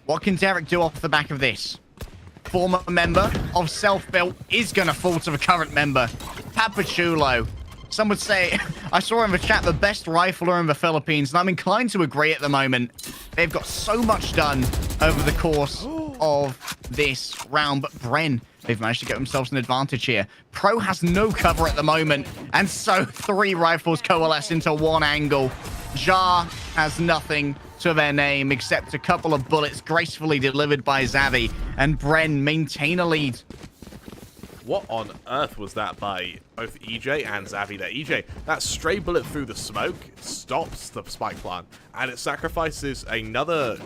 What can Derek do off the back of this? Former member of Self-Built is going to fall to the current member, Papachulo. Some would say, I saw in the chat, the best rifler in the Philippines, and I'm inclined to agree at the moment. They've got so much done over the course of this round, but Bren, they've managed to get themselves an advantage here. Pro has no cover at the moment, and so 3 rifles coalesce into one angle. Jar has nothing to their name except a couple of bullets gracefully delivered by Xavi, and Bren maintain a lead. What on earth was that by both EJ and Xavi there? EJ, that stray bullet through the smoke stops the spike plant, and it sacrifices another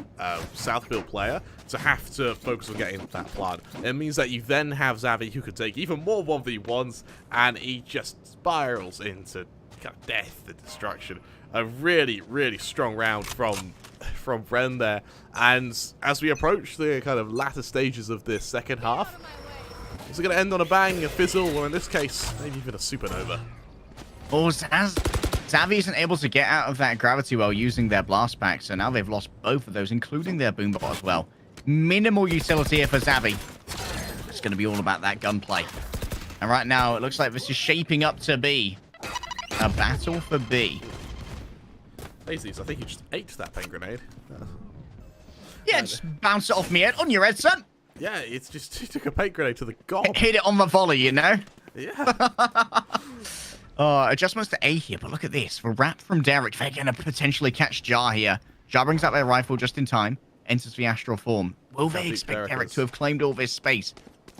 South Build player to have to focus on getting that plant. It means that you then have Xavi who could take even more 1v1s, and he just spirals into kind of death and destruction. A really, really strong round from Bren there. And as we approach the kind of latter stages of this second half, is it going to end on a bang, a fizzle, or in this case, maybe even a supernova? Oh, Xavi isn't able to get out of that gravity well using their blast pack, so now they've lost both of those, including their boombot as well. Minimal utility here for Xavi. It's going to be all about that gunplay. And right now, it looks like this is shaping up to be a battle for B. Daisies, I think you just ate that paint grenade. Yeah, just bounce it off me head. On your head, son. Yeah, it's just, he took a paint grenade to the gob. Hit it on the volley, you know? Yeah. Adjustments to A here, but look at this. The wrap from Derek. They're going to potentially catch Jar here. Jar brings out their rifle just in time. Enters the astral form. Will they expect Derek to have claimed all this space?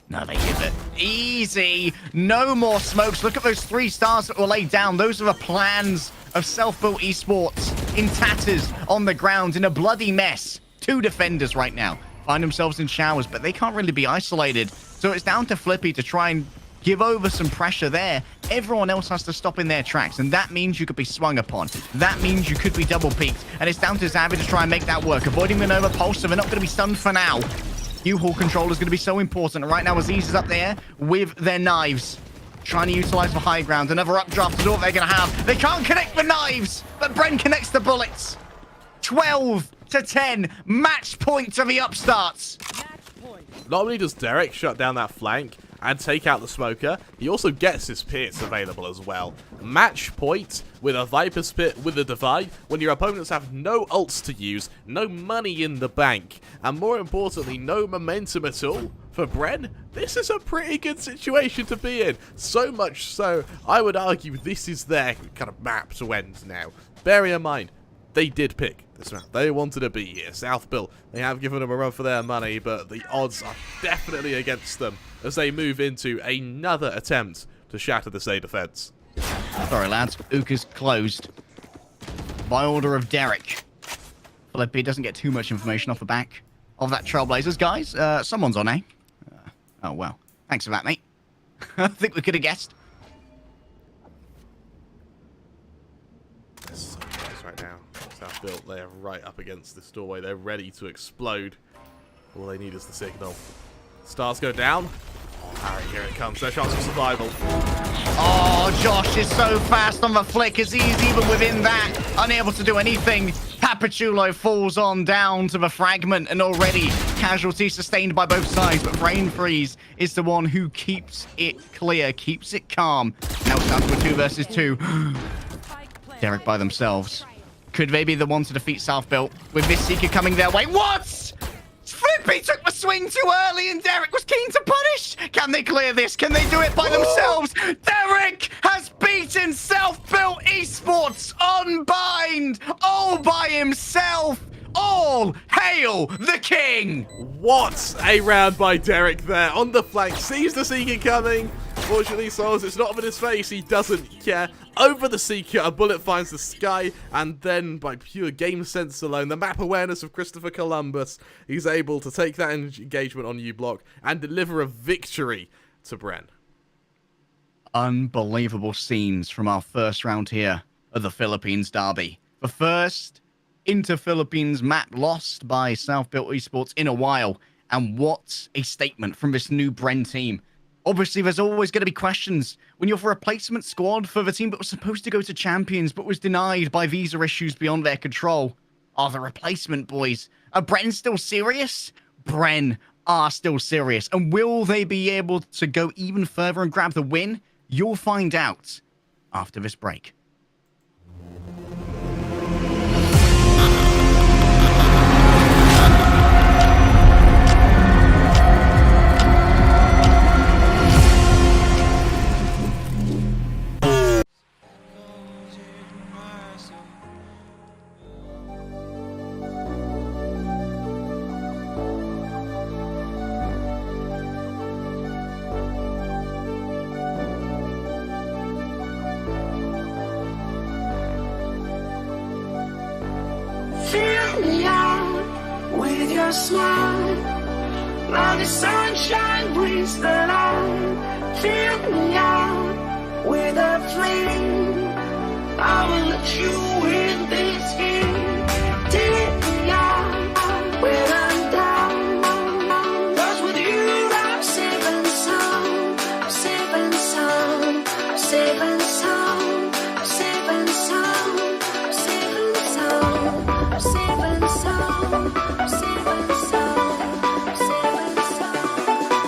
No, they give it. Easy. No more smokes. Look at those 3 stars that were laid down. Those are the plans of Self-Built Esports in tatters on the ground in a bloody mess. 2 defenders right now find themselves in showers, but they can't really be isolated. So it's down to Flippy to try and give over some pressure there. Everyone else has to stop in their tracks, and that means you could be swung upon. That means you could be double peaked, and it's down to Xavi to try and make that work. Avoiding the Nova Pulse, so they're not going to be stunned for now. U-Haul control is going to be so important. Right now, Aziz is up there with their knives, trying to utilize the high ground. Another updraft is all they're going to have. They can't connect the knives, but Bren connects the bullets. 12-10, match point to the upstarts. Not only does Derek shut down that flank and take out the smoker, he also gets his pits available as well. Match point with a Viper's Pit with a Divide when your opponents have no ults to use, no money in the bank, and more importantly, no momentum at all for for Bren, this is a pretty good situation to be in. So much so, I would argue this is their kind of map to end now. Bearing in mind, they did pick this map. They wanted to be here. South Bill, they have given them a run for their money, but the odds are definitely against them as they move into another attempt to shatter this A defense. Sorry, lads. Ook is closed. By order of Derek. Philippi doesn't get too much information off the back of that Trailblazers. Guys, someone's on A. Oh, well. Thanks for that, mate. I think we could have guessed. They're so close right now. South Bill, they're right up against this doorway. They're ready to explode. All they need is the signal. Stars go down. Harry, here it comes. Their chance of survival. Oh, Josh is so fast on the flick as he's even within that, unable to do anything. Papachulo falls on down to the fragment, and already casualties sustained by both sides, but Brain Freeze is the one who keeps it clear, keeps it calm. Now it's down to a 2 versus 2. Derek by themselves. Could they be the one to defeat South Bill with this Seeker coming their way? What? Flippy took the swing too early and Derek was keen to punish. Can they clear this? Can they do it by themselves? Derek has beaten Self-Built Esports unbind all by himself. All hail the king. What a round by Derek there on the flank. Sees the Seeker coming. Fortunately, Souls, it's not up in his face. He doesn't care. Over the Seeker, a bullet finds the sky, and then by pure game sense alone, the map awareness of Christopher Columbus, he's able to take that engagement on U-Block and deliver a victory to Bren. Unbelievable scenes from our first round here of the Philippines Derby. The first inter-Philippines map lost by Self-Built Esports in a while, and what a statement from this new Bren team. Obviously, there's always going to be questions when you're for a replacement squad for the team that was supposed to go to Champions but was denied by visa issues beyond their control. Are the replacement boys? Are Bren still serious? Bren are still serious. And will they be able to go even further and grab the win? You'll find out after this break. Fill me out with your smile. Now the sunshine brings the light. Fill me out with a flame. I will let you in this game. Take me out when I'm down. 'Cause with you I'm safe and sound. I'm safe and sound. I'm safe and sound. I'm safe and sound. I'm safe and sound. I'm safe and sound. I'm safe and sound. I'm safe and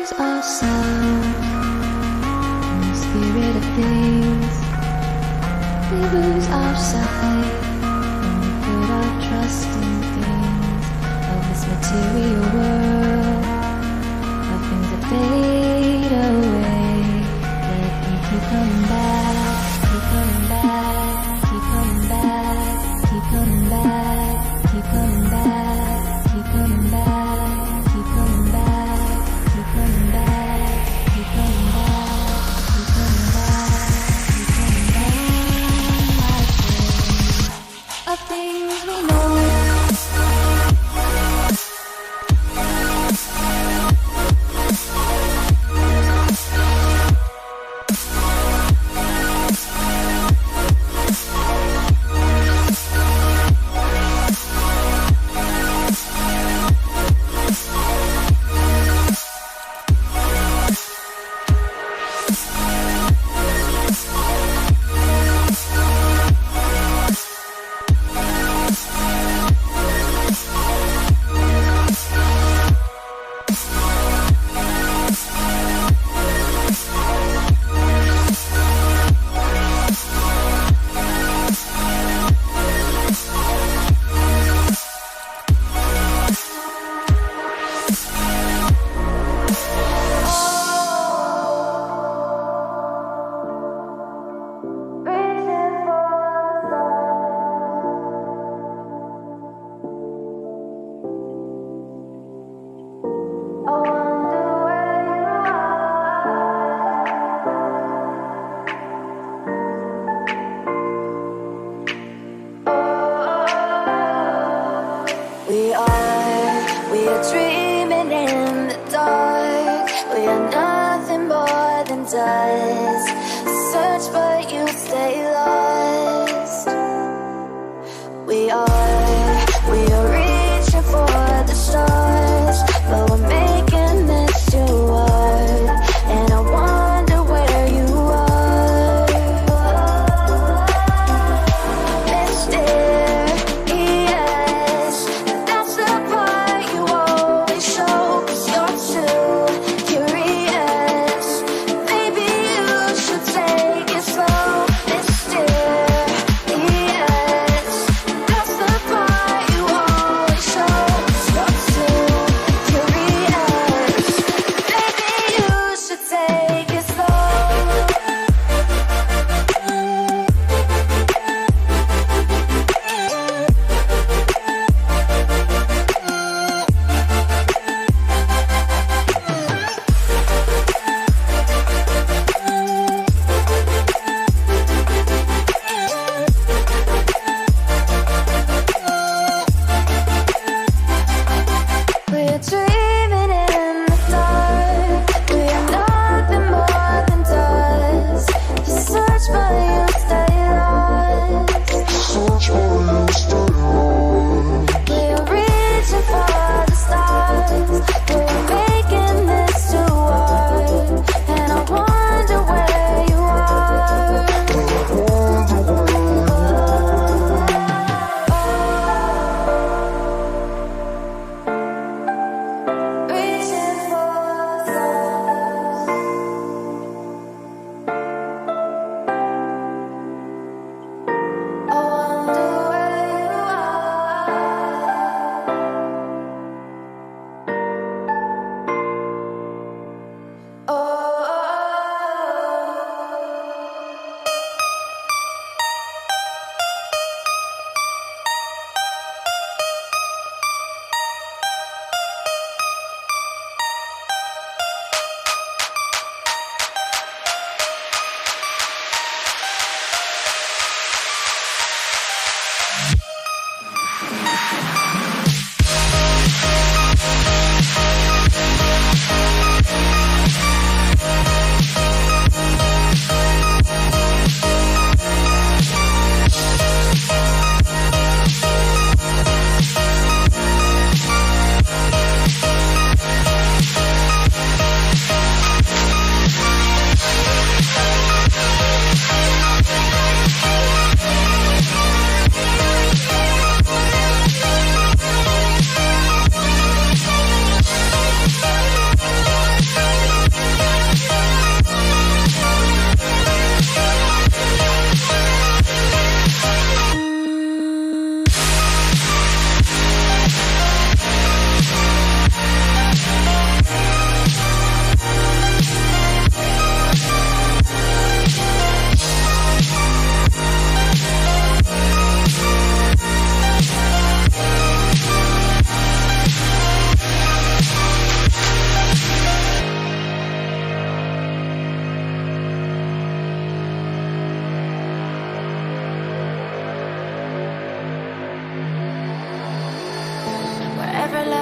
lose ourselves in the spirit of things. We lose our sight when we put our trust in things of this material world, of things that fade away. Let me keep coming back, keep coming back, keep coming back, keep coming back, keep coming back, keep coming back, keep coming back, keep coming back, keep coming back, keep coming back, keep coming back. Of things we know. We are dreaming in the dark. We are nothing more than dust. Search but you stay lost. We are reaching for the stars, but we're making this too hard. And I wonder where you are. Mysterious, that's the part you always show. 'Cause you're too curious. Maybe you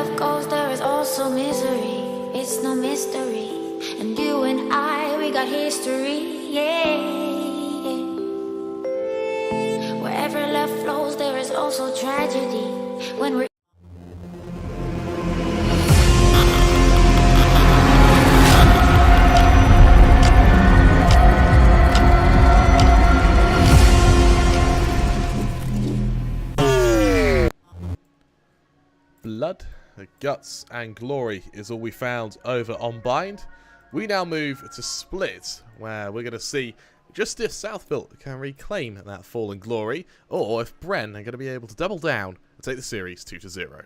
love goes, there is also misery. It's no mystery. And you and I, we got history, yeah. Wherever love flows, there is also tragedy. When we're Blood, guts, and glory is all we found over on Bind. We now move to Split, where we're going to see just if Southbuilt can reclaim that fallen glory, or if Bren are going to be able to double down and take the series 2-0.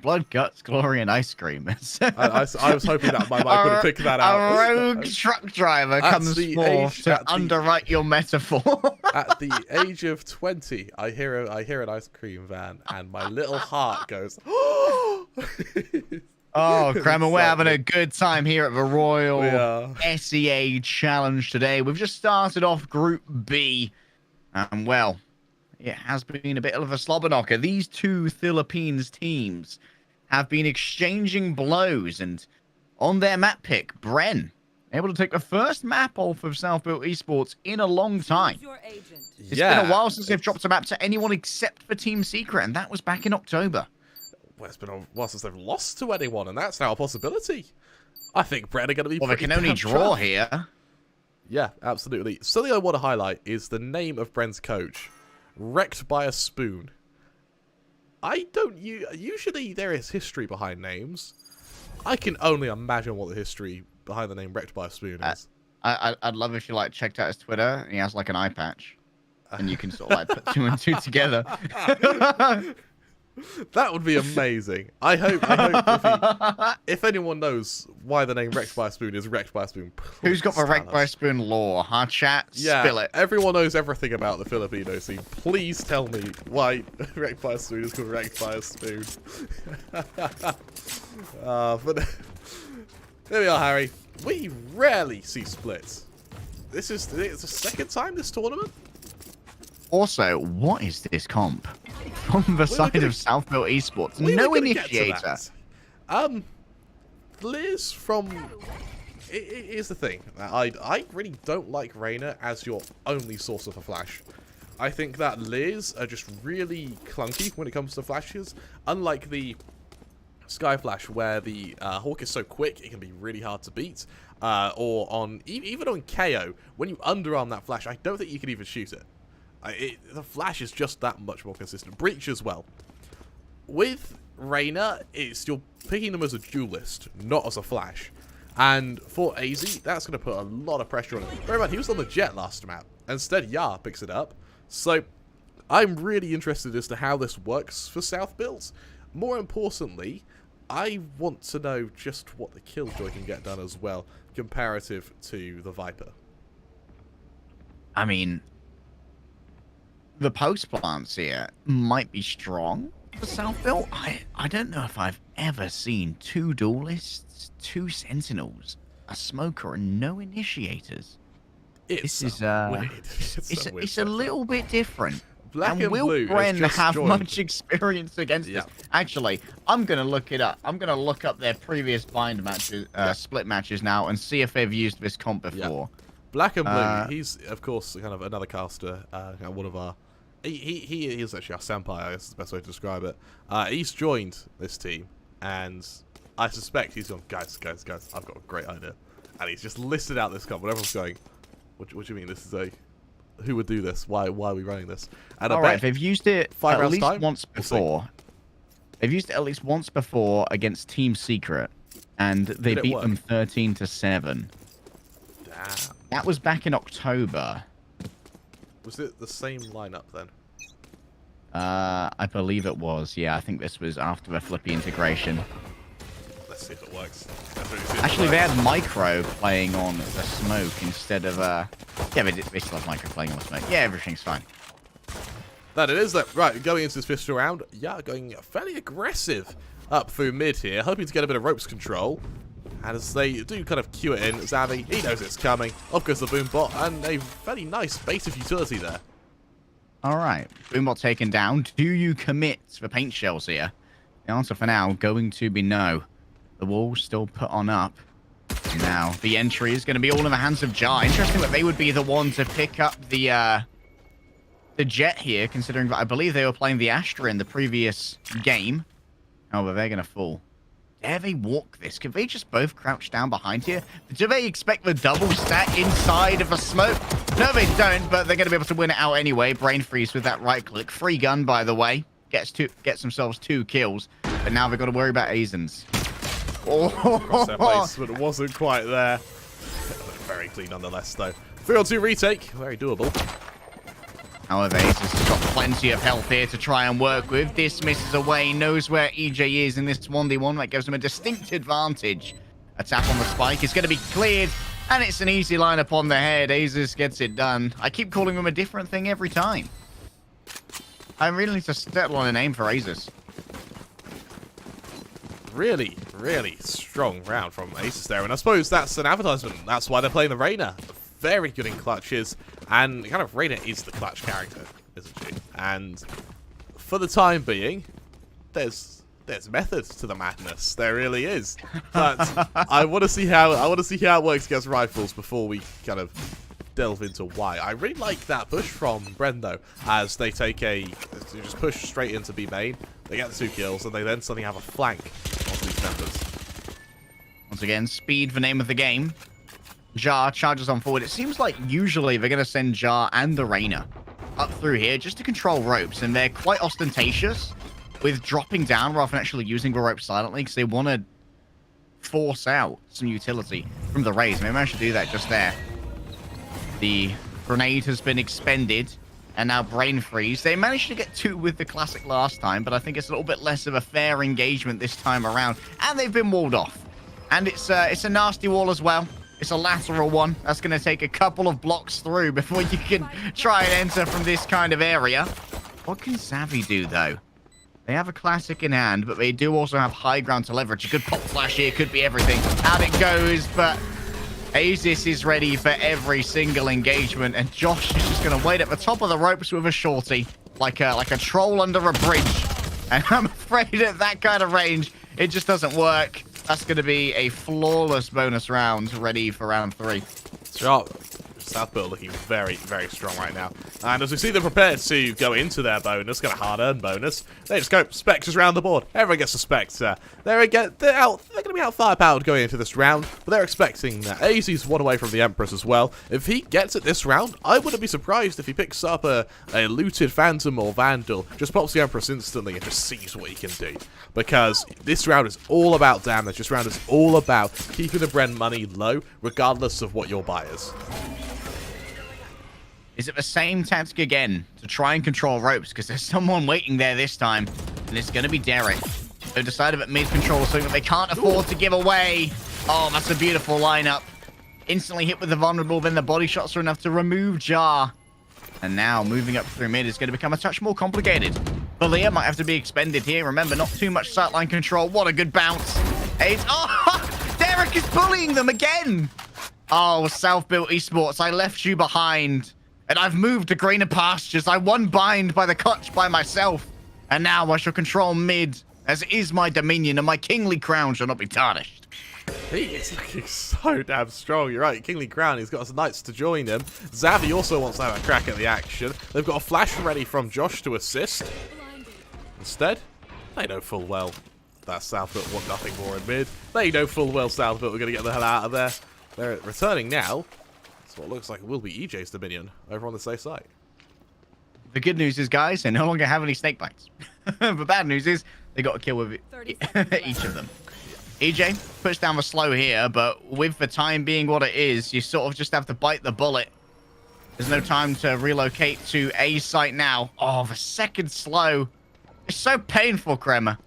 Blood, guts, glory, and ice cream. I was hoping that my mic would have picked that out. A rogue truck driver comes forth to underwrite your metaphor. At the age of 20, I hear an ice cream van, and my little heart goes. Oh, Kramer, we're having a good time here at the Royal SEA Challenge today. We've just started off Group B, and well, it has been a bit of a slobber knocker. These two Philippines teams have been exchanging blows, and on their map pick, Bren able to take the first map off of Southbuilt Esports in a long time. It's been a while since they've dropped a map to anyone except for Team Secret, and that was back in October. Well, it's been a while since they've lost to anyone, and that's now a possibility. I think Bren are going to be. Well, they can only draw here. Yeah, absolutely. Something I want to highlight is the name of Bren's coach. Wrecked by a spoon. Usually there is history behind names. I can only imagine what the history behind the name Wrecked by a spoon is. I'd love if you checked out his Twitter and he has like an eye patch, and you can sort of put two and two together. That would be amazing. I hope if anyone knows why the name Wrecked by a Spoon is Wrecked by a Spoon, who's got the Wrecked by a Spoon lore, huh, chat? Yeah, spill it. Everyone knows everything about the Filipino scene. Please tell me why Wrecked by a Spoon is called Wrecked by a Spoon. But there we are, Harry. We rarely see splits. It's the second time this tournament. Also, what is this comp? From the side of Southbuilt Esports. No initiator. Liz from... Here's the thing. I really don't like Reyna as your only source of a flash. I think that Liz are just really clunky when it comes to flashes. Unlike the Sky Flash, where the Hawk is so quick, it can be really hard to beat. Or on even on KO, when you underarm that flash, I don't think you can even shoot it. The flash is just that much more consistent. Breach as well. With Reyna, you're picking them as a duelist, not as a flash. And for AZ, that's going to put a lot of pressure on him. Bear in mind, he was on the Jet last map. Instead, Yar picks it up. So, I'm really interested as to how this works for Southbuilt. More importantly, I want to know just what the Killjoy can get done as well, comparative to the Viper. I mean, the post plants here might be strong for Southbuilt. I don't know if I've ever seen two duelists, two sentinels, a smoker, and no initiators. It's this is weird. It's a little bit different. Black and will Blue Bren have joined. much experience against this? Actually, I'm gonna look it up. I'm gonna look up their previous bind matches, split matches now, and see if they've used this comp before. Black and Blue. He's of course kind of another caster. One of our. He is actually our senpai. I guess is the best way to describe it. He's joined this team, and I suspect he's gone. Guys, I've got a great idea, and he's just listed out this comp. When everyone's going, what do you mean this is a? Who would do this? Why are we running this? And all right, they've used it at least time? once before. They've used it at least once before against Team Secret, and they beat them 13-7. Damn. That was back in October. Was it the same lineup then? I believe it was. Yeah, I think this was after the Flippy integration. Let's see if it works. Actually, they had Micro playing on the smoke instead of yeah, they still have Micro playing on the smoke. Yeah, everything's fine. That it is. Right, going into this pistol round, yeah, going fairly aggressive up through mid here, hoping to get a bit of ropes control. And as they do kind of cue it in, Zavi, he knows it's coming. Off goes the Boombot, and a fairly nice base of utility there. All right, Boombot taken down. Do you commit the paint shells here? The answer for now going to be no. The wall's still put on up. Now, the entry is going to be all in the hands of Jar. Interesting that they would be the one to pick up the Jet here, considering that I believe they were playing the Astra in the previous game. Oh, but they're going to fall. Dare they walk this? Could they just both crouch down behind here? Do they expect the double stack inside of a smoke? No, they don't, but they're going to be able to win it out anyway. Brain freeze with that right click. Free gun, by the way. Gets themselves 2 kills. But now they've got to worry about Azens. Across their place, but it wasn't quite there. Very clean nonetheless, though. 3-on-2 retake. Very doable. However, Ace has got plenty of health here to try and work with. This misses away, knows where EJ is in this 1v1. That gives him a distinct advantage. A tap on the spike is going to be cleared, and it's an easy lineup on the head. Azus gets it done. I keep calling him a different thing every time. I really need to settle on a name for Azus. Really, really strong round from Aces there, and I suppose that's an advertisement. That's why they're playing the Reyna. Very good in clutches, and kind of Reyna is the clutch character, isn't she? And for the time being, there's methods to the madness. There really is. But I want to see how it works against rifles before we kind of delve into why. I really like that push from Bren though, as they take they just push straight into B main. They get the 2 kills, and they then suddenly have a flank of these members. Once again, speed the name of the game. Jar charges on forward. It seems like usually they're going to send Jar and the Reyna up through here just to control ropes, and they're quite ostentatious with dropping down rather than actually using the rope silently because they want to force out some utility from the Rays. They managed to do that just there. The grenade has been expended, and now Brain Freeze. They managed to get 2 with the classic last time, but I think it's a little bit less of a fair engagement this time around, and they've been walled off. And it's a nasty wall as well. It's a lateral one. That's going to take a couple of blocks through before you can try and enter from this kind of area. What can Savvy do, though? They have a classic in hand, but they do also have high ground to leverage. A good pop flash here could be everything. Out it goes, but Azus is ready for every single engagement, and Josh is just going to wait at the top of the ropes with a shorty, like a troll under a bridge. And I'm afraid at that kind of range, it just doesn't work. That's going to be a flawless bonus round ready for round 3. Sharp. Southbill looking very, very strong right now. And as we see them prepared to go into their bonus, kind of hard-earned bonus, they just go Spectres around the board. Everyone gets a Spectre. They're going to be out firepowered going into this round, but they're expecting that. AZ's one away from the Empress as well. If he gets it this round, I wouldn't be surprised if he picks up a looted Phantom or Vandal, just pops the Empress instantly and just sees what he can do. Because this round is all about damage. This round is all about keeping the Bren money low, regardless of what your buy is. Is it the same tactic again to try and control ropes? Because there's someone waiting there this time, and it's going to be Derek. They've decided that mid-control is something that they can't afford to give away. Oh, that's a beautiful lineup. Instantly hit with the vulnerable, then the body shots are enough to remove Jar. And now moving up through mid is going to become a touch more complicated. Valia might have to be expended here. Remember, not too much sightline control. What a good bounce. Oh, Derek is bullying them again. Oh, South-built Esports, I left you behind. And I've moved to greener pastures. I won bind by the clutch by myself. And now I shall control mid, as is my dominion, and my kingly crown shall not be tarnished. He is looking so damn strong. You're right, Kingly Crown, he's got some knights to join him. Zavi also wants to have a crack at the action. They've got a flash ready from Josh to assist. Instead, they know full well that Southfoot want nothing more in mid. They know full well Southfoot are going to get the hell out of there. They're returning now. What looks like it will be EJ's Dominion over on the safe side. The good news is, guys, they no longer have any snake bites. The bad news is they got a kill with each of them. EJ puts down the slow here, but with the time being what it is, you sort of just have to bite the bullet. There's no time to relocate to A site now. Oh, the second slow. It's so painful, Kremer.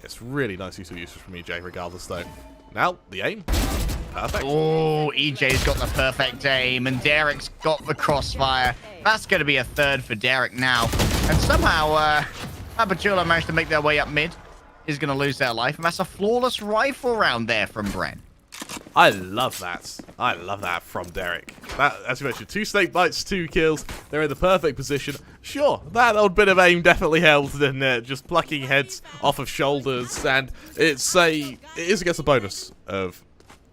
It's really nice use of usage from EJ, regardless, though. Now, the aim. Perfect. Oh, EJ's got the perfect aim, and Derek's got the crossfire. That's going to be a 3rd for Derek now. And somehow, Apachula managed to make their way up mid. Is going to lose their life, and that's a flawless rifle round there from Bren. I love that. I love that from Derek. That, as you mentioned, 2 snake bites, 2 kills. They're in the perfect position. Sure, that old bit of aim definitely helped, didn't it? Just plucking heads off of shoulders, and it is against the bonus of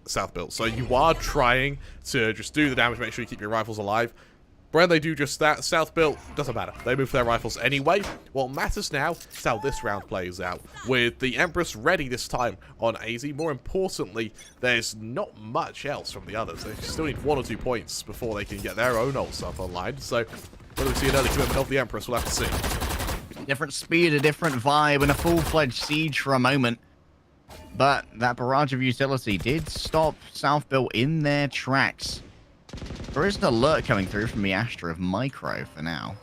South build. So you are trying to just do the damage, make sure you keep your rifles alive. When they do just that, South build doesn't matter. They move their rifles anyway. What matters now is how this round plays out. With the Empress ready this time on AZ, more importantly, there's not much else from the others. They still need 1 or 2 points before they can get their own ults up online. So whether we see an early commitment of the Empress, we'll have to see. Different speed, a different vibe, and a full-fledged siege for a moment. But that barrage of utility did stop South build in their tracks. There is an alert coming through from the Astra of Micro for now.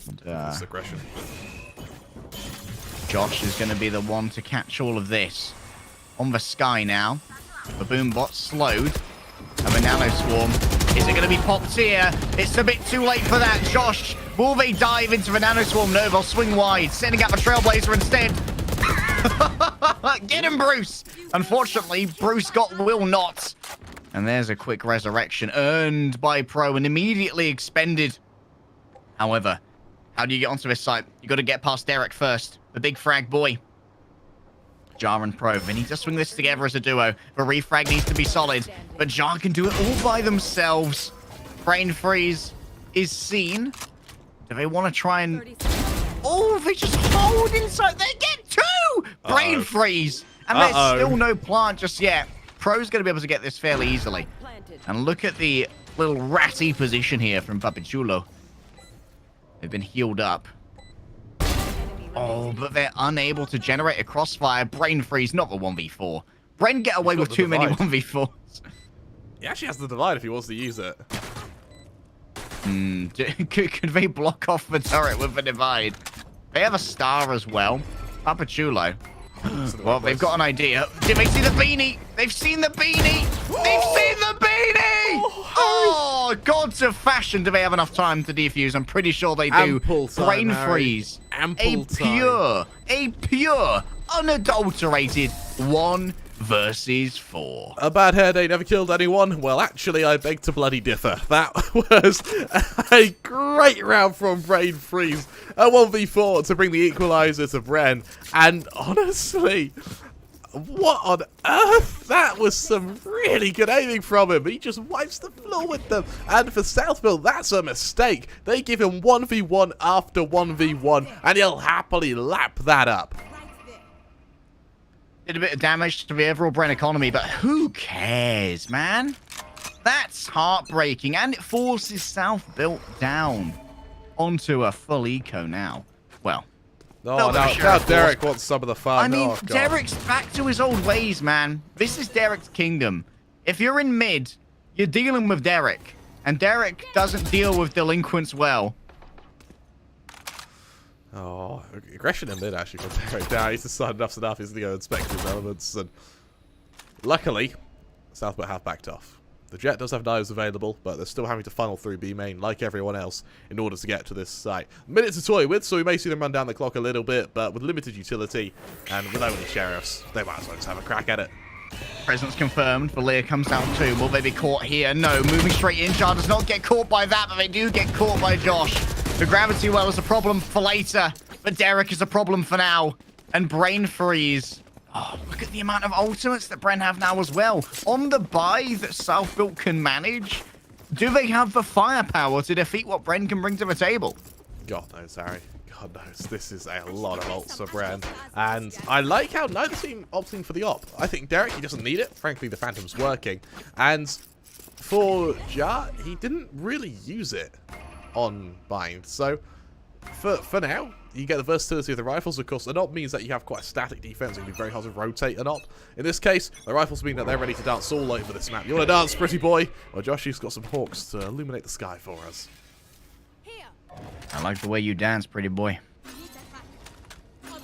And, Aggression. Josh is going to be the one to catch all of this. On the sky now. The boom bot slowed. And the nano swarm. Is it going to be popped here? It's a bit too late for that. Josh, will they dive into the nano swarm? No, they'll swing wide, sending out the Trailblazer instead. Get him, Bruce! Unfortunately, Bruce will not. And there's a quick resurrection earned by Pro and immediately expended. However, how do you get onto this site? You got to get past Derek first, the big frag boy. Jar and Pro, they need to swing this together as a duo. The refrag needs to be solid, but Jar can do it all by themselves. Brain freeze is seen. Do they want to try and... Oh, they just hold inside. They get 2! Brain freeze. And there's still no plant just yet. Pro's going to be able to get this fairly easily. And look at the little ratty position here from Papichulo. They've been healed up. Oh, but they're unable to generate a crossfire. Brain freeze, not the 1v4. Bren get away with too many 1v4s. He actually has the divide if he wants to use it. Could they block off the turret with the divide? They have a star as well. Papachulo. Well, they've got an idea. Did they see the beanie? They've seen the beanie! They've seen the beanie! Oh, gods of fashion. Do they have enough time to defuse? I'm pretty sure they do. Ample time, Brain Harry. freeze. Ample A pure, unadulterated 1 versus 4. A bad hair day never killed anyone? Well, actually, I beg to bloody differ. That was a great round from Brain Freeze. A 1v4 to bring the equalizer to Bren. And honestly, what on earth? That was some really good aiming from him. He just wipes the floor with them. And for Southville, that's a mistake. They give him 1v1 after 1v1, and he'll happily lap that up. Did a bit of damage to the overall Bren economy, but who cares, man? That's heartbreaking, and it forces South built down onto a full eco now. Well, Oh, now Derek wants some of the fun. I mean, oh, God. Derek's back to his old ways, man. This is Derek's kingdom. If you're in mid, you're dealing with Derek, and Derek doesn't deal with delinquents well. Oh, aggression in mid actually from Derek. Now he's decided enough's enough. He's going to go inspect his elements, and luckily, Southport have backed off. The Jet does have knives available, but they're still having to funnel through B main like everyone else in order to get to this site. Minutes to toy with, so we may see them run down the clock a little bit, but with limited utility and without any sheriffs, they might as well just have a crack at it. Presence confirmed. Valir comes down too. Will they be caught here? No. Moving straight in. Jar does not get caught by that, but they do get caught by Josh. The gravity well is a problem for later, but Derek is a problem for now. And Brain Freeze. Oh, look at the amount of ultimates that Bren have now as well. On the buy that Southbuilt can manage, do they have the firepower to defeat what Bren can bring to the table? God knows, Harry. God knows. This is a lot of ults for Bren. And I like how neither team opting for the op. I think Derek, he doesn't need it. Frankly, the Phantom's working. And for Jar, he didn't really use it on Bind. So for now, you get the versatility of the rifles. Of course, an op means that you have quite a static defense. It can be very hard to rotate an op. In this case, the rifles mean that they're ready to dance all over this map. You want to dance, pretty boy? Well, Joshy's got some hawks to illuminate the sky for us. I like the way you dance, pretty boy.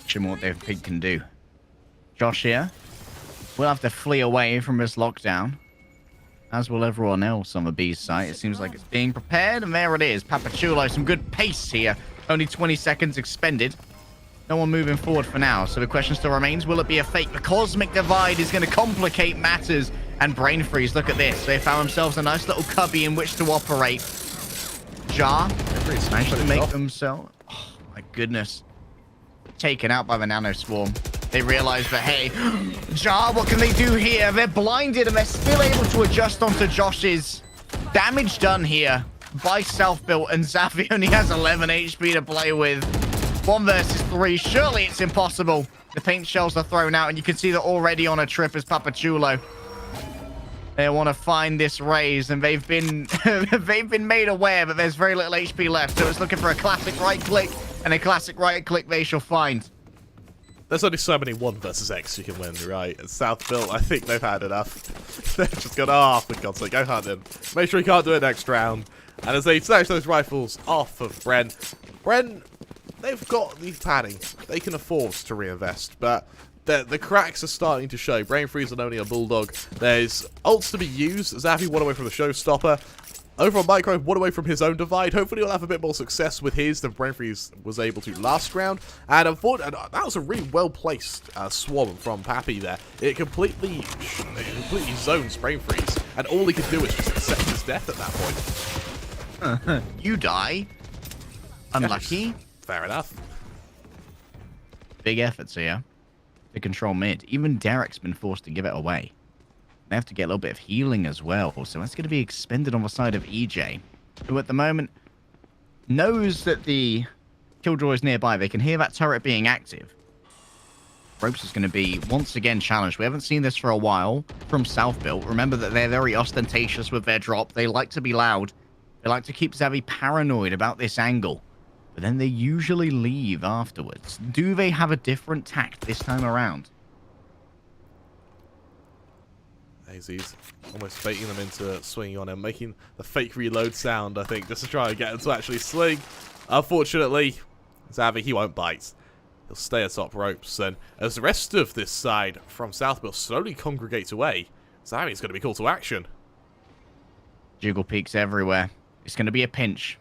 Show me what their pig can do. Josh here will have to flee away from this lockdown, as will everyone else on the B's site. It seems like it's being prepared, and there it is. Papachulo, some good pace here. Only 20 seconds expended. No one moving forward for now, so the question still remains, will it be a fake? The Cosmic Divide is going to complicate matters, and Brain Freeze, look at this. They found themselves a nice little cubby in which to operate. Jar managed to make off. themselves... Oh, my goodness. Taken out by the Nano Swarm. They realize that, hey, Jar, what can they do here? They're blinded and they're still able to adjust onto Josh's damage done here by self-built, and Zavi only has 11 HP to play with. 1 versus 3. Surely it's impossible. The paint shells are thrown out, and you can see they're already on a trip as Papachulo. They want to find this raise, and they've been they've been made aware that there's very little HP left, so it's looking for a classic right click, and a classic right click they shall find. There's only so many 1 versus X you can win, right? And South Built, I think they've had enough. They've just gone, oh, for God's sake, go hunt him. Make sure he can't do it next round. And as they snatch those rifles off of Bren, they've got the padding. They can afford to reinvest, but the cracks are starting to show. Brain Freeze and only a Bulldog. There's ults to be used. Zavi one away from the Showstopper. Over on Micro, one away from his own divide. Hopefully he'll have a bit more success with his than Brain Freeze was able to last round. And unfortunately, that was a really well-placed swarm from Pappy there. It completely zones Brain Freeze. And all he could do is just accept his death at that point. You die. Unlucky. Yes, fair enough. Big efforts here to control mid. Even Derek's been forced to give it away. They have to get a little bit of healing as well, so that's going to be expended on the side of EJ, who at the moment knows that the Killjoy is nearby. They can hear that turret being active. Ropes is going to be once again challenged. We haven't seen this for a while from South Built. Remember that they're very ostentatious with their drop. They like to be loud. They like to keep Zavi paranoid about this angle, but then they usually leave afterwards. Do they have a different tact this time around? AZ's almost baiting them into swinging on him, making the fake reload sound, I think, just to try and get him to actually swing. Unfortunately, Zavi, he won't bite. He'll stay atop ropes, and as the rest of this side from South will slowly congregate away, Zavi's going to be called to action. Jiggle peaks everywhere. It's going to be a pinch.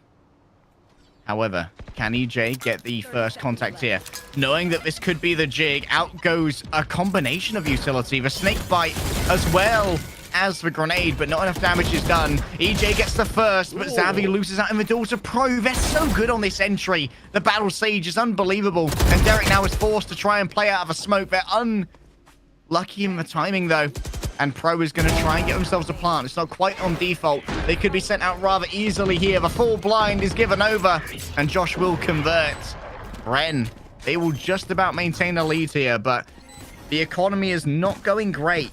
However, can EJ get the first contact here? Knowing that this could be the jig, out goes a combination of utility. The snake bite as well as the grenade, but not enough damage is done. EJ gets the first, but Zavi loses out in the duel to Pro. They're so good on this entry. The Battle Sage is unbelievable, and Derek now is forced to try and play out of a smoke. They're unlucky in the timing, though. And Pro is going to try and get themselves a plant. It's not quite on default. They could be sent out rather easily here. The full blind is given over, and Josh will convert. Bren, they will just about maintain a lead here, but the economy is not going great.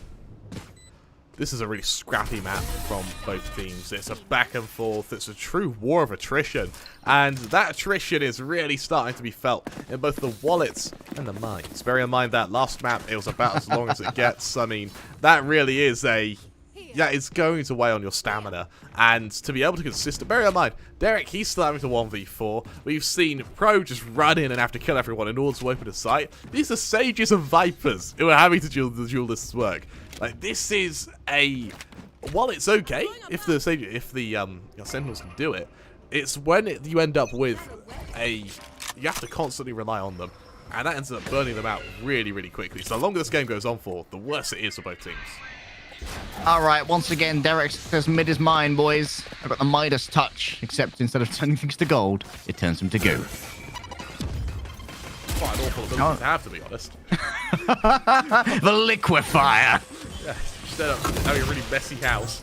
This is a really scrappy map from both teams. It's a back and forth. It's a true war of attrition. And that attrition is really starting to be felt in both the wallets and the minds. Bear in mind that last map, it was about as long as it gets. I mean, that really is it's going to weigh on your stamina. And to be able to consistent, bear in mind, Derek, he's still having to 1v4. We've seen Pro just run in and have to kill everyone in order to open a site. These are Sages and Vipers who are having to do the duelists' work. Like, this is while it's okay if the Sentinels can do it, it's when you end up with you have to constantly rely on them, and that ends up burning them out really, really quickly. So the longer this game goes on for, the worse it is for both teams. All right, once again, Derek says mid is mine, boys. I've got the Midas touch, except instead of turning things to gold, it turns them to goo. Quite an awful ability to have, to be honest. The liquefier. Yeah, instead of having a really messy house.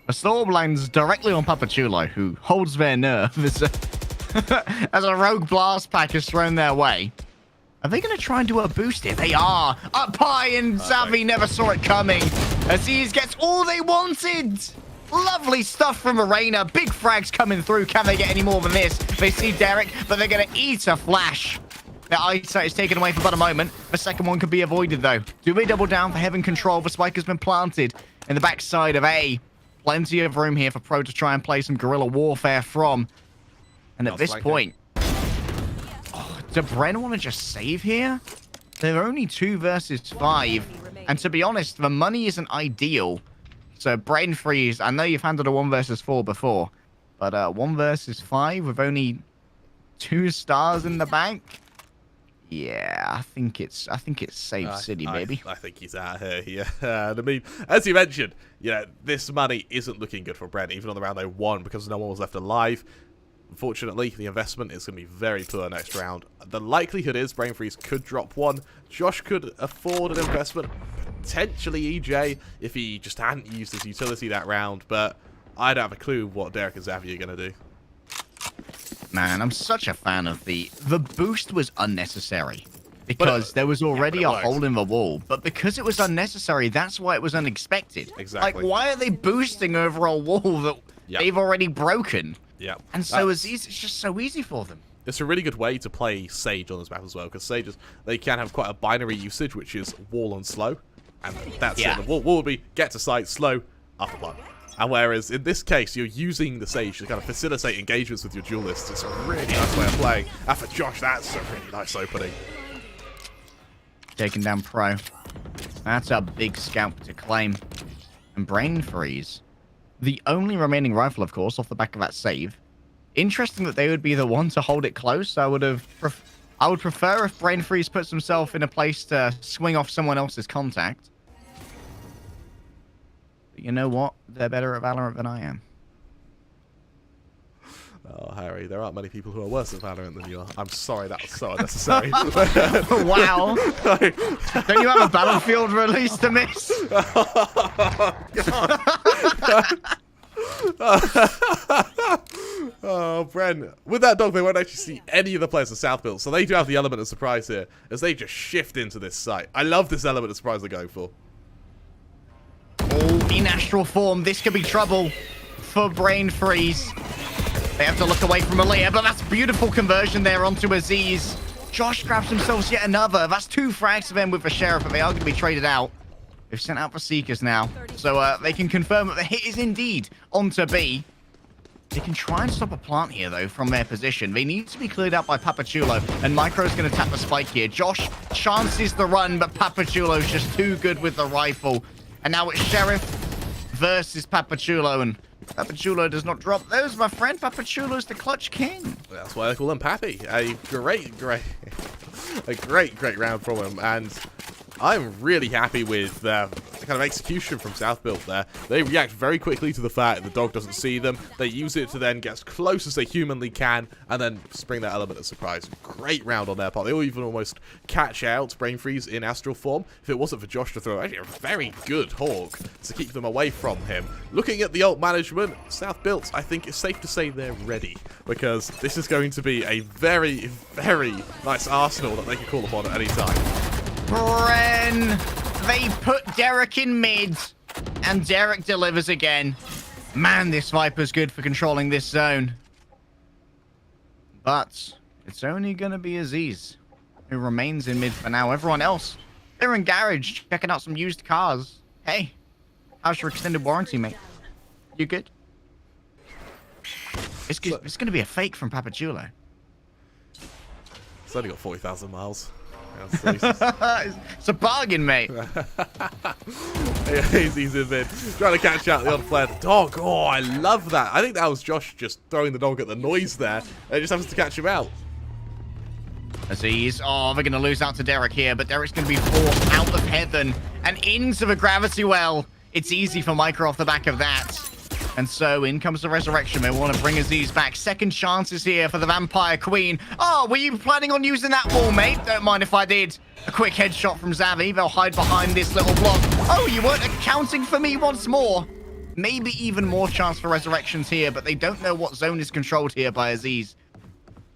A storm lands directly on Papachulo, who holds their nerve as a rogue blast pack is thrown their way. Are they going to try and do a boost here? They are. Up high, and Zavi never saw it coming. Aziz gets all they wanted. Lovely stuff from Arena. Big frags coming through. Can they get any more than this? They see Derek, but they're going to eat a flash. Their eyesight is taken away for about a moment. The second one can be avoided, though. Do they double down for Heaven Control? The spike has been planted in the backside of A. Plenty of room here for Pro to try and play some guerrilla warfare from. And at this point... Do Bren want to just save here? They're only 2 versus 5. And to be honest, the money isn't ideal. So Brain Freeze, I know you've handled a 1 versus 4 before. But 1 versus 5 with only 2 stars in the bank? Yeah, I think it's safe city, baby. I think he's out here. Yeah, and I mean, as you mentioned, this money isn't looking good for Bren, even on the round they won, because no one was left alive. Unfortunately, the investment is going to be very poor next round. The likelihood is Brain Freeze could drop one. Josh could afford an investment, potentially EJ, if he just hadn't used his utility that round, but I don't have a clue what Derek and Xavi are going to do. Man, I'm such a fan of the boost was unnecessary because there was already a hole in the wall, but because it was unnecessary, that's why it was unexpected. Exactly. Like, why are they boosting over a wall that they've already broken? Yeah. And so it's just so easy for them. It's a really good way to play Sage on this map as well, because Sages, they can have quite a binary usage, which is wall and slow, and that's it. The wall will be get to site, slow, up a lot. And whereas in this case, you're using the Sage to kind of facilitate engagements with your duelists. It's a really nice way of playing. And for Josh, that's a really nice opening. Taking down Pro. That's a big scalp to claim. And Brain Freeze. The only remaining rifle, of course, off the back of that save. Interesting that they would be the one to hold it close. I would prefer if Brain Freeze puts himself in a place to swing off someone else's contact. But you know what? They're better at Valorant than I am. Oh, Harry, there aren't many people who are worse at Valorant than you are. I'm sorry, that was so unnecessary. Wow. Don't you have a Battlefield release to miss? Oh, Bren. With that dog, they won't actually see any of the players of South Build, so they do have the element of surprise here, as they just shift into this site. I love this element of surprise they're going for. Oh, in astral form, this could be trouble for Brain Freeze. They have to look away from Aaliyah, but that's beautiful conversion there onto Aziz. Josh grabs himself yet another. That's 2 frags of him with the Sheriff, but they are going to be traded out. They've sent out for Seekers now, so they can confirm that the hit is indeed onto B. They can try and stop a plant here, though, from their position. They need to be cleared out by Papachulo, and Micro's going to tap the spike here. Josh chances the run, but Papachulo's just too good with the rifle. And now it's Sheriff versus Papachulo, and Papachulo does not drop those, my friend. Papachulo's the clutch king. That's why they call him Pappy. A great round from him, and I'm really happy with the kind of execution from South Build there. They react very quickly to the fact the dog doesn't see them. They use it to then get as close as they humanly can, and then spring that element of surprise. Great round on their part. They will even almost catch out Brain Freeze in astral form. If it wasn't for Josh to throw actually a very good Hawk to keep them away from him. Looking at the ult management, South Built, I think it's safe to say they're ready, because this is going to be a very, very nice arsenal that they can call upon at any time. Bren, they put Derek in mid, and Derek delivers again. Man, this Viper's good for controlling this zone. But it's only going to be Aziz who remains in mid for now. Everyone else, they're in garage checking out some used cars. Hey, how's your extended warranty, mate? You good? It's going to be a fake from Papachulo. It's only got 40,000 miles. It's a bargain, mate. He's in mid, trying to catch out the odd player. The dog, oh, I love that. I think that was Josh just throwing the dog at the noise there. It just happens to catch him out. Aziz, oh, they're going to lose out to Derek here, but Derek's going to be forced out of heaven and into the gravity well. It's easy for Micro off the back of that. And so in comes the resurrection. They want to bring Aziz back. Second chances here for the Vampire Queen. Oh, were you planning on using that wall, mate? Don't mind if I did. A quick headshot from Xavi. They'll hide behind this little block. Oh, you weren't accounting for me once more. Maybe even more chance for resurrections here, but they don't know what zone is controlled here by Aziz.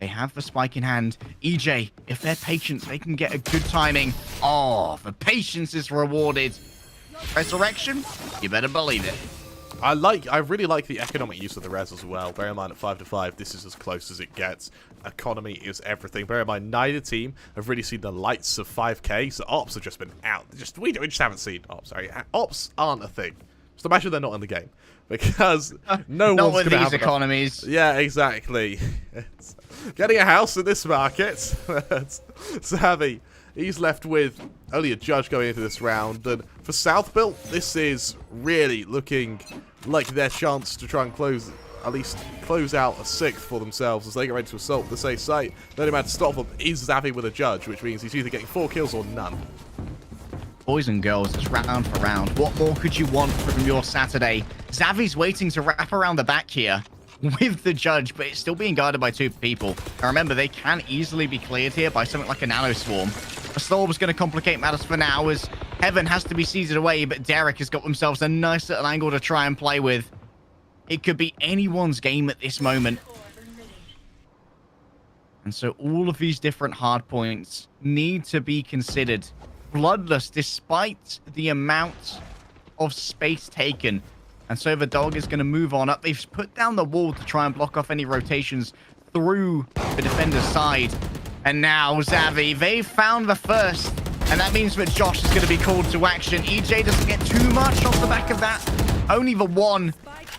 They have the spike in hand. EJ, if they're patient, they can get a good timing. Oh, the patience is rewarded. Resurrection? You better believe it. I really like the economic use of the res as well. Bear in mind, at 5-5, this is as close as it gets. Economy is everything. Bear in mind, neither team have really seen the lights of 5k, so ops have just been out. We just haven't seen ops. Sorry, ops aren't a thing. Just imagine they're not in the game, because no one's going to have these economies. Yeah, exactly. Getting a house in this market. Xavi. He's left with only a judge going into this round, and for South Built, this is really looking like their chance to try and at least close out a 6th for themselves as they get ready to assault the safe site. The only man to stop them is Xavi with a judge, which means he's either getting 4 kills or none. Boys and girls, it's round for round. What more could you want from your Saturday? Xavi's waiting to wrap around the back here. with the judge, but it's still being guarded by 2 people. And remember, they can easily be cleared here by something like a nano swarm. A storm is going to complicate matters for now as Heaven has to be seized away, but Derek has got themselves a nice little angle to try and play with. It could be anyone's game at this moment. And so all of these different hard points need to be considered. Bloodless, despite the amount of space taken. And so the dog is going to move on up. They've put down the wall to try and block off any rotations through the defender's side. And now Xavi, they found the first. And that means that Josh is going to be called to action. EJ doesn't get too much off the back of that. Only the one.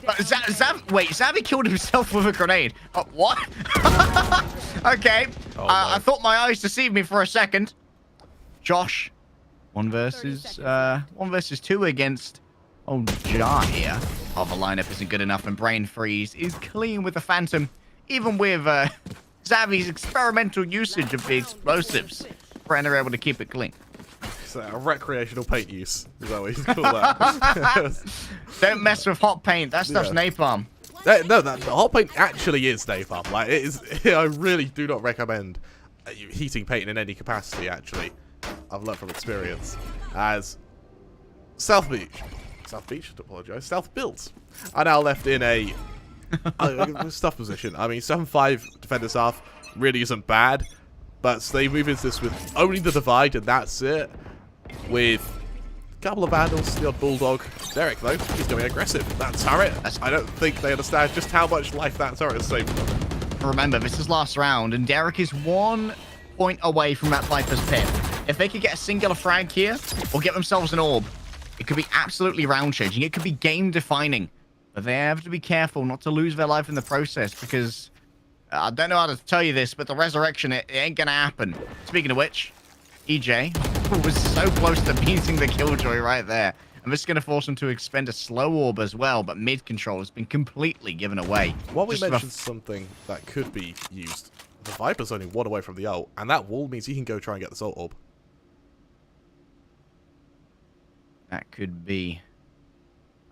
But Xavi killed himself with a grenade. What? Okay. Oh, no. I thought my eyes deceived me for a second. Josh, 1 versus 2 against Jar here. Oh, the lineup isn't good enough, and Brain Freeze is clean with the Phantom, even with Xavi's experimental usage of the explosives. Bren are able to keep it clean. So recreational paint use. Is that what you call that? Don't mess with hot paint. That stuff's napalm. No, the hot paint actually is napalm. Like, it is. I really do not recommend heating paint in any capacity. Actually, I've learned from experience. As South Beach, to apologise, South Built are now left in a stuff position. I mean, 7-5 defender South really isn't bad, but they move into this with only the divide, and that's it. With a couple of vandals, the odd bulldog. Derek, though, he's going aggressive. That turret, I don't think they understand just how much life that turret has saved them. Remember, this is last round, and Derek is 1 point away from that Viper's pit. If they could get a singular frag here, or get themselves an orb, it could be absolutely round-changing. It could be game-defining. But they have to be careful not to lose their life in the process, because I don't know how to tell you this, but the resurrection, it ain't gonna happen. Speaking of which, EJ was so close to beating the Killjoy right there. And this is going to force him to expend a slow orb as well, but mid control has been completely given away. While we mentioned something that could be used, the Viper's only 1 away from the ult, and that wall means he can go try and get the ult orb. That could be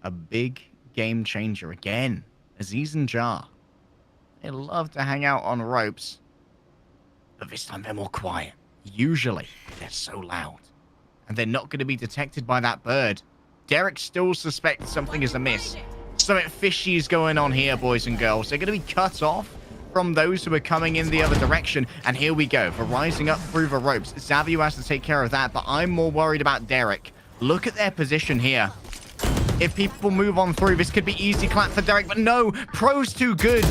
a big game changer again. Aziz and Jar, they love to hang out on ropes, but this time they're more quiet. Usually, they're so loud. And they're not going to be detected by that bird. Derek still suspects something is amiss. Something fishy is going on here, boys and girls. They're going to be cut off from those who are coming in the other direction. And here we go. For rising up through the ropes. Xavi has to take care of that, but I'm more worried about Derek. Look at their position here. If people move on through, this could be easy clap for Derek, but no, Pro's too good.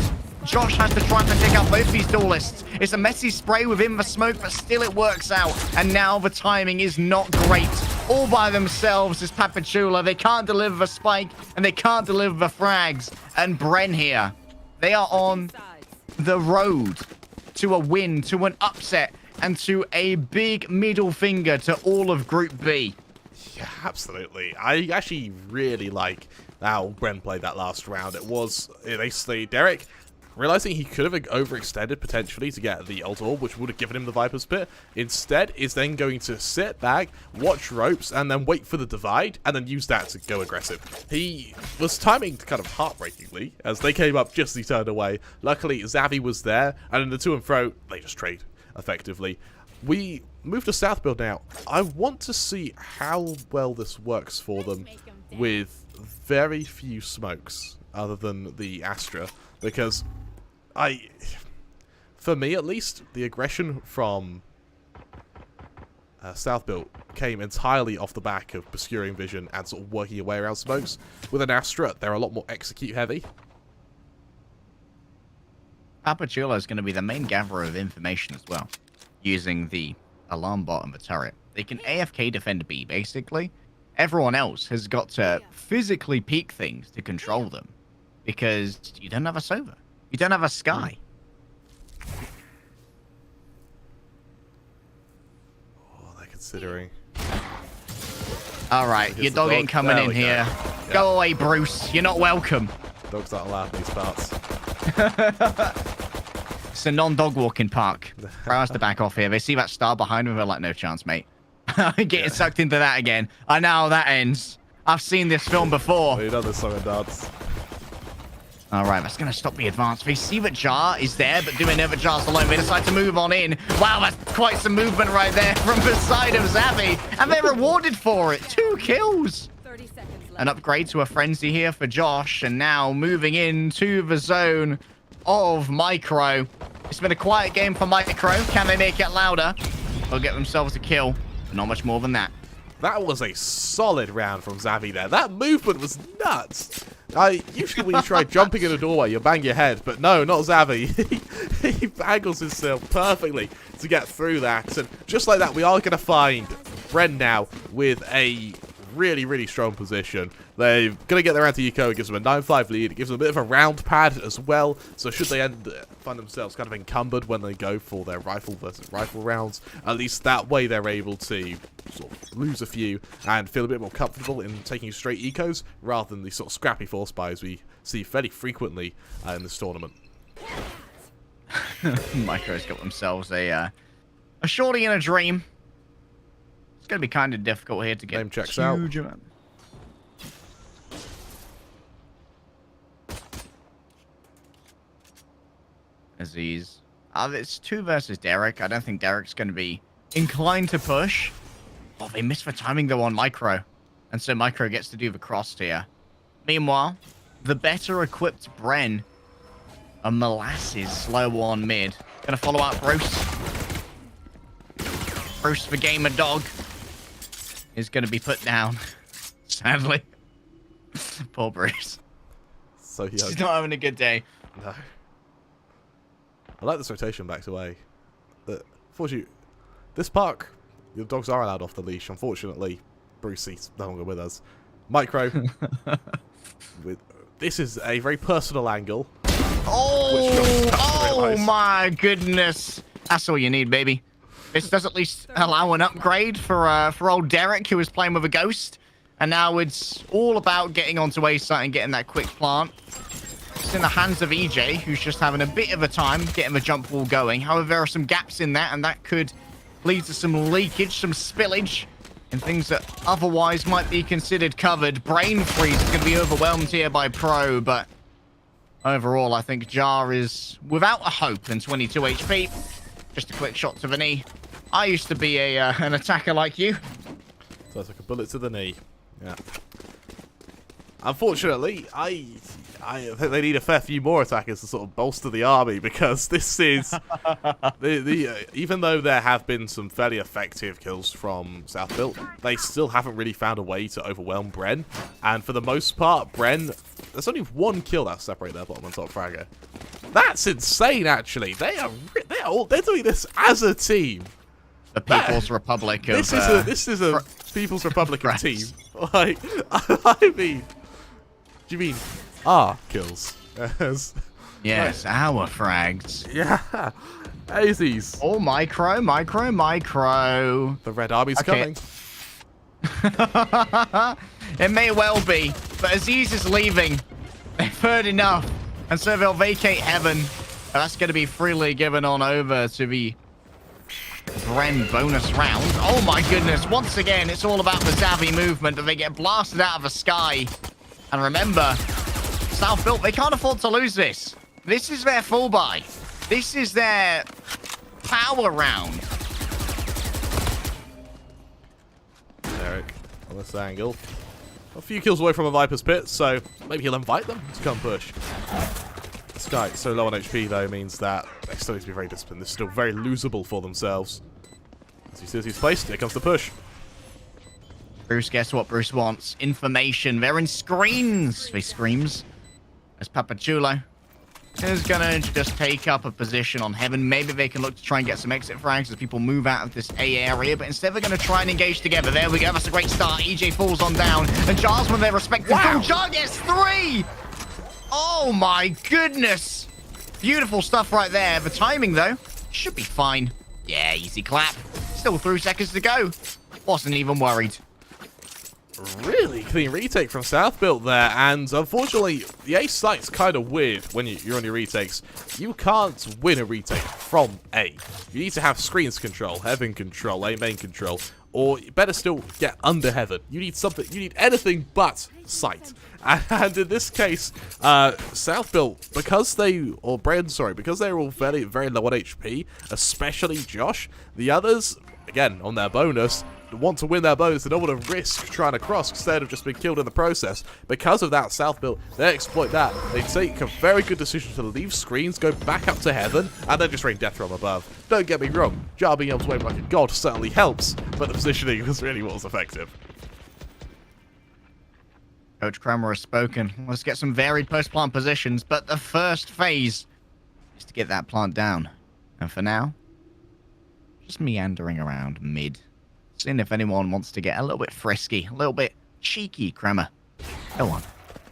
Josh has to try and take out both these duelists. It's a messy spray within the smoke, but still it works out. And now the timing is not great. All by themselves is Papachula. They can't deliver the spike, and they can't deliver the frags. And Bren here, they are on the road to a win, to an upset, and to a big middle finger to all of Group B. Yeah, absolutely. I actually really like how Bren played that last round. It was basically Derek realizing he could have overextended potentially to get the ult orb, which would have given him the Viper's Pit. Instead, is then going to sit back, watch ropes, and then wait for the divide, and then use that to go aggressive. He was timing kind of heartbreakingly as they came up just as he turned away. Luckily, Xavi was there, and in the to and fro, they just trade effectively. We move to South Build now. I want to see how well this works for them with very few smokes other than the Astra, because for me at least, the aggression from South Build came entirely off the back of obscuring vision and sort of working your way around smokes. With an Astra, they're a lot more execute heavy. Papachula is going to be the main gatherer of information as well, using the alarm bot and the turret. They can AFK defend B, basically. Everyone else has got to physically peek things to control them, because you don't have a Sova. You don't have a Sky. Oh, they're considering. All right, your dog ain't coming in here. Go away, Bruce. You're not welcome. Dogs aren't allowed in these parts. It's a non-dog walking park. Bro has to back off here. They see that star behind him. They're like, no chance, mate. I'm getting sucked into that again. I know how that ends. I've seen this film before. You know this song and dance. Alright, that's going to stop the advance. They see that Jar is there, but do they know that Jar's alone? They decide to move on in. Wow, that's quite some movement right there from the side of Xavi. And they're rewarded for it. 2 kills. 30 seconds left. An upgrade to a frenzy here for Josh. And now moving into the zone of Micro. It's been a quiet game for Micro. Can they make it louder? They'll get themselves a kill. But not much more than that. That was a solid round from Xavi there. That movement was nuts. Usually when you try jumping in a doorway, you bang your head. But no, not Xavi. He angles himself perfectly to get through that. And just like that, we are going to find Bren now with a really, really strong position. They're going to get their anti-eco. It gives them a 9-5 lead. It gives them a bit of a round pad as well. So should they find themselves kind of encumbered when they go for their rifle versus rifle rounds, at least that way they're able to sort of lose a few and feel a bit more comfortable in taking straight ecos rather than the sort of scrappy force buys we see fairly frequently in this tournament. Micro's got themselves a shorty and a dream. It's going to be kind of difficult here to get Name checks out. amount. Aziz. It's 2 versus Derek. I don't think Derek's going to be inclined to push. Oh, they missed the timing though on Micro. And so Micro gets to do the cross here. Meanwhile, the better equipped Bren, a molasses slow on mid. Gonna follow out Bruce. Bruce the gamer dog is gonna be put down. Sadly. Poor Bruce. So He's not having a good day. No. I like this rotation back to A. Unfortunately, this park, your dogs are allowed off the leash. Unfortunately, Brucey's no longer with us. Micro. This is a very personal angle. Oh my goodness. That's all you need, baby. This does at least allow an upgrade for old Derek, who was playing with a ghost. And now it's all about getting onto A site and getting that quick plant. It's in the hands of EJ, who's just having a bit of a time getting the jump wall going. However, there are some gaps in that, and that could lead to some leakage, some spillage, and things that otherwise might be considered covered. Brain freeze is going to be overwhelmed here by Pro, but overall, I think Jar is without a hope in 22 HP. Just a quick shot to the knee. I used to be an attacker like you. So I took a bullet to the knee. Yeah. Unfortunately, I think they need a fair few more attackers to sort of bolster the army, because this is even though there have been some fairly effective kills from South Built, they still haven't really found a way to overwhelm Bren. And for the most part, Bren, there's only 1 kill that separate their bottom and top fragger. That's insane, actually. They're doing this as a team. The People's Republic of this is a People's Republic of team. Like, I mean, do you mean our kills? Yes, our frags. Yeah. Azies. Oh, micro. The Red Army's coming. It may well be, but Aziz is leaving. They've heard enough, and so they'll vacate heaven. And that's going to be freely given on over to the Bren bonus round. Oh my goodness, once again, it's all about the Xavi movement, that they get blasted out of the sky. And remember, South Built, they can't afford to lose this. This is their full buy. This is their power round. Derek on this angle. A few kills away from a Viper's Pit, so maybe he'll invite them to come push. This guy, so low on HP, though, means that they still need to be very disciplined. This is still very losable for themselves. As he says he's placed, here comes the push. Bruce, guess what Bruce wants? Information. They're in screens. He screams. As Papachulo is going to just take up a position on heaven. Maybe they can look to try and get some exit frags as people move out of this A area, but instead they're going to try and engage together. There we go. That's a great start. EJ falls on down, and Jar's with their respective. Wow. Jar gets 3! Oh my goodness. Beautiful stuff right there. The timing, though, should be fine. Yeah, easy clap. Still 3 seconds to go. Wasn't even worried. Really clean retake from South Built there, and unfortunately, the A site's kind of weird when you're on your retakes. You can't win a retake from A. You need to have screens control, heaven control, A main control, or better still, get under heaven. You need something. You need anything but sight. And in this case, South built, because they're all very low on HP, especially Josh. The others, again, on their bonus, want to win their bonus. They don't want to risk trying to cross instead of just being killed in the process. Because of that, South built, they exploit that. They take a very good decision to leave screens, go back up to heaven, and then just rain death from above. Don't get me wrong, Jar being able to wave like a god certainly helps, but the positioning was really what was effective. Coach Kramer has spoken. Let's get some varied post-plant positions, but the first phase is to get that plant down. And for now, just meandering around mid, seeing if anyone wants to get a little bit frisky, a little bit cheeky, Kramer. Go on,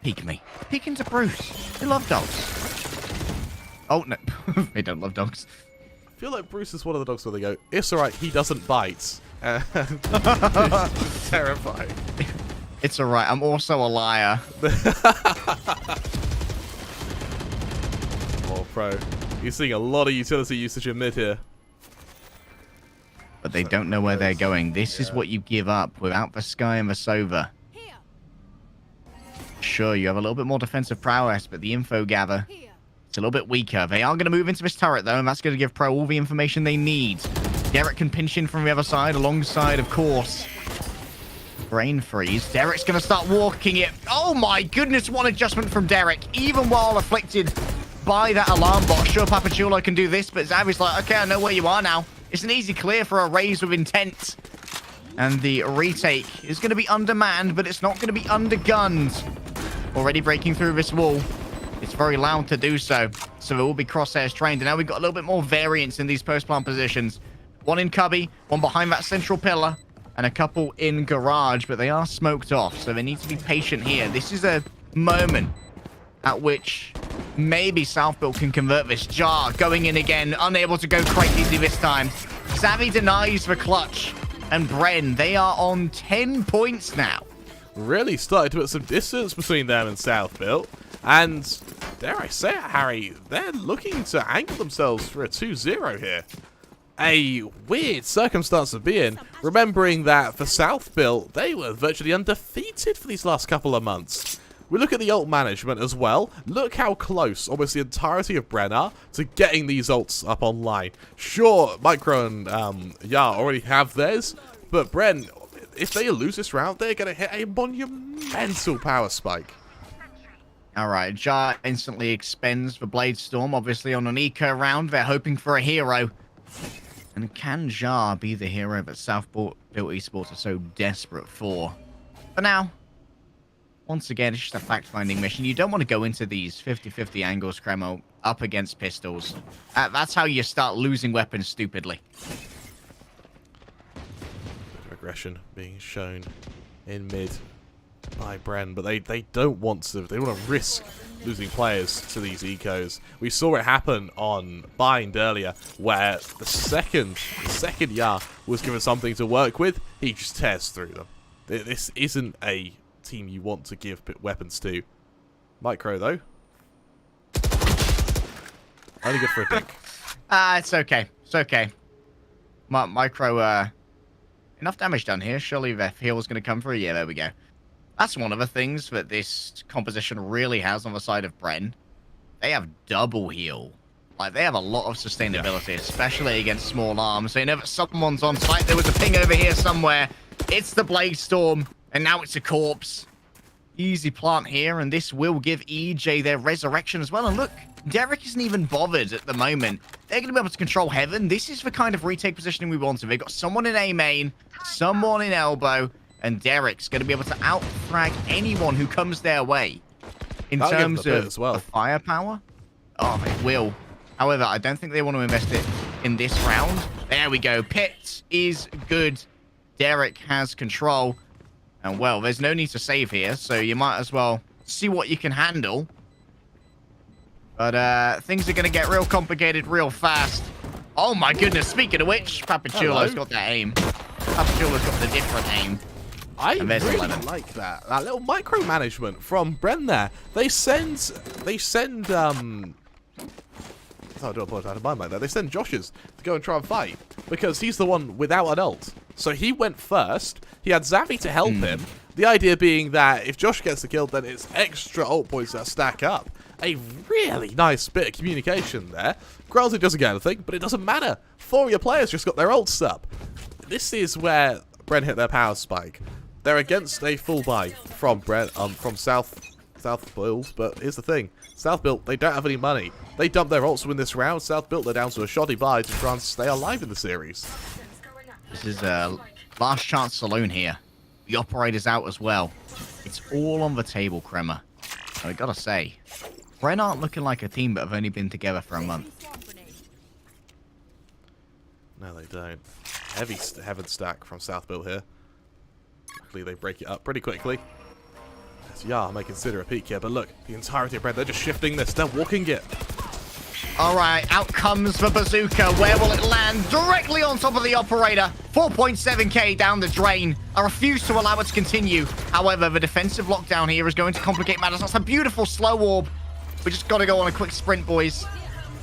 peek me. Peek into Bruce. They love dogs. Oh, no. They don't love dogs. I feel like Bruce is one of the dogs where they go, it's alright, he doesn't bite. And it's terrifying. It's alright, I'm also a liar. Oh, pro. You're seeing a lot of utility usage in mid here. But they don't know where they're going. This is what you give up without the Sky and the Sova. Sure, you have a little bit more defensive prowess, but the info gather, it's a little bit weaker. They are going to move into this turret, though, and that's going to give Pro all the information they need. Derek can pinch in from the other side, alongside, of course, Brain Freeze. Derek's going to start walking it. Oh my goodness, what adjustment from Derek. Even while afflicted by that alarm bot. Sure, Papachulo can do this, but Zavi's like, okay, I know where you are now. It's an easy clear for a raise with intent. And the retake is going to be undermanned, but it's not going to be undergunned. Already breaking through this wall. It's very loud to do so. So it will be crosshairs trained. And now we've got a little bit more variance in these post-plant positions. One in cubby, one behind that central pillar, and a couple in garage, but they are smoked off, so they need to be patient here. This is a moment at which maybe Southbuilt can convert this. Jar going in again, unable to go crazy this time. Savvy denies the clutch, and Bren, they are on 10 points now. Really started to put some distance between them and Southbuilt, and dare I say it, Harry, they're looking to angle themselves for a 2-0 here. A weird circumstance to be in, remembering that for Southbuilt, they were virtually undefeated for these last couple of months. We look at the ult management as well. Look how close almost the entirety of Bren are to getting these ults up online. Sure, Micro and Yar already have theirs, but Bren, if they lose this round, they're going to hit a monumental power spike. Alright, Jar instantly expends the Blade Storm, obviously on an eco round. They're hoping for a hero. And can Jar be the hero that Southbuilt Esports are so desperate for? For now, once again, it's just a fact-finding mission. You don't want to go into these 50-50 angles, Cremo, up against pistols. That's how you start losing weapons stupidly. Aggression being shown in mid by Bren, but they don't want to. They want to risk losing players to these ecos. We saw it happen on Bind earlier, where the second Yar was given something to work with, he just tears through them. This isn't a team you want to give weapons to. Micro, though. Only good for a dink. It's okay. It's okay. Micro, enough damage done here. Surely the heal's going to come through. Yeah, there we go. That's one of the things that this composition really has on the side of Bren. They have double heal. Like, they have a lot of sustainability, especially against small arms. They know that someone's on site. There was a ping over here somewhere. It's the Blade Storm, and now it's a corpse. Easy plant here, and this will give EJ their resurrection as well. And look, Derek isn't even bothered at the moment. They're going to be able to control heaven. This is the kind of retake positioning we wanted. They've got someone in A main, someone in elbow, and Derek's going to be able to out-frag anyone who comes their way. In terms of the firepower, oh, it will. However, I don't think they want to invest it in this round. There we go. Pit is good. Derek has control. And, well, there's no need to save here, so you might as well see what you can handle. But things are going to get real complicated real fast. Oh, my goodness. Speaking of which, Papachulo's got that aim. Papachulo's got the different aim. I really like that little micromanagement from Bren there. They send I do apologize, I had a mind like that. They send Josh's to go and try and fight because he's the one without an ult. So he went first. He had Xavi to help him. The idea being that if Josh gets the kill, then it's extra ult points that stack up. A really nice bit of communication there. Granted, doesn't get anything, but it doesn't matter. 4 of your players just got their ults up. This is where Bren hit their power spike. They're against a full buy from Bren, from South Build, but here's the thing. South Build, they don't have any money. They dumped their ults to win this round. South Build, they're down to a shoddy buy to try and stay alive in the series. This is a last chance saloon here. The operator's out as well. It's all on the table, Kremer. And I gotta say, Bren aren't looking like a team that have only been together for a month. No, they don't. Heavy heaven stack from South Build here. Luckily, they break it up pretty quickly. Yeah, I may consider a peek here, but look, the entirety of Bren, they're just shifting this. They're walking it. All right, out comes the bazooka. Where will it land? Directly on top of the operator. 4.7k down the drain. I refuse to allow it to continue. However, the defensive lockdown here is going to complicate matters. That's a beautiful slow orb. We just got to go on a quick sprint, boys.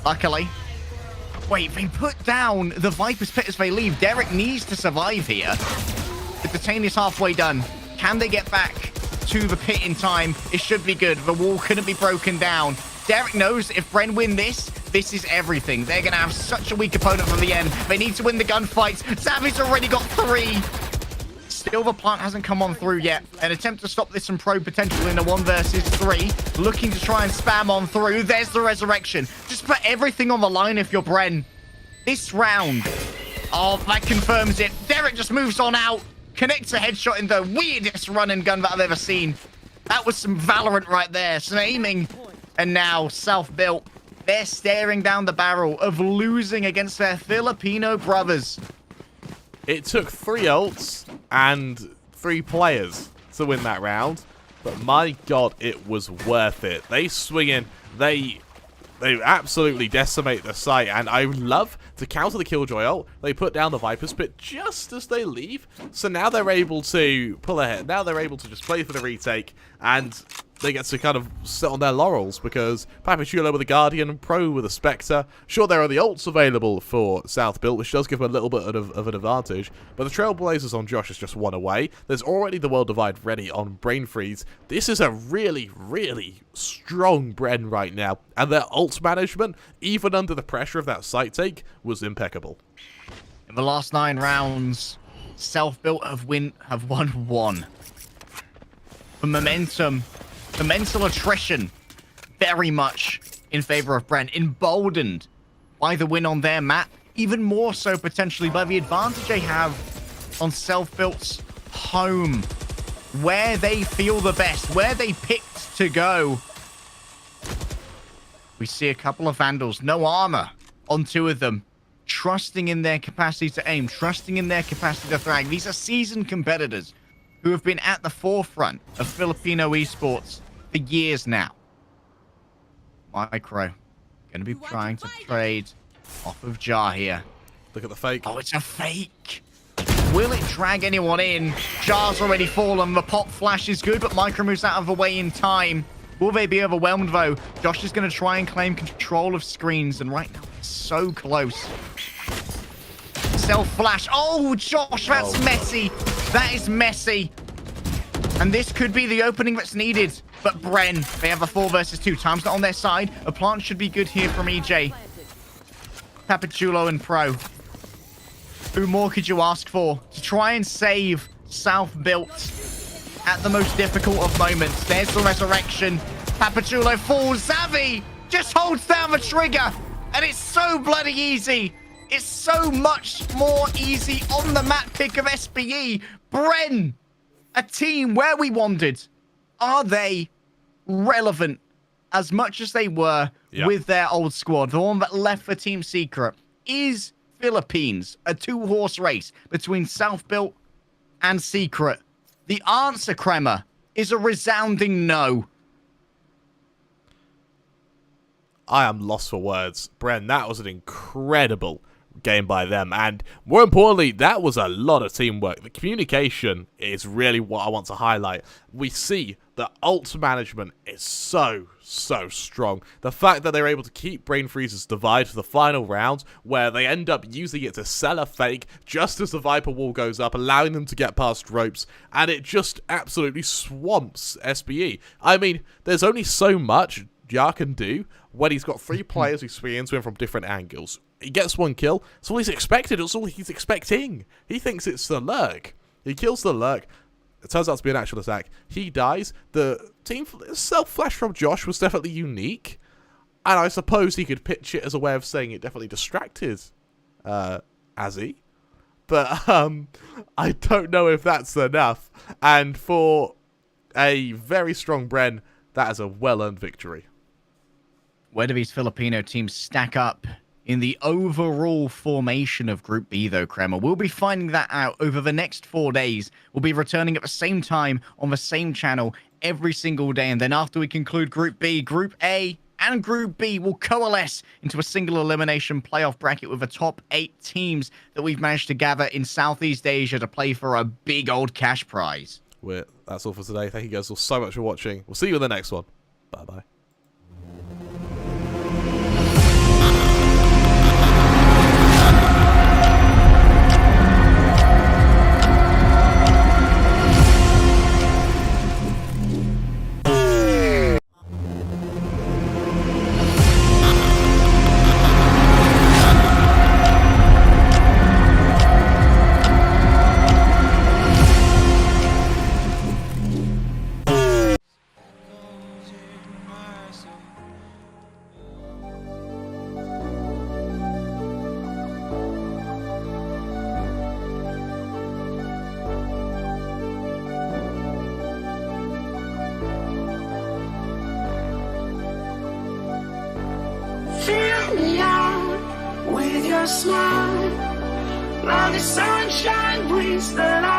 Luckily. Wait, they put down the Viper's Pit as they leave. Derek needs to survive here. The detain is halfway done. Can they get back to the pit in time? It should be good. The wall couldn't be broken down. Derek knows if Bren win this, this is everything. They're going to have such a weak opponent from the end. They need to win the gunfights. Xavi's already got 3. Still, the plant hasn't come on through yet. An attempt to stop this from Pro potential in a 1 versus 3. Looking to try and spam on through. There's the resurrection. Just put everything on the line if you're Bren. This round, oh, that confirms it. Derek just moves on out. Connects a headshot in the weirdest run and gun that I've ever seen. That was some Valorant right there. Some aiming. And now, South-Built, they're staring down the barrel of losing against their Filipino brothers. It took 3 ults and 3 players to win that round. But my god, it was worth it. They swing in. They absolutely decimate the site, and I love to counter the Killjoy ult. They put down the Viper's Pit just as they leave, so now they're able to pull ahead. Now they're able to just play for the retake, and they get to kind of sit on their laurels because Papachulo with a Guardian and Pro with a Spectre. Sure, there are the ults available for South Built, which does give them a little bit of an advantage, but the Trailblazers on Josh is just 1 away. There's already the World Divide ready on Brain Freeze. This is a really, really strong Bren right now, and their ult management, even under the pressure of that site take, was impeccable. In the last 9 rounds, Self-Built have won 1. The momentum, the mental attrition, very much in favor of Bren, emboldened by the win on their map, even more so potentially by the advantage they have on Self-Built's home, where they feel the best, where they picked to go. We see a couple of Vandals, no armor on 2 of them, trusting in their capacity to aim, trusting in their capacity to frag. These are seasoned competitors who have been at the forefront of Filipino esports for years now. Micro going to be trying to trade off of Jar here. Look at the fake. Oh, it's a fake. Will it drag anyone in? Jar's already fallen. The pop flash is good, but Micro moves out of the way in time. Will they be overwhelmed, though? Josh is going to try and claim control of screens, and right now, it's so close. Self-flash. Oh, Josh, that's messy. That is messy. And this could be the opening that's needed. But Bren, they have a 4 versus 2. Time's not on their side. A plant should be good here from EJ. Papachulo and Pro. Who more could you ask for to try and save South-Built at the most difficult of moments? There's the resurrection. Papachulo falls. Xavi just holds down the trigger. And it's so bloody easy. It's so much more easy on the map pick of SPE. Bren, a team where we wandered. Are they relevant as much as they were with their old squad? The one that left for Team Secret. Is Philippines a 2-horse race between South-Built and Secret? The answer, Kremer, is a resounding no. I am lost for words. Bren, that was an incredible game by them, and more importantly, that was a lot of teamwork. The communication is really what I want to highlight. We see the ult management is so strong. The fact that they're able to keep Brain Freezer's Divide for the final round, where they end up using it to sell a fake just as the Viper wall goes up, allowing them to get past ropes, and it just absolutely swamps SBE. I mean, there's only so much Jar can do when he's got 3 players who swing into him from different angles. He gets 1 kill. It's all he's expected. It's all he's expecting. He thinks it's the lurk. He kills the lurk. It turns out to be an actual attack. He dies. The team self-flash from Josh was definitely unique. And I suppose he could pitch it as a way of saying it definitely distracted Azzy. But I don't know if that's enough. And for a very strong Bren, that is a well-earned victory. Where do these Filipino teams stack up in the overall formation of Group B, though, Kremer? We'll be finding that out over the next 4 days. We'll be returning at the same time on the same channel every single day. And then after we conclude Group B, Group A and Group B will coalesce into a single elimination playoff bracket with the top 8 teams that we've managed to gather in Southeast Asia to play for a big old cash prize. That's all for today. Thank you guys all so much for watching. We'll see you in the next one. Bye-bye. Fill me out with your smile. Now the sunshine brings the light.